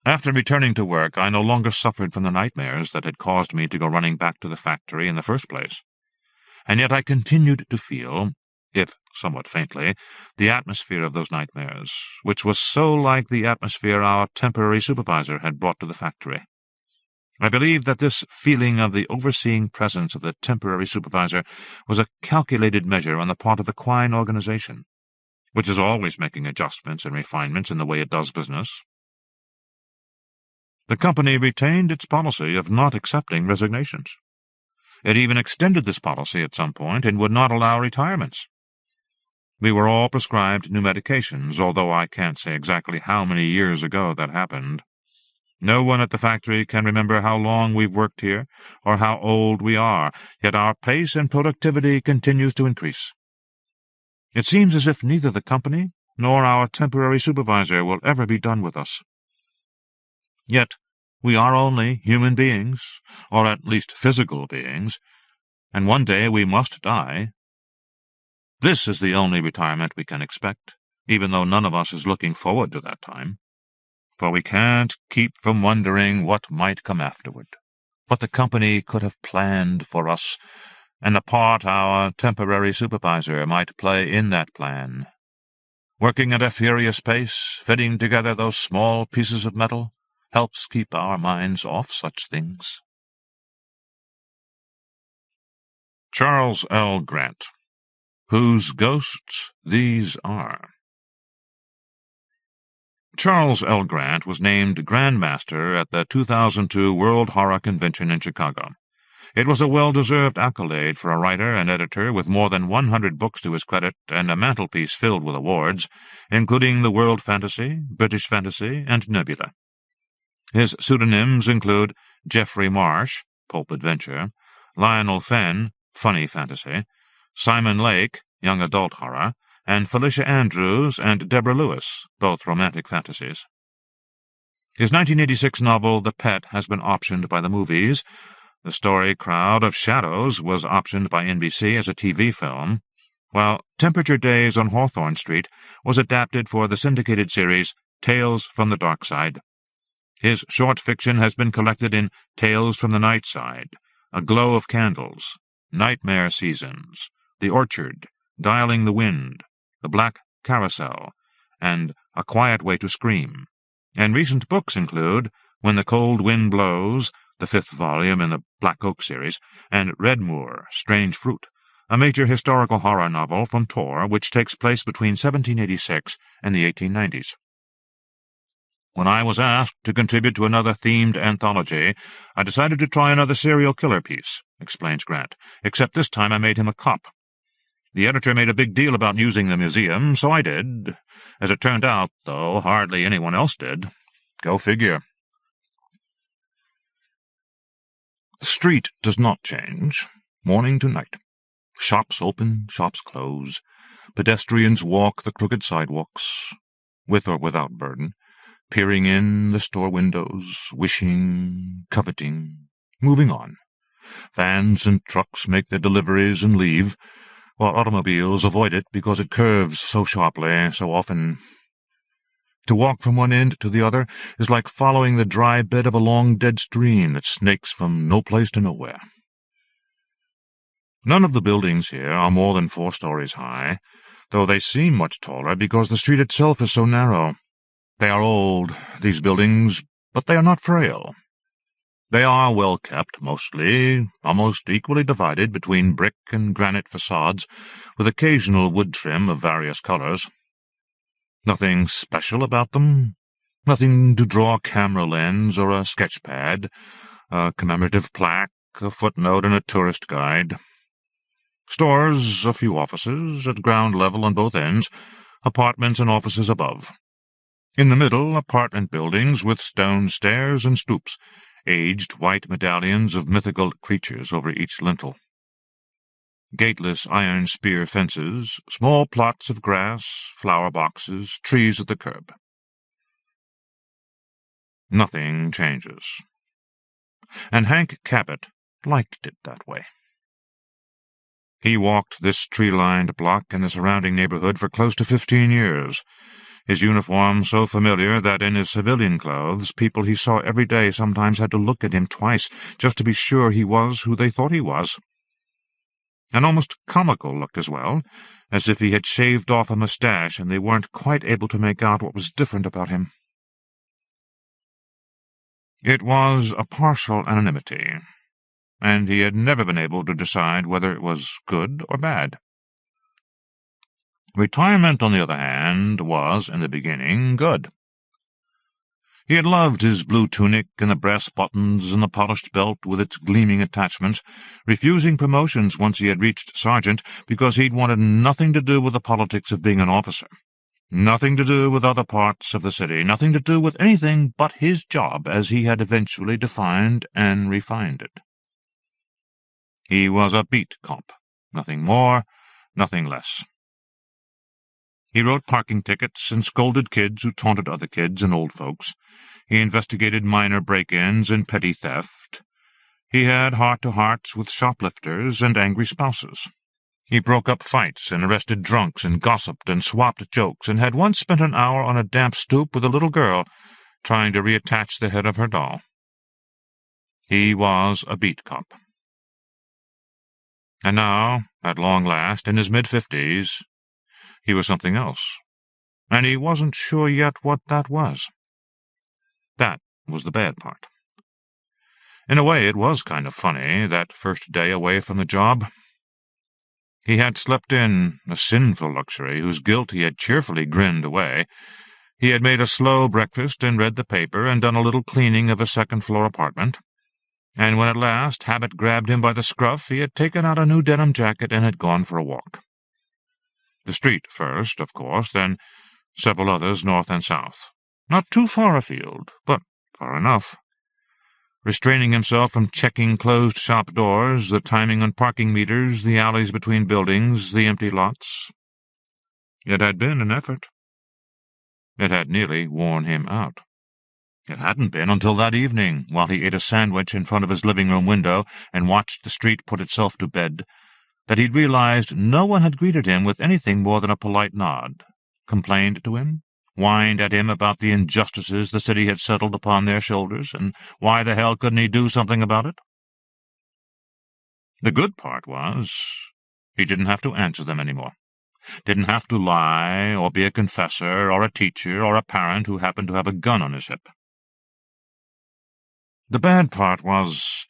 After returning to work, I no longer suffered from the nightmares that had caused me to go running back to the factory in the first place, and yet I continued to feel, if somewhat faintly, the atmosphere of those nightmares, which was so like the atmosphere our temporary supervisor had brought to the factory. I believed that this feeling of the overseeing presence of the temporary supervisor was a calculated measure on the part of the Quine organization, which is always making adjustments and refinements in the way it does business. The company retained its policy of not accepting resignations. It even extended this policy at some point and would not allow retirements. We were all prescribed new medications, although I can't say exactly how many years ago that happened. No one at the factory can remember how long we've worked here, or how old we are, yet our pace and productivity continues to increase. It seems as if neither the company nor our temporary supervisor will ever be done with us. Yet we are only human beings, or at least physical beings, and one day we must die. This is the only retirement we can expect, even though none of us is looking forward to that time. For we can't keep from wondering what might come afterward, what the company could have planned for us, and the part our temporary supervisor might play in that plan. Working at a furious pace, fitting together those small pieces of metal, helps keep our minds off such things. Charles L. Grant, Whose Ghosts These Are. Charles L. Grant was named Grand Master at the 2002 World Horror Convention in Chicago. It was a well-deserved accolade for a writer and editor with more than 100 books to his credit and a mantelpiece filled with awards, including the World Fantasy, British Fantasy, and Nebula. His pseudonyms include Geoffrey Marsh, Pulp Adventure, Lionel Fenn, Funny Fantasy, Simon Lake, Young Adult Horror, and Felicia Andrews and Deborah Lewis, both romantic fantasies. His 1986 novel The Pet has been optioned by the movies. The story Crowd of Shadows was optioned by NBC as a TV film, while Temperature Days on Hawthorne Street was adapted for the syndicated series Tales from the Dark Side. His short fiction has been collected in Tales from the Night Side, A Glow of Candles, Nightmare Seasons, The Orchard, Dialing the Wind, The Black Carousel, and A Quiet Way to Scream. And recent books include When the Cold Wind Blows, the 5th volume in the Black Oak series, and Redmoor, Strange Fruit, a major historical horror novel from Tor which takes place between 1786 and the 1890s. When I was asked to contribute to another themed anthology, I decided to try another serial killer piece, explains Grant, except this time I made him a cop. The editor made a big deal about using the museum, so I did. As it turned out, though, hardly anyone else did. Go figure. The street does not change, morning to night. Shops open, shops close. Pedestrians walk the crooked sidewalks, with or without burden, peering in the store windows, wishing, coveting, moving on. Vans and trucks make their deliveries and leave, while automobiles avoid it because it curves so sharply, so often. To walk from one end to the other is like following the dry bed of a long dead stream that snakes from no place to nowhere. None of the buildings here are more than 4 stories high, though they seem much taller because the street itself is so narrow. They are old, these buildings, but they are not frail. They are well kept, mostly, almost equally divided between brick and granite facades, with occasional wood trim of various colors. Nothing special about them, nothing to draw a camera lens or a sketch pad, a commemorative plaque, a footnote, and a tourist guide. Stores, a few offices, at ground level on both ends, apartments and offices above. In the middle, apartment buildings with stone stairs and stoops, aged white medallions of mythical creatures over each lintel. Gateless iron spear fences, small plots of grass, flower boxes, trees at the curb. Nothing changes. And Hank Cabot liked it that way. He walked this tree-lined block and the surrounding neighborhood for close to 15 years, his uniform so familiar that in his civilian clothes people he saw every day sometimes had to look at him twice just to be sure he was who they thought he was. An almost comical look as well, as if he had shaved off a mustache and they weren't quite able to make out what was different about him. It was a partial anonymity, and he had never been able to decide whether it was good or bad. Retirement, on the other hand, was, in the beginning, good. He had loved his blue tunic and the brass buttons and the polished belt with its gleaming attachments, refusing promotions once he had reached sergeant because he'd wanted nothing to do with the politics of being an officer, nothing to do with other parts of the city, nothing to do with anything but his job as he had eventually defined and refined it. He was a beat cop, nothing more, nothing less. He wrote parking tickets and scolded kids who taunted other kids and old folks. He investigated minor break-ins and petty theft. He had heart-to-hearts with shoplifters and angry spouses. He broke up fights and arrested drunks and gossiped and swapped jokes and had once spent an hour on a damp stoop with a little girl trying to reattach the head of her doll. He was a beat cop. And now, at long last, in his mid-50s, he was something else, and he wasn't sure yet what that was. That was the bad part. In a way, it was kind of funny, that first day away from the job. He had slept in, a sinful luxury whose guilt he had cheerfully grinned away. He had made a slow breakfast and read the paper and done a little cleaning of a second-floor apartment, and when at last habit grabbed him by the scruff, he had taken out a new denim jacket and had gone for a walk. The street first, of course, then several others north and south. Not too far afield, but far enough. Restraining himself from checking closed shop doors, the timing on parking meters, the alleys between buildings, the empty lots. It had been an effort. It had nearly worn him out. It hadn't been until that evening, while he ate a sandwich in front of his living-room window and watched the street put itself to bed, that he'd realized no one had greeted him with anything more than a polite nod, complained to him, whined at him about the injustices the city had settled upon their shoulders, and why the hell couldn't he do something about it? The good part was, he didn't have to answer them anymore. Didn't have to lie, or be a confessor, or a teacher, or a parent who happened to have a gun on his hip. The bad part was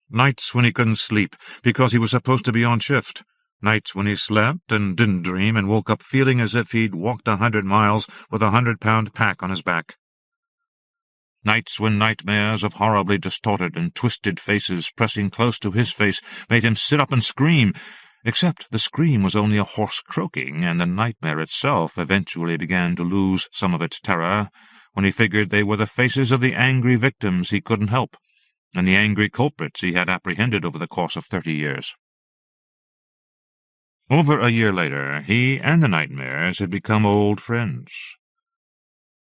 nights when he couldn't sleep because he was supposed to be on shift, nights when he slept and didn't dream and woke up feeling as if he'd walked 100 miles with a 100-pound pack on his back. Nights when nightmares of horribly distorted and twisted faces pressing close to his face made him sit up and scream, except the scream was only a hoarse croaking, and the nightmare itself eventually began to lose some of its terror when he figured they were the faces of the angry victims he couldn't help, and the angry culprits he had apprehended over the course of 30 years. Over a year later, he and the nightmares had become old friends.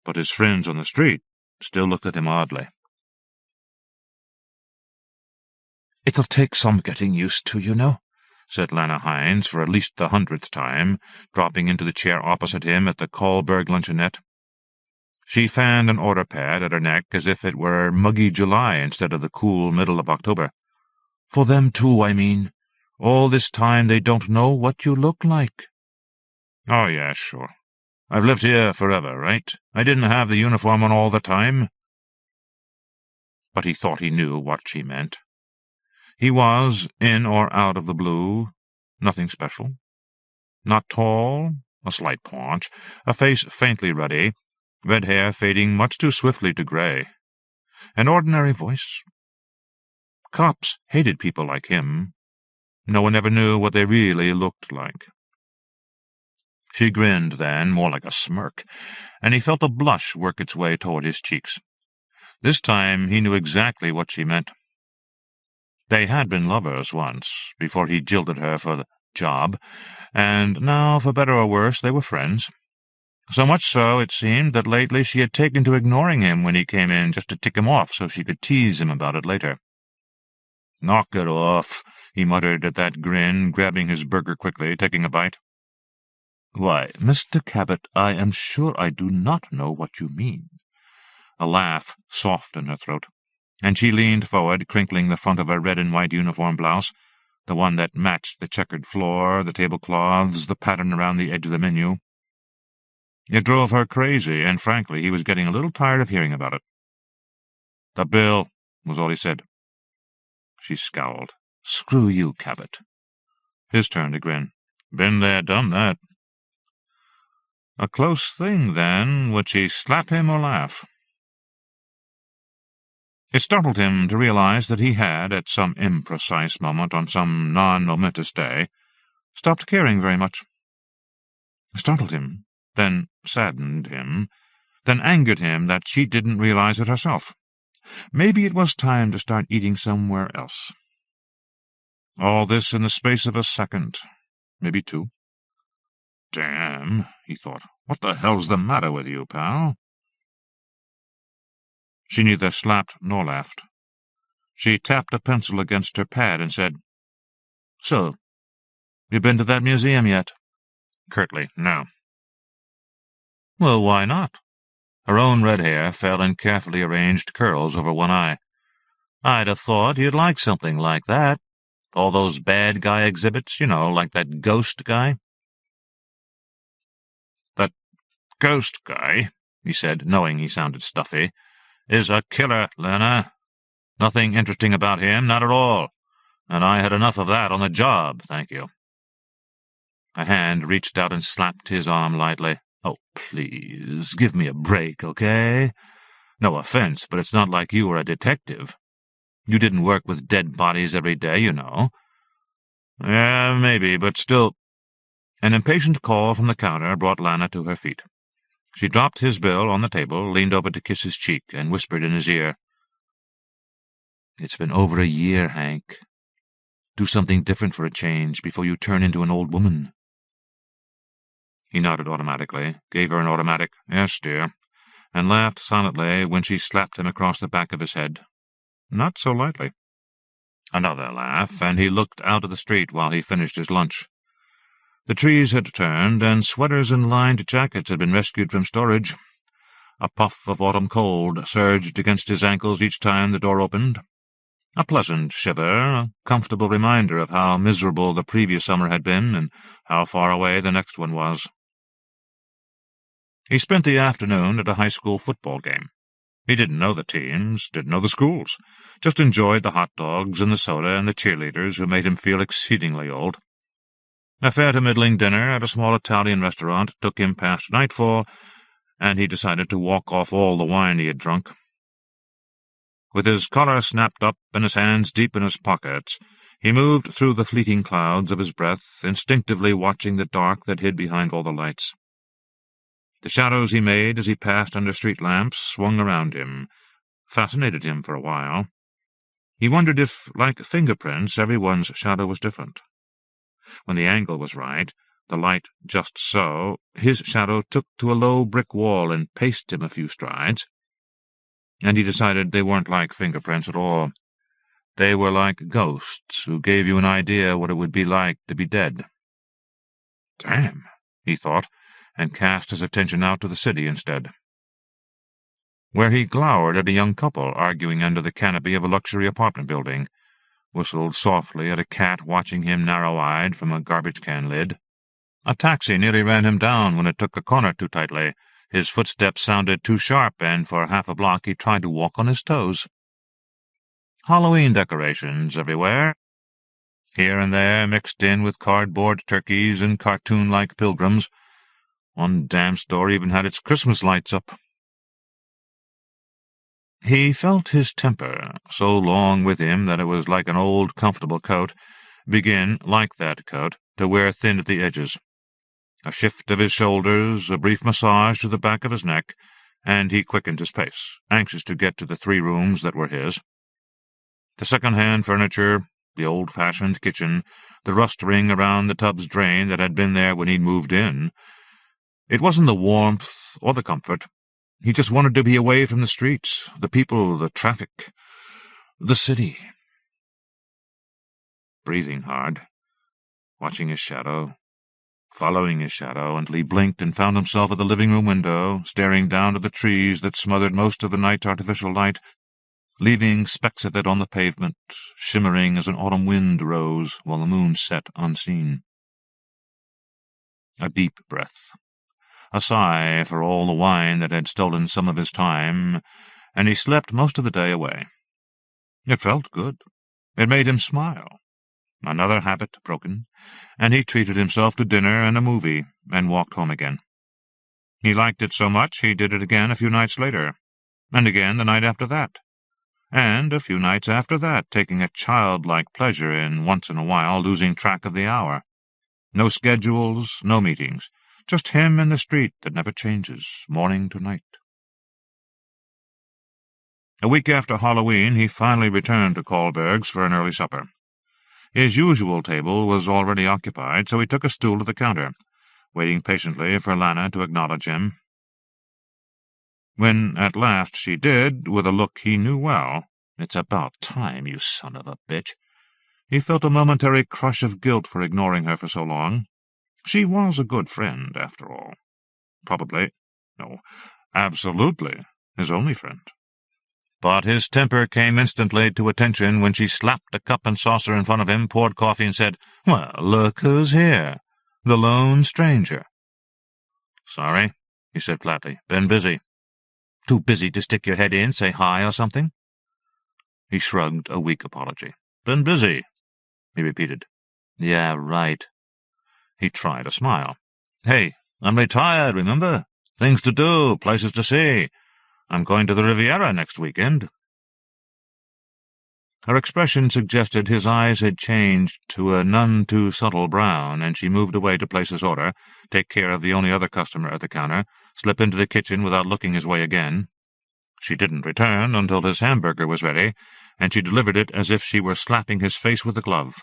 But his friends on the street still looked at him oddly. "It'll take some getting used to, you know," said Lana Hines for at least the 100th time, dropping into the chair opposite him at the Kohlberg luncheonette. She fanned an order pad at her neck as if it were muggy July instead of the cool middle of October. "For them too, I mean. All this time they don't know what you look like." "Oh, yeah, sure. I've lived here forever, right? I didn't have the uniform on all the time." But he thought he knew what she meant. He was, in or out of the blue, nothing special. Not tall, a slight paunch, a face faintly ruddy, red hair fading much too swiftly to grey. An ordinary voice. Cops hated people like him. No one ever knew what they really looked like. She grinned then, more like a smirk, and he felt a blush work its way toward his cheeks. This time he knew exactly what she meant. They had been lovers once, before he jilted her for the job, and now, for better or worse, they were friends. So much so, it seemed, that lately she had taken to ignoring him when he came in just to tick him off so she could tease him about it later. "Knock it off," he muttered at that grin, grabbing his burger quickly, taking a bite. "Why, Mr. Cabot, I am sure I do not know what you mean." A laugh soft in her throat, and she leaned forward, crinkling the front of her red-and-white uniform blouse, the one that matched the checkered floor, the tablecloths, the pattern around the edge of the menu. It drove her crazy, and frankly, he was getting a little tired of hearing about it. "The bill," was all he said. She scowled. "Screw you, Cabot." His turn to grin. "Been there, done that." A close thing, then. Would she slap him or laugh? It startled him to realize that he had, at some imprecise moment on some non-momentous day, stopped caring very much. It startled him, then saddened him, then angered him that she didn't realize it herself. Maybe it was time to start eating somewhere else. All this in the space of a second, maybe 2. "Damn," he thought. "What the hell's the matter with you, pal?" She neither slapped nor laughed. She tapped a pencil against her pad and said, "So, you been to that museum yet?" Curtly, "No." "Well, why not?" Her own red hair fell in carefully arranged curls over one eye. "I'd have thought you'd like something like that. All those bad guy exhibits, you know, like that ghost guy." "That ghost guy," he said, knowing he sounded stuffy, "is a killer, Lena. Nothing interesting about him, not at all. And I had enough of that on the job, thank you." A hand reached out and slapped his arm lightly. Oh, please, give me a break, okay? No offense, but it's not like you were a detective. You didn't work with dead bodies every day, you know. Yeah, maybe, but still— An impatient call from the counter brought Lana to her feet. She dropped his bill on the table, leaned over to kiss his cheek, and whispered in his ear, "It's been over a year, Hank. Do something different for a change before you turn into an old woman." He nodded automatically, gave her an automatic, "Yes, dear," and laughed silently when she slapped him across the back of his head. Not so lightly. Another laugh, and he looked out at the street while he finished his lunch. The trees had turned, and sweaters and lined jackets had been rescued from storage. A puff of autumn cold surged against his ankles each time the door opened. A pleasant shiver, a comfortable reminder of how miserable the previous summer had been and how far away the next one was. He spent the afternoon at a high school football game. He didn't know the teams, didn't know the schools, just enjoyed the hot dogs and the soda and the cheerleaders who made him feel exceedingly old. A fair to middling dinner at a small Italian restaurant took him past nightfall, and he decided to walk off all the wine he had drunk. With his collar snapped up and his hands deep in his pockets, he moved through the fleeting clouds of his breath, instinctively watching the dark that hid behind all the lights. The shadows he made as he passed under street lamps swung around him, fascinated him for a while. He wondered if, like fingerprints, everyone's shadow was different. When the angle was right, the light just so, his shadow took to a low brick wall and paced him a few strides. And he decided they weren't like fingerprints at all. They were like ghosts who gave you an idea what it would be like to be dead. Damn, he thought, and cast his attention out to the city instead, where he glowered at a young couple arguing under the canopy of a luxury apartment building, whistled softly at a cat watching him narrow-eyed from a garbage-can lid. A taxi nearly ran him down when it took a corner too tightly. His footsteps sounded too sharp, and for half a block he tried to walk on his toes. Halloween decorations everywhere, here and there mixed in with cardboard turkeys and cartoon-like pilgrims. One damn store even had its Christmas lights up. He felt his temper, so long with him that it was like an old, comfortable coat, begin, like that coat, to wear thin at the edges. A shift of his shoulders, a brief massage to the back of his neck, and he quickened his pace, anxious to get to the 3 rooms that were his. The second-hand furniture, the old-fashioned kitchen, the rust ring around the tub's drain that had been there when he'd moved in. It wasn't the warmth or the comfort. He just wanted to be away from the streets, the people, the traffic, the city. Breathing hard, watching his shadow, following his shadow until he blinked and found himself at the living-room window, staring down at the trees that smothered most of the night's artificial light, leaving specks of it on the pavement, shimmering as an autumn wind rose while the moon set unseen. A deep breath. A sigh for all the wine that had stolen some of his time, and he slept most of the day away. It felt good. It made him smile. Another habit broken, and he treated himself to dinner and a movie, and walked home again. He liked it so much he did it again a few nights later, and again the night after that, and a few nights after that, taking a childlike pleasure in once in a while losing track of the hour. No schedules, no meetings. Just him and the street that never changes, morning to night. A week after Halloween, he finally returned to Kohlberg's for an early supper. His usual table was already occupied, so he took a stool at the counter, waiting patiently for Lana to acknowledge him. When at last she did, with a look he knew well, "It's about time, you son of a bitch," he felt a momentary crush of guilt for ignoring her for so long. She was a good friend, after all. Probably, no, absolutely, his only friend. But his temper came instantly to attention when she slapped a cup and saucer in front of him, poured coffee, and said, "Well, look who's here. The lone stranger." "Sorry," he said flatly. "Been busy." "Too busy to stick your head in, say hi or something?" He shrugged a weak apology. "Been busy," he repeated. "Yeah, right." He tried a smile. "Hey, I'm retired, remember? Things to do, places to see. I'm going to the Riviera next weekend." Her expression suggested his eyes had changed to a none-too-subtle brown, and she moved away to place his order, take care of the only other customer at the counter, slip into the kitchen without looking his way again. She didn't return until his hamburger was ready, and she delivered it as if she were slapping his face with a glove.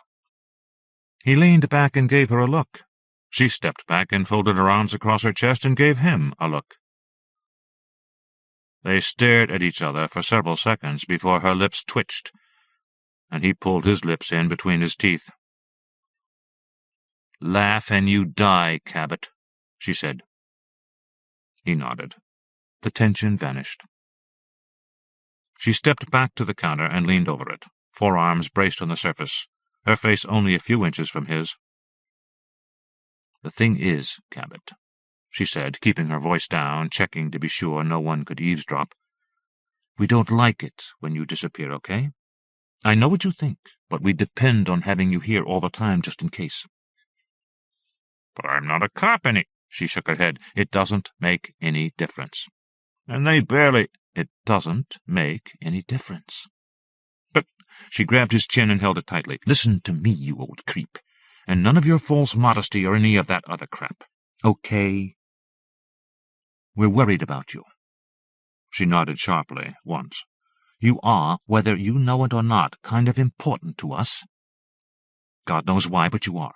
He leaned back and gave her a look. She stepped back and folded her arms across her chest and gave him a look. They stared at each other for several seconds before her lips twitched, and he pulled his lips in between his teeth. "Laugh and you die, Cabot," she said. He nodded. The tension vanished. She stepped back to the counter and leaned over it, forearms braced on the surface, her face only a few inches from his. "The thing is, Cabot," she said, keeping her voice down, checking to be sure no one could eavesdrop, "we don't like it when you disappear, okay? I know what you think, but we depend on having you here all the time just in case." "But I'm not a cop any—" She shook her head. "It doesn't make any difference. And they barely—" "It doesn't make any difference." "But—" She grabbed his chin and held it tightly. "Listen to me, you old creep, and none of your false modesty or any of that other crap. Okay? We're worried about you." She nodded sharply, once. "You are, whether you know it or not, kind of important to us. God knows why, but you are.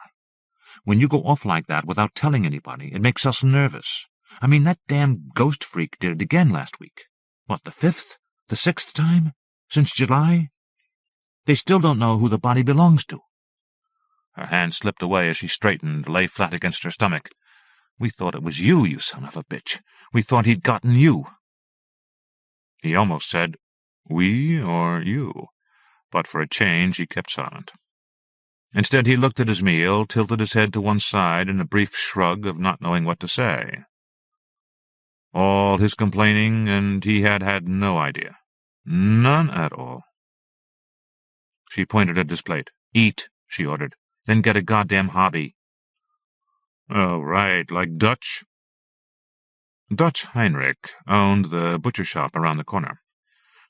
When you go off like that without telling anybody, it makes us nervous. I mean, that damn ghost freak did it again last week. What, the 5th? The 6th time? Since July? They still don't know who the body belongs to." Her hand slipped away as she straightened, lay flat against her stomach. "We thought it was you, you son of a bitch. We thought he'd gotten you." He almost said, "We or you?" but for a change he kept silent. Instead he looked at his meal, tilted his head to one side in a brief shrug of not knowing what to say. All his complaining, and he had had no idea. None at all. She pointed at his plate. "Eat," she ordered. "Then get a goddamn hobby." "Oh, right, like Dutch?" Dutch Heinrich owned the butcher shop around the corner.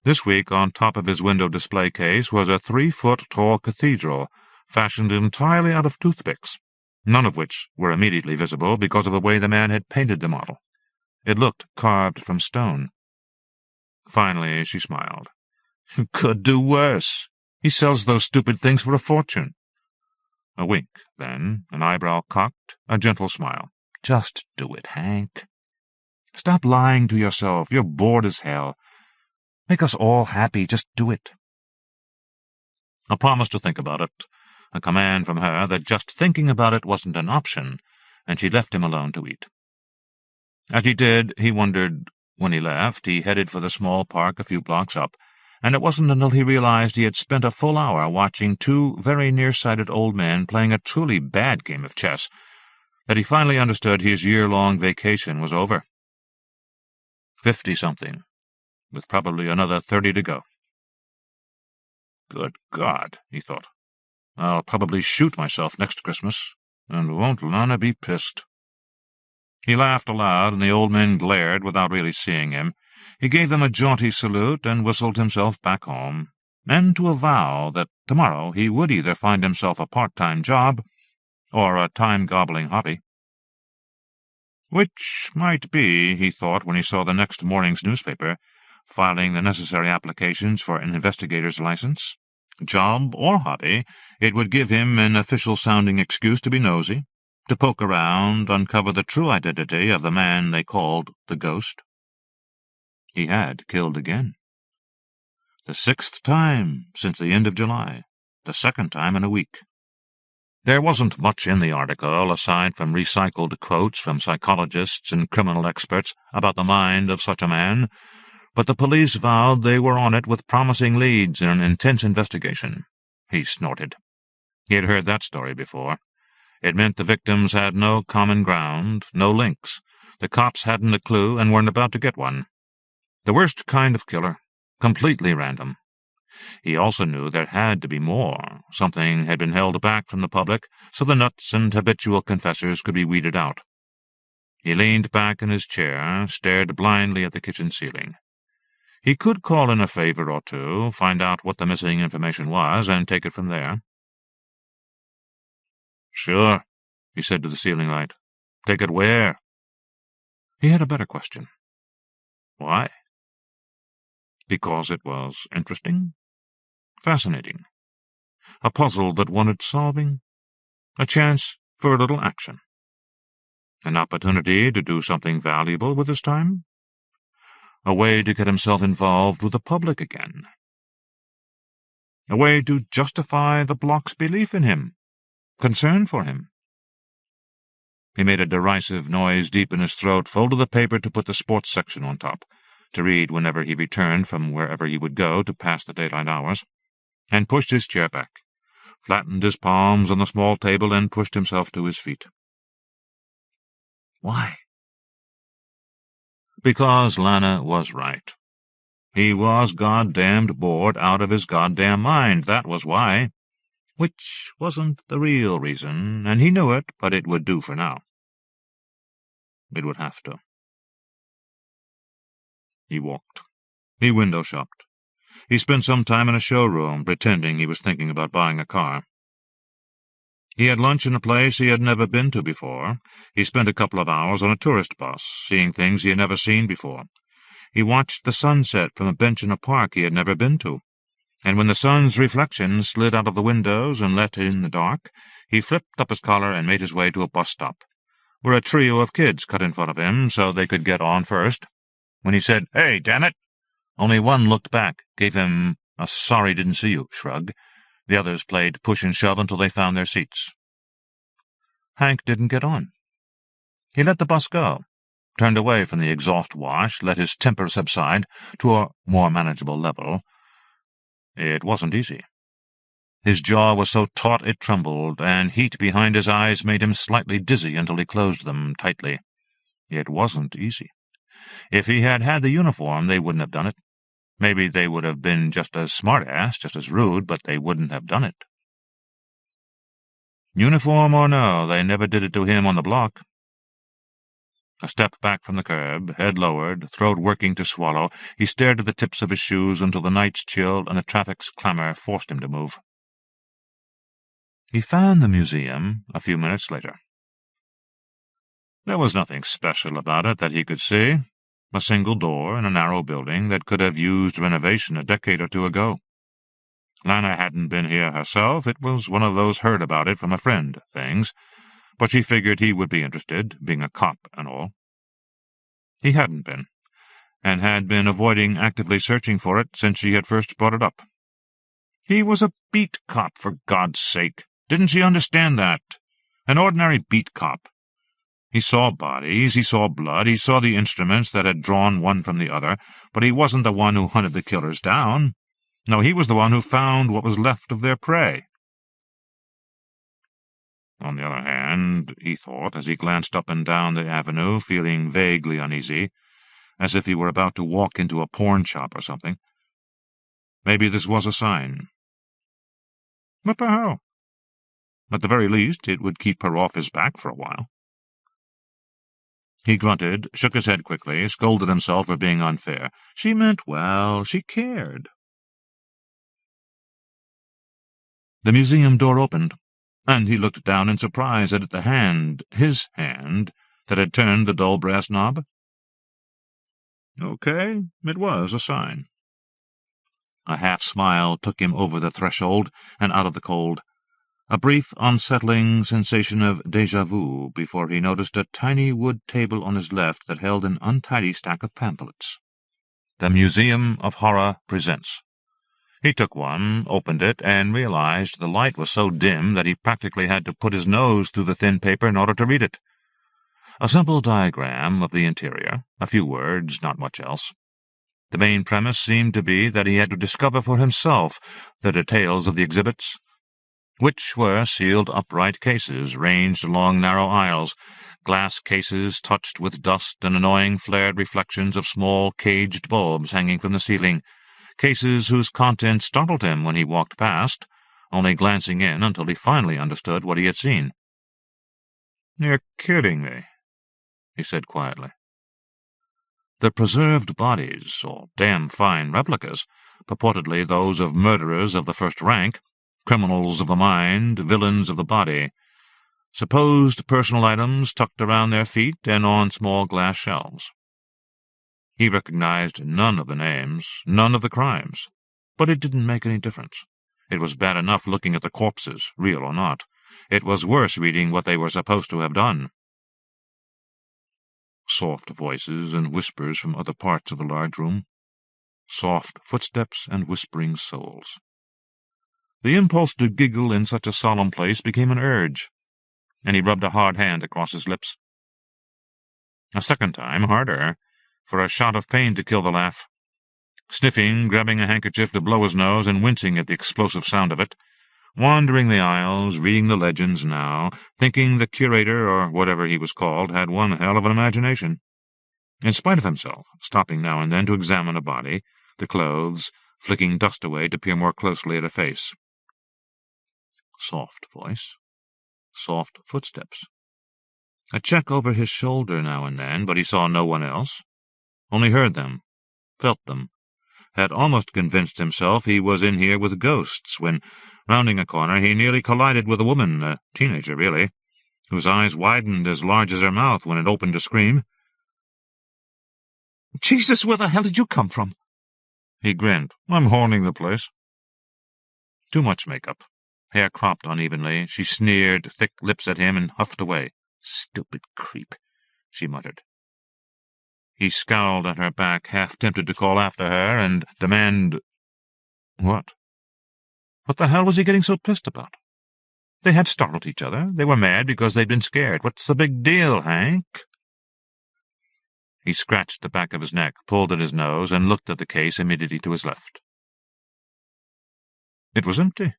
This week, on top of his window display case, was a 3-foot-tall cathedral, fashioned entirely out of toothpicks, none of which were immediately visible because of the way the man had painted the model. It looked carved from stone. Finally she smiled. "Could do worse. He sells those stupid things for a fortune." A wink, then, an eyebrow cocked, a gentle smile. "Just do it, Hank. Stop lying to yourself. You're bored as hell. Make us all happy. Just do it." A promise to think about it, a command from her that just thinking about it wasn't an option, and she left him alone to eat. As he did, he wondered. When he left, he headed for the small park a few blocks up, and it wasn't until he realized he had spent a full hour watching two very nearsighted old men playing a truly bad game of chess that he finally understood his year-long vacation was over. 50-something, with probably another 30 to go. Good God, he thought. I'll probably shoot myself next Christmas, and won't Lana be pissed? He laughed aloud, and the old men glared without really seeing him. He gave them a jaunty salute and whistled himself back home, and to avow that tomorrow he would either find himself a part-time job or a time-gobbling hobby. Which might be, he thought when he saw the next morning's newspaper, filing the necessary applications for an investigator's license. Job or hobby, it would give him an official-sounding excuse to be nosy, to poke around, uncover the true identity of the man they called the Ghost. He had killed again. The 6th time since the end of July, the 2nd time in a week. There wasn't much in the article, aside from recycled quotes from psychologists and criminal experts about the mind of such a man, but the police vowed they were on it with promising leads in an intense investigation. He snorted. He had heard that story before. It meant the victims had no common ground, no links. The cops hadn't a clue and weren't about to get one. The worst kind of killer, completely random. He also knew there had to be more. Something had been held back from the public, so the nuts and habitual confessors could be weeded out. He leaned back in his chair, stared blindly at the kitchen ceiling. He could call in a favor or two, find out what the missing information was, and take it from there. "Sure," he said to the ceiling light. "Take it where?" He had a better question. Why? Because it was interesting, fascinating, a puzzle that wanted solving, a chance for a little action, an opportunity to do something valuable with his time, a way to get himself involved with the public again, a way to justify the block's belief in him, concern for him. He made a derisive noise deep in his throat, folded the paper to put the sports section on top, to read whenever he returned from wherever he would go to pass the daylight hours, and pushed his chair back, flattened his palms on the small table, and pushed himself to his feet. Why? Because Lana was right. He was goddamned bored out of his goddamn mind, that was why. Which wasn't the real reason, and he knew it, but it would do for now. It would have to. He walked. He window-shopped. He spent some time in a showroom, pretending he was thinking about buying a car. He had lunch in a place he had never been to before. He spent a couple of hours on a tourist bus, seeing things he had never seen before. He watched the sunset from a bench in a park he had never been to. And when the sun's reflection slid out of the windows and let in the dark, he flipped up his collar and made his way to a bus stop, where a trio of kids cut in front of him so they could get on first. When he said, "Hey, damn it!" only one looked back, gave him a sorry-didn't-see-you shrug. The others played push and shove until they found their seats. Hank didn't get on. He let the bus go, turned away from the exhaust wash, let his temper subside to a more manageable level. It wasn't easy. His jaw was so taut it trembled, and heat behind his eyes made him slightly dizzy until he closed them tightly. It wasn't easy. If he had had the uniform, they wouldn't have done it. Maybe they would have been just as smart-ass, just as rude, but they wouldn't have done it. Uniform or no, they never did it to him on the block. A step back from the curb, head lowered, throat working to swallow, he stared at the tips of his shoes until the night's chill and the traffic's clamor forced him to move. He found the museum a few minutes later. There was nothing special about it that he could see. A single door in a narrow building that could have used renovation a decade or two ago. Lana hadn't been here herself. It was one of those heard about it from a friend things, but she figured he would be interested, being a cop and all. He hadn't been, and had been avoiding actively searching for it since she had first brought it up. He was a beat cop, for God's sake. Didn't she understand that? An ordinary beat cop. He saw bodies, he saw blood, he saw the instruments that had drawn one from the other, but he wasn't the one who hunted the killers down. No, he was the one who found what was left of their prey. On the other hand, he thought, as he glanced up and down the avenue, feeling vaguely uneasy, as if he were about to walk into a porn shop or something, maybe this was a sign. What the hell? At the very least, it would keep her off his back for a while. He grunted, shook his head quickly, scolded himself for being unfair. She meant well, she cared. The museum door opened, and he looked down in surprise at the hand, his hand, that had turned the dull brass knob. Okay, it was a sign. A half-smile took him over the threshold and out of the cold. A brief, unsettling sensation of déjà vu before he noticed a tiny wood table on his left that held an untidy stack of pamphlets. The Museum of Horror Presents. He took one, opened it, and realized the light was so dim that he practically had to put his nose through the thin paper in order to read it. A simple diagram of the interior, a few words, not much else. The main premise seemed to be that he had to discover for himself the details of the exhibits, which were sealed upright cases ranged along narrow aisles, glass cases touched with dust and annoying flared reflections of small caged bulbs hanging from the ceiling, cases whose contents startled him when he walked past, only glancing in until he finally understood what he had seen. "You're kidding me." he said quietly. The preserved bodies, or damn fine replicas, purportedly those of murderers of the first rank, criminals of the mind, villains of the body, supposed personal items tucked around their feet and on small glass shelves. He recognized none of the names, none of the crimes, but it didn't make any difference. It was bad enough looking at the corpses, real or not. It was worse reading what they were supposed to have done. Soft voices and whispers from other parts of the large room. Soft footsteps and whispering souls. The impulse to giggle in such a solemn place became an urge, and he rubbed a hard hand across his lips. A second time, harder, for a shot of pain to kill the laugh. Sniffing, grabbing a handkerchief to blow his nose, and wincing at the explosive sound of it. Wandering the aisles, reading the legends now, thinking the curator, or whatever he was called, had one hell of an imagination. In spite of himself, stopping now and then to examine a body, the clothes, flicking dust away to peer more closely at a face. Soft voice. Soft footsteps. A check over his shoulder now and then, but he saw no one else. Only heard them, felt them, had almost convinced himself he was in here with ghosts when, rounding a corner, he nearly collided with a woman, a teenager really, whose eyes widened as large as her mouth when it opened to scream. "Jesus, where the hell did you come from?" He grinned. "I'm haunting the place." Too much makeup. Hair cropped unevenly. She sneered thick lips at him and huffed away. "Stupid creep," she muttered. He scowled at her back, half tempted to call after her and demand— What? What the hell was he getting so pissed about? They had startled each other. They were mad because they'd been scared. What's the big deal, Hank? He scratched the back of his neck, pulled at his nose, and looked at the case immediately to his left. It was empty.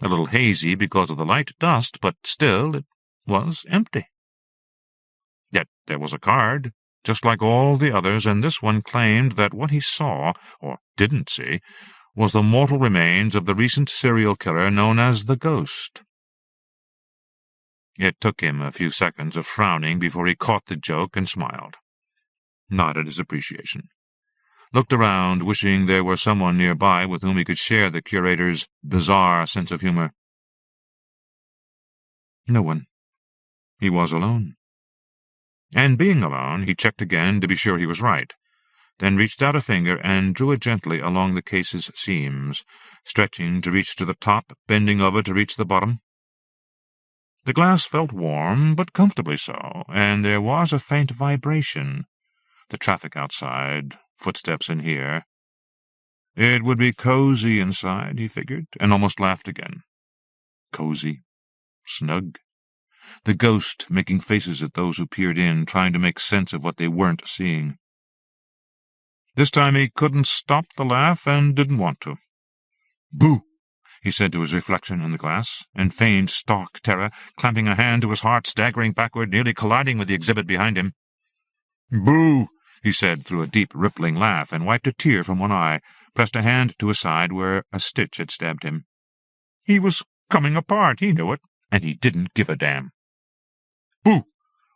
A little hazy because of the light dust, but still it was empty. Yet there was a card, just like all the others, and this one claimed that what he saw, or didn't see, was the mortal remains of the recent serial killer known as the Ghost. It took him a few seconds of frowning before he caught the joke and smiled. Nodded his appreciation. Looked around, wishing there were someone nearby with whom he could share the curator's bizarre sense of humor. No one. He was alone. And being alone, he checked again to be sure he was right, then reached out a finger and drew it gently along the case's seams, stretching to reach to the top, bending over to reach the bottom. The glass felt warm, but comfortably so, and there was a faint vibration. The traffic outside, footsteps in here. It would be cozy inside, he figured, and almost laughed again. Cozy. Snug. The Ghost making faces at those who peered in, trying to make sense of what they weren't seeing. This time he couldn't stop the laugh and didn't want to. "Boo!" he said to his reflection in the glass, and feigned stark terror, clamping a hand to his heart, staggering backward, nearly colliding with the exhibit behind him. "Boo!" he said through a deep, rippling laugh, and wiped a tear from one eye, pressed a hand to his side where a stitch had stabbed him. He was coming apart, he knew it, and he didn't give a damn. "Boo!"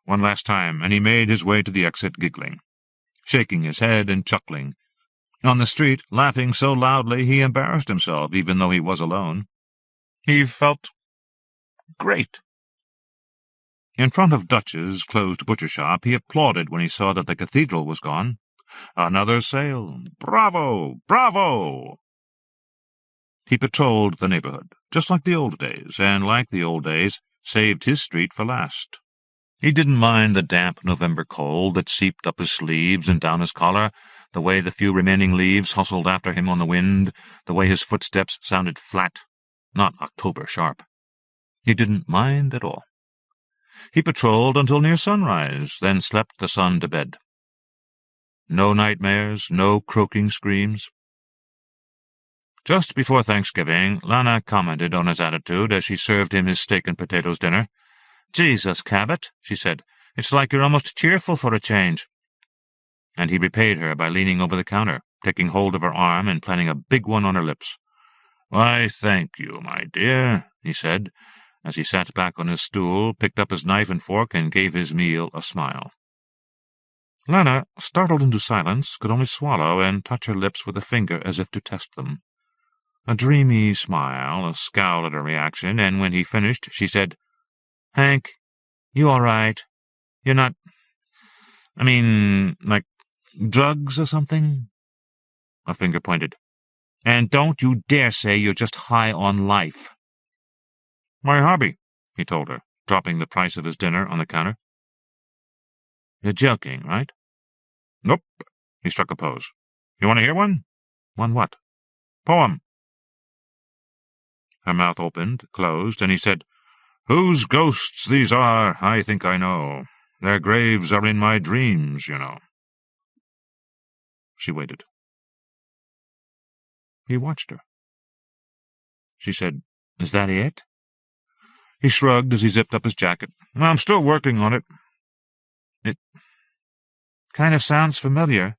one last time, and he made his way to the exit, giggling, shaking his head and chuckling. On the street, laughing so loudly he embarrassed himself, even though he was alone. He felt great. In front of Dutch's closed butcher shop, he applauded when he saw that the cathedral was gone. Another sale. Bravo! Bravo! He patrolled the neighborhood, just like the old days, and like the old days, saved his street for last. He didn't mind the damp November cold that seeped up his sleeves and down his collar, the way the few remaining leaves hustled after him on the wind, the way his footsteps sounded flat, not October sharp. He didn't mind at all. He patrolled until near sunrise, then slept the sun to bed. No nightmares, no croaking screams. Just before Thanksgiving, Lana commented on his attitude as she served him his steak and potatoes dinner. "Jesus, Cabot," she said, "it's like you're almost cheerful for a change." And he repaid her by leaning over the counter, taking hold of her arm and planting a big one on her lips. "Why, thank you, my dear," he said, as he sat back on his stool, picked up his knife and fork, and gave his meal a smile. Lana, startled into silence, could only swallow and touch her lips with a finger as if to test them. A dreamy smile, a scowl at her reaction, and when he finished, she said, "Hank, you all right? You're not... like drugs or something?" A finger pointed. "And don't you dare say you're just high on life." "My hobby," he told her, dropping the price of his dinner on the counter. "You're joking, right?" "Nope." He struck a pose. "You want to hear one?" "One what?" "Poem." Her mouth opened, closed, and he said, "Whose ghosts these are, I think I know. Their graves are in my dreams, you know." She waited. He watched her. She said, "Is that it?" He shrugged as he zipped up his jacket. "I'm still working on it." "It kind of sounds familiar."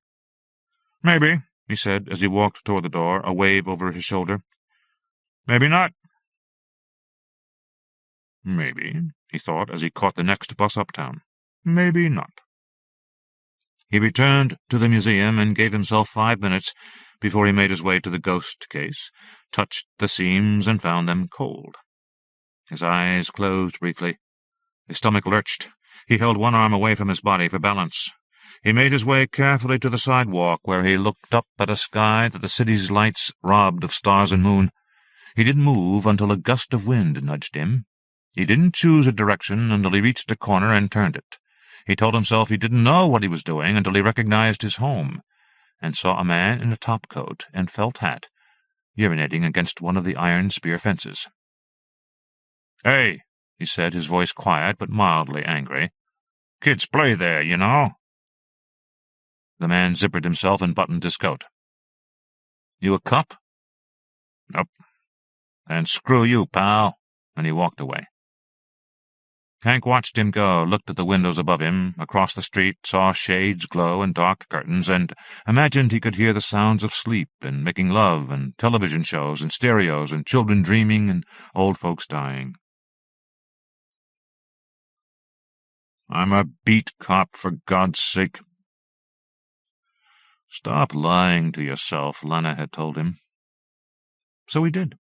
"Maybe," he said as he walked toward the door, a wave over his shoulder. "Maybe not." Maybe, he thought as he caught the next bus uptown. Maybe not. He returned to the museum and gave himself 5 minutes before he made his way to the ghost case, touched the seams and found them cold. His eyes closed briefly. His stomach lurched. He held one arm away from his body for balance. He made his way carefully to the sidewalk, where he looked up at a sky that the city's lights robbed of stars and moon. He didn't move until a gust of wind nudged him. He didn't choose a direction until he reached a corner and turned it. He told himself he didn't know what he was doing until he recognized his home, and saw a man in a topcoat and felt hat, urinating against one of the iron spear fences. "Hey," he said, his voice quiet but mildly angry. "Kids play there, you know." The man zippered himself and buttoned his coat. "You a cop?" "Nope." "And screw you, pal," and he walked away. Hank watched him go, looked at the windows above him, across the street, saw shades glow and dark curtains, and imagined he could hear the sounds of sleep and making love and television shows and stereos and children dreaming and old folks dying. "I'm a beat cop, for God's sake." "Stop lying to yourself," Lana had told him. So he did.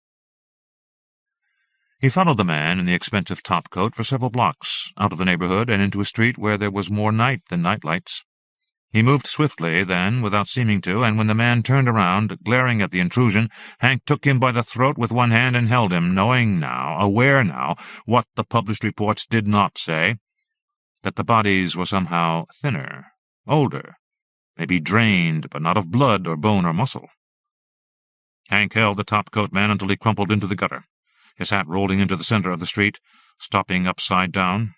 He followed the man in the expensive topcoat for several blocks, out of the neighborhood and into a street where there was more night than nightlights. He moved swiftly, then, without seeming to, and when the man turned around, glaring at the intrusion, Hank took him by the throat with one hand and held him, knowing now, aware now, what the published reports did not say, that the bodies were somehow thinner, older, maybe drained, but not of blood or bone or muscle. Hank held the topcoat man until he crumpled into the gutter, his hat rolling into the center of the street, stopping upside down.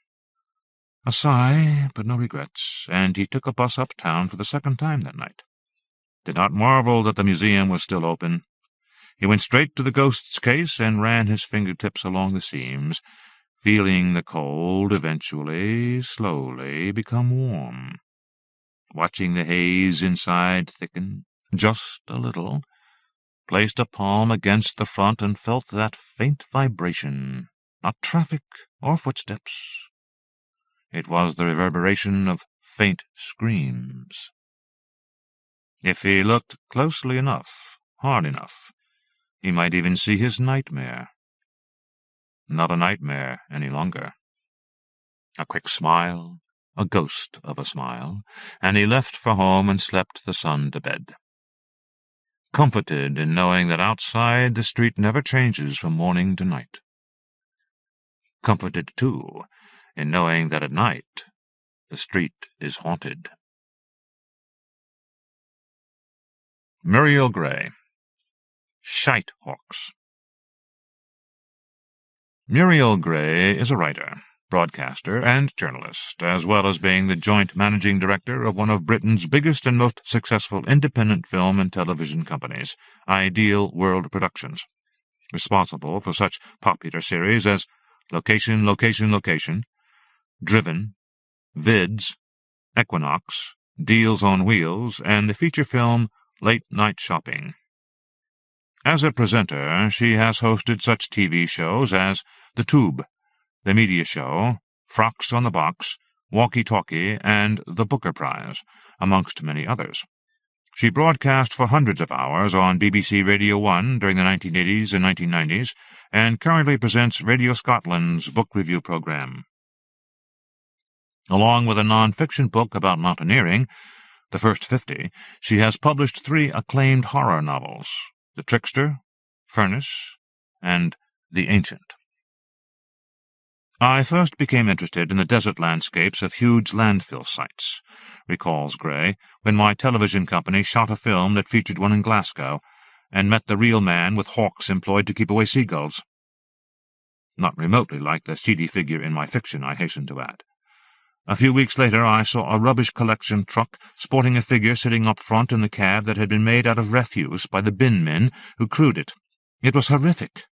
A sigh, but no regrets, and he took a bus uptown for the second time that night. Did not marvel that the museum was still open. He went straight to the ghost's case and ran his fingertips along the seams, feeling the cold eventually, slowly, become warm. Watching the haze inside thicken, just a little, placed a palm against the front and felt that faint vibration, not traffic or footsteps. It was the reverberation of faint screams. If he looked closely enough, hard enough, he might even see his nightmare. Not a nightmare any longer. A quick smile, a ghost of a smile, and he left for home and slept the sun to bed. Comforted in knowing that outside the street never changes from morning to night. Comforted, too, in knowing that at night the street is haunted. Muriel Gray. Shite-Hawks. Muriel Gray is a writer, broadcaster, and journalist, as well as being the joint managing director of one of Britain's biggest and most successful independent film and television companies, Ideal World Productions, responsible for such popular series as Location, Location, Location, Driven, Vids, Equinox, Deals on Wheels, and the feature film Late Night Shopping. As a presenter, she has hosted such TV shows as The Tube, The Media Show, Frocks on the Box, Walkie-Talkie, and the Booker Prize, amongst many others. She broadcast for hundreds of hours on BBC Radio 1 during the 1980s and 1990s, and currently presents Radio Scotland's book review programme. Along with a non-fiction book about mountaineering, The First 50, she has published 3 acclaimed horror novels, The Trickster, Furnace, and The Ancient. I first became interested in the desert landscapes of huge landfill sites, recalls Gray, when my television company shot a film that featured one in Glasgow, and met the real man with hawks employed to keep away seagulls. Not remotely like the seedy figure in my fiction, I hasten to add. A few weeks later I saw a rubbish collection truck sporting a figure sitting up front in the cab that had been made out of refuse by the bin men who crewed it. It was horrific.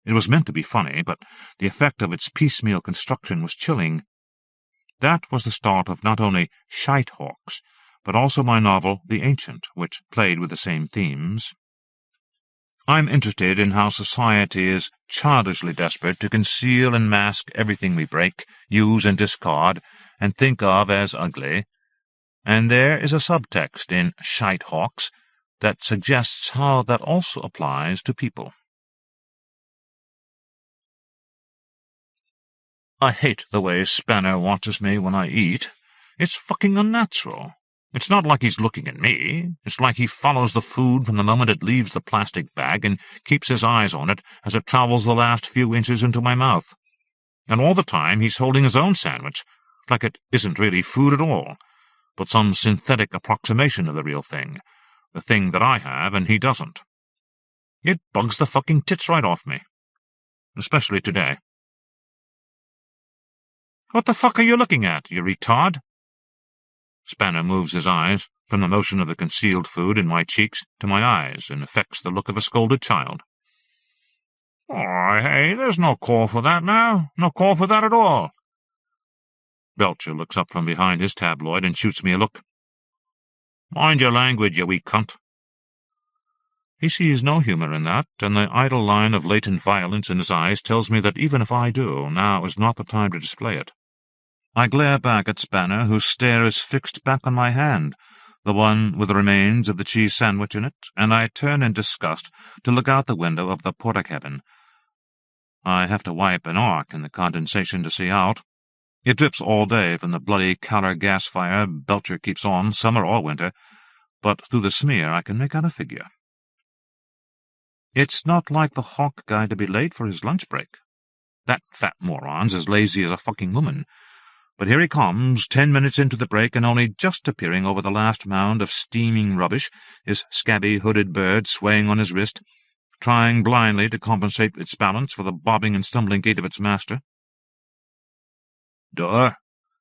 It was meant to be funny, but the effect of its piecemeal construction was chilling. That was the start of not only Shite-Hawks, but also my novel The Ancient, which played with the same themes. I'm interested in how society is childishly desperate to conceal and mask everything we break, use and discard, and think of as ugly, and there is a subtext in Shite-Hawks that suggests how that also applies to people. I hate the way Spanner watches me when I eat. It's fucking unnatural. It's not like he's looking at me. It's like he follows the food from the moment it leaves the plastic bag and keeps his eyes on it as it travels the last few inches into my mouth. And all the time he's holding his own sandwich, like it isn't really food at all, but some synthetic approximation of the real thing, the thing that I have and he doesn't. It bugs the fucking tits right off me. Especially today. "What the fuck are you looking at, you retard?" Spanner moves his eyes from the motion of the concealed food in my cheeks to my eyes and affects the look of a scolded child. "Oh, hey, there's no call for that now. No call for that at all." Belcher looks up from behind his tabloid and shoots me a look. "Mind your language, you wee cunt." He sees no humour in that, and the idle line of latent violence in his eyes tells me that even if I do, now is not the time to display it. I glare back at Spanner, whose stare is fixed back on my hand, the one with the remains of the cheese sandwich in it, and I turn in disgust to look out the window of the porta-cabin. I have to wipe an arc in the condensation to see out. It drips all day from the bloody Calor gas fire Belcher keeps on, summer or winter, but through the smear I can make out a figure. It's not like the hawk guy to be late for his lunch break. That fat moron's as lazy as a fucking woman. But here he comes, 10 minutes into the break, and only just appearing over the last mound of steaming rubbish, his scabby, hooded bird swaying on his wrist, trying blindly to compensate its balance for the bobbing and stumbling gait of its master. "Door,"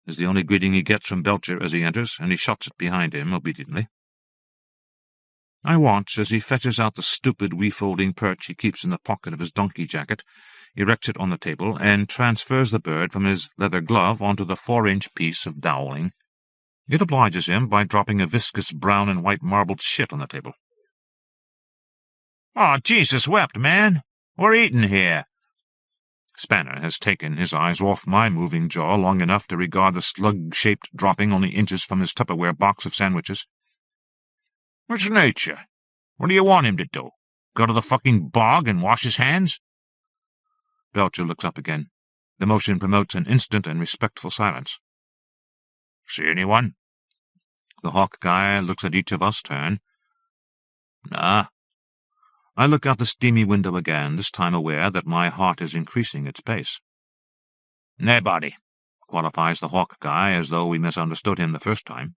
is the only greeting he gets from Belcher as he enters, and he shuts it behind him obediently. I watch as he fetches out the stupid refolding perch he keeps in the pocket of his donkey jacket, erects it on the table, and transfers the bird from his leather glove onto the 4-inch piece of doweling. It obliges him by dropping a viscous brown and white marbled shit on the table. "Oh, Jesus wept, man! We're eating here." Spanner has taken his eyes off my moving jaw long enough to regard the slug-shaped dropping only inches from his Tupperware box of sandwiches. "It's nature. What do you want him to do? Go to the fucking bog and wash his hands?" Belcher looks up again. The motion promotes an instant and respectful silence. "See anyone?" The hawk guy looks at each of us, turn. "Nah." I look out the steamy window again, this time aware that my heart is increasing its pace. "Nobody," qualifies the hawk guy, as though we misunderstood him the first time.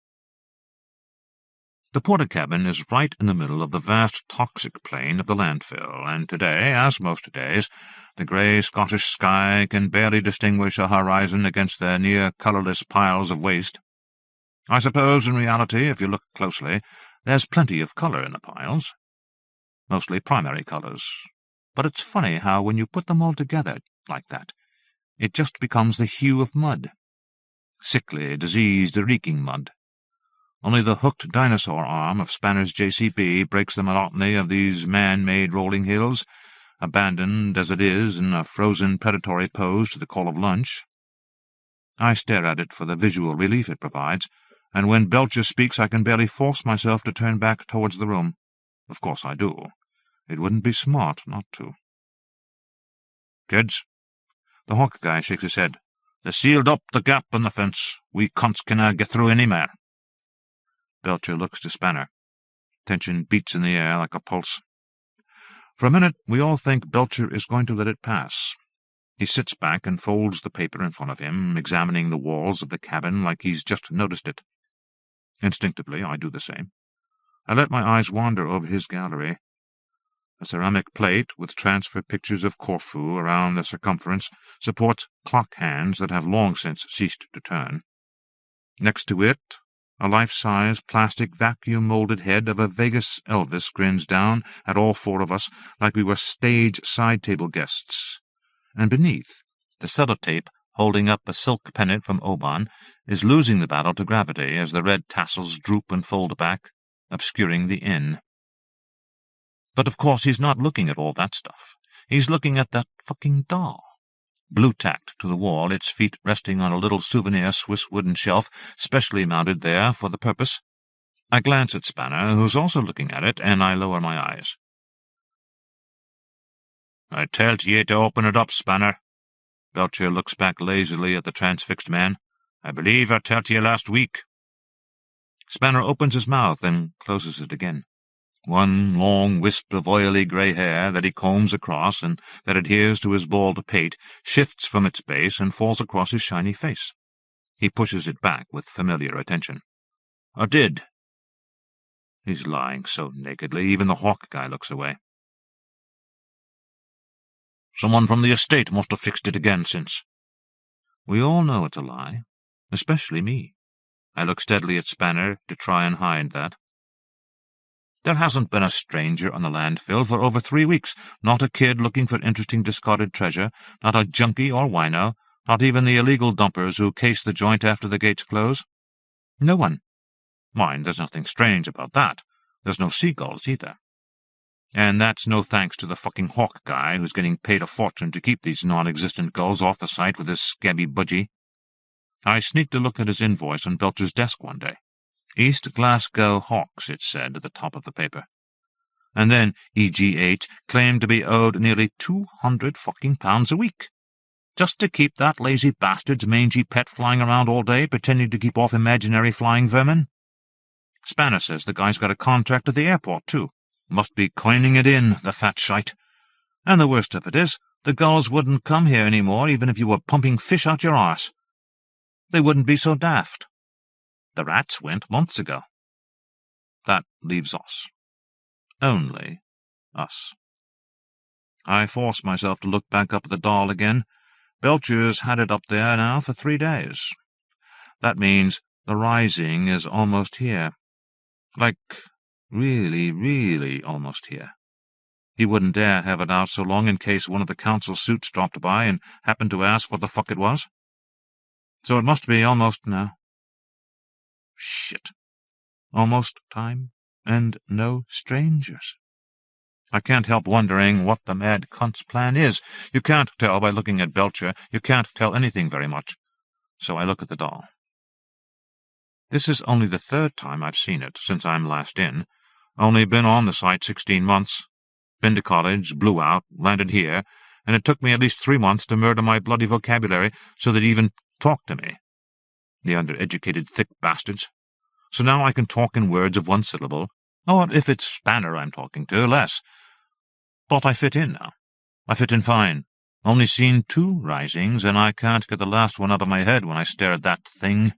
The porta-cabin is right in the middle of the vast toxic plain of the landfill, and today, as most days, the grey Scottish sky can barely distinguish a horizon against the near-colourless piles of waste. I suppose, in reality, if you look closely, there's plenty of colour in the piles. Mostly primary colours. But it's funny how, when you put them all together like that, it just becomes the hue of mud. Sickly, diseased, reeking mud. Only the hooked dinosaur arm of Spanner's JCB breaks the monotony of these man-made rolling hills, abandoned as it is in a frozen predatory pose to the call of lunch. I stare at it for the visual relief it provides, and when Belcher speaks I can barely force myself to turn back towards the room. Of course I do. It wouldn't be smart not to. "Kids?" The hawk guy shakes his head. "They sealed up the gap in the fence. We cunts canna get through any more." Belcher looks to Spanner. Tension beats in the air like a pulse. For a minute we all think Belcher is going to let it pass. He sits back and folds the paper in front of him, examining the walls of the cabin like he's just noticed it. Instinctively I do the same. I let my eyes wander over his gallery. A ceramic plate with transfer pictures of Corfu around the circumference supports clock hands that have long since ceased to turn. Next to it, a life-size plastic vacuum-molded head of a Vegas Elvis grins down at all four of us like we were stage side-table guests. And beneath, the sellotape, holding up a silk pennant from Oban, is losing the battle to gravity as the red tassels droop and fold back, obscuring the N. But of course he's not looking at all that stuff. He's looking at that fucking doll. Blue-tacked to the wall, its feet resting on a little souvenir Swiss wooden shelf, specially mounted there for the purpose. I glance at Spanner, who's also looking at it, and I lower my eyes. "I tell't ye to open it up, Spanner." Belcher looks back lazily at the transfixed man. "I believe I tell't ye last week." Spanner opens his mouth and closes it again. One long wisp of oily grey hair that he combs across and that adheres to his bald pate shifts from its base and falls across his shiny face. He pushes it back with familiar attention. "I did." He's lying so nakedly, even the hawk guy looks away. "Someone from the estate must have fixed it again since." We all know it's a lie, especially me. I look steadily at Spanner to try and hide that. "There hasn't been a stranger on the landfill for over 3 weeks, not a kid looking for interesting discarded treasure, not a junkie or wino, not even the illegal dumpers who case the joint after the gates close. No one. Mind, there's nothing strange about that. There's no seagulls either. And that's no thanks to the fucking hawk guy who's getting paid a fortune to keep these non-existent gulls off the site with his scabby budgie. I sneaked a look at his invoice on Belcher's desk one day. East Glasgow Hawks, it said at the top of the paper. And then EGH claimed to be owed nearly £200 a week, just to keep that lazy bastard's mangy pet flying around all day, pretending to keep off imaginary flying vermin. Spanner says the guy's got a contract at the airport, too. Must be coining it in, the fat shite. And the worst of it is, the gulls wouldn't come here any more even if you were pumping fish out your arse. They wouldn't be so daft. The rats went months ago. That leaves us. Only us. I force myself to look back up at the doll again. Belcher's had it up there now for 3 days. That means the rising is almost here. Like, really, really almost here. He wouldn't dare have it out so long in case one of the council suits dropped by and happened to ask what the fuck it was. So it must be almost now. Shit. Almost time, and no strangers. I can't help wondering what the mad cunt's plan is. You can't tell by looking at Belcher. You can't tell anything very much. So I look at the doll. This is only the 3rd time I've seen it since I'm last in. Only been on the site 16 months. Been to college, blew out, landed here, and it took me at least 3 months to murder my bloody vocabulary so that he even talked to me. The undereducated thick bastards. So now I can talk in words of 1 syllable, or if it's Spanner I'm talking to, less. But I fit in now. I fit in fine. Only seen 2 risings, and I can't get the last one out of my head when I stare at that thing.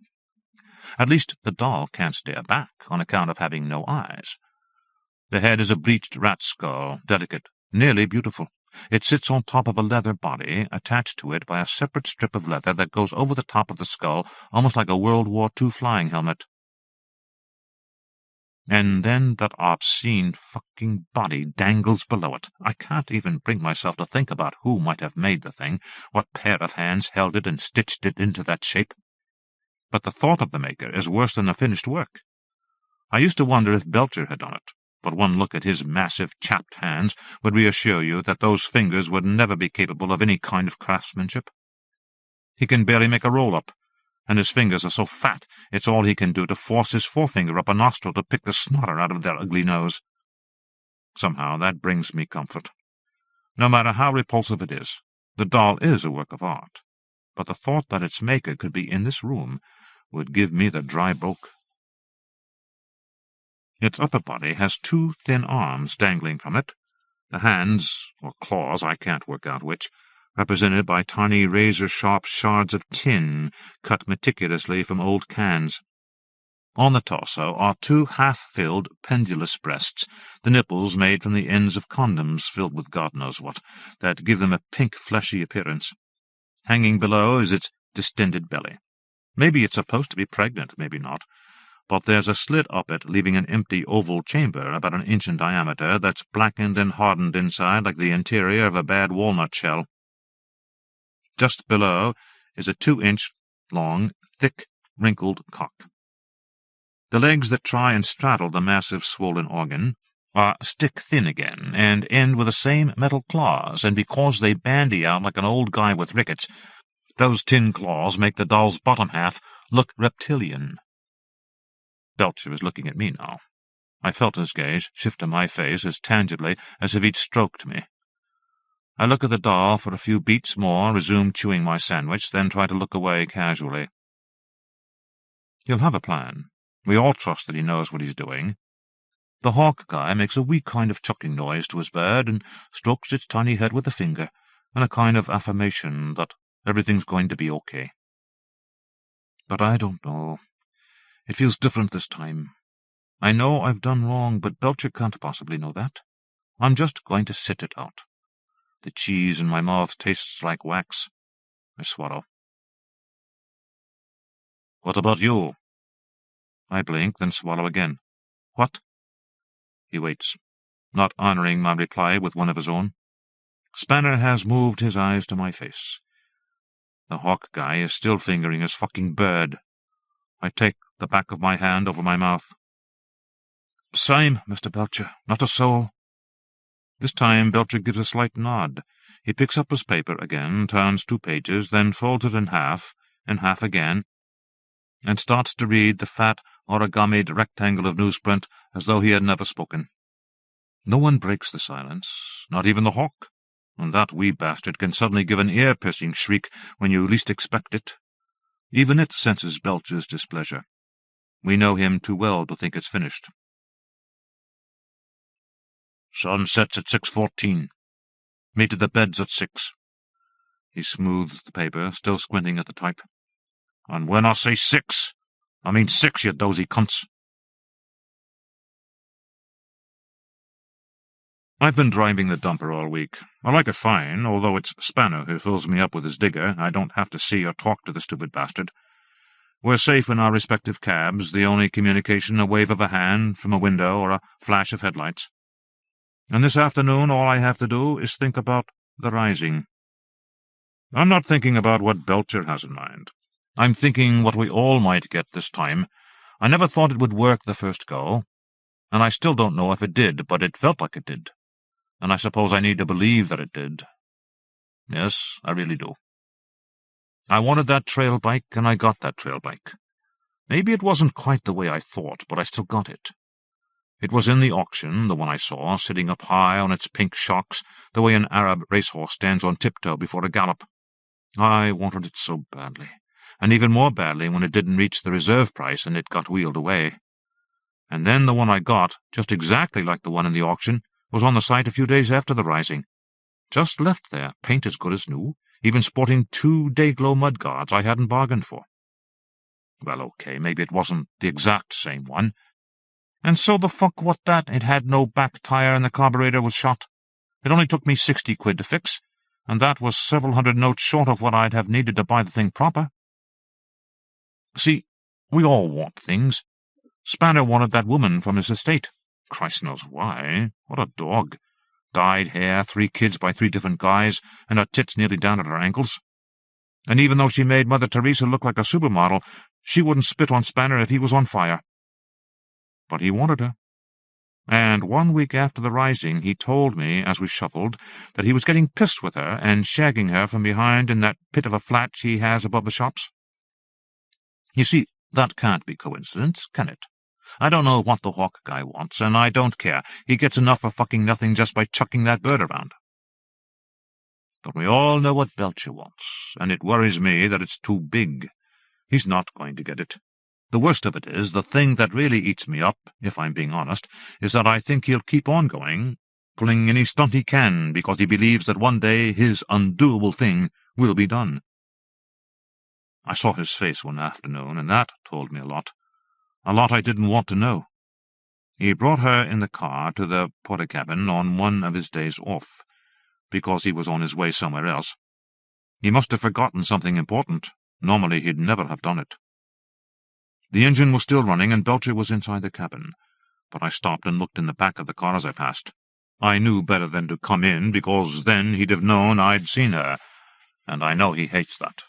At least the doll can't stare back, on account of having no eyes. The head is a bleached rat skull, delicate, nearly beautiful. It sits on top of a leather body, attached to it by a separate strip of leather that goes over the top of the skull, almost like a World War II flying helmet. And then that obscene fucking body dangles below it. I can't even bring myself to think about who might have made the thing, what pair of hands held it and stitched it into that shape. But the thought of the maker is worse than the finished work. I used to wonder if Belcher had done it, but one look at his massive, chapped hands would reassure you that those fingers would never be capable of any kind of craftsmanship. He can barely make a roll-up, and his fingers are so fat it's all he can do to force his forefinger up a nostril to pick the snotter out of their ugly nose. Somehow that brings me comfort. No matter how repulsive it is, the doll is a work of art, but the thought that its maker could be in this room would give me the dry broke. Its upper body has 2 thin arms dangling from it, the hands, or claws, I can't work out which, represented by tiny razor-sharp shards of tin cut meticulously from old cans. On the torso are 2 half-filled, pendulous breasts, the nipples made from the ends of condoms filled with God knows what, that give them a pink, fleshy appearance. Hanging below is its distended belly. Maybe it's supposed to be pregnant, maybe not, but there's a slit up it leaving an empty oval chamber about an inch in diameter that's blackened and hardened inside like the interior of a bad walnut shell. Just below is a 2-inch-long, thick, wrinkled cock. The legs that try and straddle the massive swollen organ are stick-thin again, and end with the same metal claws, and because they bandy out like an old guy with rickets, those tin claws make the doll's bottom half look reptilian. Belcher is looking at me now. I felt his gaze shift to my face as tangibly as if he'd stroked me. I look at the doll for a few beats more, resume chewing my sandwich, then try to look away casually. He'll have a plan. We all trust that he knows what he's doing. The hawk guy makes a weak kind of chuckling noise to his bird and strokes its tiny head with a finger, and a kind of affirmation that everything's going to be okay. But I don't know. It feels different this time. I know I've done wrong, but Belcher can't possibly know that. I'm just going to sit it out. The cheese in my mouth tastes like wax. I swallow. What about you? I blink, then swallow again. What? He waits, not honoring my reply with one of his own. Spanner has moved his eyes to my face. The hawk guy is still fingering his fucking bird. I take the back of my hand over my mouth. Same, Mr. Belcher, not a soul. This time Belcher gives a slight nod. He picks up his paper again, turns 2 pages, then folds it in half again, and starts to read the fat, origamied rectangle of newsprint as though he had never spoken. No one breaks the silence, not even the hawk, and that wee bastard can suddenly give an ear-piercing shriek when you least expect it. Even it senses Belcher's displeasure. We know him too well to think it's finished. Sun sets at 6:14. Meet at the beds at 6. He smooths the paper, still squinting at the type. And when I say 6, I mean 6, you dozy cunts. I've been driving the dumper all week. I like it fine, although it's Spanner who fills me up with his digger. I don't have to see or talk to the stupid bastard. We're safe in our respective cabs, the only communication a wave of a hand from a window or a flash of headlights. And this afternoon all I have to do is think about the rising. I'm not thinking about what Belcher has in mind. I'm thinking what we all might get this time. I never thought it would work the first go, and I still don't know if it did, but it felt like it did. And I suppose I need to believe that it did. Yes, I really do. I wanted that trail bike, and I got that trail bike. Maybe it wasn't quite the way I thought, but I still got it. It was in the auction, the one I saw, sitting up high on its pink shocks, the way an Arab racehorse stands on tiptoe before a gallop. I wanted it so badly, and even more badly when it didn't reach the reserve price and it got wheeled away. And then the one I got, just exactly like the one in the auction, was on the site a few days after the rising. Just left there, paint as good as new, even sporting 2 day-glow mudguards I hadn't bargained for. Well, okay, maybe it wasn't the exact same one. And so the fuck what that? It had no back tire and the carburetor was shot. It only took me 60 quid to fix, and that was several hundred notes short of what I'd have needed to buy the thing proper. See, we all want things. Spanner wanted that woman from his estate. Christ knows why. What a dog. Dyed hair, 3 kids by 3 different guys, and her tits nearly down at her ankles. And even though she made Mother Teresa look like a supermodel, she wouldn't spit on Spanner if he was on fire. But he wanted her. And 1 week after the rising he told me, as we shuffled, that he was getting pissed with her and shagging her from behind in that pit of a flat she has above the shops. You see, that can't be coincidence, can it? I don't know what the Hawk guy wants, and I don't care. He gets enough for fucking nothing just by chucking that bird around. But we all know what Belcher wants, and it worries me that it's too big. He's not going to get it. The worst of it is, the thing that really eats me up, if I'm being honest, is that I think he'll keep on going, pulling any stunt he can, because he believes that one day his undoable thing will be done. I saw his face one afternoon, and that told me a lot I didn't want to know. He brought her in the car to the porta-cabin on one of his days off, because he was on his way somewhere else. He must have forgotten something important. Normally he'd never have done it. The engine was still running, and Belcher was inside the cabin, but I stopped and looked in the back of the car as I passed. I knew better than to come in, because then he'd have known I'd seen her, and I know he hates that.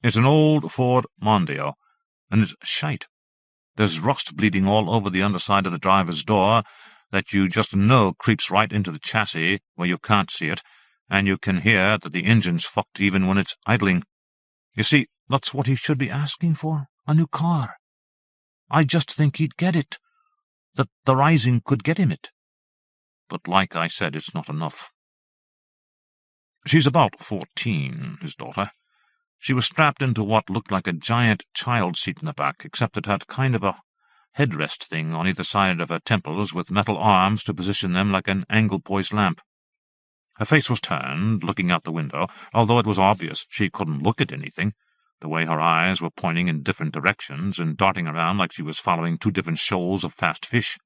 It's an old Ford Mondeo, and it's shite. There's rust bleeding all over the underside of the driver's door that you just know creeps right into the chassis where you can't see it, and you can hear that the engine's fucked even when it's idling. You see, that's what he should be asking for, a new car. I just think he'd get it, that the rising could get him it. But like I said, it's not enough. She's about 14, his daughter. She was strapped into what looked like a giant child seat in the back, except it had kind of a headrest thing on either side of her temples with metal arms to position them like an angle-poised lamp. Her face was turned, looking out the window, although it was obvious she couldn't look at anything, the way her eyes were pointing in different directions and darting around like she was following 2 different shoals of fast fish.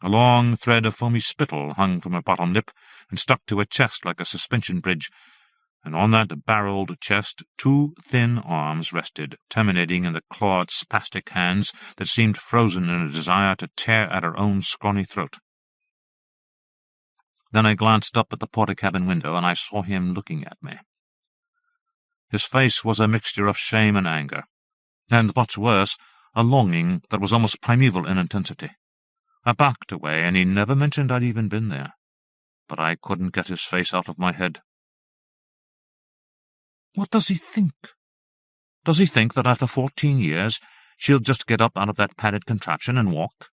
A long thread of foamy spittle hung from her bottom lip and stuck to her chest like a suspension bridge, and on that barreled chest 2 thin arms rested, terminating in the clawed, spastic hands that seemed frozen in a desire to tear at her own scrawny throat. Then I glanced up at the porta-cabin window, and I saw him looking at me. His face was a mixture of shame and anger, and, much worse, a longing that was almost primeval in intensity. I backed away, and he never mentioned I'd even been there, but I couldn't get his face out of my head. What does he think? Does he think that after 14 years she'll just get up out of that padded contraption and walk?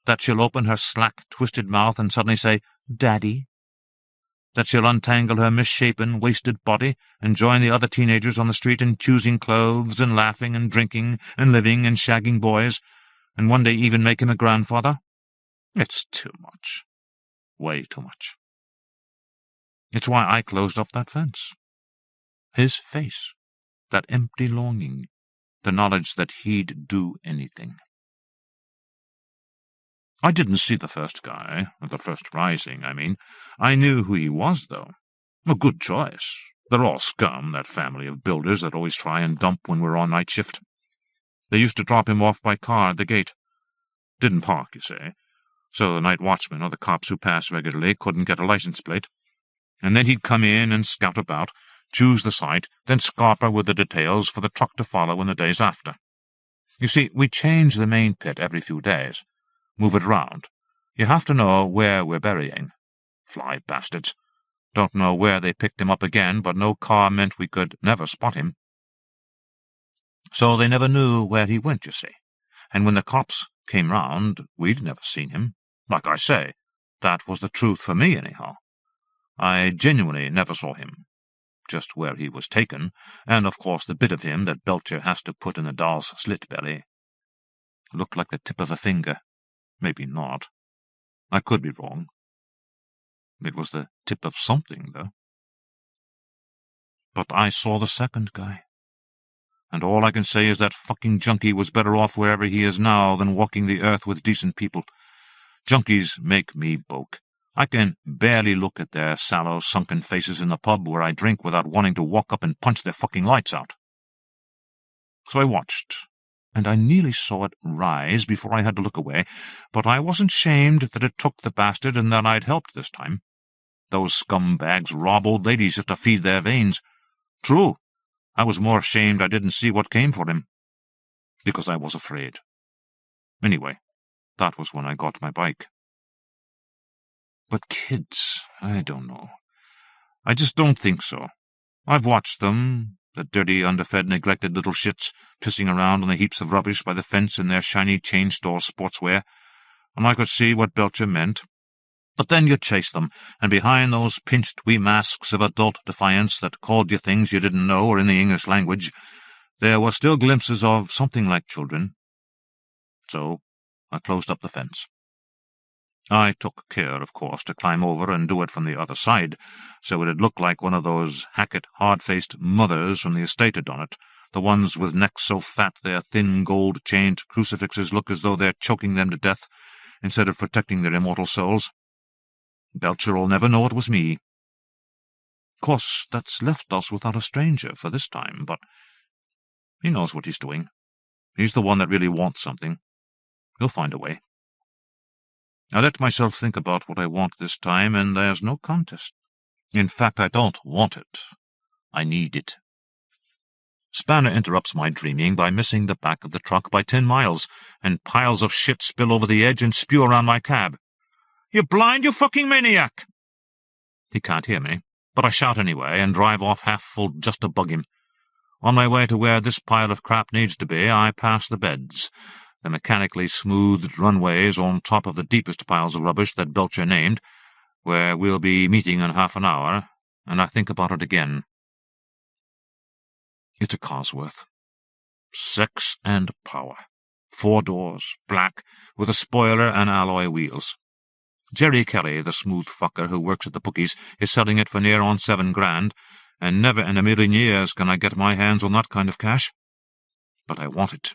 That she'll open her slack, twisted mouth and suddenly say, "Daddy"? That she'll untangle her misshapen, wasted body and join the other teenagers on the street in choosing clothes and laughing and drinking and living and shagging boys, and one day even make him a grandfather? It's too much. Way too much. It's why I closed up that fence. His face, that empty longing, the knowledge that he'd do anything. I didn't see the first guy, or the first rising, I mean. I knew who he was, though. A good choice. They're all scum, that family of builders that always try and dump when we're on night shift. They used to drop him off by car at the gate. Didn't park, you say, so the night watchman or the cops who passed regularly couldn't get a license plate. And then he'd come in and scout about, choose the site, then scarper with the details for the truck to follow in the days after. You see, we change the main pit every few days. Move it round. You have to know where we're burying. Fly bastards. Don't know where they picked him up again, but no car meant we could never spot him. So they never knew where he went, you see. And when the cops came round, we'd never seen him. Like I say, that was the truth for me, anyhow. I genuinely never saw him. Just where he was taken, and of course the bit of him that Belcher has to put in the doll's slit belly. Looked like the tip of a finger. Maybe not. I could be wrong. It was the tip of something, though. But I saw the second guy, and all I can say is that fucking junkie was better off wherever he is now than walking the earth with decent people. Junkies make me boke. I can barely look at their sallow, sunken faces in the pub where I drink without wanting to walk up and punch their fucking lights out. So I watched, and I nearly saw it rise before I had to look away, but I wasn't shamed that it took the bastard and that I'd helped this time. Those scumbags rob old ladies just to feed their veins. True, I was more ashamed I didn't see what came for him, because I was afraid. Anyway, That was when I got my bike. But kids, I don't know. I just don't think so. I've watched them, the dirty, underfed, neglected little shits, pissing around on the heaps of rubbish by the fence in their shiny chain store sportswear, and I could see what Belcher meant. But then you chase them, and behind those pinched wee masks of adult defiance that called you things you didn't know or in the English language, there were still glimpses of something like children. So I closed up the fence. I took care, of course, to climb over and do it from the other side, so it'd look like one of those Hackett hard-faced mothers from the estate had done it, the ones with necks so fat their thin gold-chained crucifixes look as though they're choking them to death, instead of protecting their immortal souls. Belcher'll never know it was me. Of course, that's left us without a stranger for this time, but he knows what he's doing. He's the one that really wants something. He'll find a way. I let myself think about what I want this time, and there's no contest. In fact, I don't want it. I need it. Spanner interrupts my dreaming by missing the back of the truck by 10 miles, and piles of shit spill over the edge and spew around my cab. "You blind, you fucking maniac!" He can't hear me, but I shout anyway and drive off half full just to bug him. On my way to where this pile of crap needs to be, I pass the beds, the mechanically smoothed runways on top of the deepest piles of rubbish that Belcher named, where we'll be meeting in half an hour, and I think about it again. It's a Cosworth. Sex and power. 4 doors, black, with a spoiler and alloy wheels. Jerry Kelly, the smooth fucker who works at the bookies, is selling it for near on $7 grand, and never in a million years can I get my hands on that kind of cash. But I want it.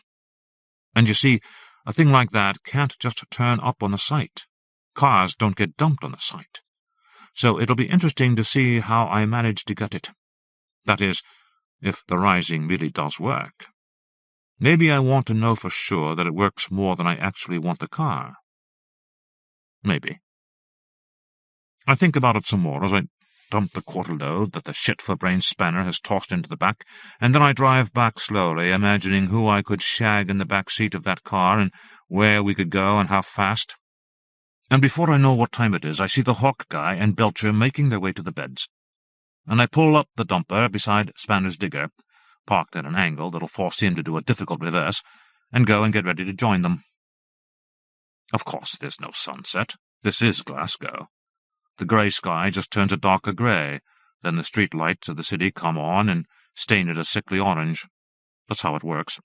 And you see, a thing like that can't just turn up on the site. Cars don't get dumped on the site. So it'll be interesting to see how I manage to get it. That is, if the rising really does work. Maybe I want to know for sure that it works more than I actually want the car. Maybe. I think about it some more as I dump the quarter load that the shit-for-brain Spanner has tossed into the back, and then I drive back slowly, imagining who I could shag in the back seat of that car and where we could go and how fast. And before I know what time it is, I see the Hawk guy and Belcher making their way to the beds, and I pull up the dumper beside Spanner's digger, parked at an angle that'll force him to do a difficult reverse, and go and get ready to join them. Of course, there's no sunset. This is Glasgow. The grey sky just turns a darker grey, then the street lights of the city come on and stain it a sickly orange. That's how it works.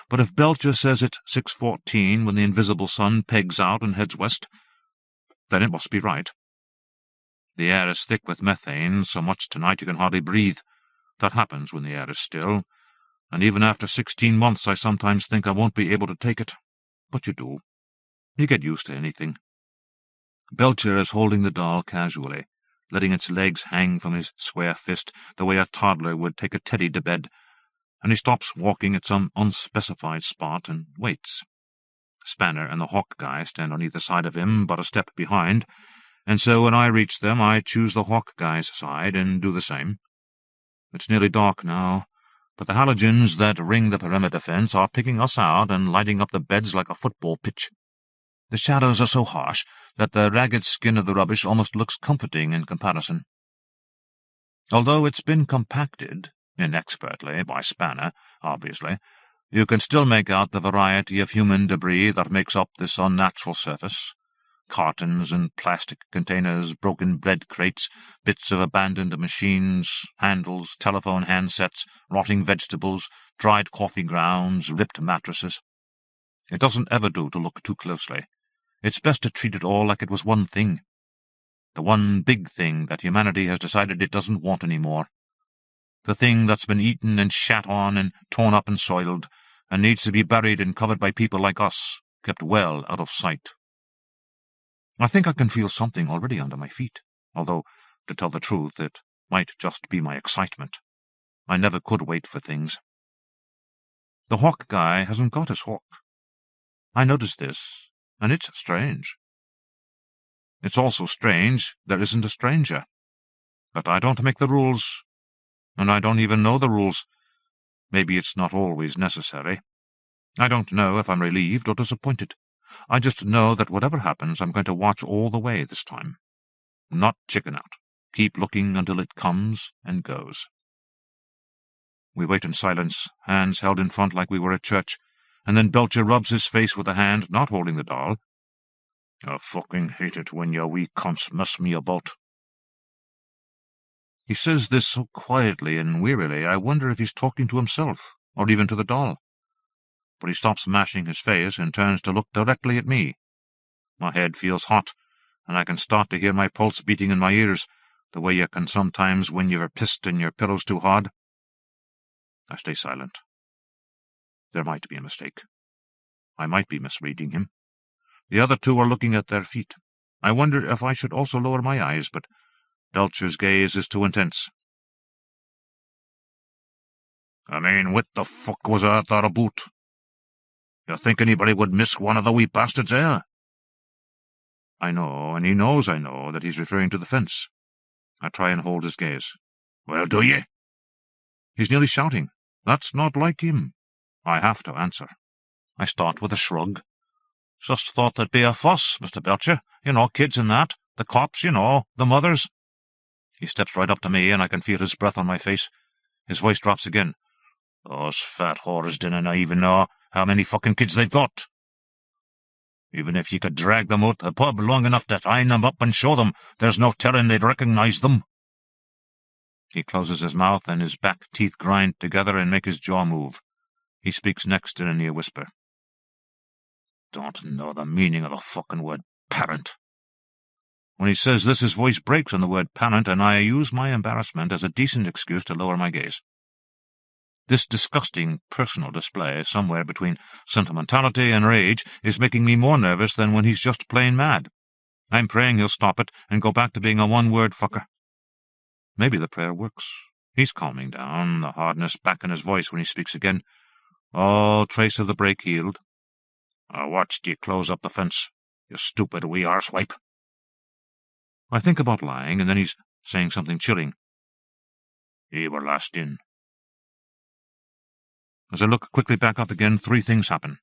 But if Belcher says it's 6:14 when the invisible sun pegs out and heads west, then it must be right. The air is thick with methane, so much tonight you can hardly breathe. That happens when the air is still, and even after 16 months I sometimes think I won't be able to take it. But you do. You get used to anything. Belcher is holding the doll casually, letting its legs hang from his square fist the way a toddler would take a teddy to bed, and he stops walking at some unspecified spot and waits. Spanner and the Hawk guy stand on either side of him, but a step behind, and so when I reach them I choose the Hawk guy's side and do the same. It's nearly dark now, but the halogens that ring the perimeter fence are picking us out and lighting up the beds like a football pitch. The shadows are so harsh that the ragged skin of the rubbish almost looks comforting in comparison. Although it's been compacted, inexpertly, by Spanner, obviously, you can still make out the variety of human debris that makes up this unnatural surface. Cartons and plastic containers, broken bread crates, bits of abandoned machines, handles, telephone handsets, rotting vegetables, dried coffee grounds, ripped mattresses. It doesn't ever do to look too closely. It's best to treat it all like it was one thing. The one big thing that humanity has decided it doesn't want anymore. The thing that's been eaten and shat on and torn up and soiled, and needs to be buried and covered by people like us, kept well out of sight. I think I can feel something already under my feet, although, to tell the truth, it might just be my excitement. I never could wait for things. The Hawk guy hasn't got his hawk. I noticed this, and it's strange. It's also strange there isn't a stranger. But I don't make the rules, and I don't even know the rules. Maybe it's not always necessary. I don't know if I'm relieved or disappointed. I just know that whatever happens, I'm going to watch all the way this time. Not chicken out. Keep looking until it comes and goes. We wait in silence, hands held in front like we were at church, and then Belcher rubs his face with a hand not holding the doll. I fucking hate it when you wee cunts mess me about. He says this so quietly and wearily, I wonder if he's talking to himself, or even to the doll. But he stops mashing his face and turns to look directly at me. My head feels hot, and I can start to hear my pulse beating in my ears, the way you can sometimes when you're pissed and your pillow's too hard. I stay silent. There might be a mistake. I might be misreading him. The other two are looking at their feet. I wonder if I should also lower my eyes, but Belcher's gaze is too intense. I mean, what the fuck was that about? You think anybody would miss one of the wee bastards, eh? I know, and he knows I know, that he's referring to the fence. I try and hold his gaze. Well, do ye? He's nearly shouting. That's not like him. I have to answer. I start with a shrug. Just thought there'd be a fuss, Mr. Belcher. You know, kids and that. The cops, you know, the mothers. He steps right up to me, and I can feel his breath on my face. His voice drops again. Those fat whores didn't even know how many fucking kids they've got. Even if you could drag them out the pub long enough to line them up and show them, there's no telling they'd recognize them. He closes his mouth, and his back teeth grind together and make his jaw move. He speaks next in a near whisper. Don't know the meaning of the fucking word parent. When he says this, his voice breaks on the word parent, and I use my embarrassment as a decent excuse to lower my gaze. This disgusting personal display, somewhere between sentimentality and rage, is making me more nervous than when he's just plain mad. I'm praying he'll stop it and go back to being a one-word fucker. Maybe the prayer works. He's calming down, the hardness back in his voice when he speaks again. All trace of the break healed. I watched ye close up the fence, you stupid wee arsewipe. I think about lying, and then he's saying something chilling. Ye were last in. As I look quickly back up again, three things happen.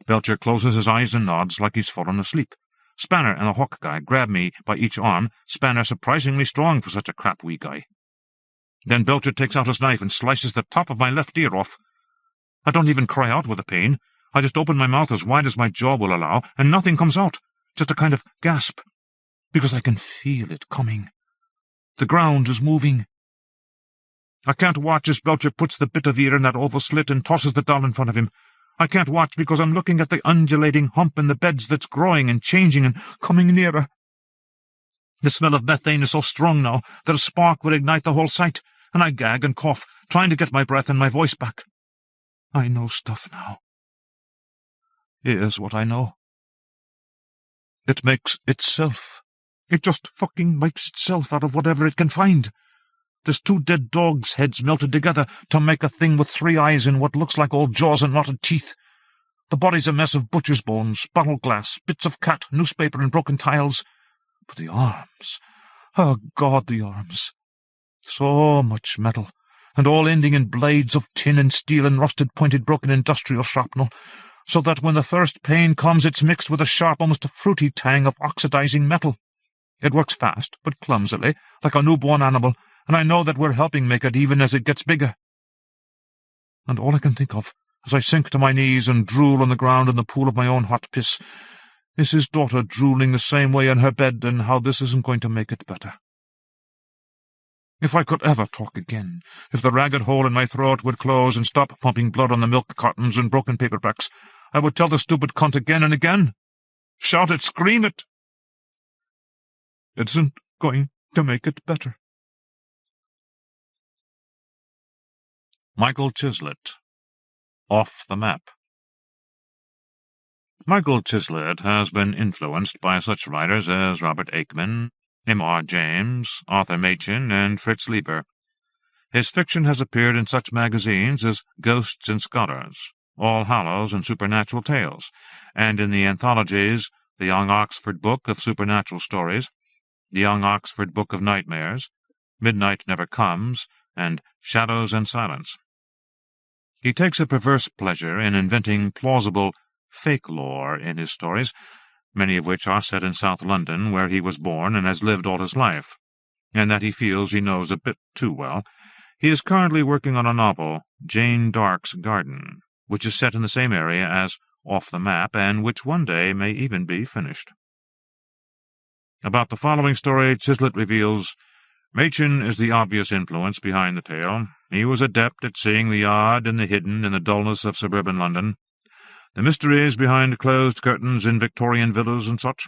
Belcher closes his eyes and nods like he's fallen asleep. Spanner and the Hawk guy grab me by each arm, Spanner surprisingly strong for such a crap wee guy. Then Belcher takes out his knife and slices the top of my left ear off. I don't even cry out with the pain. I just open my mouth as wide as my jaw will allow, and nothing comes out, just a kind of gasp, because I can feel it coming. The ground is moving. I can't watch as Belcher puts the bit of ear in that oval slit and tosses the doll in front of him. I can't watch because I'm looking at the undulating hump in the beds that's growing and changing and coming nearer. The smell of methane is so strong now that a spark would ignite the whole sight, and I gag and cough, trying to get my breath and my voice back. I know stuff now. Here's what I know. It makes itself. It just fucking makes itself out of whatever it can find. There's two dead dogs' heads melted together to make a thing with 3 eyes and what looks like old jaws and knotted teeth. The body's a mess of butcher's bones, bottle glass, bits of cat, newspaper, and broken tiles. But the arms, oh God, the arms. So much metal, and all ending in blades of tin and steel and rusted, pointed, broken industrial shrapnel, so that when the first pain comes it's mixed with a sharp, almost fruity tang of oxidizing metal. It works fast, but clumsily, like a newborn animal, and I know that we're helping make it even as it gets bigger. And all I can think of, as I sink to my knees and drool on the ground in the pool of my own hot piss, is his daughter drooling the same way in her bed, and how this isn't going to make it better. If I could ever talk again, if the ragged hole in my throat would close and stop pumping blood on the milk cartons and broken paperbacks, I would tell the stupid cunt again and again. Shout it, scream it. It isn't going to make it better. Michael Chislett. Off the Map. Michael Chislett has been influenced by such writers as Robert Aikman, M.R. James, Arthur Machen, and Fritz Leiber. His fiction has appeared in such magazines as Ghosts and Scholars, All Hallows and Supernatural Tales, and in the anthologies The Young Oxford Book of Supernatural Stories, The Young Oxford Book of Nightmares, Midnight Never Comes, and Shadows and Silence. He takes a perverse pleasure in inventing plausible, fake lore in his stories, many of which are set in South London, where he was born and has lived all his life, and that he feels he knows a bit too well. He is currently working on a novel, Jane Dark's Garden, which is set in the same area as Off the Map, and which one day may even be finished. About the following story, Chislett reveals, Machen is the obvious influence behind the tale. He was adept at seeing the odd and the hidden in the dullness of suburban London, the mysteries behind closed curtains in Victorian villas and such.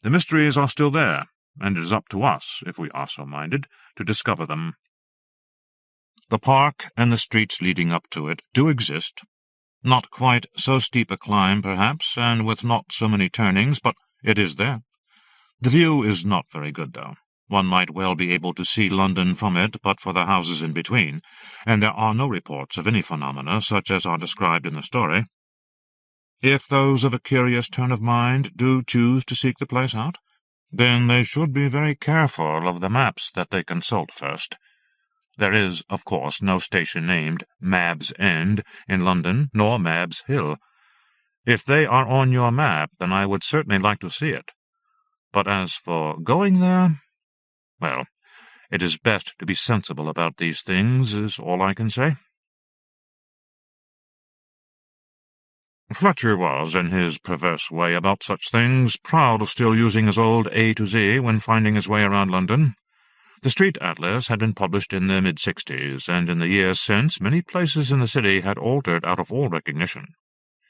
The mysteries are still there, and it is up to us, if we are so minded, to discover them. The park and the streets leading up to it do exist. Not quite so steep a climb, perhaps, and with not so many turnings, but it is there. The view is not very good, though. One might well be able to see London from it but for the houses in between, and there are no reports of any phenomena such as are described in the story. If those of a curious turn of mind do choose to seek the place out, then they should be very careful of the maps that they consult first. There is, of course, no station named Mab's End in London, nor Mab's Hill. If they are on your map, then I would certainly like to see it. But as for going there, well, it is best to be sensible about these things, is all I can say. Fletcher was, in his perverse way about such things, proud of still using his old A to Z when finding his way around London. The street atlas had been published in the mid-60s, and in the years since many places in the city had altered out of all recognition.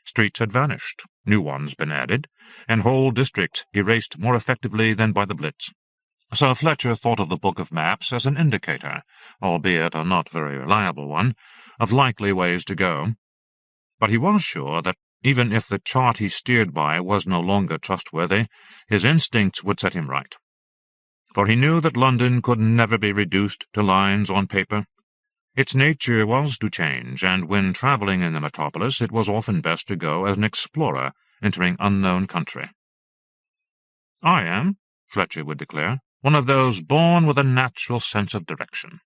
Streets had vanished, new ones been added, and whole districts erased more effectively than by the Blitz. So Fletcher thought of the Book of Maps as an indicator, albeit a not very reliable one, of likely ways to go. But he was sure that even if the chart he steered by was no longer trustworthy, his instincts would set him right. For he knew that London could never be reduced to lines on paper. Its nature was to change, and when travelling in the metropolis it was often best to go as an explorer entering unknown country. "I am," Fletcher would declare, "one of those born with a natural sense of direction."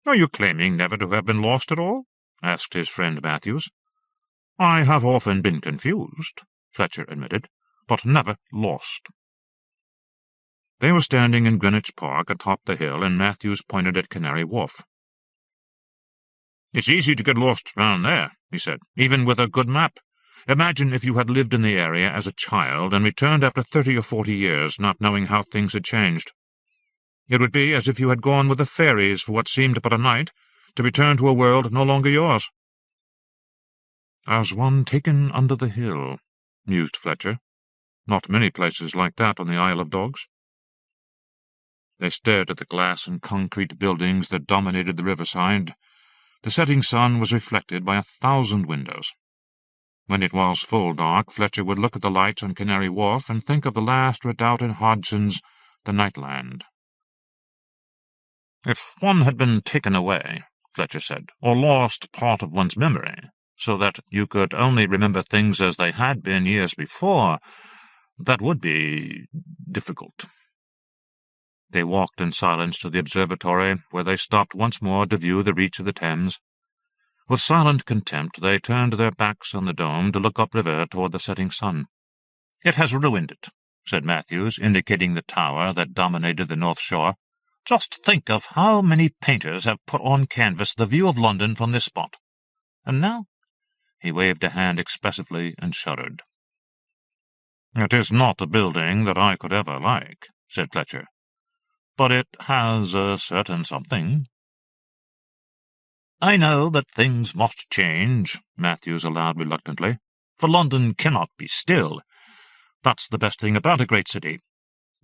"Are you claiming never to have been lost at all?" asked his friend Matthews. "I have often been confused," Fletcher admitted, "but never lost." They were standing in Greenwich Park atop the hill, and Matthews pointed at Canary Wharf. "It's easy to get lost round there," he said, "even with a good map. Imagine if you had lived in the area as a child and returned after 30 or 40 years, not knowing how things had changed. It would be as if you had gone with the fairies for what seemed but a night, to return to a world no longer yours." "As one taken under the hill," mused Fletcher. "Not many places like that on the Isle of Dogs." They stared at the glass and concrete buildings that dominated the riverside. The setting sun was reflected by 1,000 windows. When it was full dark, Fletcher would look at the lights on Canary Wharf and think of the last redoubt in Hodgson's The Nightland. "If one had been taken away," Fletcher said, "or lost part of one's memory, so that you could only remember things as they had been years before, that would be difficult." They walked in silence to the observatory, where they stopped once more to view the reach of the Thames. With silent contempt they turned their backs on the dome to look upriver toward the setting sun. "It has ruined it," said Matthews, indicating the tower that dominated the north shore. "Just think of how many painters have put on canvas the view of London from this spot. And now—" He waved a hand expressively and shuddered. "It is not a building that I could ever like," said Fletcher. "But it has a certain something." "I know that things must change," Matthews allowed reluctantly, "for London cannot be still. That's the best thing about a great city.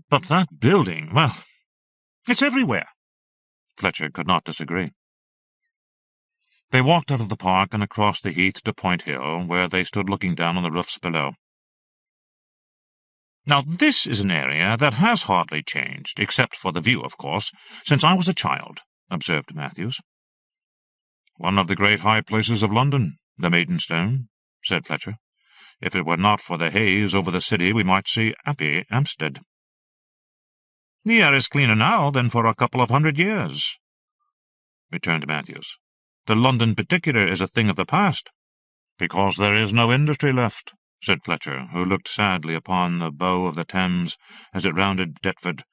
But that building, well, it's everywhere." Fletcher could not disagree. They walked out of the park and across the heath to Point Hill, where they stood looking down on the roofs below. "Now this is an area that has hardly changed, except for the view, of course, since I was a child," observed Matthews. "One of the great high places of London, the Maidenstone," said Fletcher. "If it were not for the haze over the city, we might see Appy Hampstead." "The air is cleaner now than for a couple of 100 years," returned Matthews. "The London particular is a thing of the past." "Because there is no industry left," said Fletcher, who looked sadly upon the bow of the Thames as it rounded Deptford.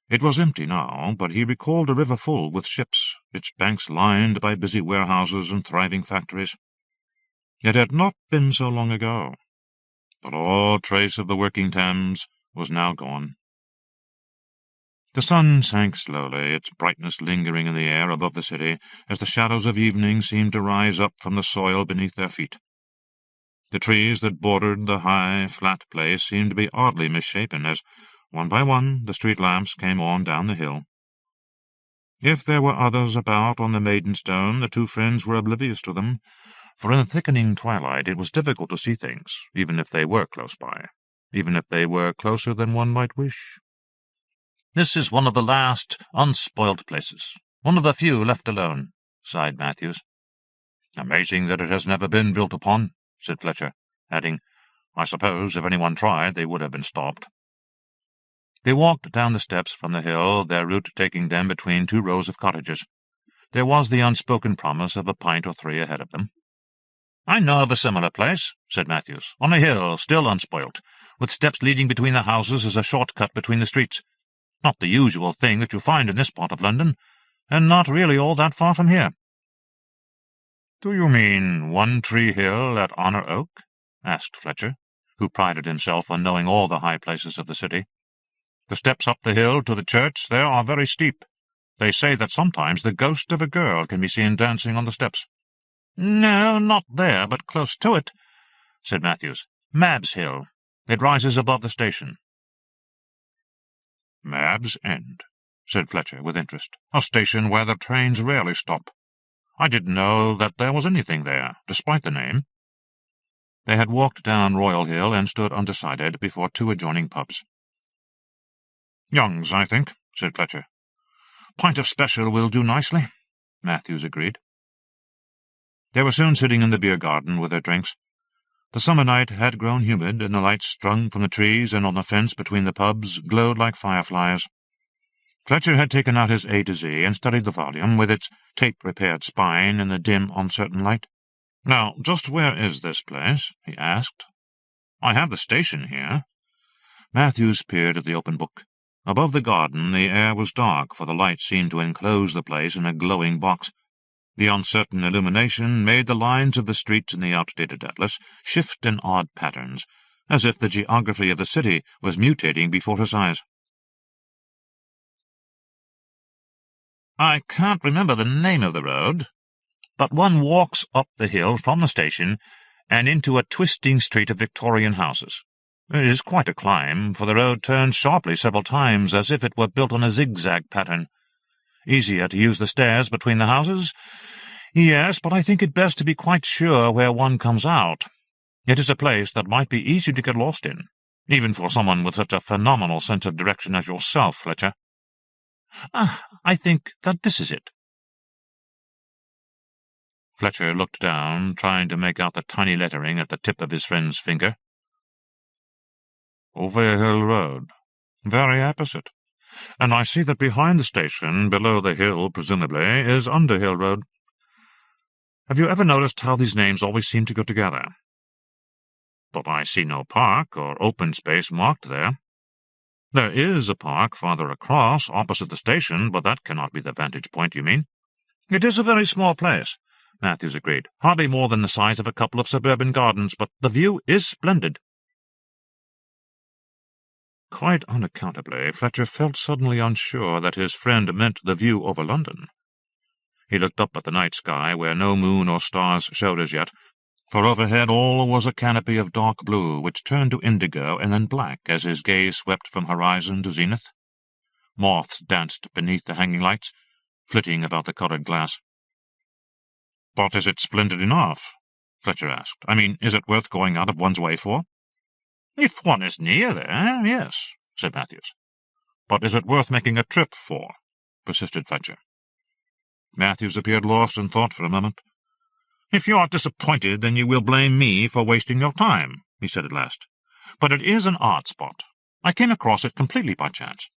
It was empty now, but he recalled a river full with ships, its banks lined by busy warehouses and thriving factories. It had not been so long ago, but all trace of the working Thames was now gone. The sun sank slowly, its brightness lingering in the air above the city, as the shadows of evening seemed to rise up from the soil beneath their feet. The trees that bordered the high, flat place seemed to be oddly misshapen as, one by one, the street lamps came on down the hill. If there were others about on the Maidenstone, the two friends were oblivious to them, for in the thickening twilight it was difficult to see things, even if they were close by, even if they were closer than one might wish. "This is one of the last unspoilt places, one of the few left alone," sighed Matthews. "Amazing that it has never been built upon," said Fletcher, adding, "I suppose if anyone tried they would have been stopped." They walked down the steps from the hill, their route taking them between two rows of cottages. There was the unspoken promise of a pint or three ahead of them. "I know of a similar place," said Matthews, "on a hill, still unspoilt, with steps leading between the houses as a short-cut between the streets. Not the usual thing that you find in this part of London, and not really all that far from here." "Do you mean One Tree Hill at Honor Oak?" asked Fletcher, who prided himself on knowing all the high places of the city. "The steps up the hill to the church there are very steep. They say that sometimes the ghost of a girl can be seen dancing on the steps." "No, not there, but close to it," said Matthews. "Mab's Hill. It rises above the station." "Mab's End," said Fletcher with interest. "A station where the trains rarely stop. I didn't know that there was anything there, despite the name." They had walked down Royal Hill and stood undecided before two adjoining pubs. "Young's, I think," said Fletcher. "Pint of special will do nicely," Matthews agreed. They were soon sitting in the beer garden with their drinks. The summer night had grown humid, and the lights strung from the trees and on the fence between the pubs glowed like fireflies. Fletcher had taken out his A to Z and studied the volume, with its tape-repaired spine in the dim, uncertain light. "Now, just where is this place?" he asked. "I have the station here." Matthews peered at the open book. Above the garden the air was dark, for the light seemed to enclose the place in a glowing box. The uncertain illumination made the lines of the streets in the outdated atlas shift in odd patterns, as if the geography of the city was mutating before his eyes. "I can't remember the name of the road, but one walks up the hill from the station and into a twisting street of Victorian houses. It is quite a climb, for the road turns sharply several times, as if it were built on a zigzag pattern. Easier to use the stairs between the houses? Yes, but I think it best to be quite sure where one comes out. It is a place that might be easy to get lost in, even for someone with such a phenomenal sense of direction as yourself, Fletcher. I think that this is it." Fletcher looked down, trying to make out the tiny lettering at the tip of his friend's finger. "Overhill Road. Very apposite. And I see that behind the station, below the hill, presumably, is Underhill Road. Have you ever noticed how these names always seem to go together? But I see no park or open space marked there. There is a park farther across, opposite the station, but that cannot be the vantage point, you mean?" "It is a very small place," Matthews agreed. "Hardly more than the size of a couple of suburban gardens, but the view is splendid." Quite unaccountably, Fletcher felt suddenly unsure that his friend meant the view over London. He looked up at the night sky, where no moon or stars showed as yet, for overhead all was a canopy of dark blue, which turned to indigo and then black as his gaze swept from horizon to zenith. Moths danced beneath the hanging lights, flitting about the coloured glass. "But is it splendid enough?" Fletcher asked. "I mean, is it worth going out of one's way for?" "If one is near there, yes," said Matthews. "But is it worth making a trip for?" persisted Fletcher. Matthews appeared lost in thought for a moment. "If you are disappointed, then you will blame me for wasting your time," he said at last. "But it is an odd spot. I came across it completely by chance."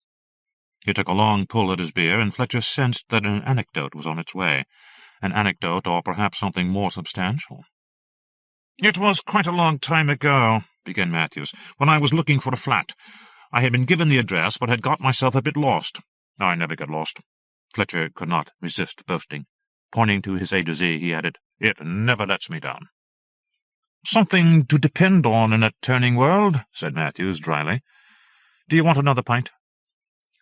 He took a long pull at his beer, and Fletcher sensed that an anecdote was on its way, an anecdote or perhaps something more substantial. "It was quite a long time ago," began Matthews, "when I was looking for a flat. I had been given the address, but had got myself a bit lost." "I never get lost." Fletcher could not resist boasting. Pointing to his A to Z, he added, "It never lets me down." "Something to depend on in a turning world," said Matthews dryly. "Do you want another pint?"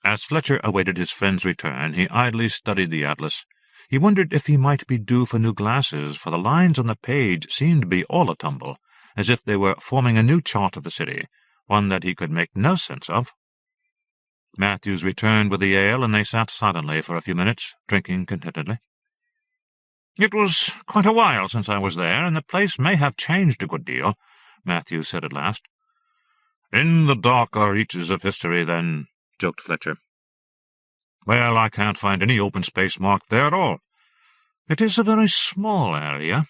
As Fletcher awaited his friend's return, he idly studied the atlas. He wondered if he might be due for new glasses, for the lines on the page seemed to be all a-tumble, as if they were forming a new chart of the city, one that he could make no sense of. Matthews returned with the ale, and they sat silently for a few minutes, drinking contentedly. "It was quite a while since I was there, and the place may have changed a good deal," Matthews said at last. "In the darker reaches of history, then," joked Fletcher. "Well, I can't find any open space marked there at all." "It is a very small area,"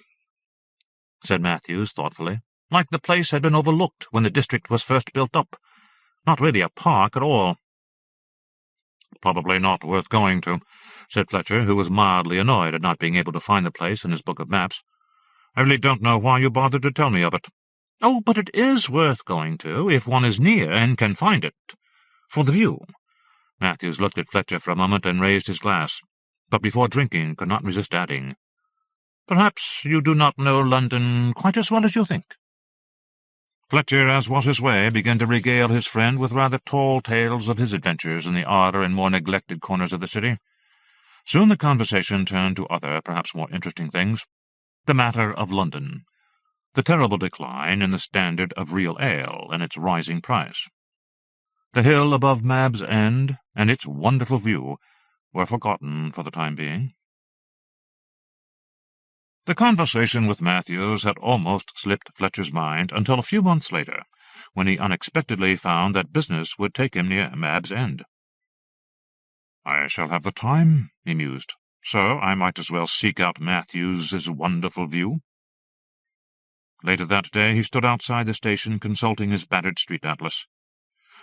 said Matthews thoughtfully, "like the place had been overlooked when the district was first built up. Not really a park at all." "Probably not worth going to," said Fletcher, who was mildly annoyed at not being able to find the place in his book of maps. "I really don't know why you bothered to tell me of it." "Oh, but it is worth going to, if one is near and can find it. For the view." Matthews looked at Fletcher for a moment and raised his glass, but before drinking could not resist adding, "Perhaps you do not know London quite as well as you think." Fletcher, as was his way, began to regale his friend with rather tall tales of his adventures in the odder and more neglected corners of the city. Soon the conversation turned to other, perhaps more interesting things. The matter of London, the terrible decline in the standard of real ale and its rising price. The hill above Mab's End and its wonderful view were forgotten for the time being. The conversation with Matthews had almost slipped Fletcher's mind until a few months later, when he unexpectedly found that business would take him near Mab's End. "I shall have the time," he mused, "so I might as well seek out Matthews's wonderful view." Later that day he stood outside the station consulting his battered street atlas.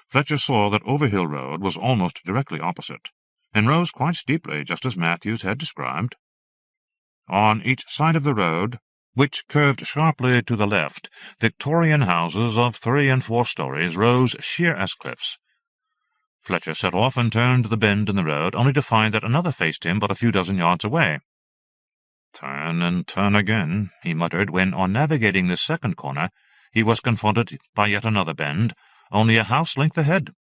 Fletcher saw that Overhill Road was almost directly opposite, and rose quite steeply, just as Matthews had described. On each side of the road, which curved sharply to the left, Victorian houses of 3 and 4 stories rose sheer as cliffs. Fletcher set off and turned the bend in the road, only to find that another faced him but a few dozen yards away. "Turn and turn again," he muttered, when, on navigating this second corner, he was confronted by yet another bend, only a house-length ahead.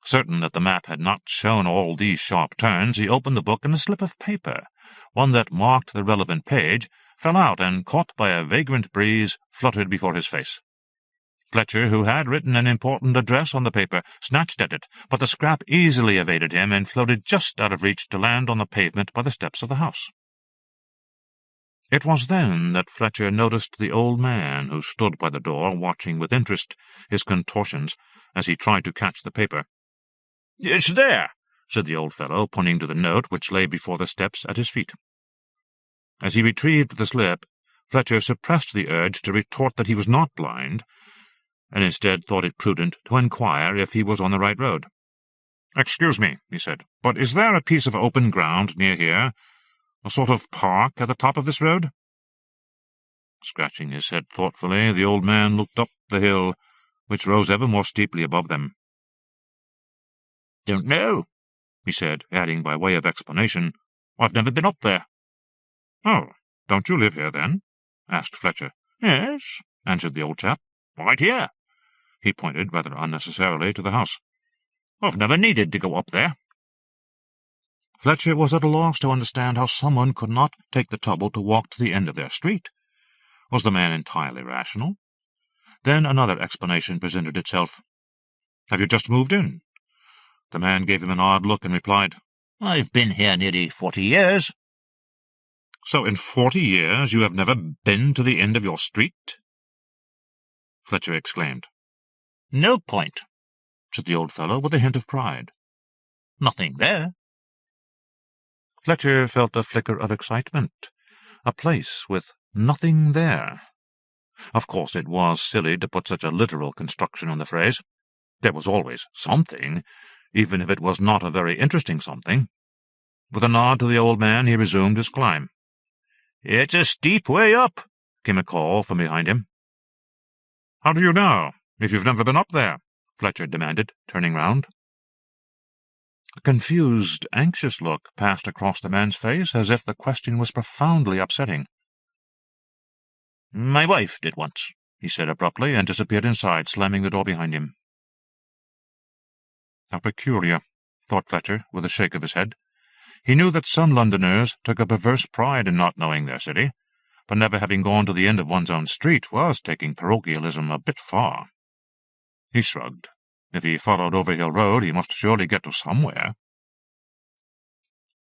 Certain that the map had not shown all these sharp turns, he opened the book, and a slip of paper, one that marked the relevant page, fell out and, caught by a vagrant breeze, fluttered before his face. Fletcher, who had written an important address on the paper, snatched at it, but the scrap easily evaded him and floated just out of reach to land on the pavement by the steps of the house. It was then that Fletcher noticed the old man who stood by the door, watching with interest his contortions as he tried to catch the paper. "It's there," said the old fellow, pointing to the note which lay before the steps at his feet. As he retrieved the slip, Fletcher suppressed the urge to retort that he was not blind, and instead thought it prudent to inquire if he was on the right road. "Excuse me," he said, "but is there a piece of open ground near here? A sort of park at the top of this road?" Scratching his head thoughtfully, the old man looked up the hill, which rose ever more steeply above them. "Don't know," he said, adding by way of explanation, "I've never been up there." "Oh, don't you live here, then?" asked Fletcher. "Yes," answered the old chap, "right here." He pointed, rather unnecessarily, to the house. "I've never needed to go up there." Fletcher was at a loss to understand how someone could not take the trouble to walk to the end of their street. Was the man entirely rational? Then another explanation presented itself. "Have you just moved in?" The man gave him an odd look and replied, "I've been here nearly 40 years. "So in 40 years you have never been to the end of your street?" Fletcher exclaimed. "No point," said the old fellow with a hint of pride. "Nothing there." Fletcher felt a flicker of excitement. A place with nothing there. Of course it was silly to put such a literal construction on the phrase. There was always something, even if it was not a very interesting something. With a nod to the old man, he resumed his climb. "It's a steep way up," came a call from behind him. "How do you know, if you've never been up there?" Fletcher demanded, turning round. A confused, anxious look passed across the man's face, as if the question was profoundly upsetting. "My wife did once," he said abruptly, and disappeared inside, slamming the door behind him. How peculiar, thought Fletcher, with a shake of his head. He knew that some Londoners took a perverse pride in not knowing their city, but never having gone to the end of one's own street was taking parochialism a bit far. He shrugged. If he followed Overhill Road, he must surely get to somewhere.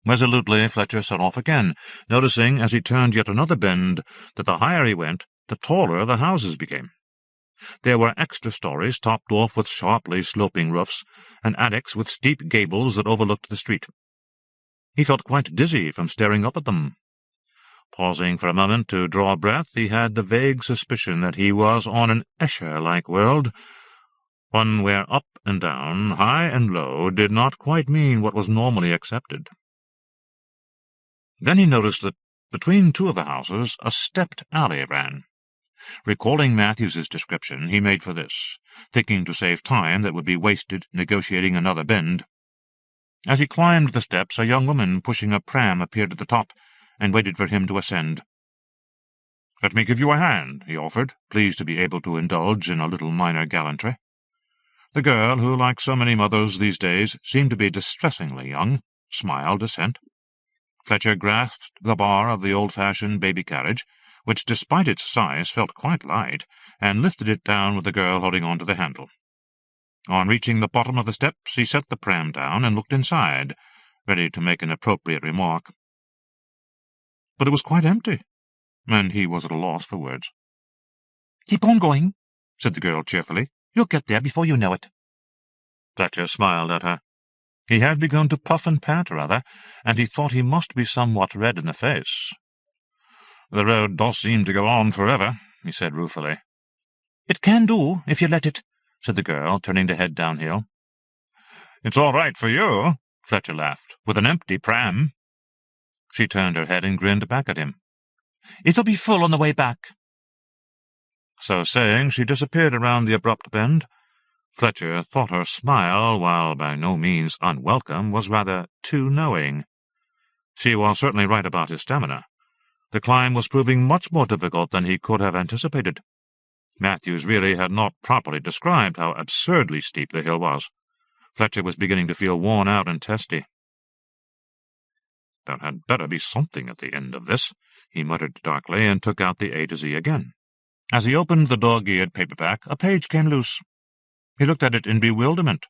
Resolutely, Fletcher set off again, noticing, as he turned yet another bend, that the higher he went, the taller the houses became. There were extra stories topped off with sharply sloping roofs, and attics with steep gables that overlooked the street. He felt quite dizzy from staring up at them. Pausing for a moment to draw breath, he had the vague suspicion that he was on an Escher-like world, one where up and down, high and low, did not quite mean what was normally accepted. Then he noticed that between two of the houses a stepped alley ran. Recalling Matthews's description, he made for this, thinking to save time that would be wasted negotiating another bend. As he climbed the steps, a young woman pushing a pram appeared at the top, and waited for him to ascend. "Let me give you a hand," he offered, pleased to be able to indulge in a little minor gallantry. The girl, who, like so many mothers these days, seemed to be distressingly young, smiled assent. Fletcher grasped the bar of the old-fashioned baby carriage, which, despite its size, felt quite light, and lifted it down with the girl holding on to the handle. On reaching the bottom of the steps, he set the pram down and looked inside, ready to make an appropriate remark. But it was quite empty, and he was at a loss for words. "Keep on going," said the girl cheerfully. "You'll get there before you know it." Fletcher smiled at her. He had begun to puff and pant rather, and he thought he must be somewhat red in the face. "The road does seem to go on forever," he said ruefully. "It can do, if you let it," said the girl, turning to head downhill. "It's all right for you," Fletcher laughed, "with an empty pram." She turned her head and grinned back at him. "It'll be full on the way back." So saying, she disappeared around the abrupt bend. Fletcher thought her smile, while by no means unwelcome, was rather too knowing. She was certainly right about his stamina. The climb was proving much more difficult than he could have anticipated. Matthews really had not properly described how absurdly steep the hill was. Fletcher was beginning to feel worn out and testy. "There had better be something at the end of this," he muttered darkly, and took out the A to Z again. As he opened the dog-eared paperback, a page came loose. He looked at it in bewilderment.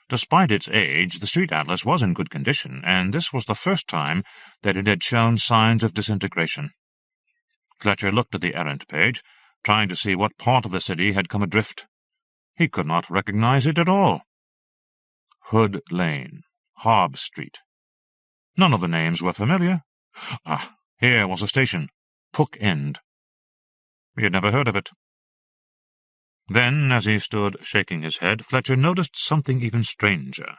Despite its age, the street atlas was in good condition, and this was the first time that it had shown signs of disintegration. Fletcher looked at the errant page, trying to see what part of the city had come adrift. He could not recognize it at all. Hood Lane, Hobbs Street. None of the names were familiar. Ah, here was a station, Pook End. He had never heard of it. Then, as he stood shaking his head, Fletcher noticed something even stranger.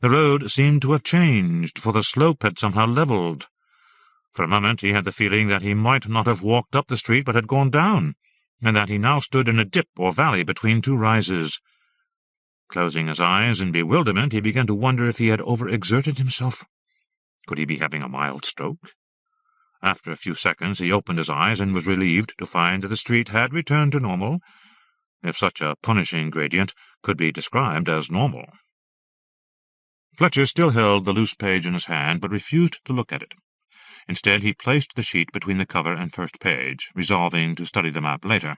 The road seemed to have changed, for the slope had somehow levelled. For a moment he had the feeling that he might not have walked up the street but had gone down, and that he now stood in a dip or valley between two rises. Closing his eyes in bewilderment, he began to wonder if he had overexerted himself. Could he be having a mild stroke? After a few seconds he opened his eyes and was relieved to find that the street had returned to normal, if such a punishing gradient could be described as normal. Fletcher still held the loose page in his hand, but refused to look at it. Instead, he placed the sheet between the cover and first page, resolving to study the map later.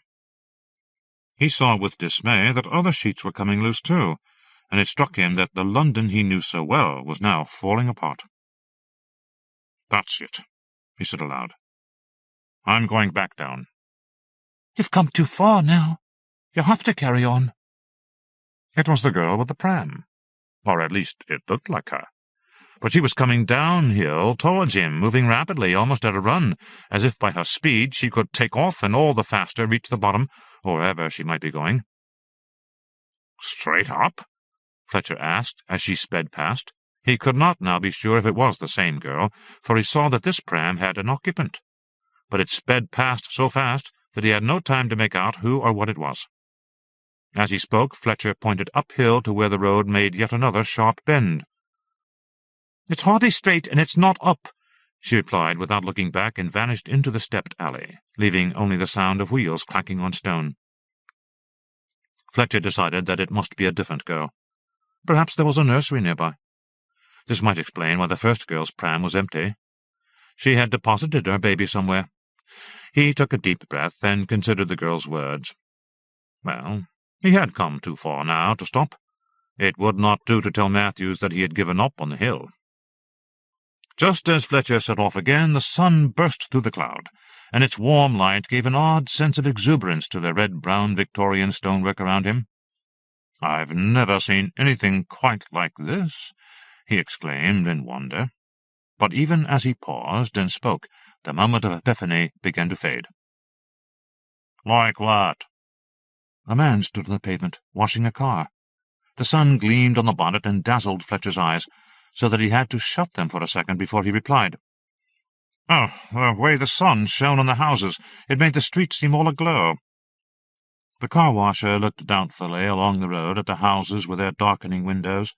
He saw with dismay that other sheets were coming loose too, and it struck him that the London he knew so well was now falling apart. "That's it," he said aloud. "I'm going back down." "You've come too far now. You'll have to carry on." It was the girl with the pram, or at least it looked like her. But she was coming downhill towards him, moving rapidly, almost at a run, as if by her speed she could take off and all the faster reach the bottom, or wherever she might be going. "Straight up?" Fletcher asked, as she sped past. He could not now be sure if it was the same girl, for he saw that this pram had an occupant. but it sped past so fast that he had no time to make out who or what it was. As he spoke, Fletcher pointed uphill to where the road made yet another sharp bend. "It's hardly straight, and it's not up," she replied without looking back, and vanished into the stepped alley, leaving only the sound of wheels clacking on stone. Fletcher decided that it must be a different girl. Perhaps there was a nursery nearby. This might explain why the first girl's pram was empty. She had deposited her baby somewhere. He took a deep breath and considered the girl's words. Well, he had come too far now to stop. It would not do to tell Matthews that he had given up on the hill. Just as Fletcher set off again, the sun burst through the cloud, and its warm light gave an odd sense of exuberance to the red-brown Victorian stonework around him. "I've never seen anything quite like this," he exclaimed in wonder. But even as he paused and spoke, the moment of epiphany began to fade. "Like what?" A man stood on the pavement, washing a car. The sun gleamed on the bonnet and dazzled Fletcher's eyes, so that he had to shut them for a second before he replied. "Oh, the way the sun shone on the houses. It made the street seem all aglow." The car washer looked doubtfully along the road at the houses with their darkening windows.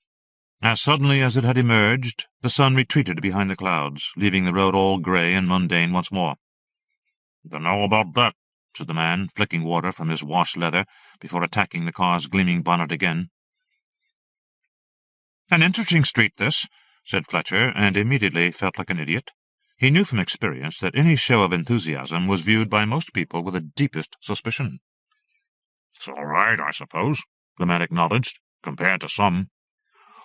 As suddenly as it had emerged, the sun retreated behind the clouds, leaving the road all grey and mundane once more. "Dunno about that," said the man, flicking water from his wash leather before attacking the car's gleaming bonnet again. "An interesting street, this," said Fletcher, and immediately felt like an idiot. He knew from experience that any show of enthusiasm was viewed by most people with the deepest suspicion. "It's all right, I suppose," the man acknowledged, "compared to some."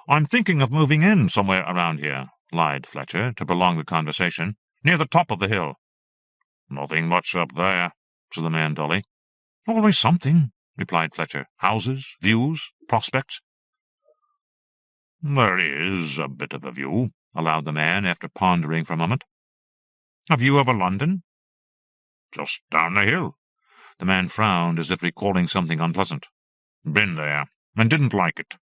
"I'm thinking of moving in somewhere around here," lied Fletcher, to prolong the conversation, "near the top of the hill." "Nothing much up there," said the man dully. "Always something," replied Fletcher. "Houses, views, prospects." "There is a bit of a view," allowed the man, after pondering for a moment. "A view over London?" "Just down the hill." The man frowned as if recalling something unpleasant. "Been there, and didn't like it."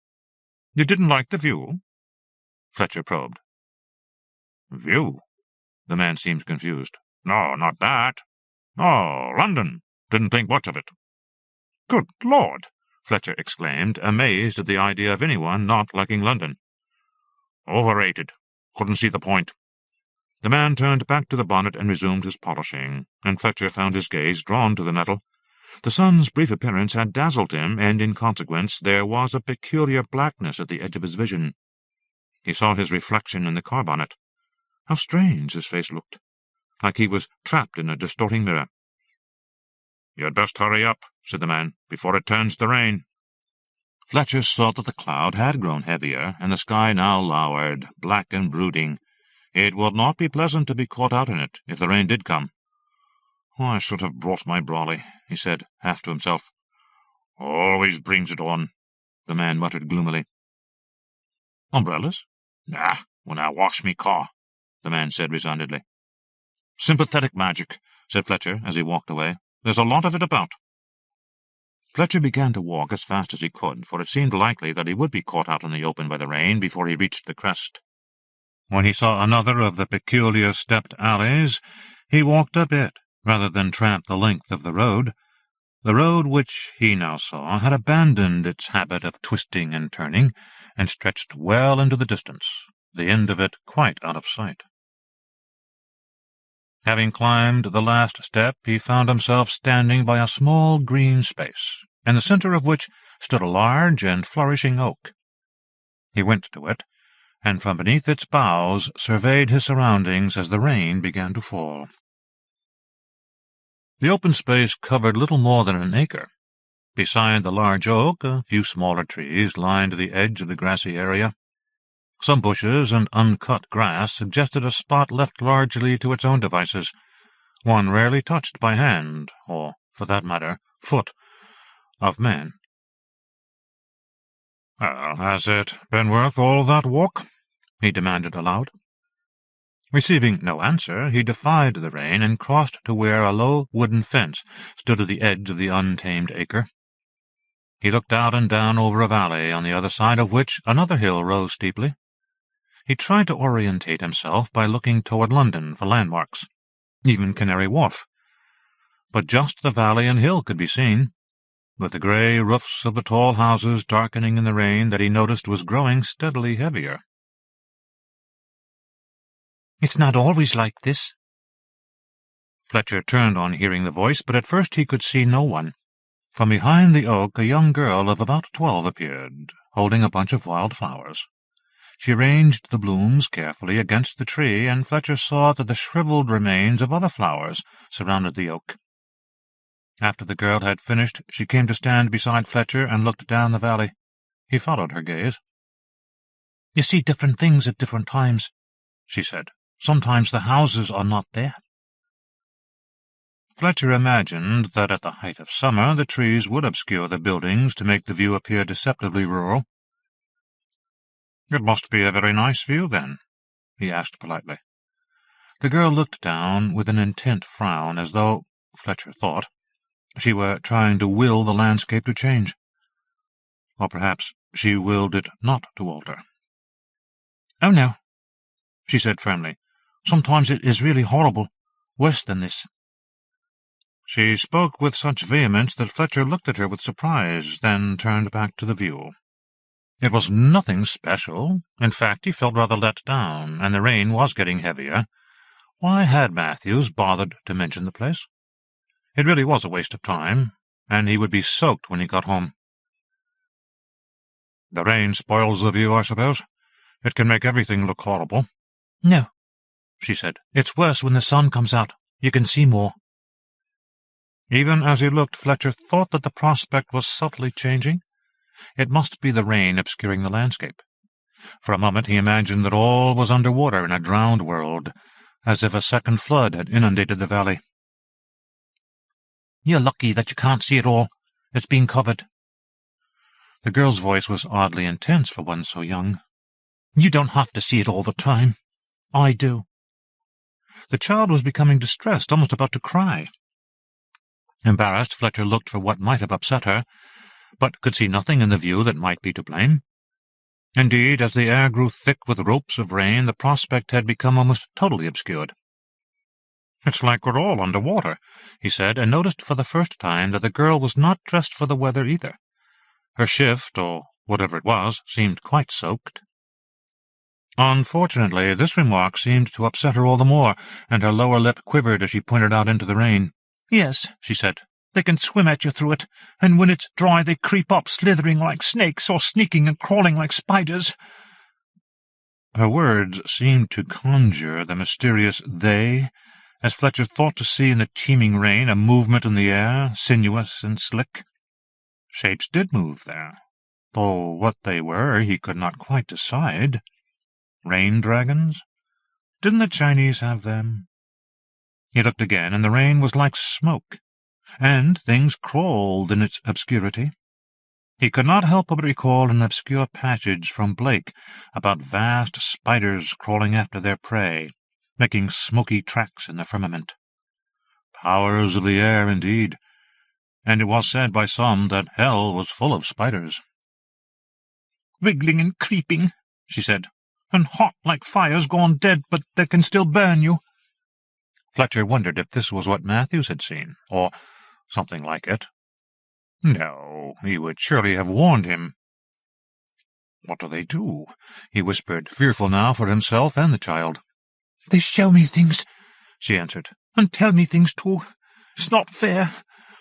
"You didn't like the view?" Fletcher probed. "View?" The man seemed confused. "No, not that. Oh, London. Didn't think much of it." "Good Lord!" Fletcher exclaimed, amazed at the idea of anyone not liking London. "Overrated. Couldn't see the point." The man turned back to the bonnet and resumed his polishing, and Fletcher found his gaze drawn to the metal. The sun's brief appearance had dazzled him, and in consequence there was a peculiar blackness at the edge of his vision. He saw his reflection in the car bonnet. How strange his face looked, like he was trapped in a distorting mirror. "You'd best hurry up," said the man, "before it turns to rain." Fletcher saw that the cloud had grown heavier, and the sky now lowered, black and brooding. It would not be pleasant to be caught out in it, if the rain did come. "I should have brought my brolly," he said, half to himself. "Always brings it on," the man muttered gloomily. "Umbrellas?" "Nah, when I wash me car," the man said resignedly. "Sympathetic magic," said Fletcher as he walked away. "There's a lot of it about." Fletcher began to walk as fast as he could, for it seemed likely that he would be caught out in the open by the rain before he reached the crest. When he saw another of the peculiar stepped alleys, he walked up it, rather than tramp the length of the road. The road which he now saw had abandoned its habit of twisting and turning, and stretched well into the distance, the end of it quite out of sight. Having climbed the last step, he found himself standing by a small green space, in the centre of which stood a large and flourishing oak. He went to it, and from beneath its boughs surveyed his surroundings as the rain began to fall. The open space covered little more than an acre. Beside the large oak, a few smaller trees lined the edge of the grassy area. Some bushes and uncut grass suggested a spot left largely to its own devices, one rarely touched by hand, or, for that matter, foot, of man. "Well, has it been worth all that walk?" he demanded aloud. Receiving no answer, he defied the rain and crossed to where a low wooden fence stood at the edge of the untamed acre. He looked out and down over a valley, on the other side of which another hill rose steeply. He tried to orientate himself by looking toward London for landmarks. even Canary Wharf. But just the valley and hill could be seen, with the grey roofs of the tall houses darkening in the rain that he noticed was growing steadily heavier. "It's not always like this." Fletcher turned on hearing the voice, but at first he could see no one. From behind the oak a young girl of about 12 appeared, holding a bunch of wild flowers. She arranged the blooms carefully against the tree, and Fletcher saw that the shriveled remains of other flowers surrounded the oak. After the girl had finished, she came to stand beside Fletcher and looked down the valley. He followed her gaze. "You see different things at different times," she said. "Sometimes the houses are not there." Fletcher imagined that at the height of summer the trees would obscure the buildings to make the view appear deceptively rural. "It must be a very nice view, then?" he asked politely. The girl looked down with an intent frown, as though, Fletcher thought, she were trying to will the landscape to change. Or perhaps she willed it not to alter. "Oh, no," she said firmly. "Sometimes it is really horrible, worse than this." She spoke with such vehemence that Fletcher looked at her with surprise, then turned back to the view. It was nothing special. In fact, he felt rather let down, and the rain was getting heavier. Why had Matthews bothered to mention the place? It really was a waste of time, and he would be soaked when he got home. "The rain spoils the view, I suppose. It can make everything look horrible." "No," she said. "It's worse when the sun comes out. You can see more." Even as he looked, Fletcher thought that the prospect was subtly changing. It must be the rain obscuring the landscape. For a moment he imagined that all was under water in a drowned world, as if a second flood had inundated the valley. "You're lucky that you can't see it all. It's being covered." The girl's voice was oddly intense for one so young. "You don't have to see it all the time. I do." The child was becoming distressed, almost about to cry. Embarrassed, Fletcher looked for what might have upset her, but could see nothing in the view that might be to blame. Indeed, as the air grew thick with ropes of rain, the prospect had become almost totally obscured. "It's like we're all under water," he said, and noticed for the first time that the girl was not dressed for the weather either. Her shift, or whatever it was, seemed quite soaked. Unfortunately, this remark seemed to upset her all the more, and her lower lip quivered as she pointed out into the rain. "Yes," she said, "they can swim at you through it, and when it's dry they creep up, slithering like snakes, or sneaking and crawling like spiders." Her words seemed to conjure the mysterious "they," as Fletcher thought to see in the teeming rain a movement in the air, sinuous and slick. Shapes did move there, though what they were he could not quite decide. Rain dragons? Didn't the Chinese have them? He looked again, and the rain was like smoke, and things crawled in its obscurity. He could not help but recall an obscure passage from Blake about vast spiders crawling after their prey, making smoky tracks in the firmament. Powers of the air, indeed, and it was said by some that hell was full of spiders. "Wriggling and creeping," she said, "and hot like fires gone dead, but they can still burn you." Fletcher wondered if this was what Matthews had seen, or something like it. No, he would surely have warned him. "What do they do?" he whispered, fearful now for himself and the child. "They show me things," she answered, "and tell me things too. It's not fair.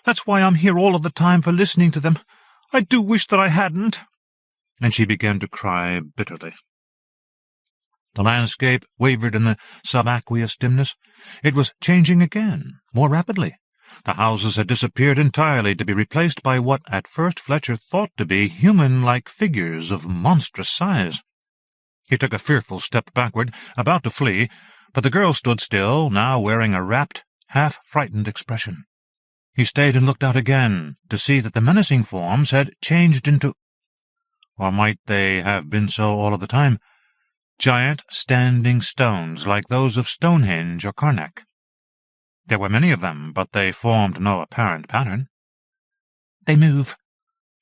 That's why I'm here all of the time for listening to them. I do wish that I hadn't." And she began to cry bitterly. The landscape wavered in the subaqueous dimness. It was changing again, more rapidly. The houses had disappeared entirely, to be replaced by what at first Fletcher thought to be human-like figures of monstrous size. He took a fearful step backward, about to flee, but the girl stood still, now wearing a rapt, half-frightened expression. He stayed and looked out again, to see that the menacing forms had changed into— or might they have been so all of the time— giant standing stones like those of Stonehenge or Karnak. There were many of them, but they formed no apparent pattern. "They move,"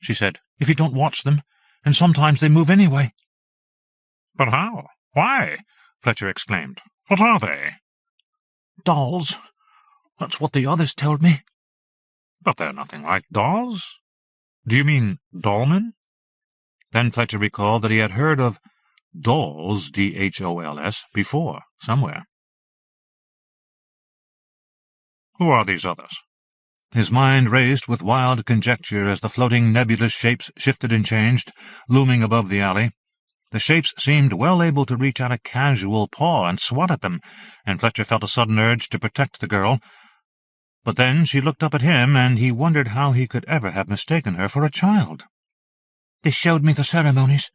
she said, "if you don't watch them, and sometimes they move anyway." "But how? Why?" Fletcher exclaimed. "What are they?" "Dolls," That's what the others told me. But they're nothing like dolls. Do you mean dollmen? Then Fletcher recalled that he had heard of dolls, D-H-O-L-S, before, somewhere. Who are these others? His mind raced with wild conjecture as the floating nebulous shapes shifted and changed, looming above the alley. The shapes seemed well able to reach out a casual paw and swat at them, and Fletcher felt a sudden urge to protect the girl. But then she looked up at him, and he wondered how he could ever have mistaken her for a child. "They showed me the ceremonies,"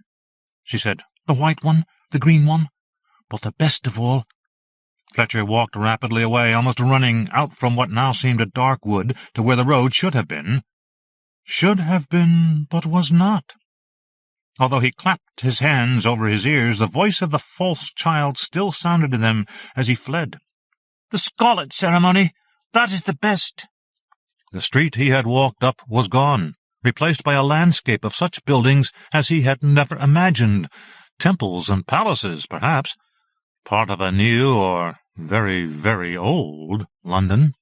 she said. "The white one, the green one, but the best of all—" Fletcher walked rapidly away, almost running, out from what now seemed a dark wood to where the road should have been. Should have been, but was not. Although he clapped his hands over his ears, the voice of the false child still sounded in them as he fled. "The scarlet ceremony! That is the best!" The street he had walked up was gone, replaced by a landscape of such buildings as he had never imagined. Temples and palaces, perhaps. Part of a new or very, very old London.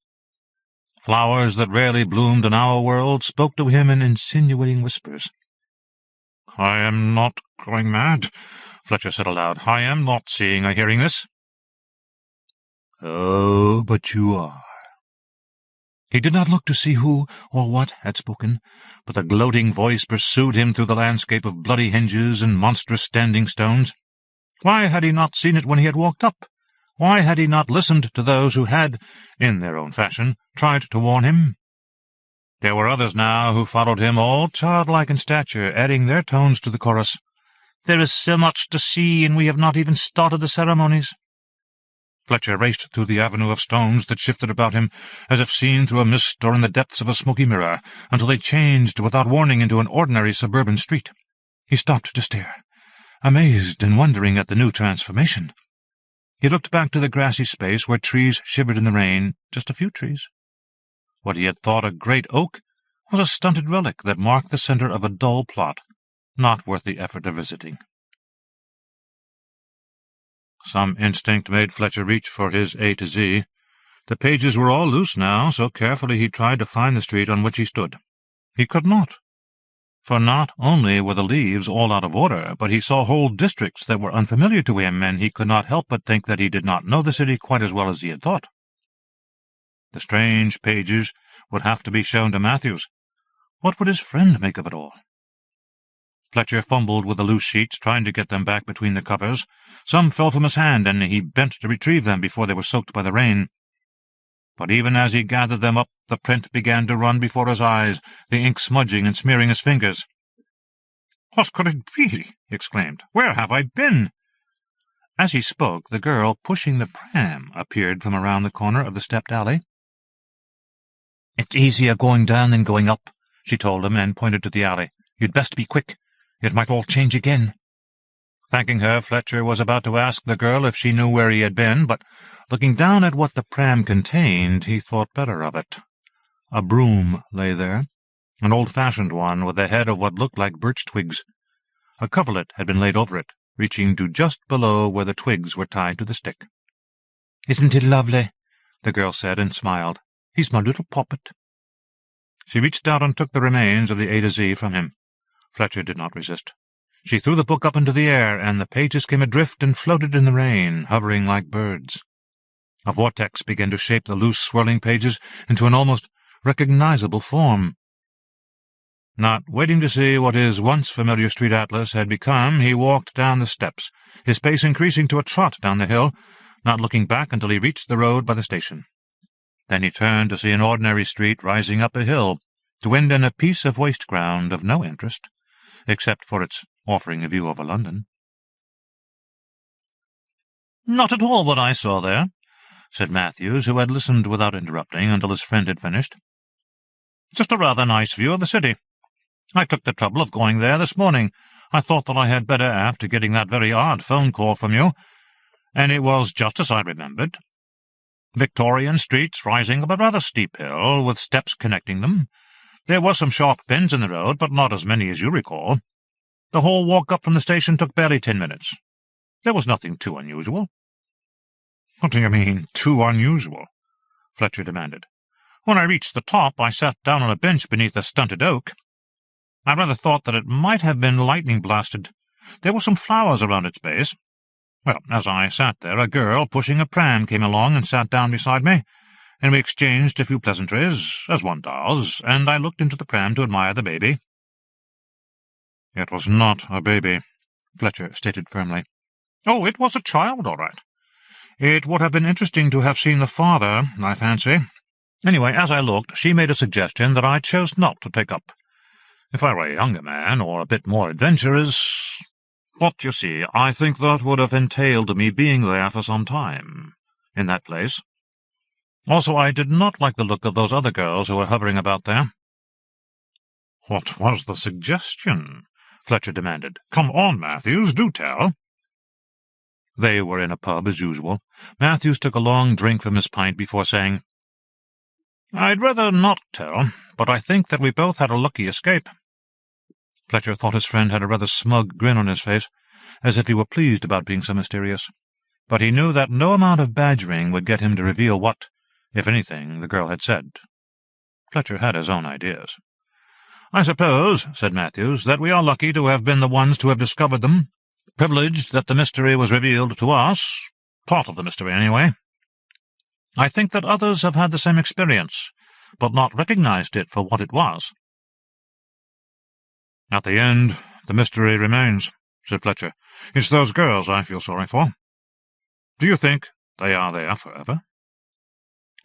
Flowers that rarely bloomed in our world spoke to him in insinuating whispers. "I am not going mad," Fletcher said aloud. "I am not seeing or hearing this." "Oh, but you are." He did not look to see who or what had spoken, but the gloating voice pursued him through the landscape of bloody hinges and monstrous standing stones. Why had he not seen it when he had walked up? Why had he not listened to those who had, in their own fashion, tried to warn him? There were others now who followed him, all childlike in stature, adding their tones to the chorus. "There is so much to see, and we have not even started the ceremonies." Fletcher raced through the avenue of stones that shifted about him, as if seen through a mist or in the depths of a smoky mirror, until they changed without warning into an ordinary suburban street. He stopped to stare, amazed and wondering at the new transformation. He looked back to the grassy space where trees shivered in the rain, just a few trees. What he had thought a great oak was a stunted relic that marked the center of a dull plot, not worth the effort of visiting. Some instinct made Fletcher reach for his A to Z. The pages were all loose now, so carefully he tried to find the street on which he stood. He could not. For not only were the leaves all out of order, but he saw whole districts that were unfamiliar to him, and he could not help but think that he did not know the city quite as well as he had thought. The strange pages would have to be shown to Matthews. What would his friend make of it all? Fletcher fumbled with the loose sheets, trying to get them back between the covers. Some fell from his hand, and he bent to retrieve them before they were soaked by the rain. But even as he gathered them up, the print began to run before his eyes, the ink smudging and smearing his fingers. "What could it be?" he exclaimed. "Where have I been?" As he spoke, the girl pushing the pram appeared from around the corner of the stepped alley. "It's easier going down than going up," she told him, and pointed to the alley. "You'd best be quick. It might all change again." Thanking her, Fletcher was about to ask the girl if she knew where he had been, but looking down at what the pram contained, he thought better of it. A broom lay there, an old-fashioned one with a head of what looked like birch twigs. A coverlet had been laid over it, reaching to just below where the twigs were tied to the stick. "Isn't it lovely?" the girl said, and smiled. "He's my little poppet." She reached out and took the remains of the A to Z from him. Fletcher did not resist. She threw the book up into the air, and the pages came adrift and floated in the rain, hovering like birds. A vortex began to shape the loose, swirling pages into an almost recognizable form. Not waiting to see what his once familiar street atlas had become, he walked down the steps, his pace increasing to a trot down the hill, not looking back until he reached the road by the station. Then he turned to see an ordinary street rising up a hill, to end in a piece of waste ground of no interest, except for its offering a view over London. "Not at all what I saw there," said Matthews, who had listened without interrupting until his friend had finished. "Just a rather nice view of the city. I took the trouble of going there this morning. I thought that I had better after getting that very odd phone call from you, and it was just as I remembered. Victorian streets rising up a rather steep hill, with steps connecting them. There were some sharp bends in the road, but not as many as you recall. The whole walk up from the station took barely 10 minutes. There was nothing too unusual." "What do you mean, too unusual?" Fletcher demanded. "When I reached the top, I sat down on a bench beneath a stunted oak. I rather thought that it might have been lightning-blasted. There were some flowers around its base. Well, as I sat there, a girl pushing a pram came along and sat down beside me, and we exchanged a few pleasantries, as one does, and I looked into the pram to admire the baby." "It was not a baby," Fletcher stated firmly. "Oh, it was a child, all right. It would have been interesting to have seen the father, I fancy. Anyway, as I looked, she made a suggestion that I chose not to take up. If I were a younger man, or a bit more adventurous— But, you see, I think that would have entailed me being there for some time, in that place. Also, I did not like the look of those other girls who were hovering about there." "What was the suggestion?" Fletcher demanded. "Come on, Matthews, do tell." They were in a pub, as usual. Matthews took a long drink from his pint before saying, "I'd rather not tell, but I think that we both had a lucky escape." Fletcher thought his friend had a rather smug grin on his face, as if he were pleased about being so mysterious, but he knew that no amount of badgering would get him to reveal what, if anything, the girl had said. Fletcher had his own ideas. "I suppose," said Matthews, "that we are lucky to have been the ones to have discovered them, privileged that the mystery was revealed to us, part of the mystery, anyway. I think that others have had the same experience, but not recognized it for what it was." "At the end, the mystery remains," said Fletcher. "It's those girls I feel sorry for. Do you think they are there forever?"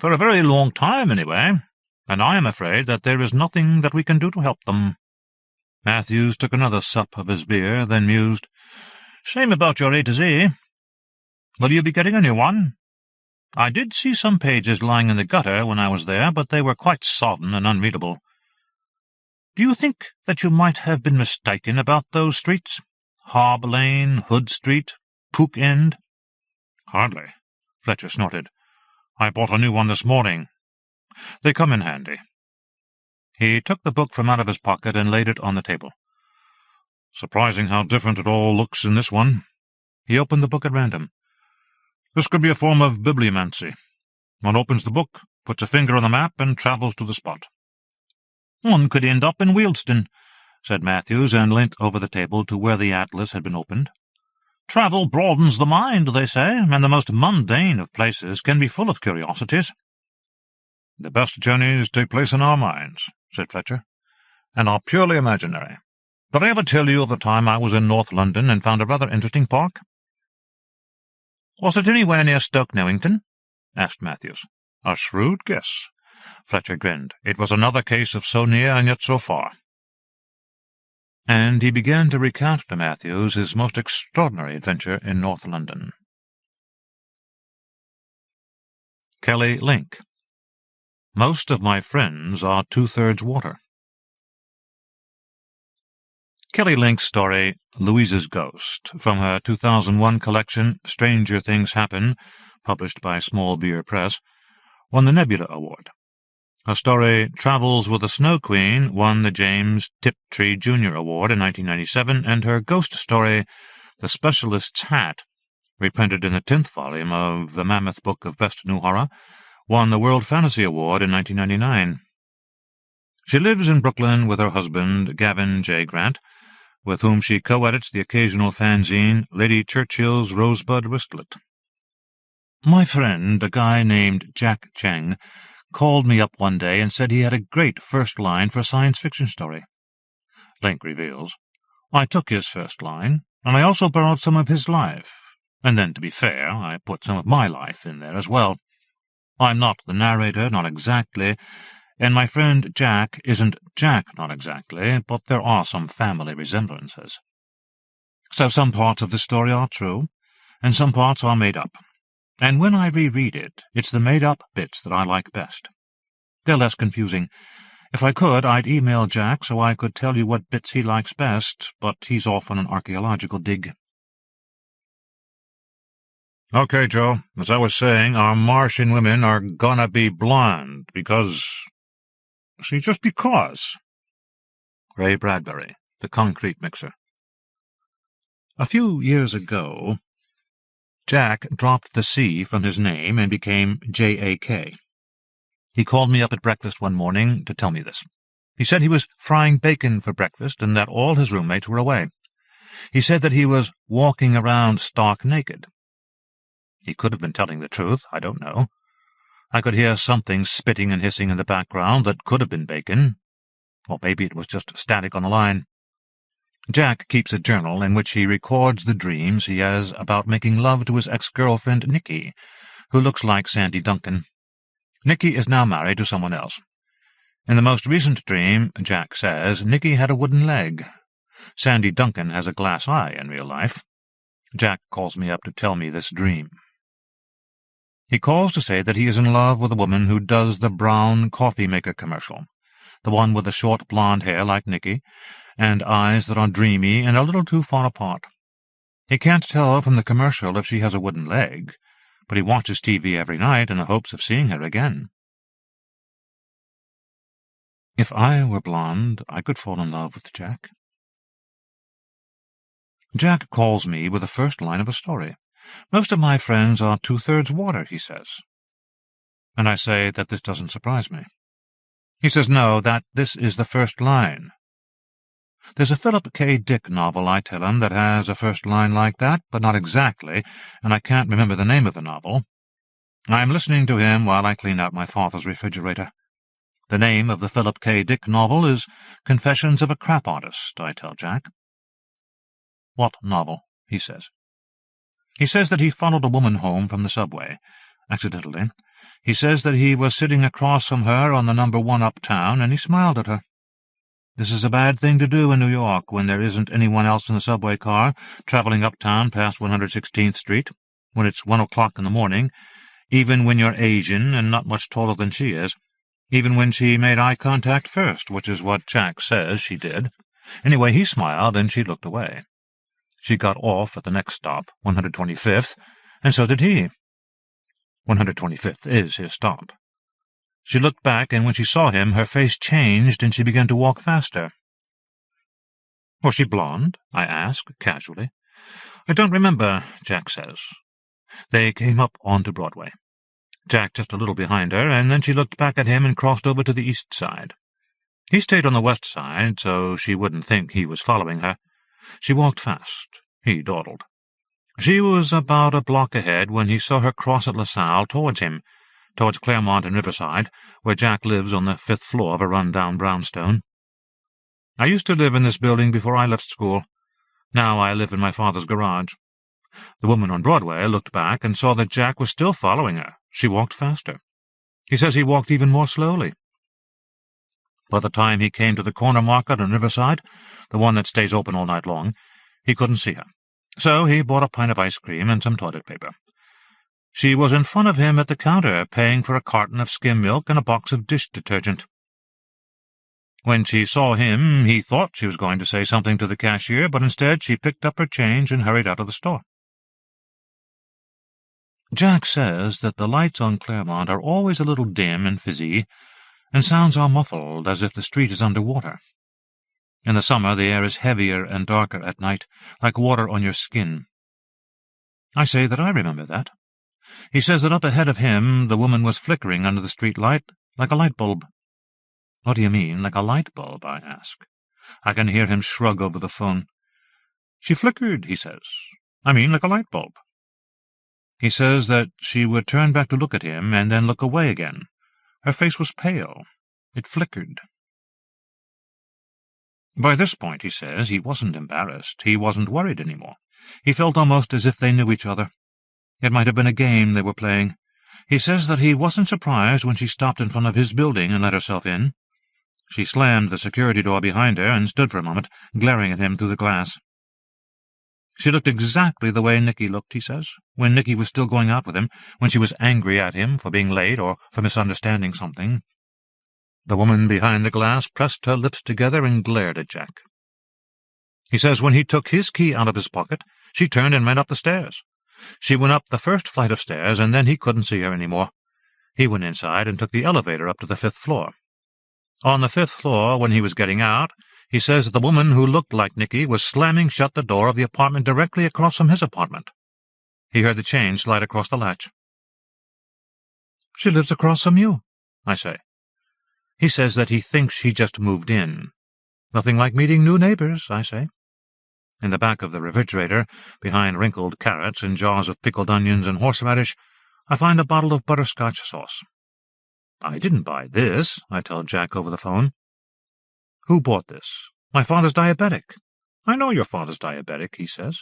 "For a very long time, anyway, and I am afraid that there is nothing that we can do to help them." Matthews took another sup of his beer, then mused, "Shame about your A to Z. Will you be getting a new one? I did see some pages lying in the gutter when I was there, but they were quite sodden and unreadable. Do you think that you might have been mistaken about those streets? Harb Lane, Hood Street, Pook End?" "Hardly," Fletcher snorted. "I bought a new one this morning. They come in handy." He took the book from out of his pocket and laid it on the table. "Surprising how different it all looks in this one." He opened the book at random. "This could be a form of bibliomancy. One opens the book, puts a finger on the map, and travels to the spot." "One could end up in Wealdstone," said Matthews, and leant over the table to where the atlas had been opened. "Travel broadens the mind, they say, and the most mundane of places can be full of curiosities." "The best journeys take place in our minds," said Fletcher, "and are purely imaginary. Did I ever tell you of the time I was in North London and found a rather interesting park?" "Was it anywhere near Stoke Newington?" asked Matthews. "A shrewd guess." Fletcher grinned. "It was another case of so near and yet so far." And he began to recount to Matthews his most extraordinary adventure in North London. Kelly Link. Most of my friends are two-thirds water. Kelly Link's story, Louisa's Ghost, from her 2001 collection Stranger Things Happen, published by Small Beer Press, won the Nebula Award. Her story, Travels with a Snow Queen, won the James Tiptree Jr. Award in 1997, and her ghost story, The Specialist's Hat, reprinted in the 10th volume of the Mammoth Book of Best New Horror, won the World Fantasy Award in 1999. She lives in Brooklyn with her husband, Gavin J. Grant, with whom she co-edits the occasional fanzine Lady Churchill's Rosebud Wristlet. My friend, a guy named Jack Cheng, called me up one day and said he had a great first line for a science fiction story. Link reveals, I took his first line, and I also borrowed some of his life, and then, to be fair, I put some of my life in there as well. I'm not the narrator, not exactly, and my friend Jack isn't Jack, not exactly, but there are some family resemblances. So some parts of the story are true, and some parts are made up. And when I reread it, it's the made-up bits that I like best. They're less confusing. If I could, I'd email Jack so I could tell you what bits he likes best, but he's off on an archaeological dig. Okay, Joe, as I was saying, our Martian women are gonna be blonde, because... See, just because. Ray Bradbury, The Concrete Mixer. A few years ago, Jack dropped the C from his name and became J.A.K. He called me up at breakfast one morning to tell me this. He said he was frying bacon for breakfast and that all his roommates were away. He said that he was walking around stark naked. He could have been telling the truth, I don't know. I could hear something spitting and hissing in the background that could have been bacon. Or maybe it was just static on the line. Jack keeps a journal in which he records the dreams he has about making love to his ex-girlfriend Nikki, who looks like Sandy Duncan. Nikki is now married to someone else. In the most recent dream, Jack says, Nikki had a wooden leg. Sandy Duncan has a glass eye in real life. Jack calls me up to tell me this dream. He calls to say that he is in love with a woman who does the brown coffee-maker commercial, the one with the short blonde hair like Nikki, and eyes that are dreamy and a little too far apart. He can't tell from the commercial if she has a wooden leg, but he watches TV every night in the hopes of seeing her again. If I were blonde, I could fall in love with Jack. Jack calls me with the first line of a story. Most of my friends are 2/3 water, he says. And I say that this doesn't surprise me. He says no, that this is the first line. There's a Philip K. Dick novel, I tell him, that has a first line like that, but not exactly, and I can't remember the name of the novel. I'm listening to him while I clean out my father's refrigerator. The name of the Philip K. Dick novel is Confessions of a Crap Artist, I tell Jack. What novel? He says. He says that he followed a woman home from the subway, accidentally. He says that he was sitting across from her on the No. 1 uptown, and he smiled at her. This is a bad thing to do in New York when there isn't anyone else in the subway car, traveling uptown past 116th Street, when it's 1 o'clock in the morning, even when you're Asian and not much taller than she is, even when she made eye contact first, which is what Jack says she did. Anyway, he smiled, and she looked away. She got off at the next stop, 125th, and so did he. 125th is his stop. She looked back, and when she saw him, her face changed, and she began to walk faster. Was she blonde? I ask, casually. I don't remember, Jack says. They came up onto Broadway. Jack just a little behind her, and then she looked back at him and crossed over to the east side. He stayed on the west side, so she wouldn't think he was following her. She walked fast. He dawdled. She was about a block ahead when he saw her cross at LaSalle towards him, towards Claremont and Riverside, where Jack lives on the 5th floor of a run-down brownstone. I used to live in this building before I left school. Now I live in my father's garage. The woman on Broadway looked back and saw that Jack was still following her. She walked faster. He says he walked even more slowly. By the time he came to the corner market on Riverside, the one that stays open all night long, he couldn't see her. So he bought a pint of ice cream and some toilet paper. She was in front of him at the counter, paying for a carton of skim milk and a box of dish detergent. When she saw him, he thought she was going to say something to the cashier, but instead she picked up her change and hurried out of the store. Jack says that the lights on Claremont are always a little dim and fizzy, and sounds are muffled, as if the street is under water. In the summer the air is heavier and darker at night, like water on your skin. I say that I remember that. He says that up ahead of him the woman was flickering under the street light, like a light bulb. What do you mean, like a light bulb? I ask. I can hear him shrug over the phone. She flickered, he says. I mean, like a light bulb. He says that she would turn back to look at him and then look away again. Her face was pale. It flickered. By this point, he says, he wasn't embarrassed. He wasn't worried any more. He felt almost as if they knew each other. It might have been a game they were playing. He says that he wasn't surprised when she stopped in front of his building and let herself in. She slammed the security door behind her and stood for a moment, glaring at him through the glass. She looked exactly the way Nicky looked, he says, when Nicky was still going out with him, when she was angry at him for being late or for misunderstanding something. The woman behind the glass pressed her lips together and glared at Jack. He says when he took his key out of his pocket, she turned and ran up the stairs. She went up the first flight of stairs, and then he couldn't see her any more. He went inside and took the elevator up to the 5th floor. On the 5th floor, when he was getting out, he says that the woman who looked like Nicky was slamming shut the door of the apartment directly across from his apartment. He heard the chain slide across the latch. "She lives across from you," I say. He says that he thinks he just moved in. Nothing like meeting new neighbors, I say. In the back of the refrigerator, behind wrinkled carrots and jars of pickled onions and horseradish, I find a bottle of butterscotch sauce. I didn't buy this, I tell Jack over the phone. Who bought this? My father's diabetic. I know your father's diabetic, he says.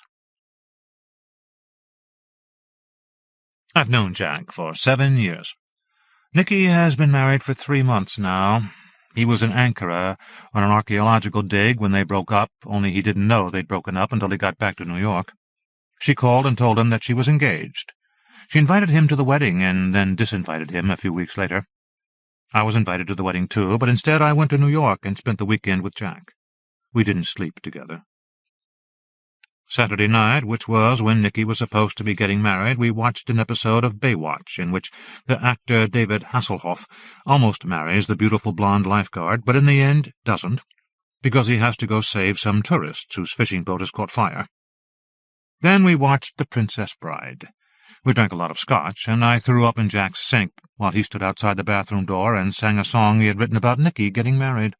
I've known Jack for 7 years. Nicky has been married for 3 months now. He was in Ankara on an archaeological dig when they broke up, only he didn't know they'd broken up until he got back to New York. She called and told him that she was engaged. She invited him to the wedding and then disinvited him a few weeks later. I was invited to the wedding too, but instead I went to New York and spent the weekend with Jack. We didn't sleep together. Saturday night, which was when Nicky was supposed to be getting married, we watched an episode of Baywatch in which the actor David Hasselhoff almost marries the beautiful blonde lifeguard, but in the end doesn't, because he has to go save some tourists whose fishing boat has caught fire. Then we watched The Princess Bride. We drank a lot of scotch, and I threw up in Jack's sink while he stood outside the bathroom door and sang a song he had written about Nicky getting married.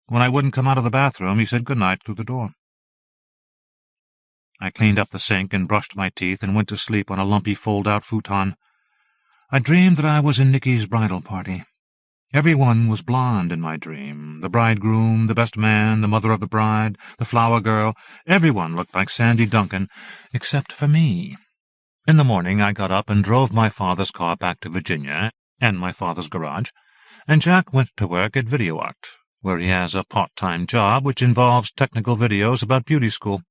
When I wouldn't come out of the bathroom, he said goodnight through the door. I cleaned up the sink and brushed my teeth and went to sleep on a lumpy fold-out futon. I dreamed that I was in Nicky's bridal party. Everyone was blonde in my dream. The bridegroom, the best man, the mother of the bride, the flower girl. Everyone looked like Sandy Duncan, except for me. In the morning I got up and drove my father's car back to Virginia and my father's garage, and Jack went to work at Video Art, where he has a part-time job which involves technical videos about beauty school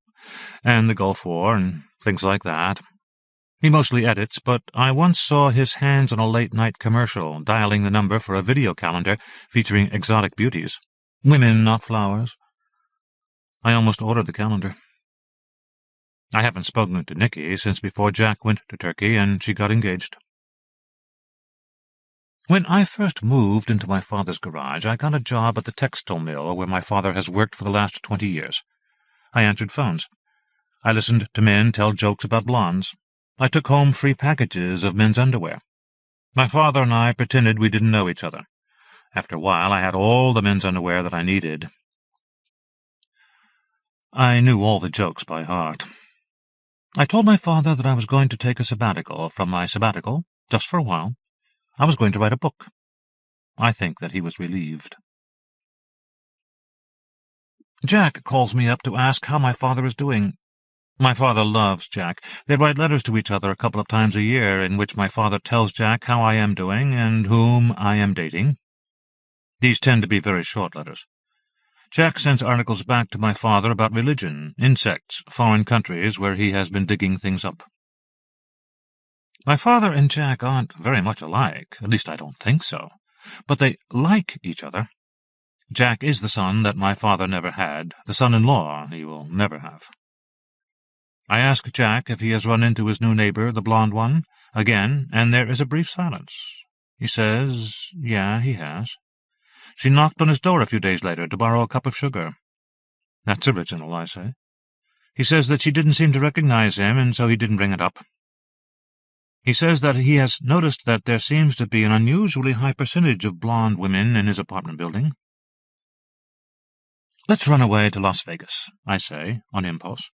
and the Gulf War and things like that. He mostly edits, but I once saw his hands on a late-night commercial dialing the number for a video calendar featuring exotic beauties. Women, not flowers. I almost ordered the calendar. I haven't spoken to Nicky since before Jack went to Turkey and she got engaged. When I first moved into my father's garage, I got a job at the textile mill where my father has worked for the last 20 years. I answered phones. I listened to men tell jokes about blondes. I took home free packages of men's underwear. My father and I pretended we didn't know each other. After a while, I had all the men's underwear that I needed. I knew all the jokes by heart. I told my father that I was going to take a sabbatical from my sabbatical, just for a while. I was going to write a book. I think that he was relieved. Jack calls me up to ask how my father is doing. My father loves Jack. They write letters to each other a couple of times a year in which my father tells Jack how I am doing and whom I am dating. These tend to be very short letters. Jack sends articles back to my father about religion, insects, foreign countries where he has been digging things up. My father and Jack aren't very much alike, at least I don't think so, but they like each other. Jack is the son that my father never had, the son-in-law he will never have. I ask Jack if he has run into his new neighbor, the blonde one, again, and there is a brief silence. He says, yeah, he has. She knocked on his door a few days later to borrow a cup of sugar. That's original, I say. He says that she didn't seem to recognize him, and so he didn't bring it up. He says that he has noticed that there seems to be an unusually high percentage of blonde women in his apartment building. Let's run away to Las Vegas, I say, on impulse.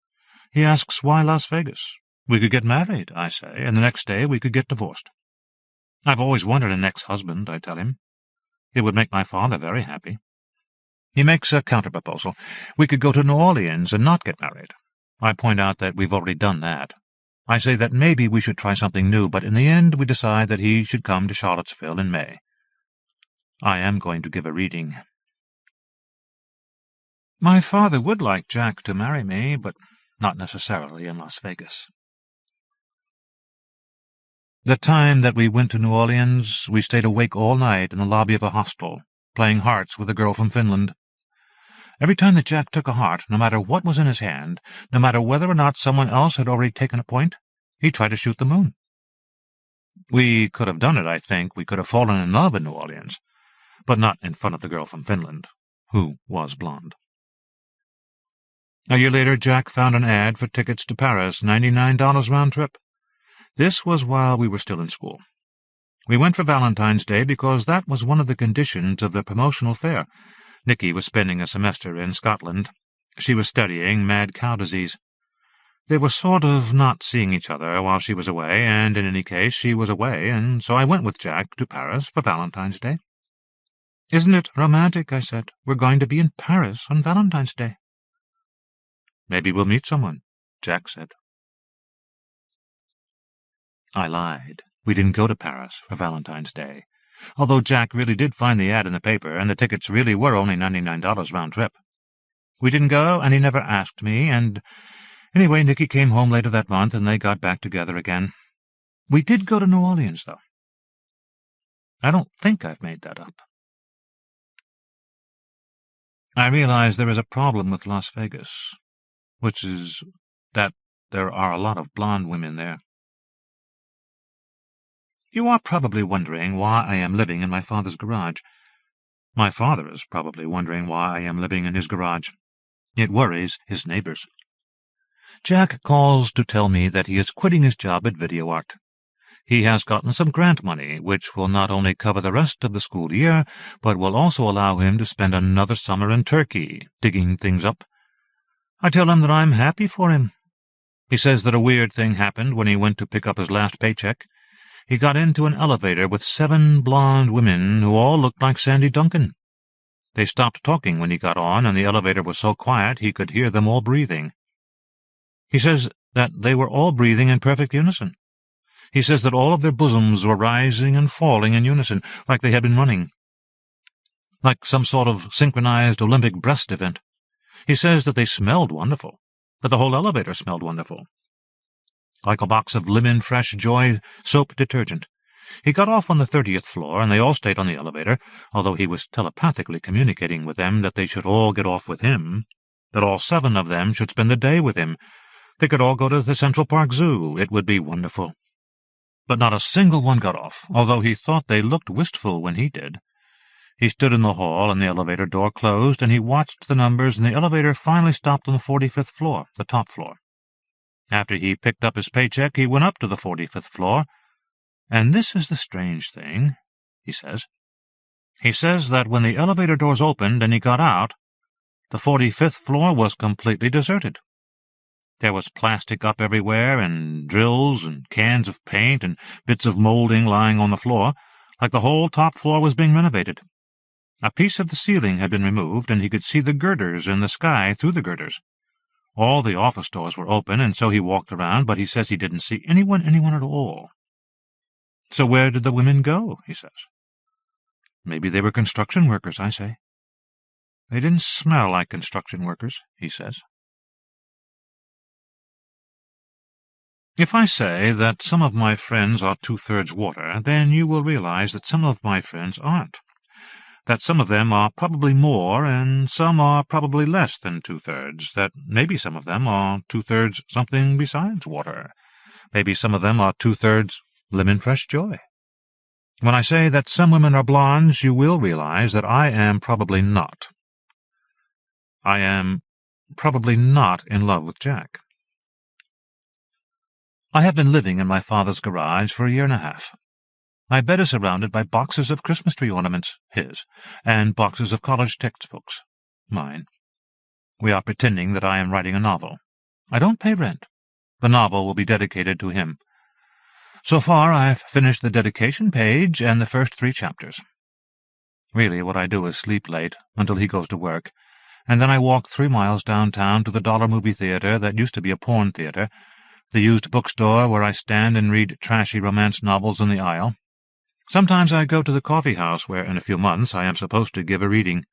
He asks why Las Vegas. We could get married, I say, and the next day we could get divorced. I've always wanted an ex-husband, I tell him. It would make my father very happy. He makes a counter-proposal. We could go to New Orleans and not get married. I point out that we've already done that. I say that maybe we should try something new, but in the end we decide that he should come to Charlottesville in May. I am going to give a reading. My father would like Jack to marry me, but not necessarily in Las Vegas. The time that we went to New Orleans, we stayed awake all night in the lobby of a hostel, playing hearts with a girl from Finland. Every time that Jack took a heart, no matter what was in his hand, no matter whether or not someone else had already taken a point, he tried to shoot the moon. We could have done it, I think. We could have fallen in love in New Orleans, but not in front of the girl from Finland, who was blonde. A year later, Jack found an ad for tickets to Paris, $99 round trip. This was while we were still in school. We went for Valentine's Day because that was one of the conditions of the promotional fair. Nicky was spending a semester in Scotland. She was studying mad cow disease. They were sort of not seeing each other while she was away, and in any case she was away, and so I went with Jack to Paris for Valentine's Day. "Isn't it romantic?" I said. "We're going to be in Paris on Valentine's Day." "Maybe we'll meet someone," Jack said. I lied. We didn't go to Paris for Valentine's Day, although Jack really did find the ad in the paper, and the tickets really were only $99 round trip. We didn't go, and he never asked me, and anyway, Nicky came home later that month, and they got back together again. We did go to New Orleans, though. I don't think I've made that up. I realize there is a problem with Las Vegas, which is that there are a lot of blonde women there. You are probably wondering why I am living in my father's garage. My father is probably wondering why I am living in his garage. It worries his neighbors. Jack calls to tell me that he is quitting his job at Video Art. He has gotten some grant money, which will not only cover the rest of the school year, but will also allow him to spend another summer in Turkey, digging things up. I tell him that I'm happy for him. He says that a weird thing happened when he went to pick up his last paycheck. He got into an elevator with 7 blonde women who all looked like Sandy Duncan. They stopped talking when he got on, and the elevator was so quiet he could hear them all breathing. He says that they were all breathing in perfect unison. He says that all of their bosoms were rising and falling in unison, like they had been running, like some sort of synchronized Olympic breast event. He says that they smelled wonderful, that the whole elevator smelled wonderful, like a box of Lemon Fresh Joy soap detergent. He got off on the 30th floor, and they all stayed on the elevator, although he was telepathically communicating with them that they should all get off with him, that all 7 of them should spend the day with him. They could all go to the Central Park Zoo. It would be wonderful. But not a single one got off, although he thought they looked wistful when he did. He stood in the hall, and the elevator door closed, and he watched the numbers, and the elevator finally stopped on the 45th floor, the top floor. After he picked up his paycheck, he went up to the 45th floor, and this is the strange thing, he says. He says that when the elevator doors opened and he got out, the 45th floor was completely deserted. There was plastic up everywhere, and drills, and cans of paint, and bits of molding lying on the floor, like the whole top floor was being renovated. A piece of the ceiling had been removed, and he could see the girders in the sky through the girders. All the office doors were open, and so he walked around, but he says he didn't see anyone at all. So where did the women go, he says. Maybe they were construction workers, I say. They didn't smell like construction workers, he says. If I say that some of my friends are 2/3 water, then you will realize that some of my friends aren't. That some of them are probably more, and some are probably less than 2/3, that maybe some of them are 2/3 something besides water. Maybe some of them are 2/3 Lemon Fresh Joy. When I say that some women are blondes, you will realize that I am probably not. I am probably not in love with Jack. I have been living in my father's garage for a year and a half. My bed is surrounded by boxes of Christmas tree ornaments, his, and boxes of college textbooks, mine. We are pretending that I am writing a novel. I don't pay rent. The novel will be dedicated to him. So far, I've finished the dedication page and the first 3 chapters. Really, what I do is sleep late until he goes to work, and then I walk 3 miles downtown to the dollar movie theater that used to be a porn theater, the used bookstore where I stand and read trashy romance novels in the aisle. Sometimes I go to the coffee house where, in a few months, I am supposed to give a reading.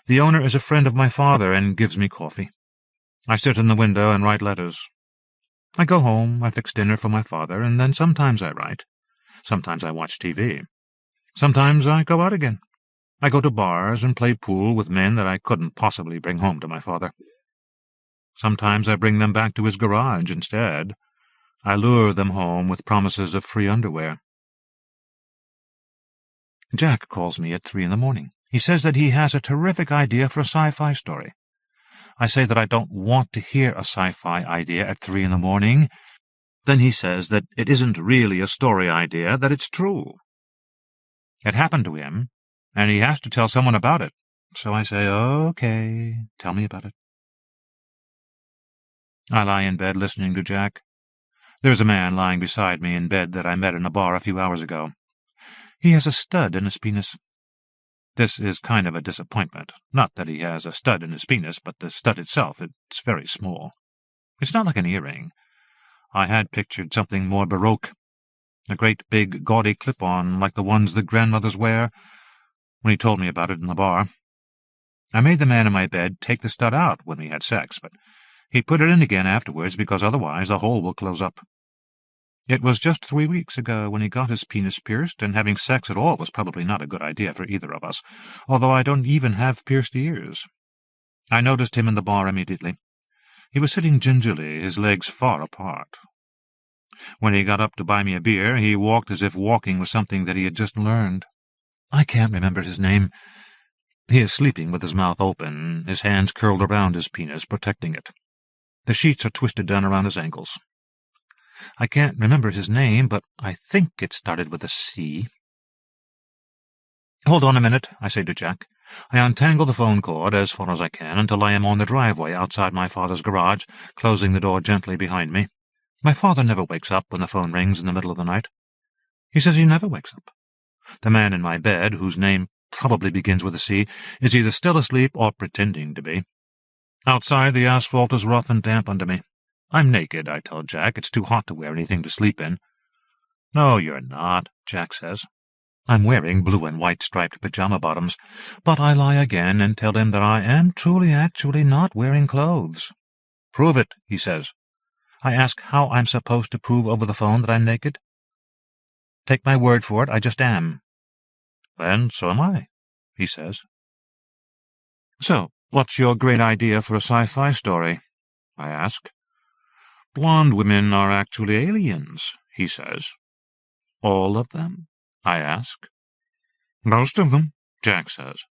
The owner is a friend of my father and gives me coffee. I sit in the window and write letters. I go home, I fix dinner for my father, and then sometimes I write. Sometimes I watch TV. Sometimes I go out again. I go to bars and play pool with men that I couldn't possibly bring home to my father. Sometimes I bring them back to his garage instead. I lure them home with promises of free underwear. Jack calls me at 3 in the morning. He says that he has a terrific idea for a sci-fi story. I say that I don't want to hear a sci-fi idea at 3 in the morning. Then he says that it isn't really a story idea, that it's true. It happened to him, and he has to tell someone about it. So I say, okay, tell me about it. I lie in bed listening to Jack. There's a man lying beside me in bed that I met in a bar a few hours ago. He has a stud in his penis. This is kind of a disappointment. Not that he has a stud in his penis, but the stud itself, it's very small. It's not like an earring. I had pictured something more baroque. A great big gaudy clip-on like the ones the grandmothers wear, when he told me about it in the bar. I made the man in my bed take the stud out when we had sex, but he put it in again afterwards because otherwise the hole will close up. It was just 3 weeks ago when he got his penis pierced, and having sex at all was probably not a good idea for either of us, although I don't even have pierced ears. I noticed him in the bar immediately. He was sitting gingerly, his legs far apart. When he got up to buy me a beer, he walked as if walking was something that he had just learned. I can't remember his name. He is sleeping with his mouth open, his hands curled around his penis, protecting it. The sheets are twisted down around his ankles. I can't remember his name, but I think it started with a C. "Hold on a minute," I say to Jack. I untangle the phone cord as far as I can until I am on the driveway outside my father's garage, closing the door gently behind me. My father never wakes up when the phone rings in the middle of the night. He says he never wakes up. The man in my bed, whose name probably begins with a C, is either still asleep or pretending to be. Outside, the asphalt is rough and damp under me. I'm naked, I tell Jack. It's too hot to wear anything to sleep in. "No, you're not," Jack says. I'm wearing blue and white striped pajama bottoms, but I lie again and tell him that I am truly actually not wearing clothes. "Prove it," he says. I ask how I'm supposed to prove over the phone that I'm naked. "Take my word for it, I just am." "Then so am I," he says. "So, what's your great idea for a sci-fi story?" I ask. "Blonde women are actually aliens," he says. "All of them?" I ask. "Most of them," Jack says.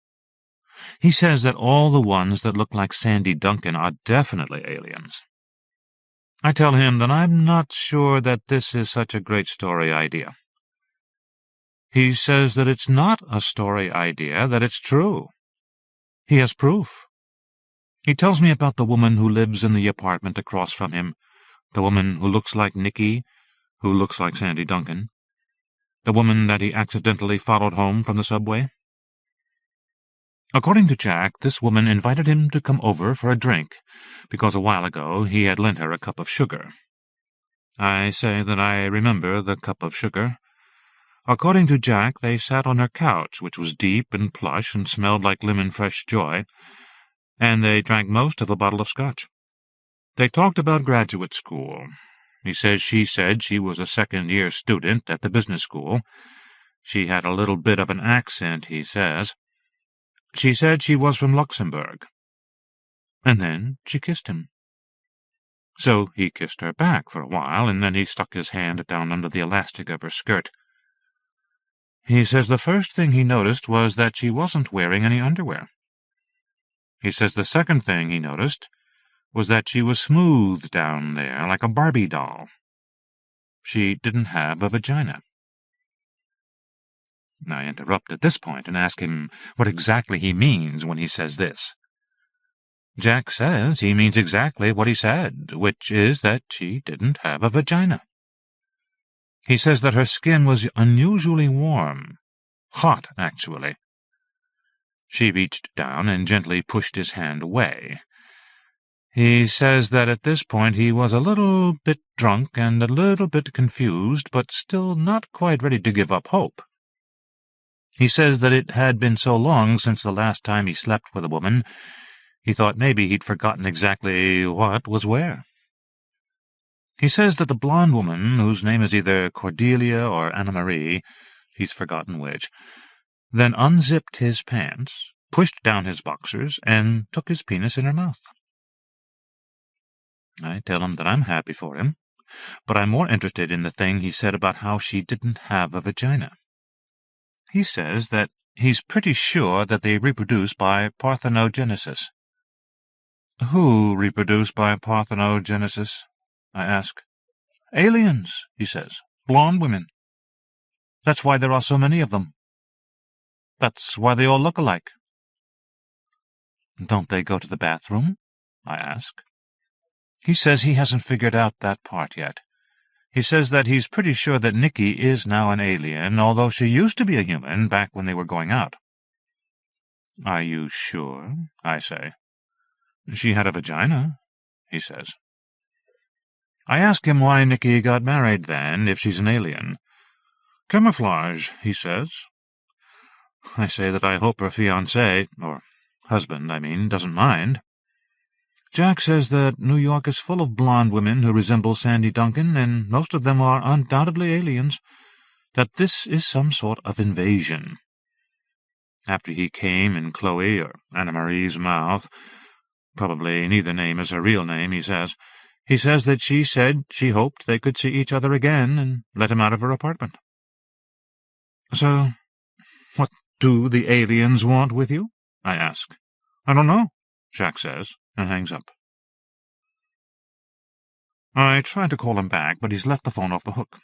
He says that all the ones that look like Sandy Duncan are definitely aliens. I tell him that I'm not sure that this is such a great story idea. He says that it's not a story idea, that it's true. He has proof. He tells me about the woman who lives in the apartment across from him, the woman who looks like Nikki, who looks like Sandy Duncan, the woman that he accidentally followed home from the subway. According to Jack, this woman invited him to come over for a drink, because a while ago he had lent her a cup of sugar. I say that I remember the cup of sugar. According to Jack, they sat on her couch, which was deep and plush and smelled like lemon fresh joy, and they drank most of a bottle of scotch. They talked about graduate school. He says she said she was a second-year student at the business school. She had a little bit of an accent, he says. She said she was from Luxembourg. And then she kissed him. So he kissed her back for a while, and then he stuck his hand down under the elastic of her skirt. He says the first thing he noticed was that she wasn't wearing any underwear. He says the second thing he noticed was that she was smooth down there, like a Barbie doll. She didn't have a vagina. I interrupt at this point and ask him what exactly he means when he says this. Jack says he means exactly what he said, which is that she didn't have a vagina. He says that her skin was unusually warm, hot, actually. She reached down and gently pushed his hand away. He says that at this point he was a little bit drunk and a little bit confused, but still not quite ready to give up hope. He says that it had been so long since the last time he slept with a woman, he thought maybe he'd forgotten exactly what was where. He says that the blonde woman, whose name is either Cordelia or Anna Marie, he's forgotten which, then unzipped his pants, pushed down his boxers, and took his penis in her mouth. I tell him that I'm happy for him, but I'm more interested in the thing he said about how she didn't have a vagina. He says that he's pretty sure that they reproduce by parthenogenesis. Who reproduce by parthenogenesis? I ask. Aliens, he says. Blonde women. That's why there are so many of them. That's why they all look alike. Don't they go to the bathroom? I ask. He says he hasn't figured out that part yet. He says that he's pretty sure that Nikki is now an alien, although she used to be a human back when they were going out. Are you sure? I say. She had a vagina, he says. I ask him why Nikki got married then, if she's an alien. Camouflage, he says. I say that I hope her fiancé, or husband, I mean, doesn't mind. Jack says that New York is full of blonde women who resemble Sandy Duncan, and most of them are undoubtedly aliens, that this is some sort of invasion. After he came in Chloe or Anna Marie's mouth, probably neither name is her real name, he says that she said she hoped they could see each other again and let him out of her apartment. So, what do the aliens want with you? I ask. I don't know, Jack says, and hangs up. I try to call him back, but he's left the phone off the hook.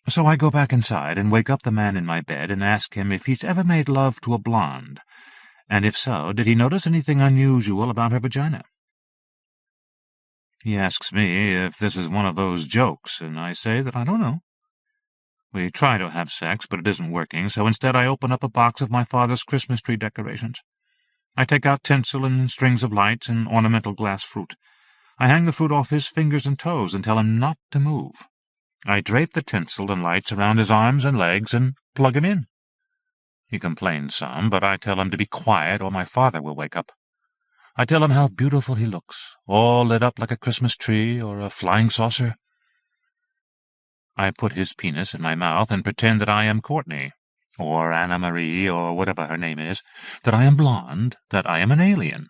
So I go back inside and wake up the man in my bed and ask him if he's ever made love to a blonde, and if so, did he notice anything unusual about her vagina? He asks me if this is one of those jokes, and I say that I don't know. We try to have sex, but it isn't working, so instead I open up a box of my father's Christmas tree decorations. I take out tinsel and strings of lights and ornamental glass fruit. I hang the fruit off his fingers and toes and tell him not to move. I drape the tinsel and lights around his arms and legs and plug him in. He complains some, but I tell him to be quiet or my father will wake up. I tell him how beautiful he looks, all lit up like a Christmas tree or a flying saucer. I put his penis in my mouth and pretend that I am Courtney, or Anna Marie, or whatever her name is, that I am blonde, that I am an alien.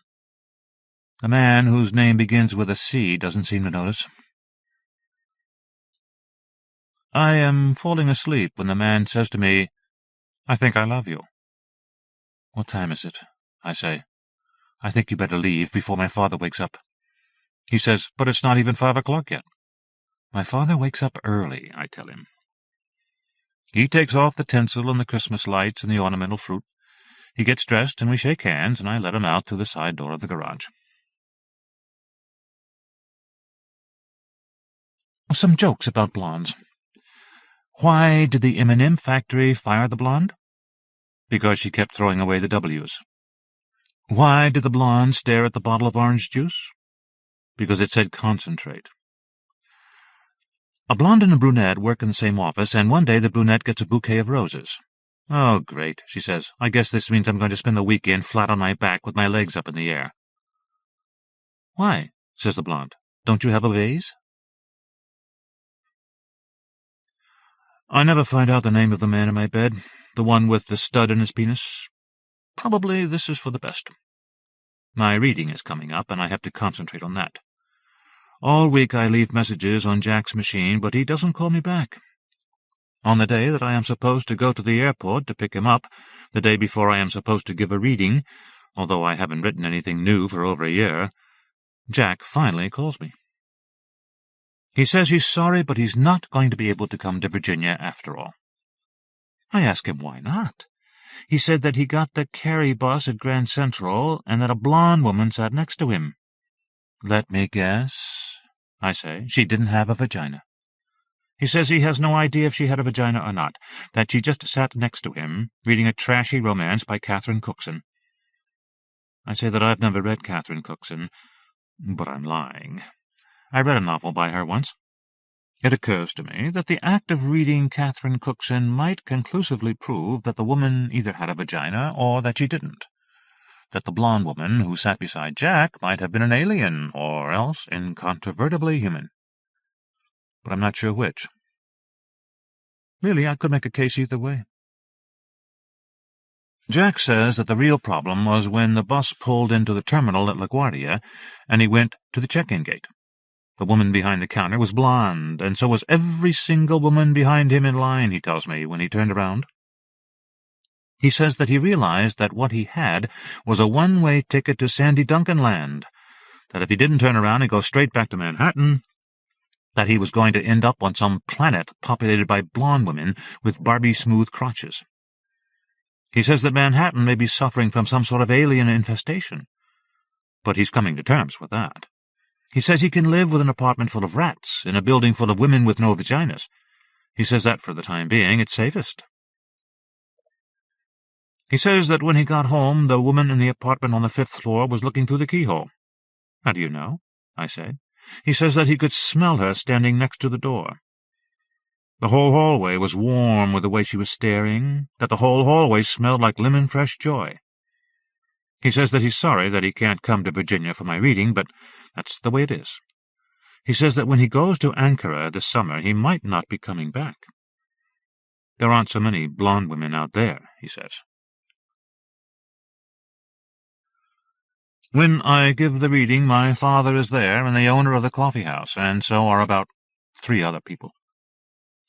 The man whose name begins with a C doesn't seem to notice. I am falling asleep when the man says to me, "I think I love you." "What time is it?" I say. "I think you better leave before my father wakes up." He says, "But it's not even 5 o'clock yet." "My father wakes up early," I tell him. He takes off the tinsel and the Christmas lights and the ornamental fruit. He gets dressed, and we shake hands, and I let him out through the side door of the garage. Some jokes about blondes. Why did the M&M factory fire the blonde? Because she kept throwing away the W's. Why did the blonde stare at the bottle of orange juice? Because it said concentrate. A blonde and a brunette work in the same office, and one day the brunette gets a bouquet of roses. "Oh, great," she says. "I guess this means I'm going to spend the weekend flat on my back with my legs up in the air." "Why?" says the blonde. "Don't you have a vase?" I never find out the name of the man in my bed, the one with the stud in his penis. Probably this is for the best. My reading is coming up, and I have to concentrate on that. All week I leave messages on Jack's machine, but he doesn't call me back. On the day that I am supposed to go to the airport to pick him up, the day before I am supposed to give a reading, although I haven't written anything new for over a year, Jack finally calls me. He says he's sorry, but he's not going to be able to come to Virginia after all. I ask him why not. He said that he got the Cary bus at Grand Central and that a blonde woman sat next to him. "Let me guess," I say. "She didn't have a vagina." He says he has no idea if she had a vagina or not, that she just sat next to him, reading a trashy romance by Catherine Cookson. I say that I've never read Catherine Cookson, but I'm lying. I read a novel by her once. It occurs to me that the act of reading Catherine Cookson might conclusively prove that the woman either had a vagina or that she didn't. That the blonde woman who sat beside Jack might have been an alien, or else incontrovertibly human. But I'm not sure which. Really, I could make a case either way. Jack says that the real problem was when the bus pulled into the terminal at LaGuardia, and he went to the check-in gate. The woman behind the counter was blonde, and so was every single woman behind him in line, he tells me, when he turned around. He says that he realized that what he had was a one-way ticket to Sandy Duncan land, that if he didn't turn around and go straight back to Manhattan, that he was going to end up on some planet populated by blonde women with Barbie-smooth crotches. He says that Manhattan may be suffering from some sort of alien infestation, but he's coming to terms with that. He says he can live with an apartment full of rats in a building full of women with no vaginas. He says that for the time being it's safest. He says that when he got home, the woman in the apartment on the 5th floor was looking through the keyhole. How do you know? I say. He says that he could smell her standing next to the door. The whole hallway was warm with the way she was staring, that the whole hallway smelled like lemon-fresh joy. He says that he's sorry that he can't come to Virginia for my reading, but that's the way it is. He says that when he goes to Ankara this summer, he might not be coming back. There aren't so many blonde women out there, he says. When I give the reading, my father is there and the owner of the coffee-house, and so are about 3 other people.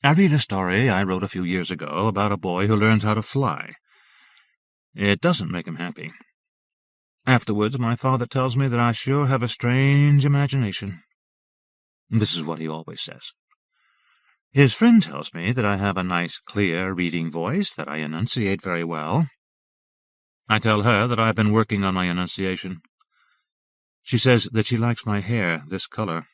I read a story I wrote a few years ago about a boy who learns how to fly. It doesn't make him happy. Afterwards, my father tells me that I sure have a strange imagination. This is what he always says. His friend tells me that I have a nice, clear reading voice, that I enunciate very well. I tell her that I've been working on my enunciation. She says that she likes my hair this color.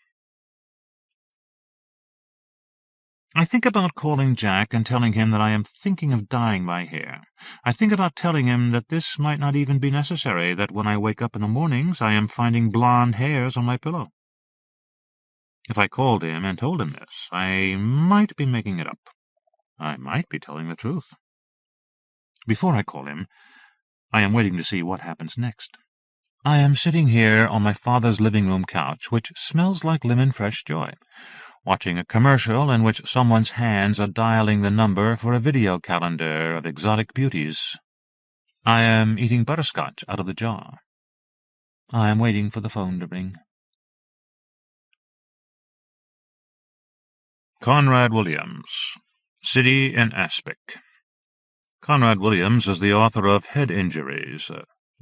I think about calling Jack and telling him that I am thinking of dyeing my hair. I think about telling him that this might not even be necessary, that when I wake up in the mornings I am finding blonde hairs on my pillow. If I called him and told him this, I might be making it up. I might be telling the truth. Before I call him, I am waiting to see what happens next. I am sitting here on my father's living-room couch, which smells like lemon-fresh joy, watching a commercial in which someone's hands are dialing the number for a video calendar of exotic beauties. I am eating butterscotch out of the jar. I am waiting for the phone to ring. Conrad Williams, City in Aspic. Conrad Williams is the author of Head Injuries,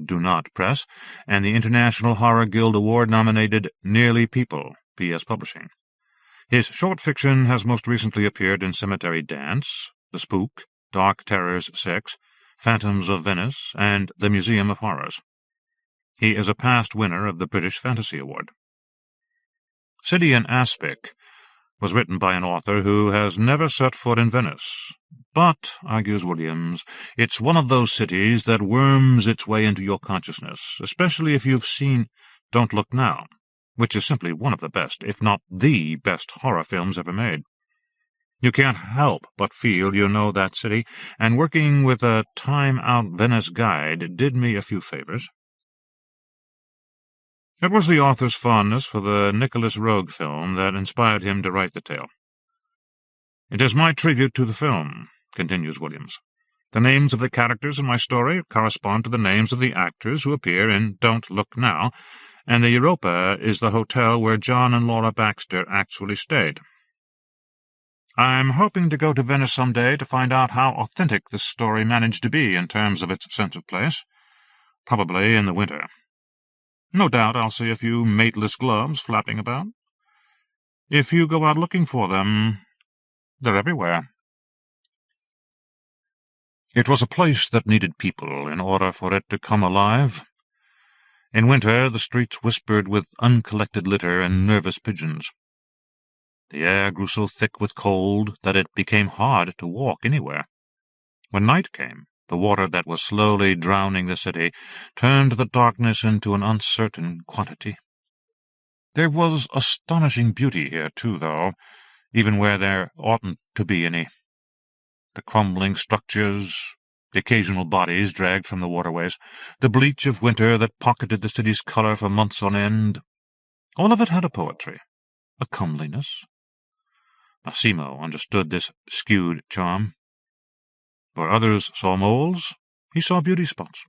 Do Not Press, and the International Horror Guild Award-nominated Nearly People, P.S. Publishing. His short fiction has most recently appeared in Cemetery Dance, The Spook, Dark Terrors 6, Phantoms of Venice, and The Museum of Horrors. He is a past winner of the British Fantasy Award. City in Aspic was written by an author who has never set foot in Venice. But, argues Williams, it's one of those cities that worms its way into your consciousness, especially if you've seen Don't Look Now, which is simply one of the best, if not the best, horror films ever made. You can't help but feel you know that city, and working with a time-out Venice guide did me a few favors. It was the author's fondness for the Nicholas Roeg film that inspired him to write the tale. It is my tribute to the film, continues Williams. The names of the characters in my story correspond to the names of the actors who appear in Don't Look Now, and the Europa is the hotel where John and Laura Baxter actually stayed. I'm hoping to go to Venice someday to find out how authentic this story managed to be in terms of its sense of place, probably in the winter. No doubt I'll see a few mateless gloves flapping about. If you go out looking for them, they're everywhere. It was a place that needed people in order for it to come alive. In winter the streets whispered with uncollected litter and nervous pigeons. The air grew so thick with cold that it became hard to walk anywhere. When night came, the water that was slowly drowning the city turned the darkness into an uncertain quantity. There was astonishing beauty here, too, though, even where there oughtn't to be any. The crumbling structures, the occasional bodies dragged from the waterways, the bleach of winter that pocketed the city's color for months on end, all of it had a poetry, a comeliness. Massimo understood this skewed charm. Where others saw moles, he saw beauty spots.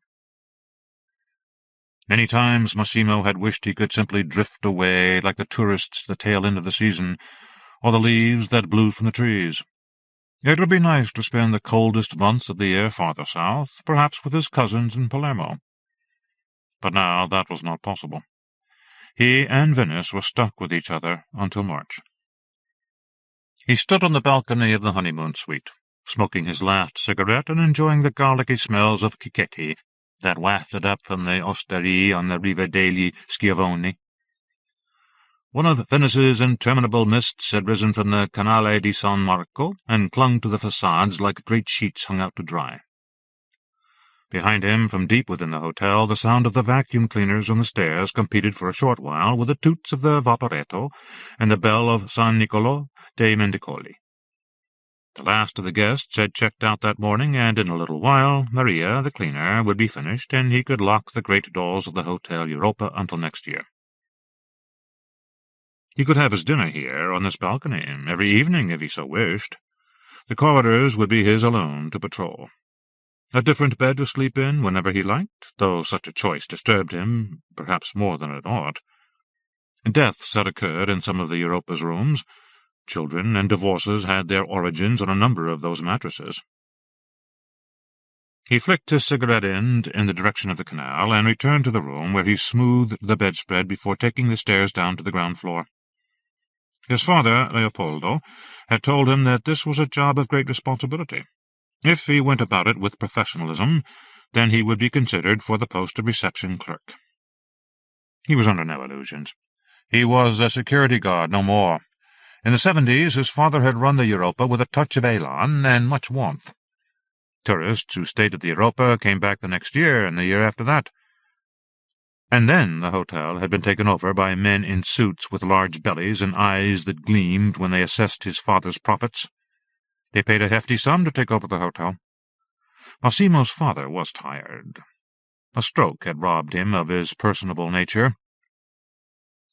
Many times Massimo had wished he could simply drift away like the tourists at the tail end of the season, or the leaves that blew from the trees. It would be nice to spend the coldest months of the year farther south, perhaps with his cousins in Palermo. But now that was not possible. He and Venice were stuck with each other until March. He stood on the balcony of the honeymoon suite, smoking his last cigarette and enjoying the garlicky smells of Chichetti that wafted up from the osterie on the Riva degli Schiavoni. One of Venice's interminable mists had risen from the Canale di San Marco and clung to the facades like great sheets hung out to dry. Behind him, from deep within the hotel, the sound of the vacuum cleaners on the stairs competed for a short while with the toots of the Vaporetto and the bell of San Niccolò dei Mendicoli. The last of the guests had checked out that morning, and in a little while Maria, the cleaner, would be finished, and he could lock the great doors of the Hotel Europa until next year. He could have his dinner here, on this balcony, every evening if he so wished. The corridors would be his alone to patrol. A different bed to sleep in whenever he liked, though such a choice disturbed him, perhaps more than it ought. Deaths had occurred in some of the Europa's rooms. Children and divorces had their origins on a number of those mattresses. He flicked his cigarette end in the direction of the canal and returned to the room where he smoothed the bedspread before taking the stairs down to the ground floor. His father, Leopoldo, had told him that this was a job of great responsibility. If he went about it with professionalism, then he would be considered for the post of reception clerk. He was under no illusions. He was a security guard, no more. In the 70s, his father had run the Europa with a touch of elan and much warmth. Tourists who stayed at the Europa came back the next year and the year after that. And then the hotel had been taken over by men in suits with large bellies and eyes that gleamed when they assessed his father's profits. They paid a hefty sum to take over the hotel. Massimo's father was tired. A stroke had robbed him of his personable nature.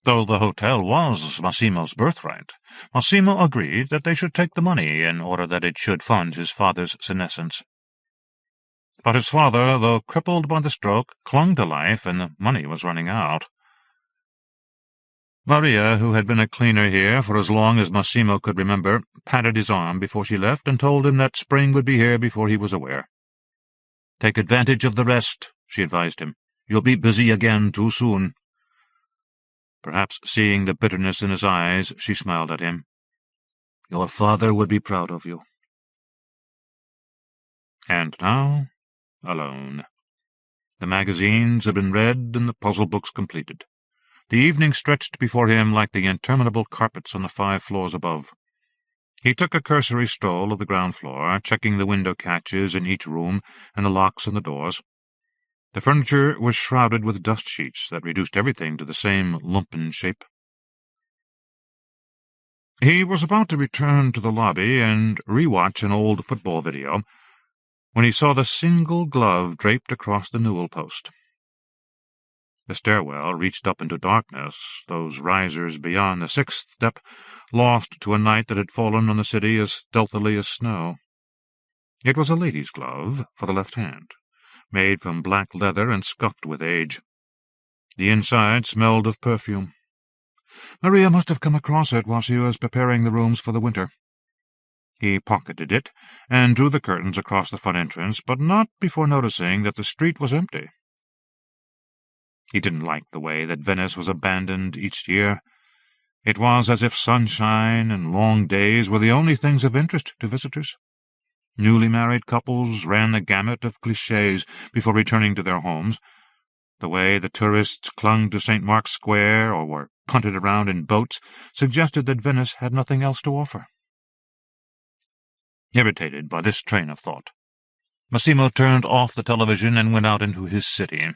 Though the hotel was Massimo's birthright, Massimo agreed that they should take the money in order that it should fund his father's senescence. But his father, though crippled by the stroke, clung to life, and the money was running out. Maria, who had been a cleaner here for as long as Massimo could remember, patted his arm before she left and told him that spring would be here before he was aware. "Take advantage of the rest," she advised him. "You'll be busy again too soon." Perhaps seeing the bitterness in his eyes, she smiled at him. "Your father would be proud of you." And now, alone. The magazines had been read and the puzzle books completed. The evening stretched before him like the interminable carpets on the 5 floors above. He took a cursory stroll of the ground floor, checking the window catches in each room and the locks on the doors. The furniture was shrouded with dust sheets that reduced everything to the same lumpen shape. He was about to return to the lobby and rewatch an old football video when he saw the single glove draped across the newel post. The stairwell reached up into darkness, those risers beyond the 6th step lost to a night that had fallen on the city as stealthily as snow. It was a lady's glove for the left hand, made from black leather and scuffed with age. The inside smelled of perfume. Maria must have come across it while she was preparing the rooms for the winter. He pocketed it and drew the curtains across the front entrance, but not before noticing that the street was empty. He didn't like the way that Venice was abandoned each year. It was as if sunshine and long days were the only things of interest to visitors. Newly married couples ran the gamut of clichés before returning to their homes. The way the tourists clung to St. Mark's Square or were punted around in boats suggested that Venice had nothing else to offer. Irritated by this train of thought, Massimo turned off the television and went out into his city,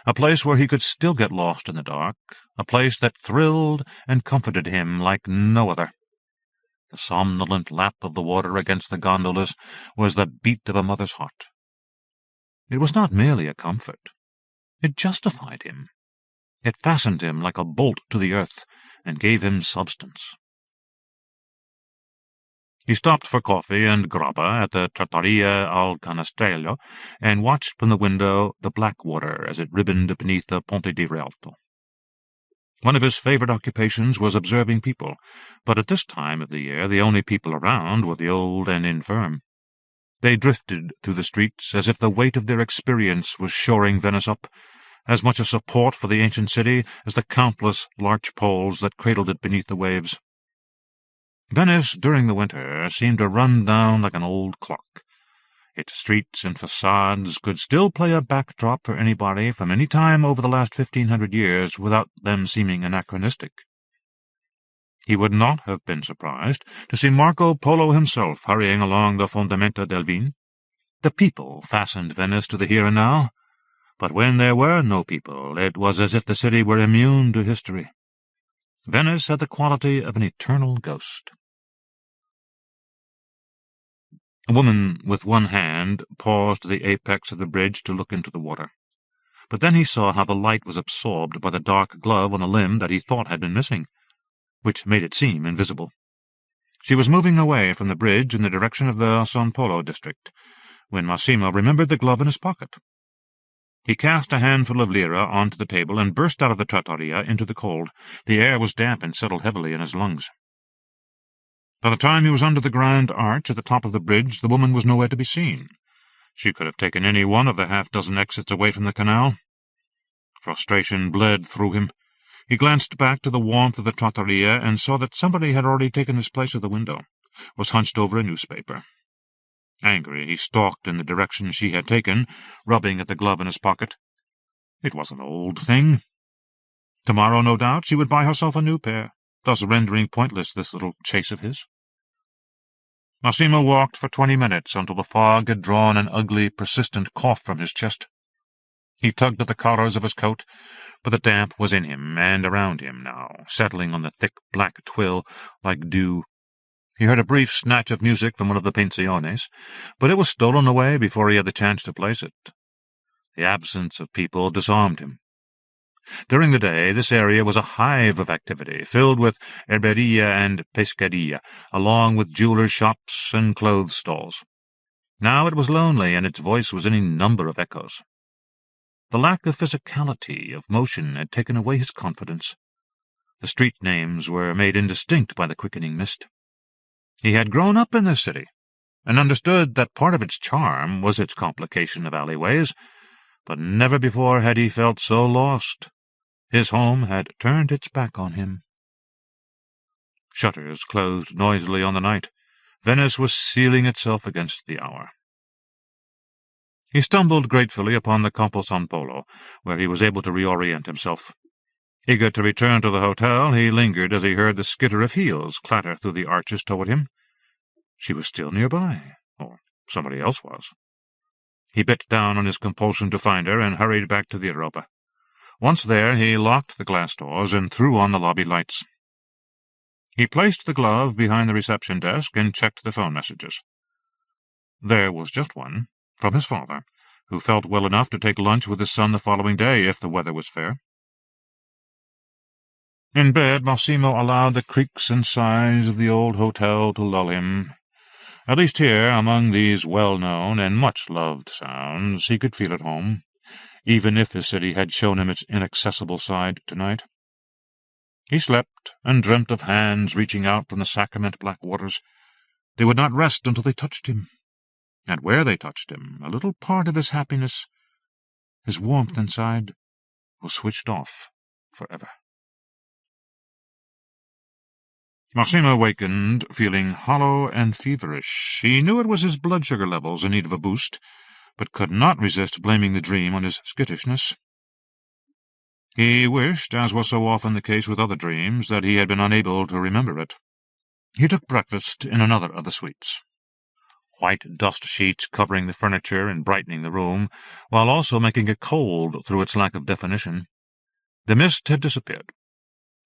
a place where he could still get lost in the dark, a place that thrilled and comforted him like no other. The somnolent lap of the water against the gondolas was the beat of a mother's heart. It was not merely a comfort. It justified him. It fastened him like a bolt to the earth and gave him substance. He stopped for coffee and grappa at the Trattoria al Canestrello and watched from the window the black water as it ribboned beneath the Ponte di Rialto. One of his favorite occupations was observing people, but at this time of the year the only people around were the old and infirm. They drifted through the streets as if the weight of their experience was shoring Venice up, as much a support for the ancient city as the countless larch poles that cradled it beneath the waves. Venice, during the winter, seemed to run down like an old clock. Its streets and facades could still play a backdrop for anybody from any time over the last 1,500 years without them seeming anachronistic. He would not have been surprised to see Marco Polo himself hurrying along the Fondamenta del Vin. The people fastened Venice to the here and now, but when there were no people, it was as if the city were immune to history. Venice had the quality of an eternal ghost. A woman with one hand paused at the apex of the bridge to look into the water, but then he saw how the light was absorbed by the dark glove on a limb that he thought had been missing, which made it seem invisible. She was moving away from the bridge in the direction of the San Polo district, when Massimo remembered the glove in his pocket. He cast a handful of lira onto the table and burst out of the trattoria into the cold. The air was damp and settled heavily in his lungs. By the time he was under the grand arch at the top of the bridge, the woman was nowhere to be seen. She could have taken any one of the half-dozen exits away from the canal. Frustration bled through him. He glanced back to the warmth of the trattoria and saw that somebody had already taken his place at the window, was hunched over a newspaper. Angry, he stalked in the direction she had taken, rubbing at the glove in his pocket. It was an old thing. Tomorrow, no doubt, she would buy herself a new pair, thus rendering pointless this little chase of his. Massimo walked for 20 minutes until the fog had drawn an ugly, persistent cough from his chest. He tugged at the collars of his coat, but the damp was in him and around him now, settling on the thick black twill like dew. He heard a brief snatch of music from one of the pensiones, but it was stolen away before he had the chance to place it. The absence of people disarmed him. During the day, this area was a hive of activity, filled with herberia and pescaria, along with jewelers' shops and clothes stalls. Now it was lonely, and its voice was any number of echoes. The lack of physicality, of motion, had taken away his confidence. The street names were made indistinct by the quickening mist. He had grown up in this city, and understood that part of its charm was its complication of alleyways, but never before had he felt so lost. His home had turned its back on him. Shutters closed noisily on the night. Venice was sealing itself against the hour. He stumbled gratefully upon the Campo San Polo, where he was able to reorient himself. Eager to return to the hotel, he lingered as he heard the skitter of heels clatter through the arches toward him. She was still nearby, or somebody else was. He bit down on his compulsion to find her and hurried back to the Europa. Once there, he locked the glass doors and threw on the lobby lights. He placed the glove behind the reception desk and checked the phone messages. There was just one, from his father, who felt well enough to take lunch with his son the following day if the weather was fair. In bed, Massimo allowed the creaks and sighs of the old hotel to lull him. At least here, among these well-known and much-loved sounds, he could feel at home, even if his city had shown him its inaccessible side tonight. He slept and dreamt of hands reaching out from the sacrament-black waters. They would not rest until they touched him. And where they touched him, a little part of his happiness, his warmth inside, was switched off forever. Massimo wakened, feeling hollow and feverish. He knew it was his blood sugar levels in need of a boost, but could not resist blaming the dream on his skittishness. He wished, as was so often the case with other dreams, that he had been unable to remember it. He took breakfast in another of the suites. White dust sheets covering the furniture and brightening the room, while also making it cold through its lack of definition. The mist had disappeared.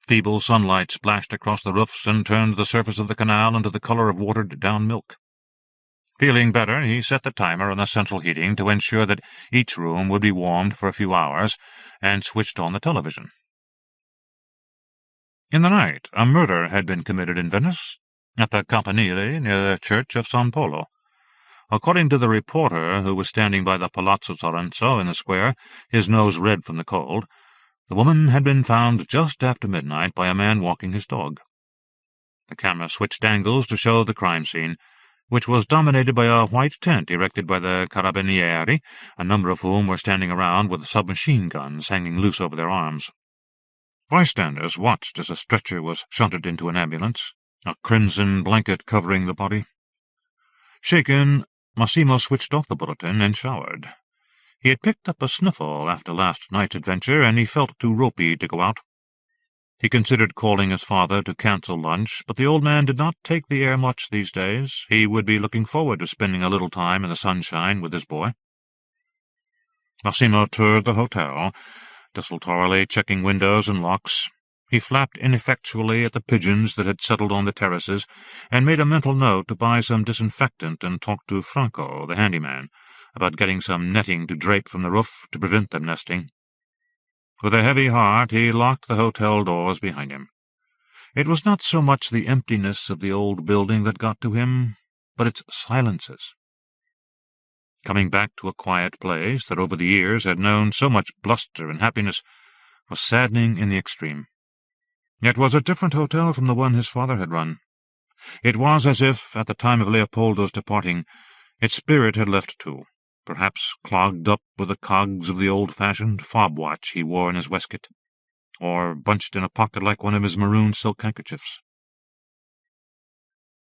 Feeble sunlight splashed across the roofs and turned the surface of the canal into the color of watered-down milk. Feeling better, he set the timer on the central heating to ensure that each room would be warmed for a few hours, and switched on the television. In the night, a murder had been committed in Venice, at the Campanile near the church of San Polo. According to the reporter who was standing by the Palazzo Sorrento in the square, his nose red from the cold, the woman had been found just after midnight by a man walking his dog. The camera switched angles to show the crime scene, which was dominated by a white tent erected by the carabinieri, a number of whom were standing around with submachine guns hanging loose over their arms. Bystanders watched as a stretcher was shunted into an ambulance. a crimson blanket covering the body. Shaken, Massimo switched off the bulletin and showered. He had picked up a sniffle after last night's adventure, and he felt too ropey to go out. He considered calling his father to cancel lunch, but the old man did not take the air much these days. He would be looking forward to spending a little time in the sunshine with his boy. Massimo toured the hotel, desultorily checking windows and locks. He flapped ineffectually at the pigeons that had settled on the terraces, and made a mental note to buy some disinfectant and talk to Franco, the handyman, about getting some netting to drape from the roof to prevent them nesting. With a heavy heart, he locked the hotel doors behind him. It was not so much the emptiness of the old building that got to him, but its silences. Coming back to a quiet place that over the years had known so much bluster and happiness was saddening in the extreme. It was a different hotel from the one his father had run. It was as if, at the time of Leopoldo's departing, its spirit had left too, perhaps clogged up with the cogs of the old-fashioned fob-watch he wore in his waistcoat, or bunched in a pocket like one of his maroon silk handkerchiefs.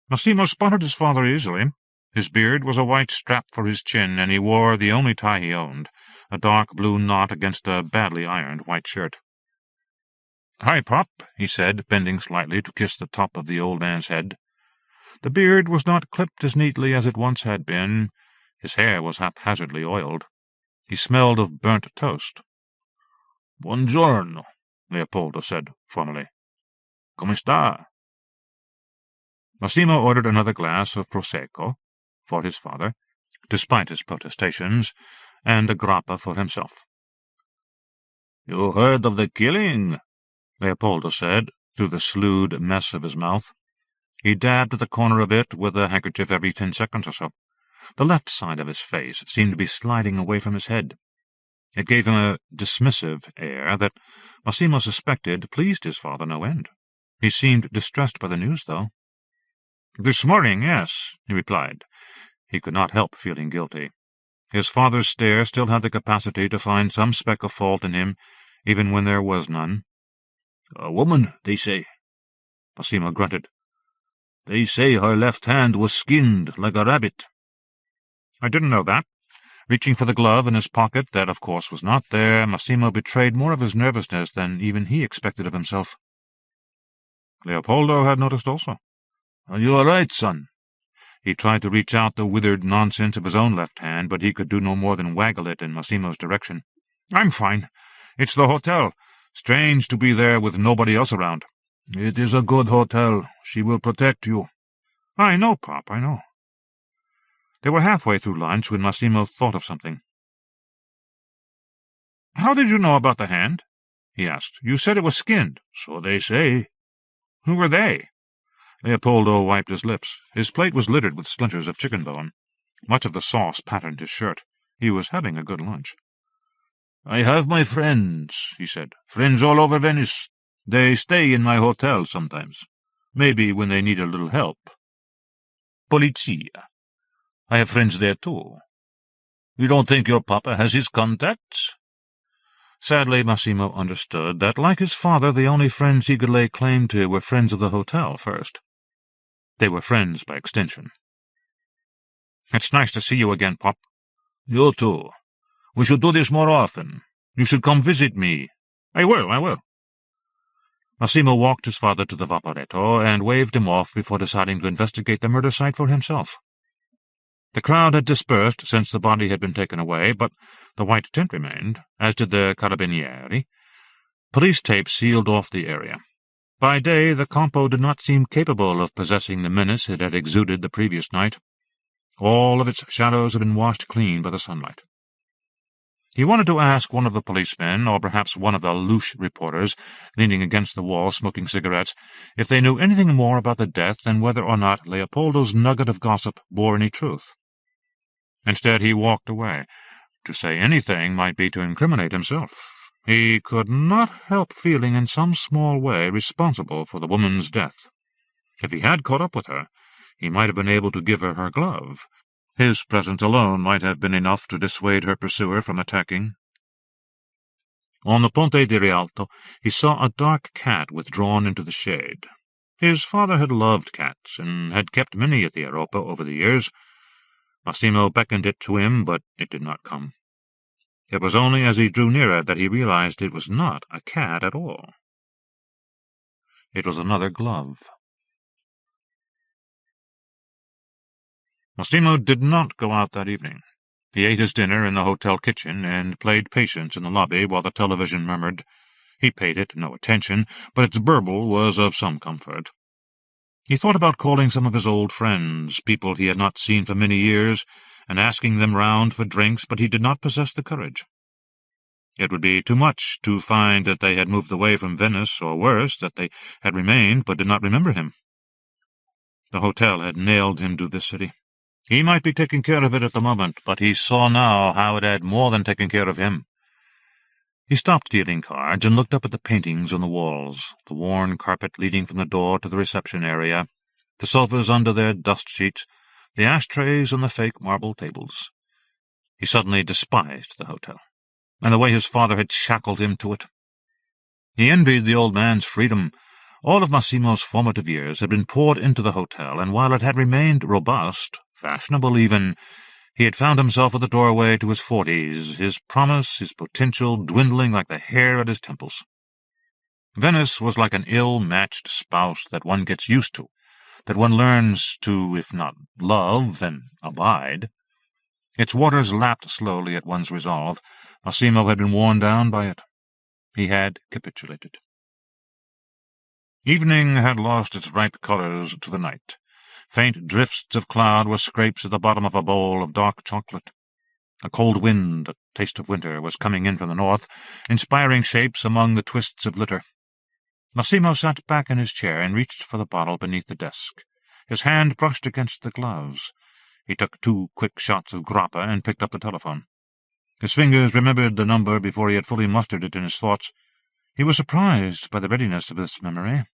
Massimo spotted his father easily. His beard was a white strap for his chin, and he wore the only tie he owned, a dark blue knot against a badly ironed white shirt. "Hi, Pop," he said, bending slightly to kiss the top of the old man's head. The beard was not clipped as neatly as it once had been. His hair was haphazardly oiled. He smelled of burnt toast. "Buongiorno," Leopoldo said formally. "Come sta?" Massimo ordered another glass of Prosecco for his father, despite his protestations, and a grappa for himself. "You heard of the killing?" Leopoldo said, through the slewed mess of his mouth. He dabbed at the corner of it with a handkerchief every 10 seconds or so. The left side of his face seemed to be sliding away from his head. It gave him a dismissive air that Massimo suspected pleased his father no end. He seemed distressed by the news, though. "This morning, yes," he replied. He could not help feeling guilty. His father's stare still had the capacity to find some speck of fault in him, even when there was none. "A woman, they say." Massimo grunted. "They say her left hand was skinned like a rabbit." "I didn't know that." Reaching for the glove in his pocket, that of course was not there, Massimo betrayed more of his nervousness than even he expected of himself. Leopoldo had noticed also. "Are you all right, son?" He tried to reach out the withered nonsense of his own left hand, but he could do no more than waggle it in Massimo's direction. "I'm fine. It's the hotel. Strange to be there with nobody else around." "It is a good hotel. She will protect you." "I know, Pop, I know." They were halfway through lunch when Massimo thought of something. "How did you know about the hand?" he asked. "You said it was skinned." "So they say." "Who were they?" Leopoldo wiped his lips. His plate was littered with splinters of chicken bone. Much of the sauce patterned his shirt. He was having a good lunch. "I have my friends," he said. "Friends all over Venice. They stay in my hotel sometimes. Maybe when they need a little help. Polizia. I have friends there, too. You don't think your papa has his contacts?" Sadly, Massimo understood that, like his father, the only friends he could lay claim to were friends of the hotel first. They were friends by extension. "It's nice to see you again, Pop." "You too. We should do this more often. You should come visit me." I will. Massimo walked his father to the Vaporetto and waved him off before deciding to investigate the murder site for himself. The crowd had dispersed since the body had been taken away, but the white tent remained, as did the carabinieri. Police tape sealed off the area. By day, the Campo did not seem capable of possessing the menace it had exuded the previous night. All of its shadows had been washed clean by the sunlight. He wanted to ask one of the policemen, or perhaps one of the louche reporters, leaning against the wall smoking cigarettes, if they knew anything more about the death and whether or not Leopoldo's nugget of gossip bore any truth. Instead, he walked away. To say anything might be to incriminate himself. He could not help feeling in some small way responsible for the woman's death. If he had caught up with her, he might have been able to give her her glove. His presence alone might have been enough to dissuade her pursuer from attacking. On the Ponte di Rialto, he saw a dark cat withdrawn into the shade. His father had loved cats, and had kept many at the Europa over the years. Massimo beckoned it to him, but it did not come. It was only as he drew nearer that he realized it was not a cat at all. It was another glove. Massimo did not go out that evening. He ate his dinner in the hotel kitchen and played patience in the lobby while the television murmured. He paid it no attention, but its burble was of some comfort. He thought about calling some of his old friends, people he had not seen for many years, and asking them round for drinks, but he did not possess the courage. It would be too much to find that they had moved away from Venice, or worse, that they had remained but did not remember him. The hotel had nailed him to this city. He might be taking care of it at the moment, but he saw now how it had more than taken care of him. He stopped dealing cards and looked up at the paintings on the walls, the worn carpet leading from the door to the reception area, the sofas under their dust sheets, the ashtrays on the fake marble tables. He suddenly despised the hotel, and the way his father had shackled him to it. He envied the old man's freedom. All of Massimo's formative years had been poured into the hotel, and while it had remained robust, fashionable even, he had found himself at the doorway to his 40s, his promise, his potential dwindling like the hair at his temples. Venice was like an ill-matched spouse that one gets used to, that one learns to, if not love, then abide. Its waters lapped slowly at one's resolve. Massimo had been worn down by it. He had capitulated. Evening had lost its ripe colours to the night. Faint drifts of cloud were scrapes at the bottom of a bowl of dark chocolate. A cold wind, a taste of winter, was coming in from the north, inspiring shapes among the twists of litter. Massimo sat back in his chair and reached for the bottle beneath the desk. His hand brushed against the gloves. He took 2 quick shots of grappa and picked up the telephone. His fingers remembered the number before he had fully mustered it in his thoughts. He was surprised by the readiness of this memory.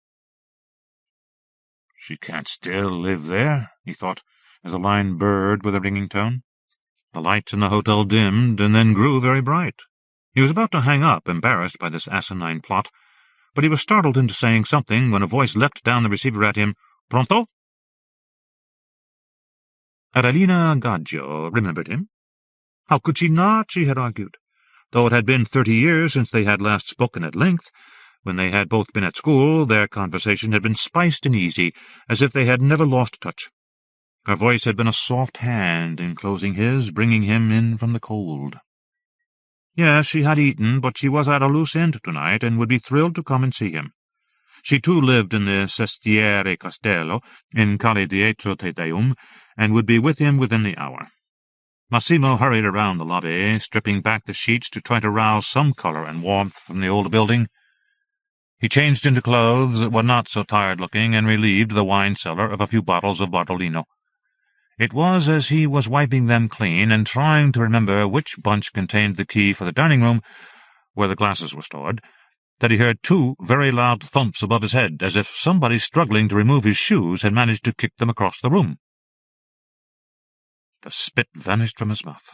"She can't still live there," he thought, as the line burred with a ringing tone. The lights in the hotel dimmed and then grew very bright. He was about to hang up, embarrassed by this asinine plot, but he was startled into saying something when a voice leapt down the receiver at him. "Pronto?" Adelina Gaggio remembered him. How could she not, she had argued, though it had been 30 years since they had last spoken at length. When they had both been at school, their conversation had been spiced and easy, as if they had never lost touch. Her voice had been a soft hand enclosing his, bringing him in from the cold. Yes, she had eaten, but she was at a loose end tonight, and would be thrilled to come and see him. She too lived in the Sestiere Castello, in Calle Dietro Te Deum, and would be with him within the hour. Massimo hurried around the lobby, stripping back the sheets to try to rouse some colour and warmth from the old building. He changed into clothes that were not so tired-looking and relieved the wine-cellar of a few bottles of Bartolino. It was as he was wiping them clean and trying to remember which bunch contained the key for the dining room, where the glasses were stored, that he heard 2 very loud thumps above his head, as if somebody struggling to remove his shoes had managed to kick them across the room. The spit vanished from his mouth.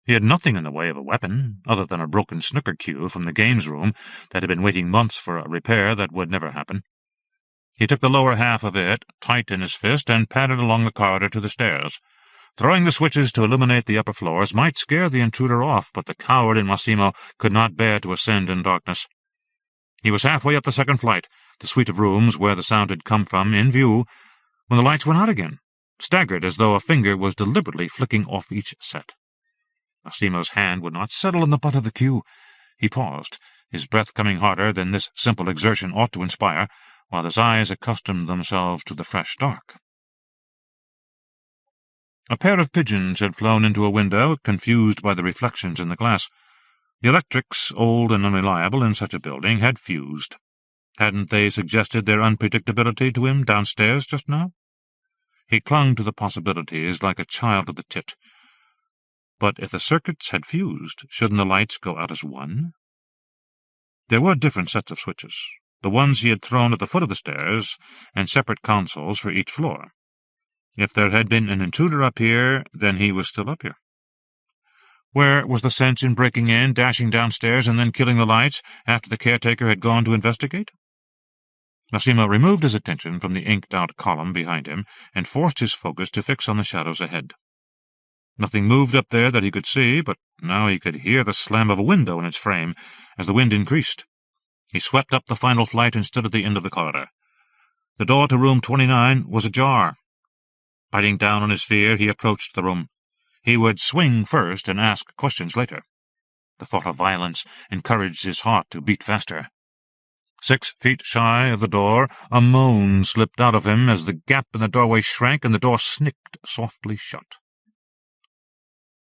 He had nothing in the way of a weapon, other than a broken snooker cue from the games room that had been waiting months for a repair that would never happen. He took the lower half of it tight in his fist and padded along the corridor to the stairs. Throwing the switches to illuminate the upper floors might scare the intruder off, but the coward in Massimo could not bear to ascend in darkness. He was halfway up the second flight, the suite of rooms where the sound had come from, in view, when the lights went out again, staggered as though a finger was deliberately flicking off each set. Massimo's hand would not settle on the butt of the cue. He paused, his breath coming harder than this simple exertion ought to inspire, while his eyes accustomed themselves to the fresh dark. A pair of pigeons had flown into a window, confused by the reflections in the glass. The electrics, old and unreliable in such a building, had fused. Hadn't they suggested their unpredictability to him downstairs just now? He clung to the possibilities like a child of the tit. But if the circuits had fused, shouldn't the lights go out as one? There were different sets of switches, the ones he had thrown at the foot of the stairs, and separate consoles for each floor. If there had been an intruder up here, then he was still up here. Where was the sense in breaking in, dashing downstairs, and then killing the lights after the caretaker had gone to investigate? Massimo removed his attention from the inked-out column behind him and forced his focus to fix on the shadows ahead. Nothing moved up there that he could see, but now he could hear the slam of a window in its frame as the wind increased. He swept up the final flight and stood at the end of the corridor. The door to room 29 was ajar. Biting down on his fear, he approached the room. He would swing first and ask questions later. The thought of violence encouraged his heart to beat faster. 6 feet shy of the door, a moan slipped out of him as the gap in the doorway shrank and the door snicked softly shut.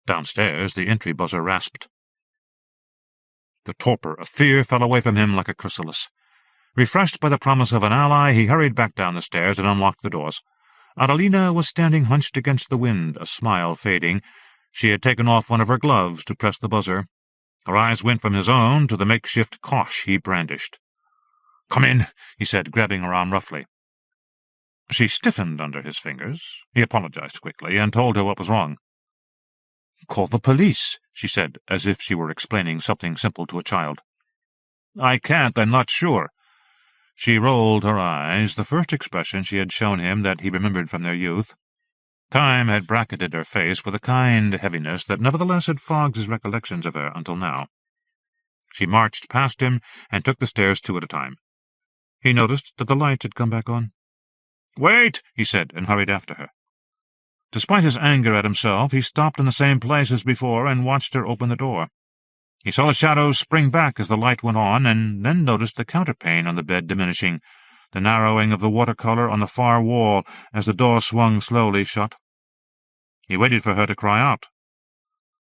Downstairs, the entry buzzer rasped. The torpor of fear fell away from him like a chrysalis. Refreshed by the promise of an ally, he hurried back down the stairs and unlocked the doors. Adelina was standing hunched against the wind, a smile fading. She had taken off one of her gloves to press the buzzer. Her eyes went from his own to the makeshift cosh he brandished. "Come in," he said, grabbing her arm roughly. She stiffened under his fingers. He apologized quickly and told her what was wrong. "Call the police," she said, as if she were explaining something simple to a child. "I can't, I'm not sure." She rolled her eyes, the first expression she had shown him that he remembered from their youth. Time had bracketed her face with a kind heaviness that nevertheless had fogged his recollections of her until now. She marched past him and took the stairs 2 at a time. He noticed that the lights had come back on. "Wait," he said, and hurried after her. Despite his anger at himself, he stopped in the same place as before and watched her open the door. He saw the shadows spring back as the light went on, and then noticed the counterpane on the bed diminishing, the narrowing of the watercolor on the far wall as the door swung slowly shut. He waited for her to cry out.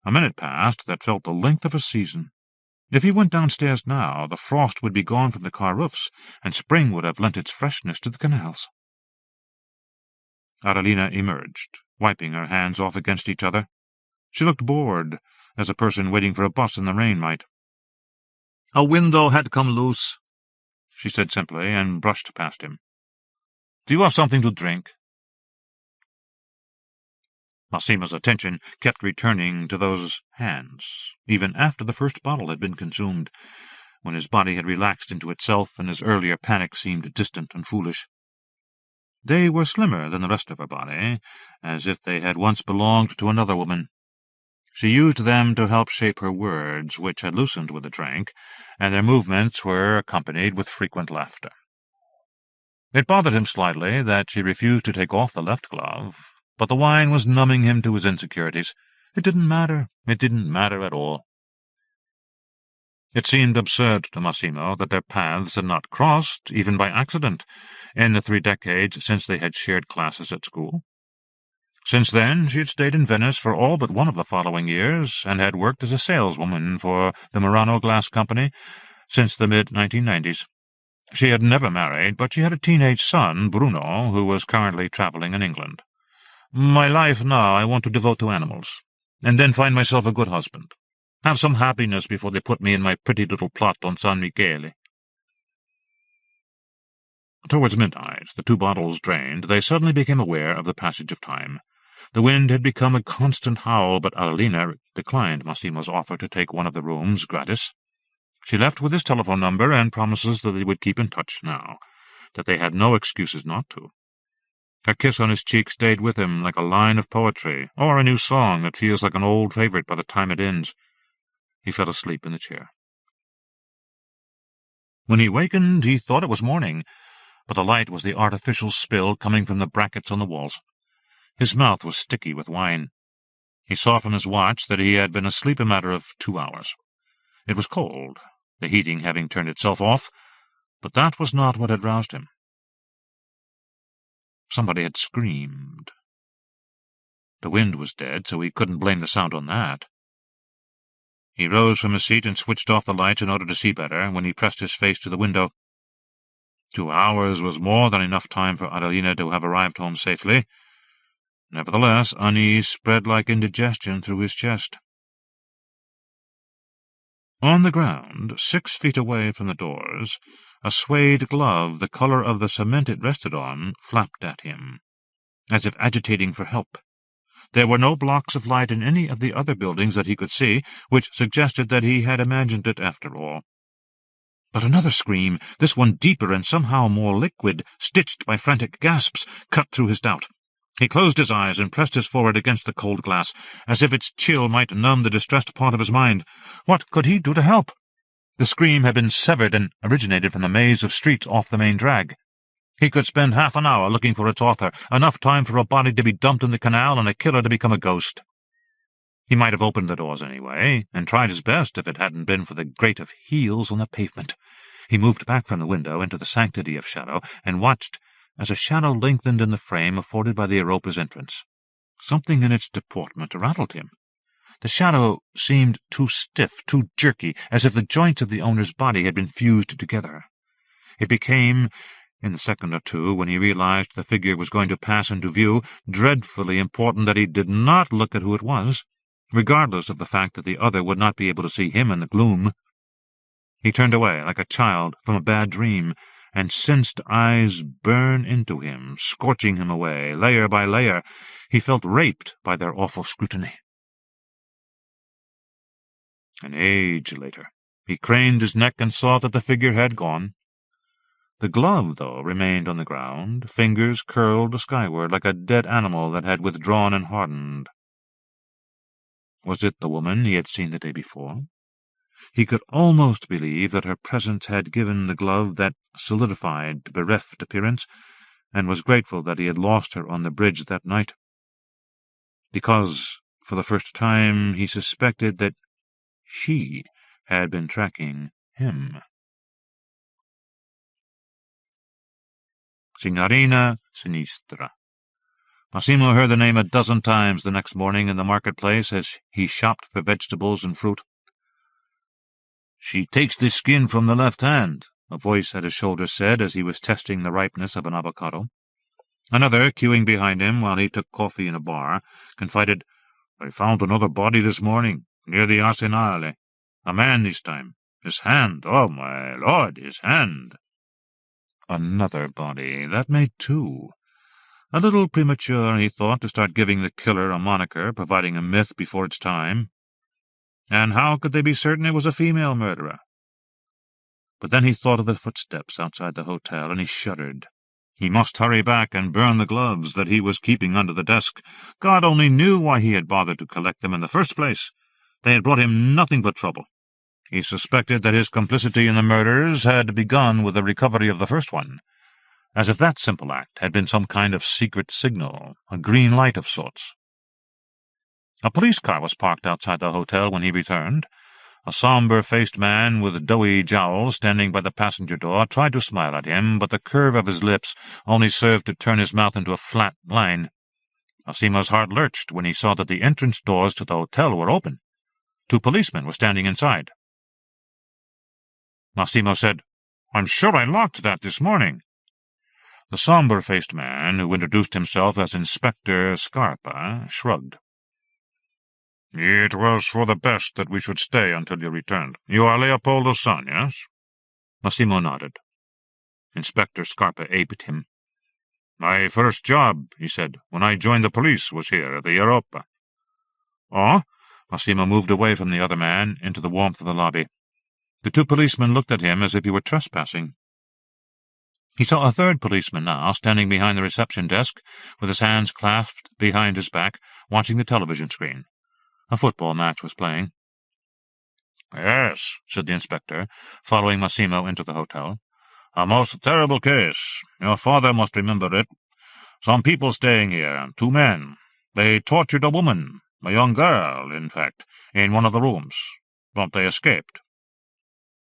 A minute passed that felt the length of a season. If he went downstairs now, the frost would be gone from the car roofs, and spring would have lent its freshness to the canals. Adelina emerged, wiping her hands off against each other. She looked bored, as a person waiting for a bus in the rain might. "A window had come loose," she said simply, and brushed past him. "Do you have something to drink?" Massimo's attention kept returning to those hands, even after the first bottle had been consumed, when his body had relaxed into itself and his earlier panic seemed distant and foolish. They were slimmer than the rest of her body, as if they had once belonged to another woman. She used them to help shape her words, which had loosened with the drink, and their movements were accompanied with frequent laughter. It bothered him slightly that she refused to take off the left glove, but the wine was numbing him to his insecurities. It didn't matter. It didn't matter at all. It seemed absurd to Massimo that their paths had not crossed, even by accident, in the 3 decades since they had shared classes at school. Since then, she had stayed in Venice for all but one of the following years, and had worked as a saleswoman for the Murano Glass Company since the mid-1990s. She had never married, but she had a teenage son, Bruno, who was currently traveling in England. "My life now I want to devote to animals, and then find myself a good husband. Have some happiness before they put me in my pretty little plot on San Michele." Towards midnight, the 2 bottles drained, they suddenly became aware of the passage of time. The wind had become a constant howl, but Adelina declined Massimo's offer to take one of the rooms gratis. She left with his telephone number and promises that they would keep in touch now, that they had no excuses not to. Her kiss on his cheek stayed with him like a line of poetry, or a new song that feels like an old favorite by the time it ends. He fell asleep in the chair. When he wakened, he thought it was morning, but the light was the artificial spill coming from the brackets on the walls. His mouth was sticky with wine. He saw from his watch that he had been asleep a matter of 2 hours. It was cold, the heating having turned itself off, but that was not what had roused him. Somebody had screamed. The wind was dead, so he couldn't blame the sound on that. He rose from his seat and switched off the lights in order to see better when he pressed his face to the window. 2 hours was more than enough time for Adelina to have arrived home safely. Nevertheless, unease spread like indigestion through his chest. On the ground, 6 feet away from the doors, a suede glove, the color of the cement it rested on, flapped at him, as if agitating for help. There were no blocks of light in any of the other buildings that he could see, which suggested that he had imagined it after all. But another scream, this one deeper and somehow more liquid, stitched by frantic gasps, cut through his doubt. He closed his eyes and pressed his forehead against the cold glass, as if its chill might numb the distressed part of his mind. What could he do to help? The scream had been severed and originated from the maze of streets off the main drag. He could spend half an hour looking for its author, enough time for a body to be dumped in the canal and a killer to become a ghost. He might have opened the doors anyway, and tried his best if it hadn't been for the grate of heels on the pavement. He moved back from the window into the sanctity of shadow, and watched as a shadow lengthened in the frame afforded by the Europa's entrance. Something in its deportment rattled him. The shadow seemed too stiff, too jerky, as if the joints of the owner's body had been fused together. It became, in the second or two, when he realized the figure was going to pass into view, dreadfully important that he did not look at who it was, regardless of the fact that the other would not be able to see him in the gloom. He turned away, like a child, from a bad dream, and sensed eyes burn into him, scorching him away, layer by layer. He felt raped by their awful scrutiny. An age later, he craned his neck and saw that the figure had gone. The glove, though, remained on the ground, fingers curled skyward like a dead animal that had withdrawn and hardened. Was it the woman he had seen the day before? He could almost believe that her presence had given the glove that solidified, bereft appearance, and was grateful that he had lost her on the bridge that night. Because, for the first time, he suspected that she had been tracking him. Signorina Sinistra. Massimo heard the name a dozen times the next morning in the marketplace as he shopped for vegetables and fruit. "She takes the skin from the left hand," a voice at his shoulder said as he was testing the ripeness of an avocado. Another, queuing behind him while he took coffee in a bar, confided, "I found another body this morning, near the Arsenale. A man this time. His hand, oh my lord, his hand." Another body. That made two. A little premature, he thought, to start giving the killer a moniker, providing a myth before its time. And how could they be certain it was a female murderer? But then he thought of the footsteps outside the hotel, and he shuddered. He must hurry back and burn the gloves that he was keeping under the desk. God only knew why he had bothered to collect them in the first place. They had brought him nothing but trouble. He suspected that his complicity in the murders had begun with the recovery of the first one, as if that simple act had been some kind of secret signal, a green light of sorts. A police car was parked outside the hotel when he returned. A sombre-faced man with doughy jowls standing by the passenger door tried to smile at him, but the curve of his lips only served to turn his mouth into a flat line. Massimo's heart lurched when he saw that the entrance doors to the hotel were open. Two policemen were standing inside. Massimo said, "I'm sure I locked that this morning." The sombre-faced man, who introduced himself as Inspector Scarpa, shrugged. "It was for the best that we should stay until you returned. You are Leopoldo's son, yes?" Massimo nodded. Inspector Scarpa aped him. "My first job," he said, "when I joined the police was here at the Europa." "Oh?" Massimo moved away from the other man into the warmth of the lobby. The two policemen looked at him as if he were trespassing. He saw a third policeman now, standing behind the reception desk, with his hands clasped behind his back, watching the television screen. A football match was playing. "Yes," said the inspector, following Massimo into the hotel. "A most terrible case. Your father must remember it. Some people staying here, two men. They tortured a woman, a young girl, in fact, in one of the rooms. But they escaped."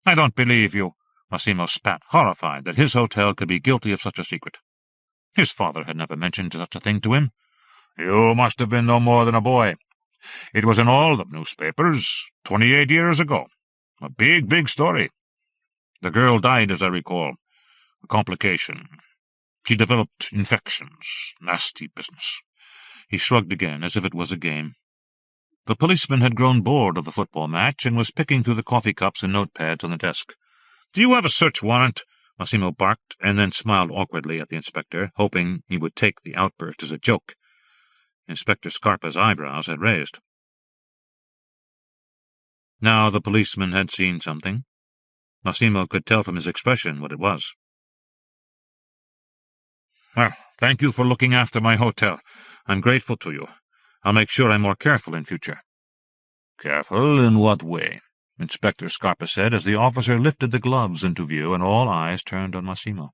"I don't believe you." Massimo spat, horrified that his hotel could be guilty of such a secret. His father had never mentioned such a thing to him. "You must have been no more than a boy. It was in all the newspapers 28 years ago. A big, big story. The girl died, as I recall. A complication. She developed infections. Nasty business." He shrugged again, as if it was a game. The policeman had grown bored of the football match and was picking through the coffee cups and notepads on the desk. "Do you have a search warrant?" Massimo barked, and then smiled awkwardly at the inspector, hoping he would take the outburst as a joke. Inspector Scarpa's eyebrows had raised. Now the policeman had seen something. Massimo could tell from his expression what it was. "Well, thank you for looking after my hotel. I'm grateful to you. I'll make sure I'm more careful in future." "Careful in what way?" Inspector Scarpa said, as the officer lifted the gloves into view and all eyes turned on Massimo.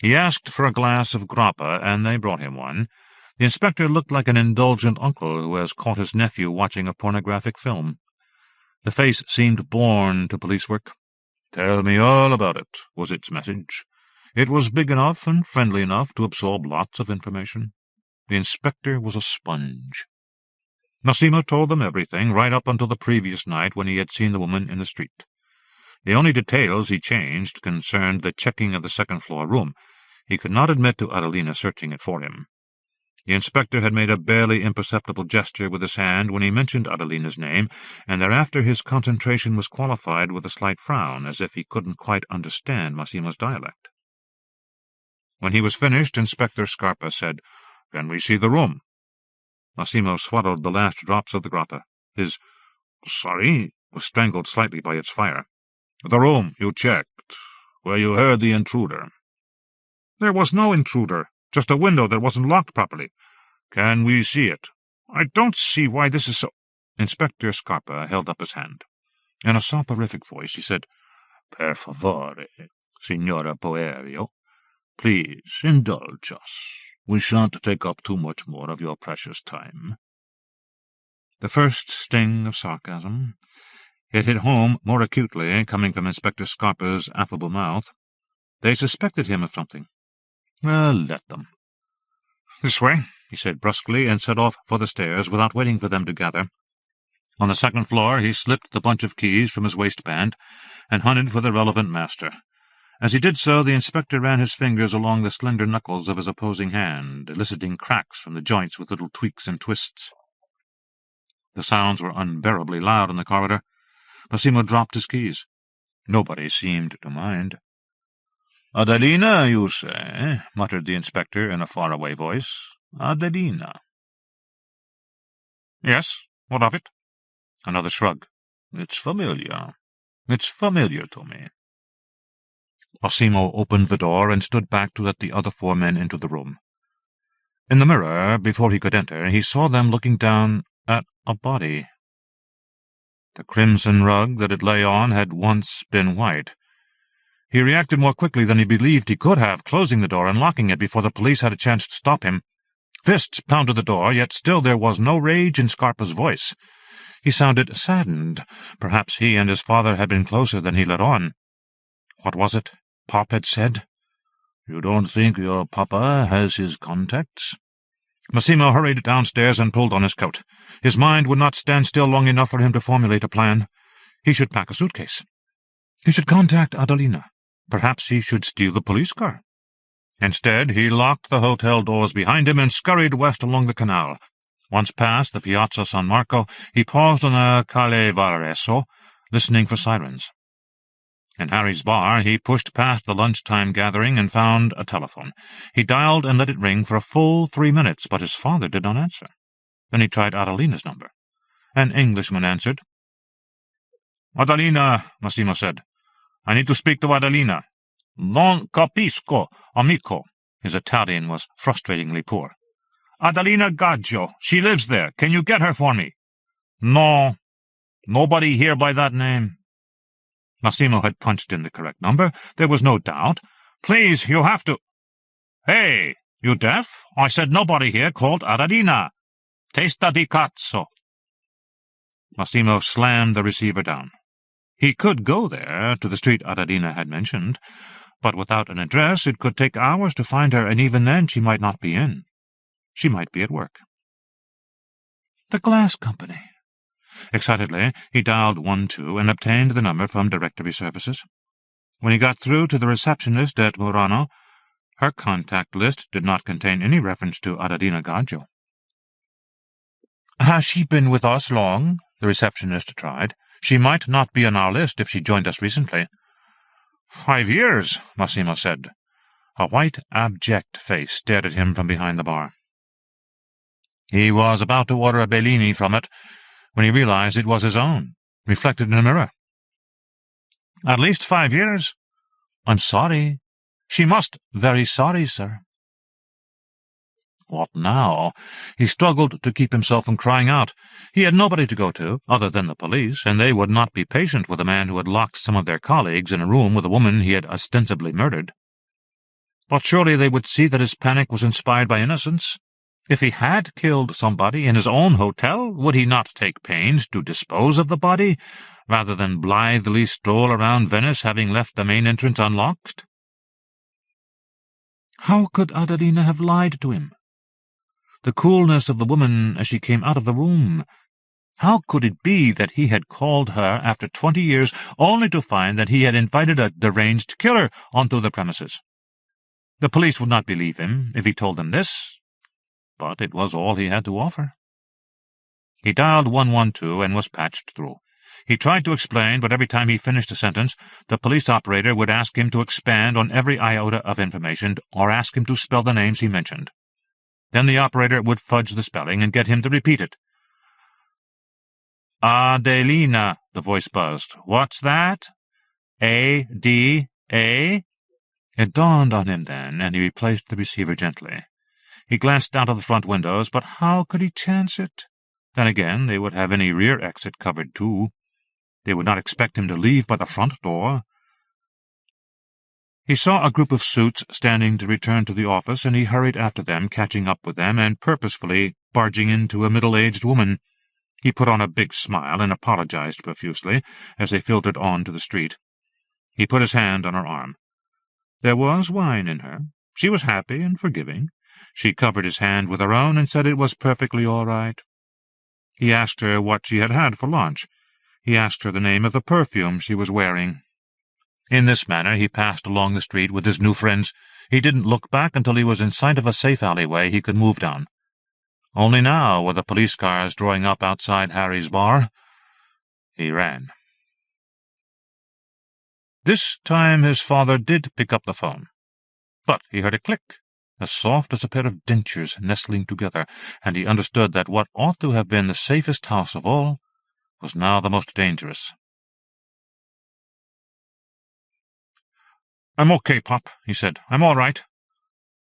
He asked for a glass of grappa, and they brought him one. The inspector looked like an indulgent uncle who has caught his nephew watching a pornographic film. The face seemed born to police work. "Tell me all about it," was its message. It was big enough and friendly enough to absorb lots of information. The inspector was a sponge. Massimo told them everything, right up until the previous night when he had seen the woman in the street. The only details he changed concerned the checking of the second-floor room. He could not admit to Adelina searching it for him. The inspector had made a barely imperceptible gesture with his hand when he mentioned Adelina's name, and thereafter his concentration was qualified with a slight frown, as if he couldn't quite understand Massimo's dialect. When he was finished, Inspector Scarpa said, "Can we see the room?" Massimo swallowed the last drops of the grappa. His "sorry" was strangled slightly by its fire. "The room you checked, where you heard the intruder." "There was no intruder, just a window that wasn't locked properly." "Can we see it?" "I don't see why this is so—" Inspector Scarpa held up his hand. In a soporific voice he said, "Per favore, Signora Poerio, please indulge us. We shan't take up too much more of your precious time." The first sting of sarcasm. It hit home more acutely, coming from Inspector Scarpa's affable mouth. They suspected him of something. Well, let them. "This way," he said brusquely, and set off for the stairs without waiting for them to gather. On the second floor he slipped the bunch of keys from his waistband and hunted for the relevant master. As he did so, the inspector ran his fingers along the slender knuckles of his opposing hand, eliciting cracks from the joints with little tweaks and twists. The sounds were unbearably loud in the corridor. Massimo dropped his keys. Nobody seemed to mind. "Adelina, you say?" muttered the inspector in a faraway voice. "Adelina." "Yes, what of it?" Another shrug. "It's familiar. It's familiar to me." Massimo opened the door and stood back to let the other four men into the room. In the mirror, before he could enter, he saw them looking down at a body. The crimson rug that it lay on had once been white. He reacted more quickly than he believed he could have, closing the door and locking it before the police had a chance to stop him. Fists pounded the door, yet still there was no rage in Scarpa's voice. He sounded saddened. Perhaps he and his father had been closer than he let on. What was it Pop had said? "You don't think your papa has his contacts?" Massimo hurried downstairs and pulled on his coat. His mind would not stand still long enough for him to formulate a plan. He should pack a suitcase. He should contact Adelina. Perhaps he should steal the police car. Instead, he locked the hotel doors behind him and scurried west along the canal. Once past the Piazza San Marco, he paused on the Calle Valreso, listening for sirens. In Harry's bar, he pushed past the lunchtime gathering and found a telephone. He dialed and let it ring for a full 3 minutes, but his father did not answer. Then he tried Adelina's number. An Englishman answered. "Adelina," Massimo said. "I need to speak to Adelina." "Non capisco, amico." His Italian was frustratingly poor. "Adelina Gaggio. She lives there. Can you get her for me?" "No. Nobody here by that name." Massimo had punched in the correct number. There was no doubt. "Please, you have to—" "Hey, you deaf? I said nobody here called Adelina. Testa di cazzo." Massimo slammed the receiver down. He could go there, to the street Adelina had mentioned, but without an address it could take hours to find her, and even then she might not be in. She might be at work. The glass company. Excitedly, he dialed 12 and obtained the number from directory services. When he got through to the receptionist at Murano, her contact list did not contain any reference to Adelina Gaggio. "Has she been with us long?" the receptionist tried. "She might not be on our list if she joined us recently." 5 years, Massimo said. A white, abject face stared at him from behind the bar. He was about to order a Bellini from it when he realized it was his own. reflected in a mirror. "At least 5 years. I'm sorry. She must very sorry, sir." What now? He struggled to keep himself from crying out. He had nobody to go to, other than the police, and they would not be patient with a man who had locked some of their colleagues in a room with a woman he had ostensibly murdered. But surely they would see that his panic was inspired by innocence. If he had killed somebody in his own hotel, would he not take pains to dispose of the body, rather than blithely stroll around Venice, having left the main entrance unlocked? How could Adelina have lied to him? The coolness of the woman as she came out of the room. How could it be that he had called her after 20 years only to find that he had invited a deranged killer onto the premises? The police would not believe him if he told them this, but it was all he had to offer. He dialed 112 and was patched through. He tried to explain, but every time he finished a sentence, the police operator would ask him to expand on every iota of information or ask him to spell the names he mentioned. Then the operator would fudge the spelling and get him to repeat it. "Adelina," the voice buzzed. "What's that? A-D-A?" It dawned on him then, and he replaced the receiver gently. He glanced out of the front windows, but how could he chance it? Then again, they would have any rear exit covered too. They would not expect him to leave by the front door. He saw a group of suits standing to return to the office, and he hurried after them, catching up with them and purposefully barging into a middle-aged woman. He put on a big smile and apologized profusely as they filtered on to the street. He put his hand on her arm. There was wine in her. She was happy and forgiving. She covered his hand with her own and said it was perfectly all right. He asked her what she had had for lunch. He asked her the name of the perfume she was wearing. In this manner he passed along the street with his new friends. He didn't look back until he was in sight of a safe alleyway he could move down. Only now were the police cars drawing up outside Harry's bar. He ran. This time his father did pick up the phone. But he heard a click, as soft as a pair of dentures nestling together, and he understood that what ought to have been the safest house of all was now the most dangerous. "I'm okay, Pop," he said. "I'm all right."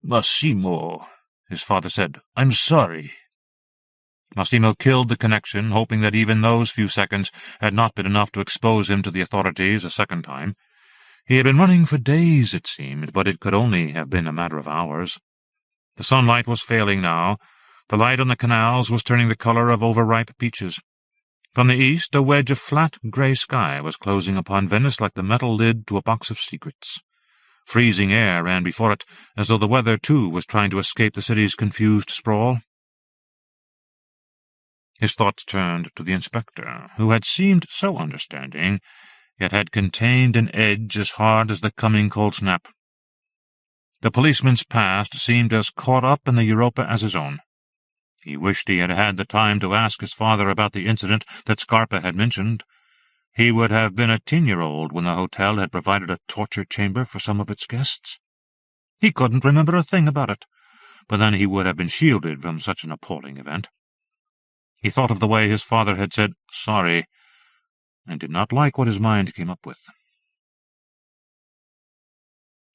"Massimo," his father said. "I'm sorry." Massimo killed the connection, hoping that even those few seconds had not been enough to expose him to the authorities a second time. He had been running for days, it seemed, but it could only have been a matter of hours. The sunlight was failing now. The light on the canals was turning the color of overripe peaches. From the east, a wedge of flat grey sky was closing upon Venice like the metal lid to a box of secrets. Freezing air ran before it, as though the weather, too, was trying to escape the city's confused sprawl. His thoughts turned to the inspector, who had seemed so understanding, yet had contained an edge as hard as the coming cold snap. The policeman's past seemed as caught up in the Europa as his own. He wished he had had the time to ask his father about the incident that Scarpa had mentioned. He would have been a 10-year-old when the hotel had provided a torture chamber for some of its guests. He couldn't remember a thing about it, but then he would have been shielded from such an appalling event. He thought of the way his father had said sorry, and did not like what his mind came up with.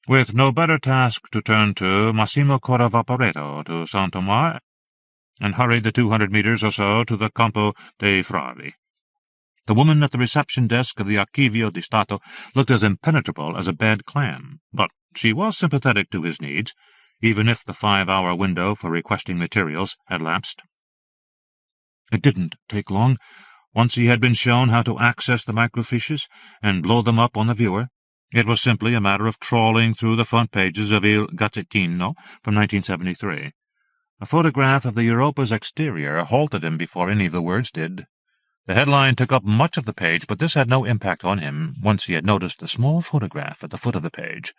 With no better task to turn to, Massimo caught a vaporetto to San Tomás and hurried the 200 meters or so to the Campo dei Frari. The woman at the reception desk of the Archivio di Stato looked as impenetrable as a bad clam, but she was sympathetic to his needs, even if the 5-hour window for requesting materials had lapsed. It didn't take long. Once he had been shown how to access the microfiches and blow them up on the viewer, it was simply a matter of trawling through the front pages of Il Gazzettino from 1973. A photograph of the Europa's exterior halted him before any of the words did. The headline took up much of the page, but this had no impact on him once he had noticed the small photograph at the foot of the page,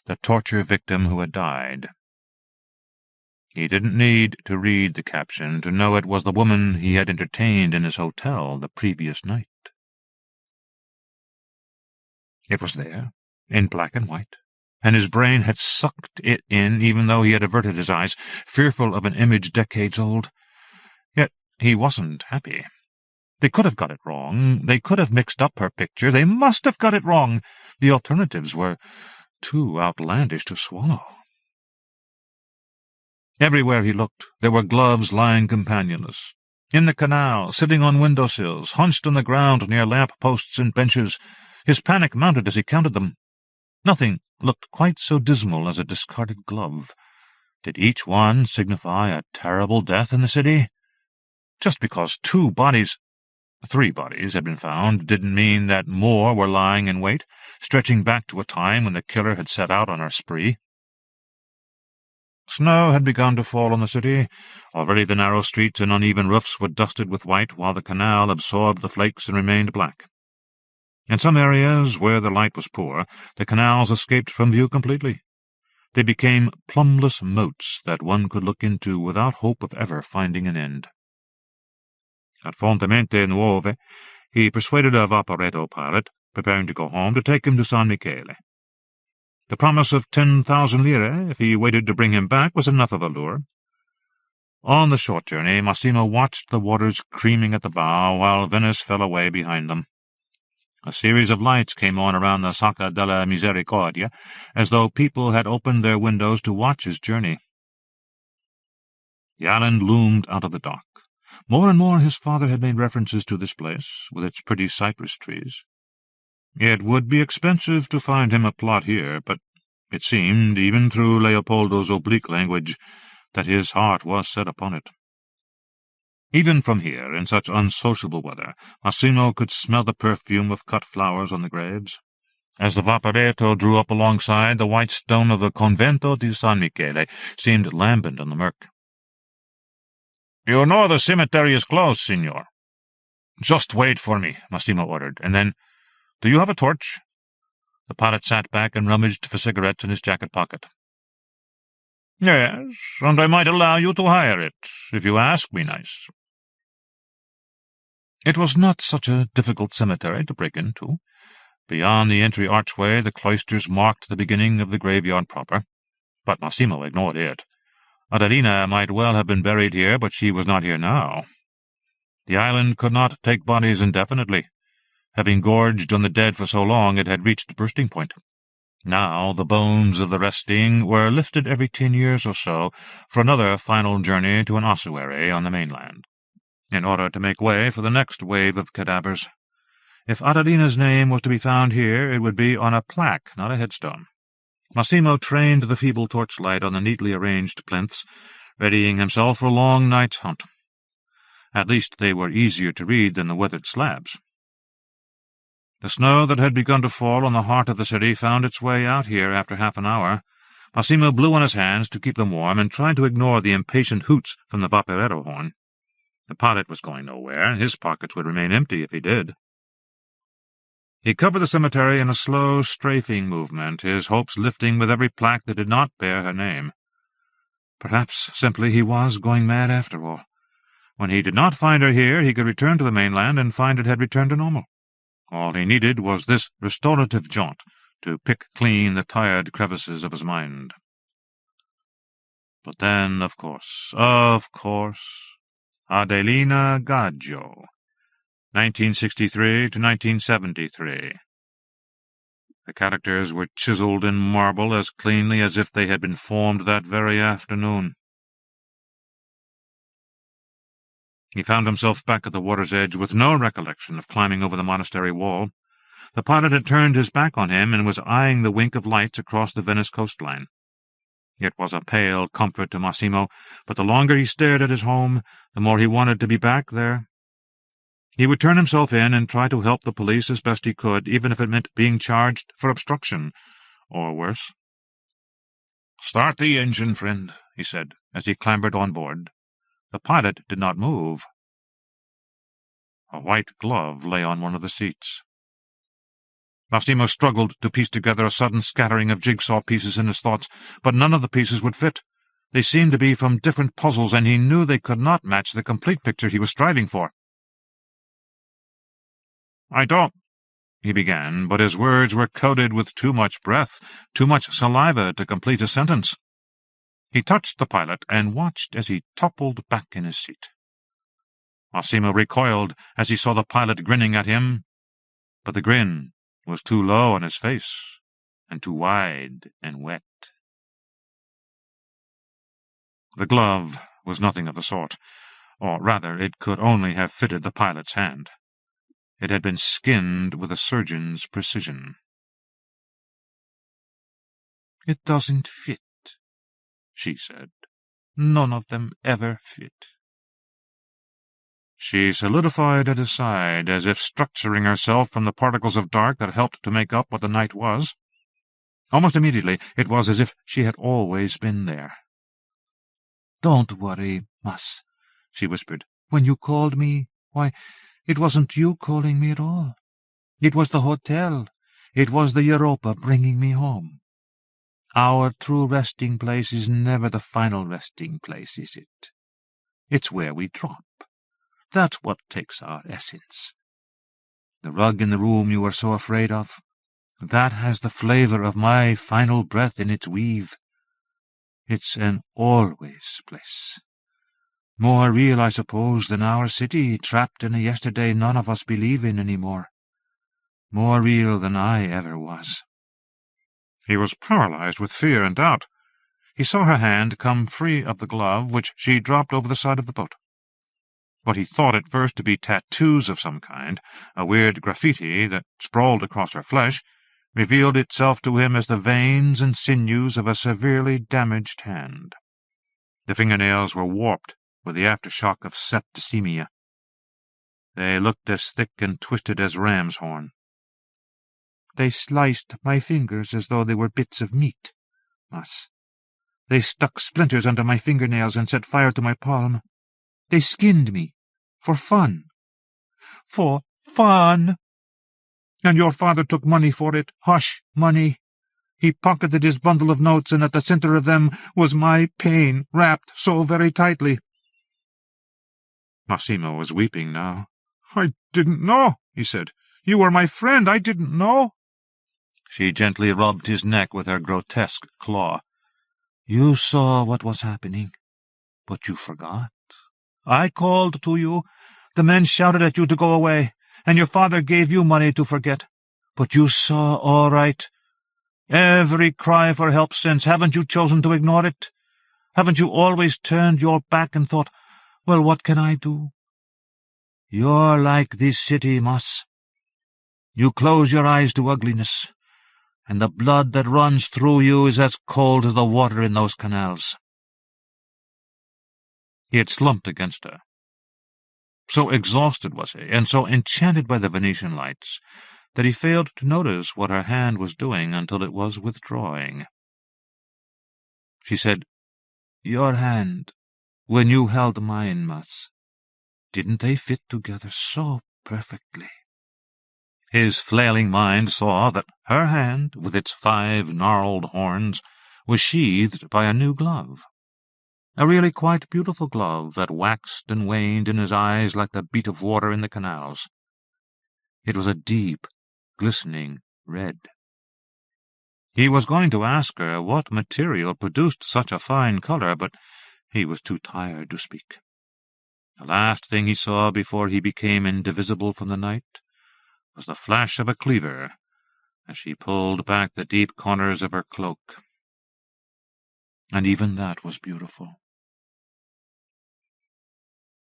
the torture victim who had died. He didn't need to read the caption to know it was the woman he had entertained in his hotel the previous night. It was there, in black and white, and his brain had sucked it in even though he had averted his eyes, fearful of an image decades old. Yet he wasn't happy. They could have got it wrong. They could have mixed up her picture. They must have got it wrong. The alternatives were too outlandish to swallow. Everywhere he looked, there were gloves lying companionless. In the canal, sitting on window-sills, hunched on the ground near lamp-posts and benches, his panic mounted as he counted them. Nothing looked quite so dismal as a discarded glove. Did each one signify a terrible death in the city? Just because 3 bodies had been found didn't mean that more were lying in wait, stretching back to a time when the killer had set out on her spree. Snow had begun to fall on the city. Already the narrow streets and uneven roofs were dusted with white, while the canal absorbed the flakes and remained black. In some areas, where the light was poor, the canals escaped from view completely. They became plumbless moats that one could look into without hope of ever finding an end. At Fontemente Nuove, he persuaded a Vaporetto pilot, preparing to go home, to take him to San Michele. The promise of 10,000 lire, if he waited to bring him back, was enough of a lure. On the short journey, Massimo watched the waters creaming at the bow, while Venice fell away behind them. A series of lights came on around the Sacca della Misericordia, as though people had opened their windows to watch his journey. The island loomed out of the dock. More and more his father had made references to this place, with its pretty cypress trees. It would be expensive to find him a plot here, but it seemed, even through Leopoldo's oblique language, that his heart was set upon it. Even from here, in such unsociable weather, Massimo could smell the perfume of cut flowers on the graves. As the Vaporetto drew up alongside, the white stone of the Convento di San Michele seemed lambent in the murk. "You know the cemetery is closed, signor." "Just wait for me," Massimo ordered, and then, "Do you have a torch?" The pilot sat back and rummaged for cigarettes in his jacket pocket. "Yes, and I might allow you to hire it, if you ask me nice." It was not such a difficult cemetery to break into. Beyond the entry archway, the cloisters marked the beginning of the graveyard proper, but Massimo ignored it. Adelina might well have been buried here, but she was not here now. The island could not take bodies indefinitely. Having gorged on the dead for so long, it had reached bursting point. Now the bones of the resting were lifted every 10 years or so for another final journey to an ossuary on the mainland, in order to make way for the next wave of cadavers. If Adelina's name was to be found here, it would be on a plaque, not a headstone. Massimo trained the feeble torchlight on the neatly arranged plinths, readying himself for a long night's hunt. At least they were easier to read than the weathered slabs. The snow that had begun to fall on the heart of the city found its way out here after half an hour. Massimo blew on his hands to keep them warm and tried to ignore the impatient hoots from the Vaporetto horn. The pilot was going nowhere. His pockets would remain empty if he did. He covered the cemetery in a slow, strafing movement, his hopes lifting with every plaque that did not bear her name. Perhaps simply he was going mad after all. When he did not find her here, he could return to the mainland and find it had returned to normal. All he needed was this restorative jaunt to pick clean the tired crevices of his mind. But then, of course, Adelina Gaggio, 1963 to 1973. The characters were chiseled in marble as cleanly as if they had been formed that very afternoon. He found himself back at the water's edge with no recollection of climbing over the monastery wall. The pilot had turned his back on him and was eyeing the wink of lights across the Venice coastline. It was a pale comfort to Massimo, but the longer he stared at his home, the more he wanted to be back there. He would turn himself in and try to help the police as best he could, even if it meant being charged for obstruction, or worse. "Start the engine, friend," he said, as he clambered on board. The pilot did not move. A white glove lay on one of the seats. Massimo struggled to piece together a sudden scattering of jigsaw pieces in his thoughts, but none of the pieces would fit. They seemed to be from different puzzles, and he knew they could not match the complete picture he was striving for. "I don't—" he began, but his words were coated with too much breath, too much saliva to complete a sentence. He touched the pilot and watched as he toppled back in his seat. Massimo recoiled as he saw the pilot grinning at him, but the grin was too low on his face and too wide and wet. The glove was nothing of the sort, or rather it could only have fitted the pilot's hand. It had been skinned with a surgeon's precision. "It doesn't fit," she said. "None of them ever fit." She solidified at his side, as if structuring herself from the particles of dark that helped to make up what the night was. Almost immediately it was as if she had always been there. "Don't worry, Mas," she whispered. "When you called me, why, it wasn't you calling me at all. It was the hotel. It was the Europa bringing me home. Our true resting place is never the final resting place, is it? It's where we drop. That's what takes our essence. The rug in the room you were so afraid of, that has the flavor of my final breath in its weave. It's an always place. More real, I suppose, than our city, trapped in a yesterday none of us believe in any more. More real than I ever was." He was paralyzed with fear and doubt. He saw her hand come free of the glove, which she dropped over the side of the boat. What he thought at first to be tattoos of some kind, a weird graffiti that sprawled across her flesh, revealed itself to him as the veins and sinews of a severely damaged hand. The fingernails were warped with the aftershock of septicemia. They looked as thick and twisted as ram's horn. "They sliced my fingers as though they were bits of meat, Mas. They stuck splinters under my fingernails and set fire to my palm. They skinned me. For fun. For fun! And your father took money for it. Hush, money. He pocketed his bundle of notes, and at the center of them was my pain, wrapped so very tightly." Massimo was weeping now. "I didn't know," he said. "You were my friend. I didn't know." She gently rubbed his neck with her grotesque claw. "You saw what was happening, but you forgot. I called to you. The men shouted at you to go away, and your father gave you money to forget. But you saw all right. Every cry for help since, haven't you chosen to ignore it? Haven't you always turned your back and thought, well, what can I do? You're like this city, Mas. You close your eyes to ugliness, and the blood that runs through you is as cold as the water in those canals." He had slumped against her. So exhausted was he, and so enchanted by the Venetian lights, that he failed to notice what her hand was doing until it was withdrawing. She said, "Your hand, when you held mine, Mas, didn't they fit together so perfectly?" His flailing mind saw that her hand, with its 5 gnarled horns, was sheathed by a new glove. A really quite beautiful glove that waxed and waned in his eyes like the beat of water in the canals. It was a deep, glistening red. He was going to ask her what material produced such a fine color, but he was too tired to speak. The last thing he saw before he became indivisible from the night was the flash of a cleaver as she pulled back the deep corners of her cloak. And even that was beautiful.